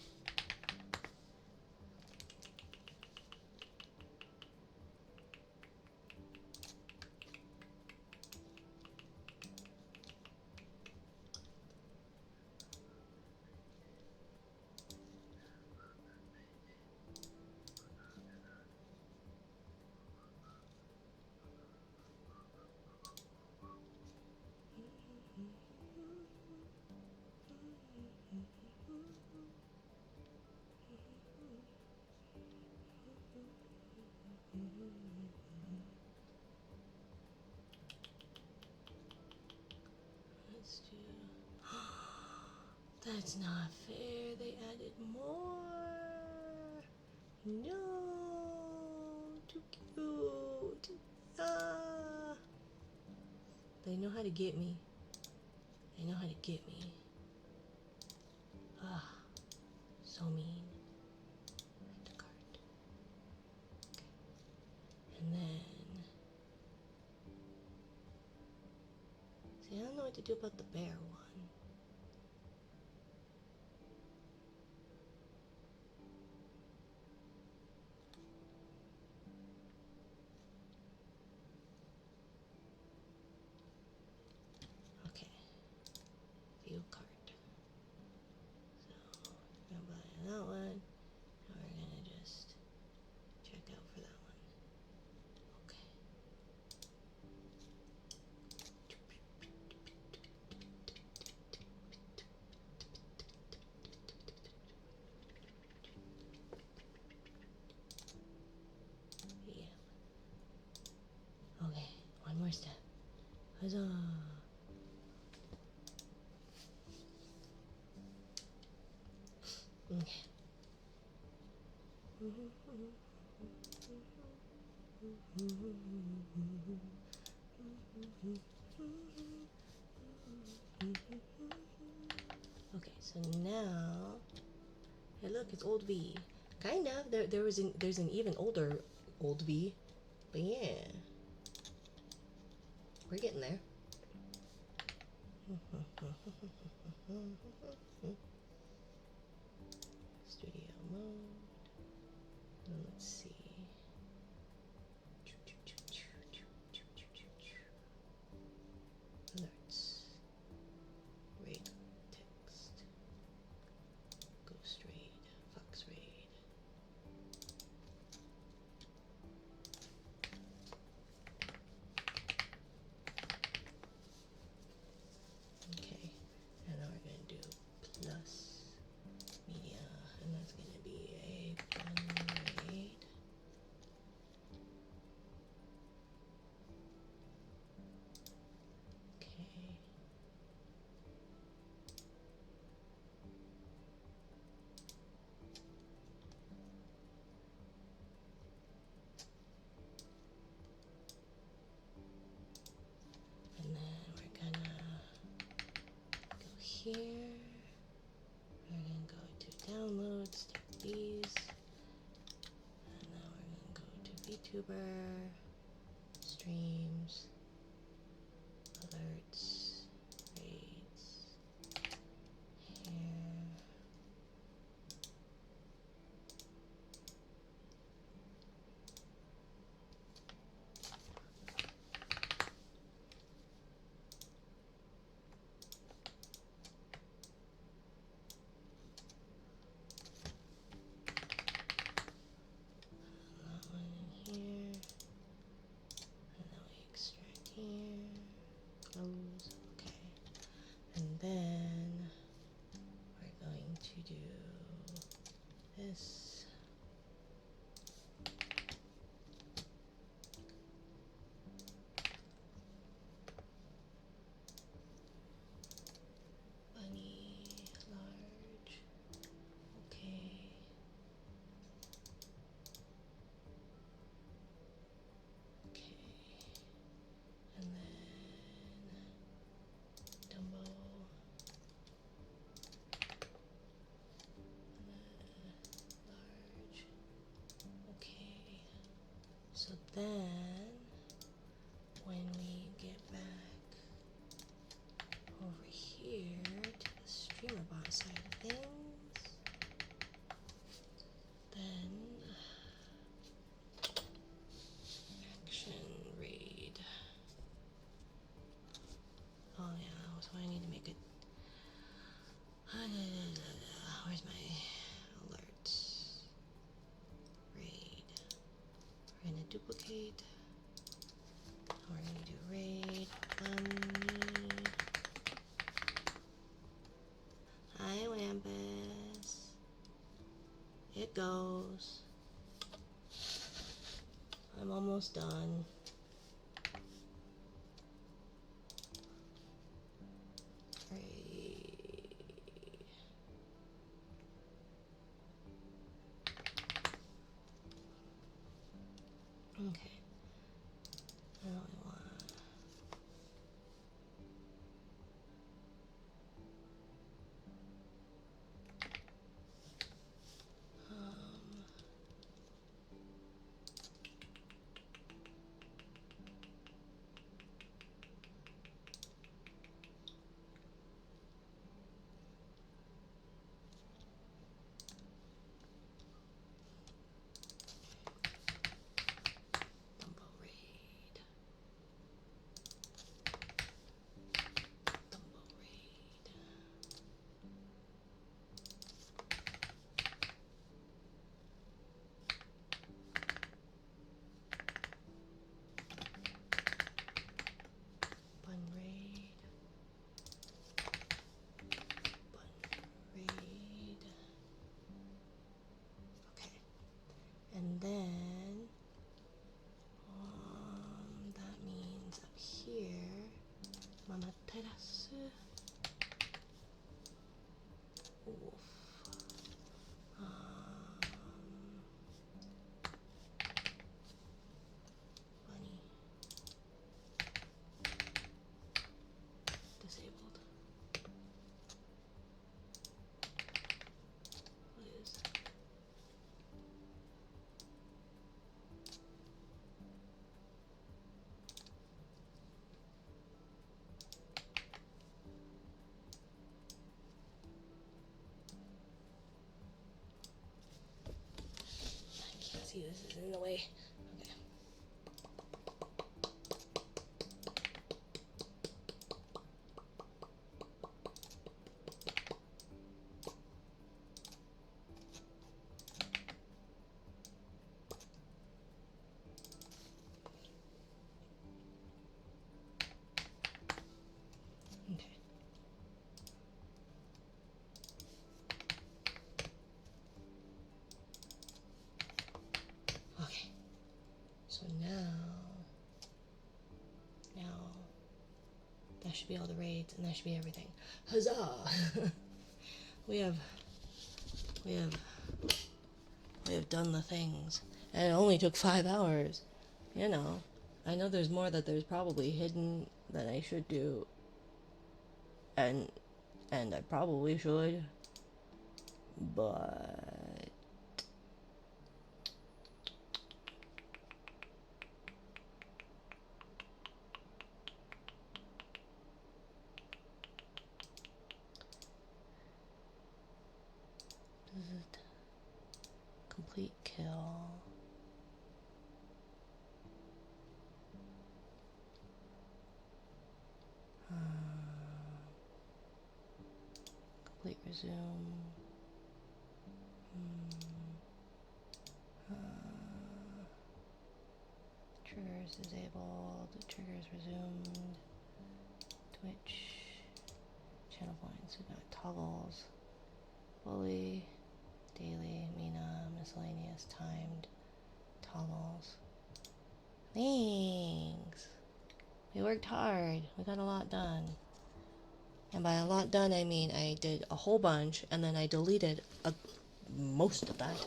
That's not fair. They added more. No. Too cute. Ah. They know how to get me. They know how to get me. Ah. So mean. Write the card. Okay. And then. See, I don't know what to do about the bear one. Okay. View card. So, we're gonna buy that one. Now we're gonna just check out for that one. Okay. Yeah. Okay, one more step. Huzzah! Okay. Okay, so now, hey look, it's old V. Kind of. There's an even older old V, but yeah, we're getting there. Studio mode. Let's see. Alerts. Raid text. Ghost raid. Fox raid. Okay. And now we're gonna do plus media, and that's gonna be a fun raid. Okay. And then we're gonna go here. We're gonna go to downloads, take these, and now we're gonna go to VTuber, streams, alerts, raids, here. That one in here, and then we extract here, close, okay. And then we're going to do this. Bunny, large, okay. Okay. And then Dumbo. Large. Okay. So then when we get back over here to the streamer bot side of things, then action raid. Oh yeah, that was what I need to make it. Where's my alerts? Raid. We're gonna duplicate. We're gonna do raid. Hi, Wampus. It goes. I'm almost done. Raid. Okay. I really want. Dumbo raid. Dumbo raid. Bun raid. Bun raid. Okay. And then that means up here, Mama Terasu. Oof. Bunny. Disabled. Lose. I can't see, this is in the way. Okay. Okay. Okay. So now that should be all the raids, and that should be everything. Huzzah! we have done the things, and it only took 5 hours. You know, I know there's more that there's probably hidden that I should do, and I probably should, but complete kill. Complete resume. Triggers disabled. Triggers resumed. Twitch. Channel points. We got toggles. Bully. Daily. Mina. Miscellaneous. Timed. Toggles. Thanks. We worked hard. We got a lot done. And by a lot done, I mean I did a whole bunch and then I deleted most of that,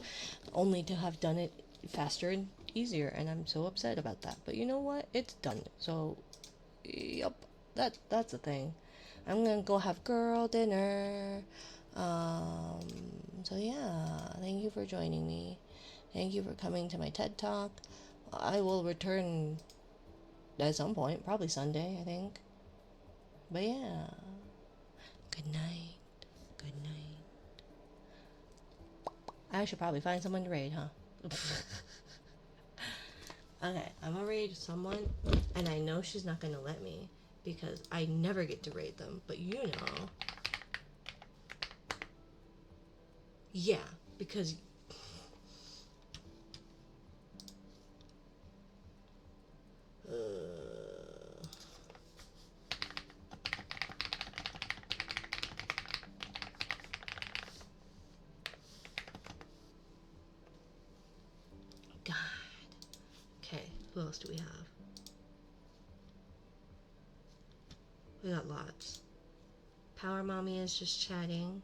only to have done it faster and easier. And I'm so upset about that. But you know what? It's done. So, yep, that's the thing. I'm gonna go have girl dinner. So yeah, thank you for joining me. Thank you for coming to my TED Talk. I will return at some point, probably Sunday, I think. But yeah. Good night. Good night. I should probably find someone to raid, huh? Okay, I'm gonna raid someone, and I know she's not gonna let me because I never get to raid them, but you know. Yeah, because God. Okay, who else do we have? We got lots. Power Mommy is just chatting.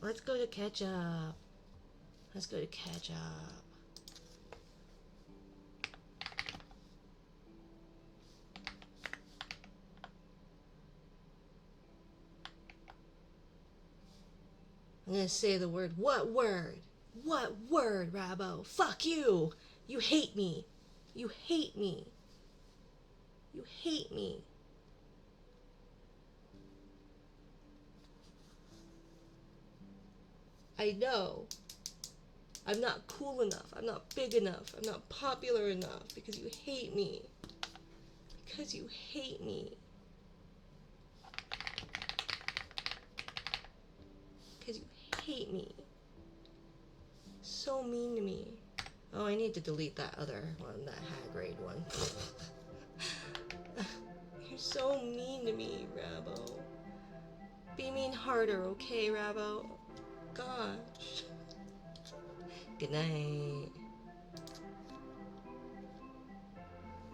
Let's go to catch up. Let's go to catch up. I'm gonna say the word. What word? What word, Rabo? Fuck you! You hate me! You hate me! You hate me! I know. I'm not cool enough. I'm not big enough. I'm not popular enough because you hate me. Because you hate me. Because you hate me. So mean to me. Oh, I need to delete that other one, that high grade one. You're so mean to me, Rabo. Be mean harder, okay, Rabo? Gosh. Good night.